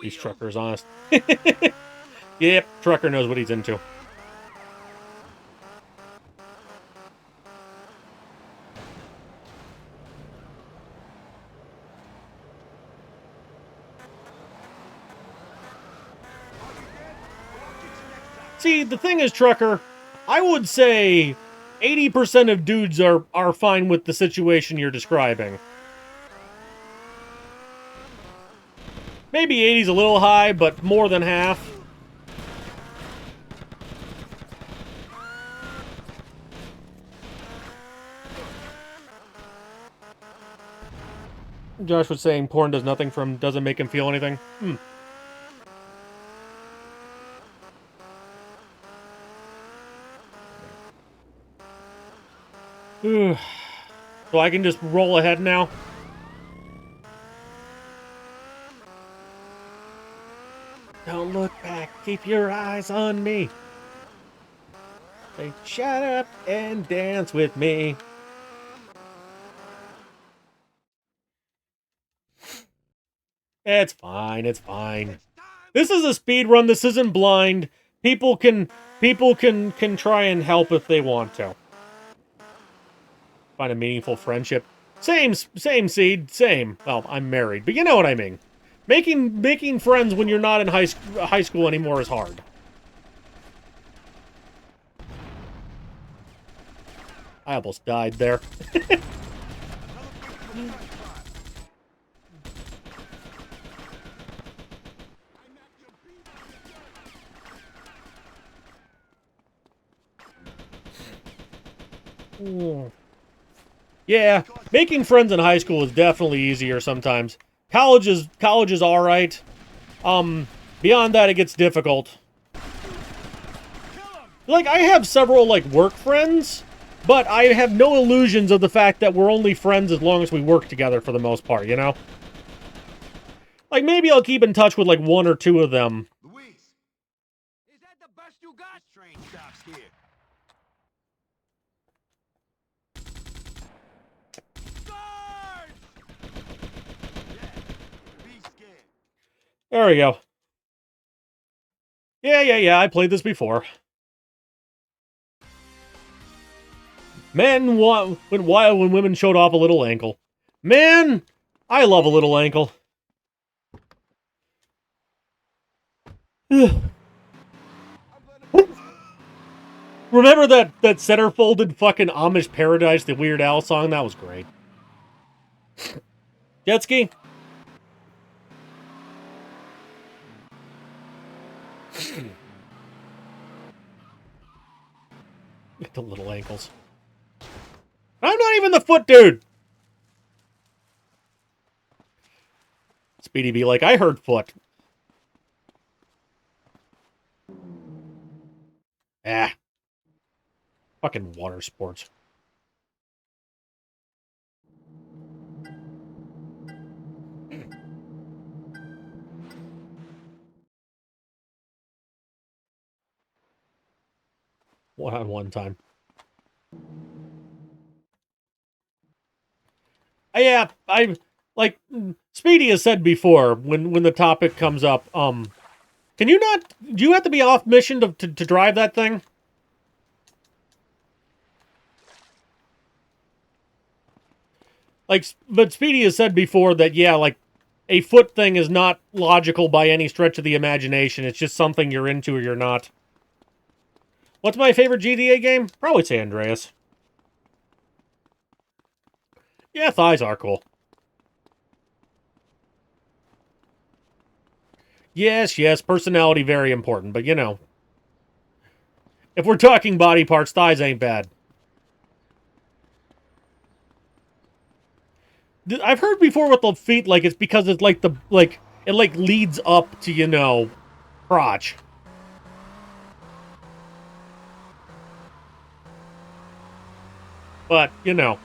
These truckers, honest. Yep, trucker knows what he's into. See, the thing is, trucker, I would say 80% of dudes are fine with the situation you're describing. Maybe 80's a little high, but more than half. Josh was saying porn does nothing for him, doesn't make him feel anything. So I can just roll ahead now? Don't look back, keep your eyes on me. Say, shut up and dance with me. It's fine, it's fine. This is a speed run, this isn't blind. People can try and help if they want to. Find a meaningful friendship. Same seed, same. Well, I'm married, but you know what I mean. Making friends when you're not in high school anymore is hard. I almost died there. Yeah, making friends in high school is definitely easier sometimes. College is all right. Beyond that, it gets difficult. Like, I have several, like, work friends, but I have no illusions of the fact that we're only friends as long as we work together for the most part, you know? Like, maybe I'll keep in touch with, like, one or two of them. Luis, is that the best you got? Train stops here. There we go. Yeah, I played this before. Men went wild when women showed off a little ankle. Man, I love a little ankle. Remember that centerfolded fucking Amish Paradise, the Weird Al song? That was great. Jet ski? The little ankles. I'm not even the foot dude! Speedy be like, I heard foot. Ah. Fucking water sports. One time. Yeah, like Speedy has said before, when the topic comes up, can you not, do you have to be off mission to drive that thing? Like, but Speedy has said before that, yeah, like, a foot thing is not logical by any stretch of the imagination. It's just something you're into or you're not. What's my favorite GTA game? Probably San Andreas. Yeah, thighs are cool. Yes, personality very important, but you know. If we're talking body parts, thighs ain't bad. I've heard before with the feet, like, it's because it's like it like leads up to, you know, crotch. But, you know,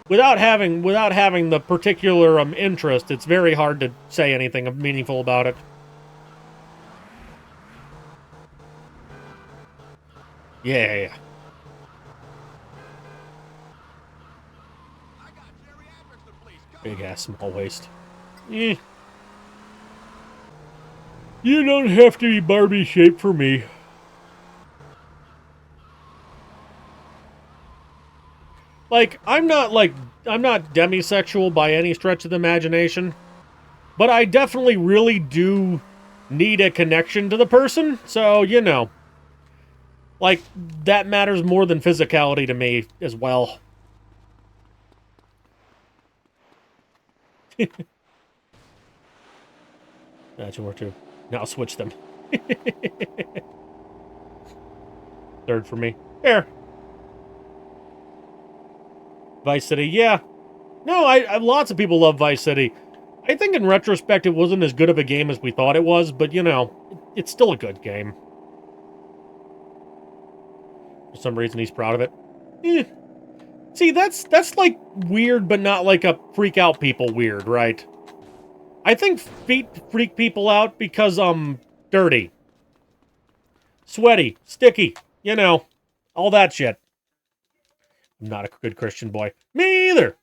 without having the particular interest, it's very hard to say anything meaningful about it. Yeah. Big ass small waist. Eh. You don't have to be Barbie shaped for me. Like, I'm not demisexual by any stretch of the imagination, but I definitely really do need a connection to the person, so, you know. Like, that matters more than physicality to me as well. That's more too. Now switch them. Third for me. There. Vice City, yeah. No, I lots of people love Vice City. I think in retrospect it wasn't as good of a game as we thought it was, but you know, it's still a good game. For some reason he's proud of it. Eh. See, that's like weird, but not like a freak out people weird, right? I think feet freak people out because, dirty. Sweaty. Sticky. You know. All that shit. I'm not a good Christian boy. Me either.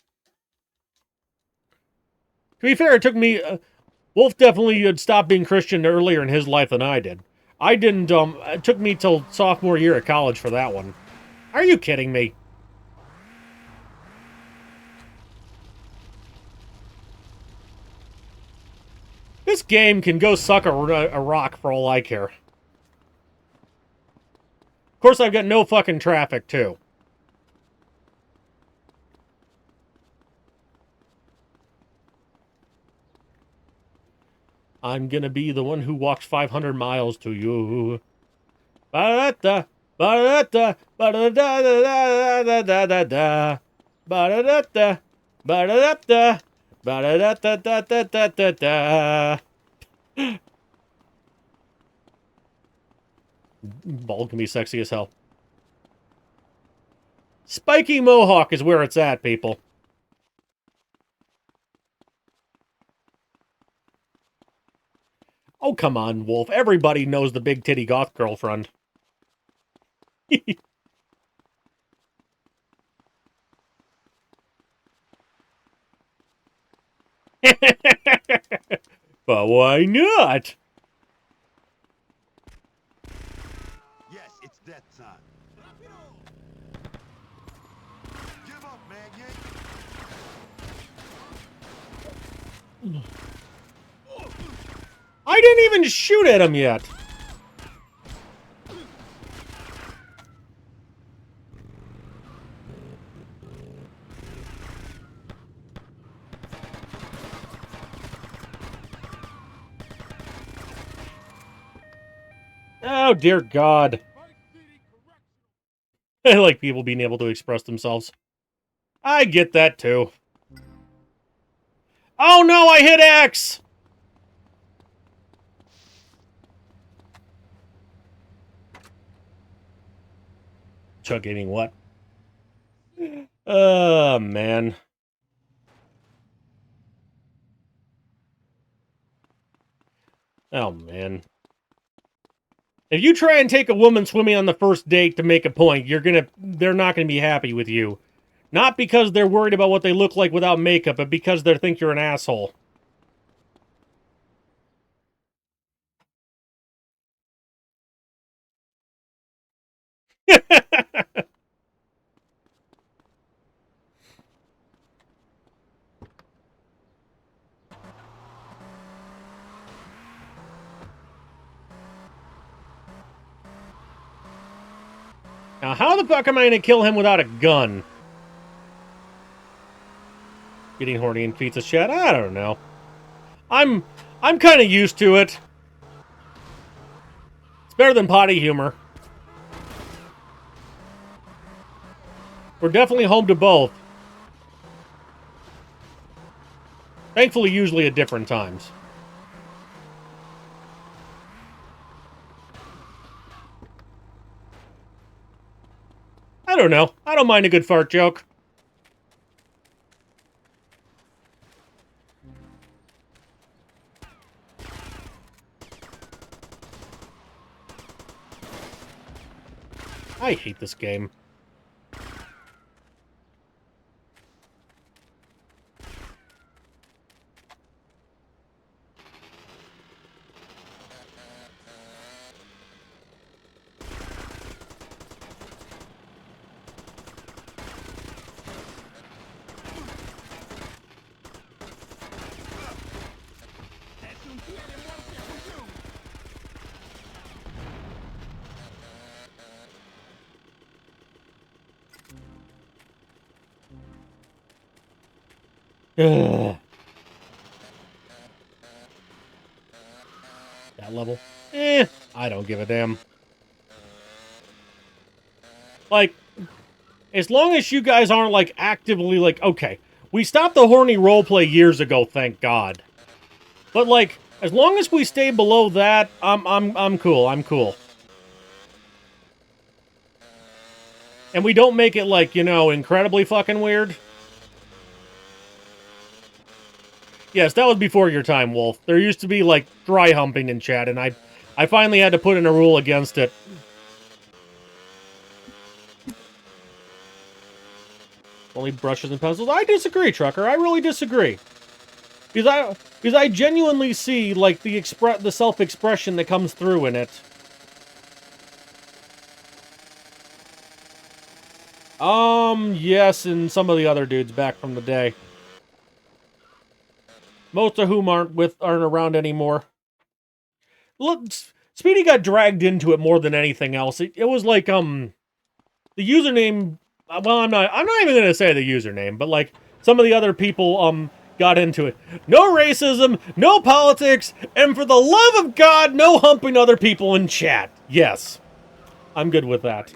To be fair, it took me... Wolf definitely had stopped being Christian earlier in his life than I did. I didn't, it took me till sophomore year at college for that one. Are you kidding me? This game can go suck a rock for all I care. Of course, I've got no fucking traffic, too. I'm gonna be the one who walks 500 miles to you. Ba-da-da, ba-da-da, ba-da-da-da-da-da-da-da-da. Ba-da-da-da, ba-da-da-da, ba-da-da-da-da-da-da-da. Bald can be sexy as hell. Spiky mohawk is where it's at, people. Oh, come on, Wolf. Everybody knows the big titty goth girlfriend. But why not? Yes, it's that time. Give up, man. I didn't even shoot at him yet. Oh, dear God. I like people being able to express themselves. I get that, too. Oh, no, I hit X! Chuck getting what? Oh, man. Oh, man. If you try and take a woman swimming on the first date to make a point, they're not gonna be happy with you. Not because they're worried about what they look like without makeup, but because they think you're an asshole. Now, how the fuck am I gonna kill him without a gun? Getting horny in pizza chat? I don't know. I'm kind of used to it. It's better than potty humor. We're definitely home to both. Thankfully, usually at different times. I don't know. I don't mind a good fart joke. I hate this game. Ugh. That level? I don't give a damn. Like, as long as you guys aren't, like, actively, like, okay, we stopped the horny roleplay years ago, thank God. But, like, as long as we stay below that, I'm cool, I'm cool. And we don't make it, like, you know, incredibly fucking weird. Yes, that was before your time, Wolf. There used to be, like, dry humping in chat, and I finally had to put in a rule against it. Only brushes and pencils? I disagree, Trucker. I really disagree. Because I genuinely see, like, the self-expression that comes through in it. Yes, and some of the other dudes back from the day. Most of whom aren't around anymore. Look, Speedy got dragged into it more than anything else. It was like, the username, well, I'm not even gonna say the username, but, like, some of the other people, got into it. No racism, no politics, and for the love of God, no humping other people in chat. Yes. I'm good with that.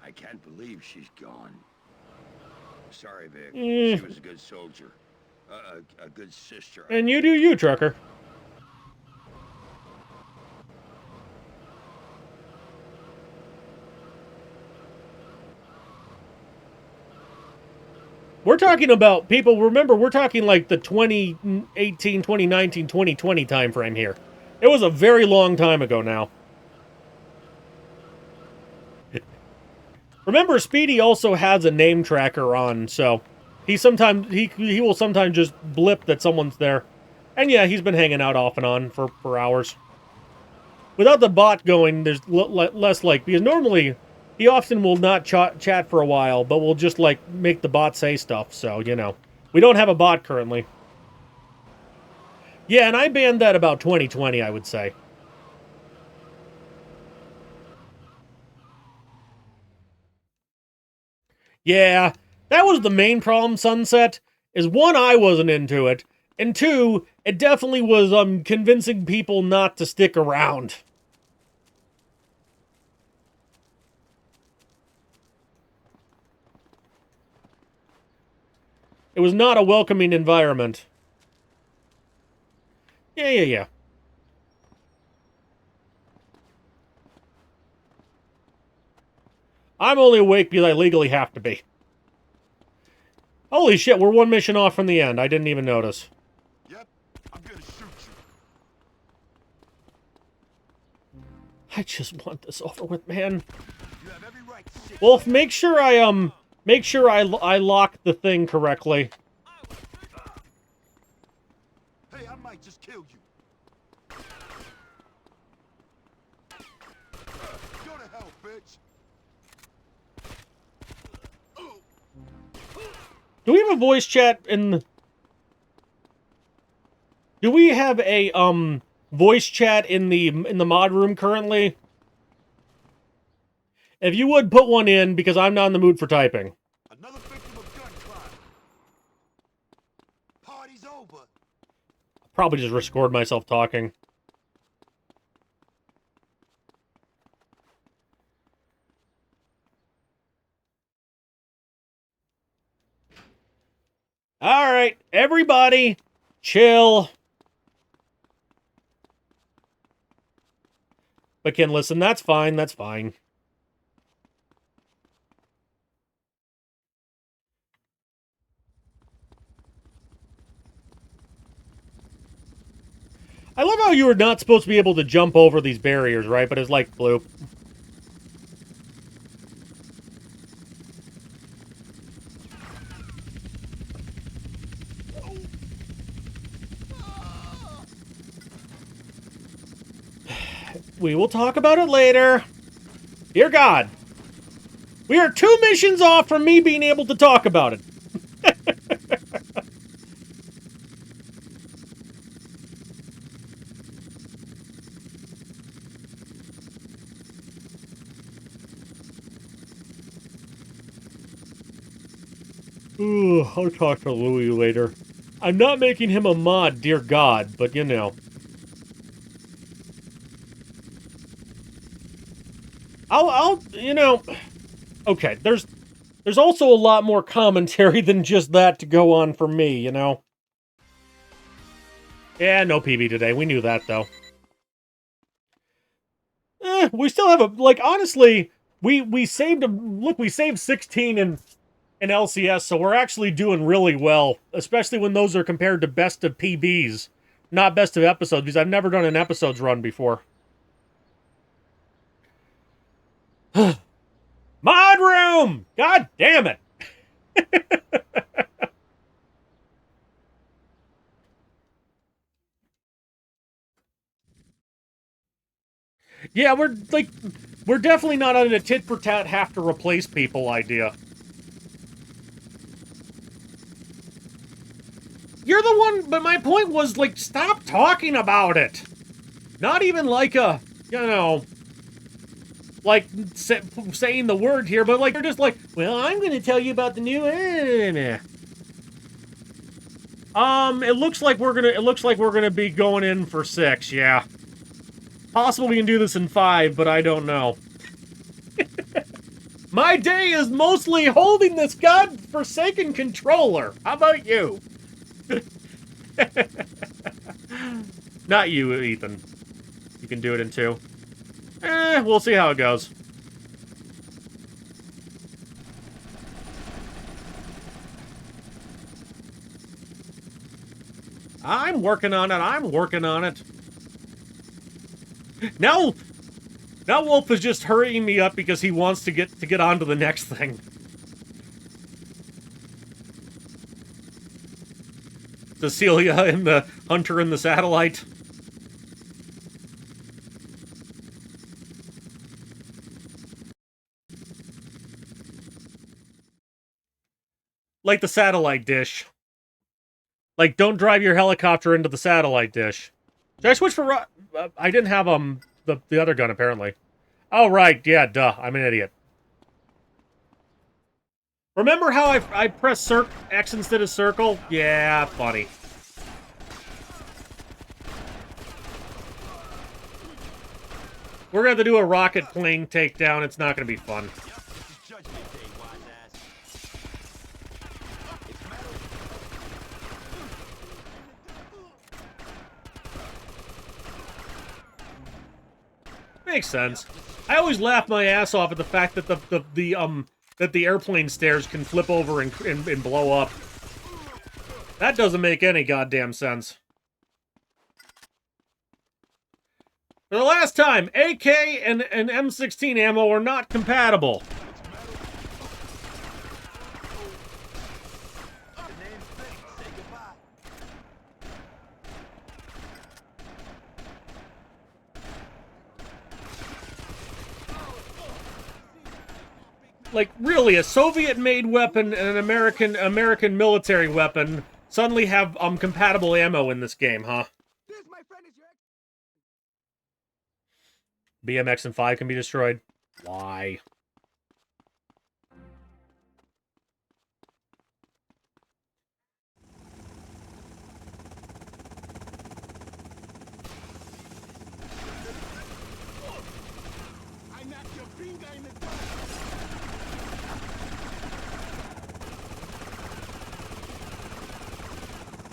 I can't believe she's gone. Sorry, Vic. Eh. She was a good soldier. A good sister. And you do you, Trucker. We're talking about, people, remember, we're talking like the 2018, 2019, 2020 time frame here. It was a very long time ago now. Remember, Speedy also has a name tracker on, so he will sometimes just blip that someone's there. And yeah, he's been hanging out off and on for hours. Without the bot going, there's less like, because normally he often will not chat for a while, but will just like make the bot say stuff, so, you know. We don't have a bot currently. Yeah, and I banned that about 2020, I would say. Yeah, that was the main problem, Sunset, is one, I wasn't into it, and two, it definitely was convincing people not to stick around. It was not a welcoming environment. Yeah. I'm only awake because I legally have to be. Holy shit, we're one mission off from the end. I didn't even notice. Yep, I'm gonna shoot you. I just want this over with, man. You have every right to sit. Wolf, make sure I lock the thing correctly. Hey, I might just kill you. Go to hell, bitch. Do we have a voice chat in... Do we have a, voice chat in the mod room currently? If you would, put one in, because I'm not in the mood for typing. Another victim of gun crime. Party's over. Probably just record myself talking. Alright, everybody, chill. But can listen, that's fine, that's fine. I love how you were not supposed to be able to jump over these barriers, right? But it's like, bloop. We will talk about it later. Dear God. We are 2 missions off from me being able to talk about it. Ooh, I'll talk to Louis later. I'm not making him a mod, dear God, but you know. You know, okay, there's also a lot more commentary than just that to go on for me, you know? Yeah, no PB today. We knew that, though. We still have a, like, honestly, we saved, look, we saved 16 in LCS, so we're actually doing really well, especially when those are compared to best of PBs, not best of episodes, because I've never done an episodes run before. Mod room! God damn it! Yeah, we're definitely not on a tit-for-tat have to replace people idea. You're the one, but my point was, like, stop talking about it. Not even like a, you know, like, saying the word here, but, like, you're just like, well, I'm gonna tell you about the new, it looks like we're gonna be going in for 6, yeah. Possible we can do this in 5, but I don't know. My day is mostly holding this godforsaken controller. How about you? Not you, Ethan. You can do it in 2. We'll see how it goes. I'm working on it. Now Wolf is just hurrying me up because he wants to get on to the next thing. Cecilia and the Hunter and the Satellite. Like the satellite dish. Like, don't drive your helicopter into the satellite dish. Did I switch for... I didn't have, the other gun, apparently. Oh, right. Yeah, duh. I'm an idiot. Remember how I pressed X instead of circle? Yeah, funny. We're gonna have to do a rocket plane takedown. It's not gonna be fun. Makes sense. I always laugh my ass off at the fact that the airplane stairs can flip over and blow up. That doesn't make any goddamn sense. For the last time, AK and M16 ammo are not compatible. Like, really, a Soviet-made weapon and an American military weapon suddenly have compatible ammo in this game, huh? BMX and 5 can be destroyed. Why?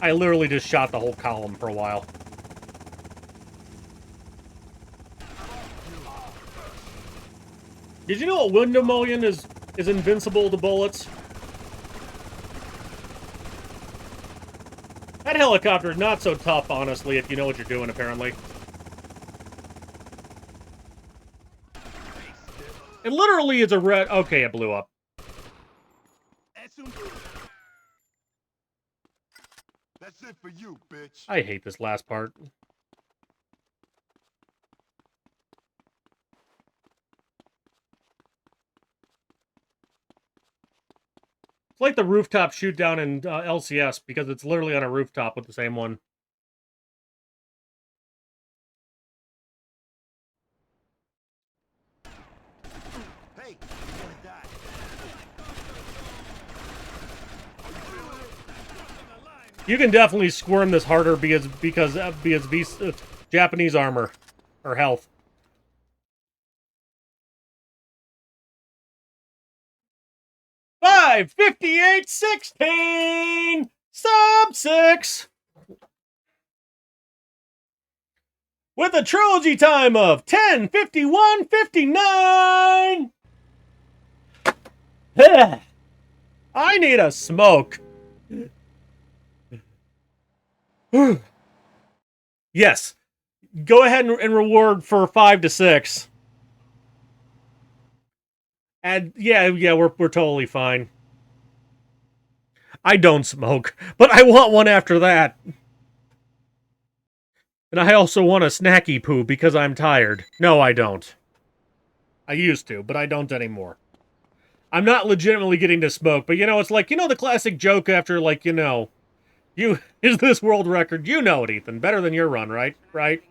I literally just shot the whole column for a while. Did you know a window mullion is invincible to bullets? That helicopter is not so tough, honestly, if you know what you're doing, apparently. It literally is a red... Okay, it blew up. That's it for you, bitch. I hate this last part. It's like the rooftop shoot down in LCS, because it's literally on a rooftop with the same one. Hey, you're gonna die. You can definitely squirm this harder because Japanese armor or health. Five 58-16 sub 6 with a trilogy time of 10:51:59. I need a smoke. Yes. Go ahead and reward for 5 to 6. And yeah, we're totally fine. I don't smoke, but I want one after that. And I also want a snacky poo because I'm tired. No, I don't. I used to, but I don't anymore. I'm not legitimately getting to smoke, but it's like, the classic joke after, like, you is this world record? You know it, Ethan. Better than your run, right? Right.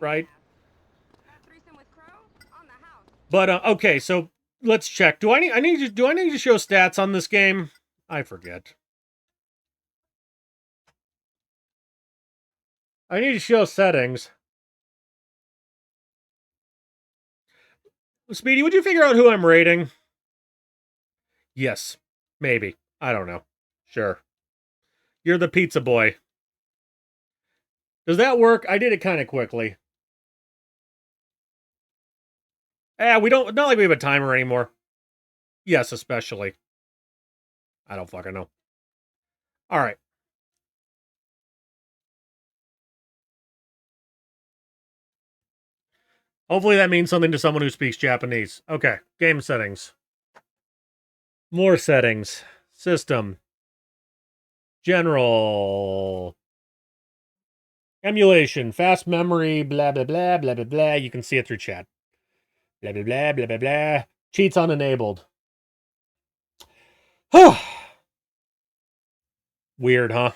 But okay, so let's check. Do I need to show stats on this game? I forget. I need to show settings. Speedy, would you figure out who I'm rating? Yes. Maybe. I don't know. Sure. You're the pizza boy. Does that work? I did it kind of quickly. We don't, not like we have a timer anymore. Yes, especially. I don't fucking know. All right. Hopefully that means something to someone who speaks Japanese. Okay, game settings. More settings. System. General. Emulation. Fast memory. Blah, blah, blah, blah, blah, blah. You can see it through chat. Blah, blah, blah, blah, blah, blah. Cheats unenabled. Weird, huh?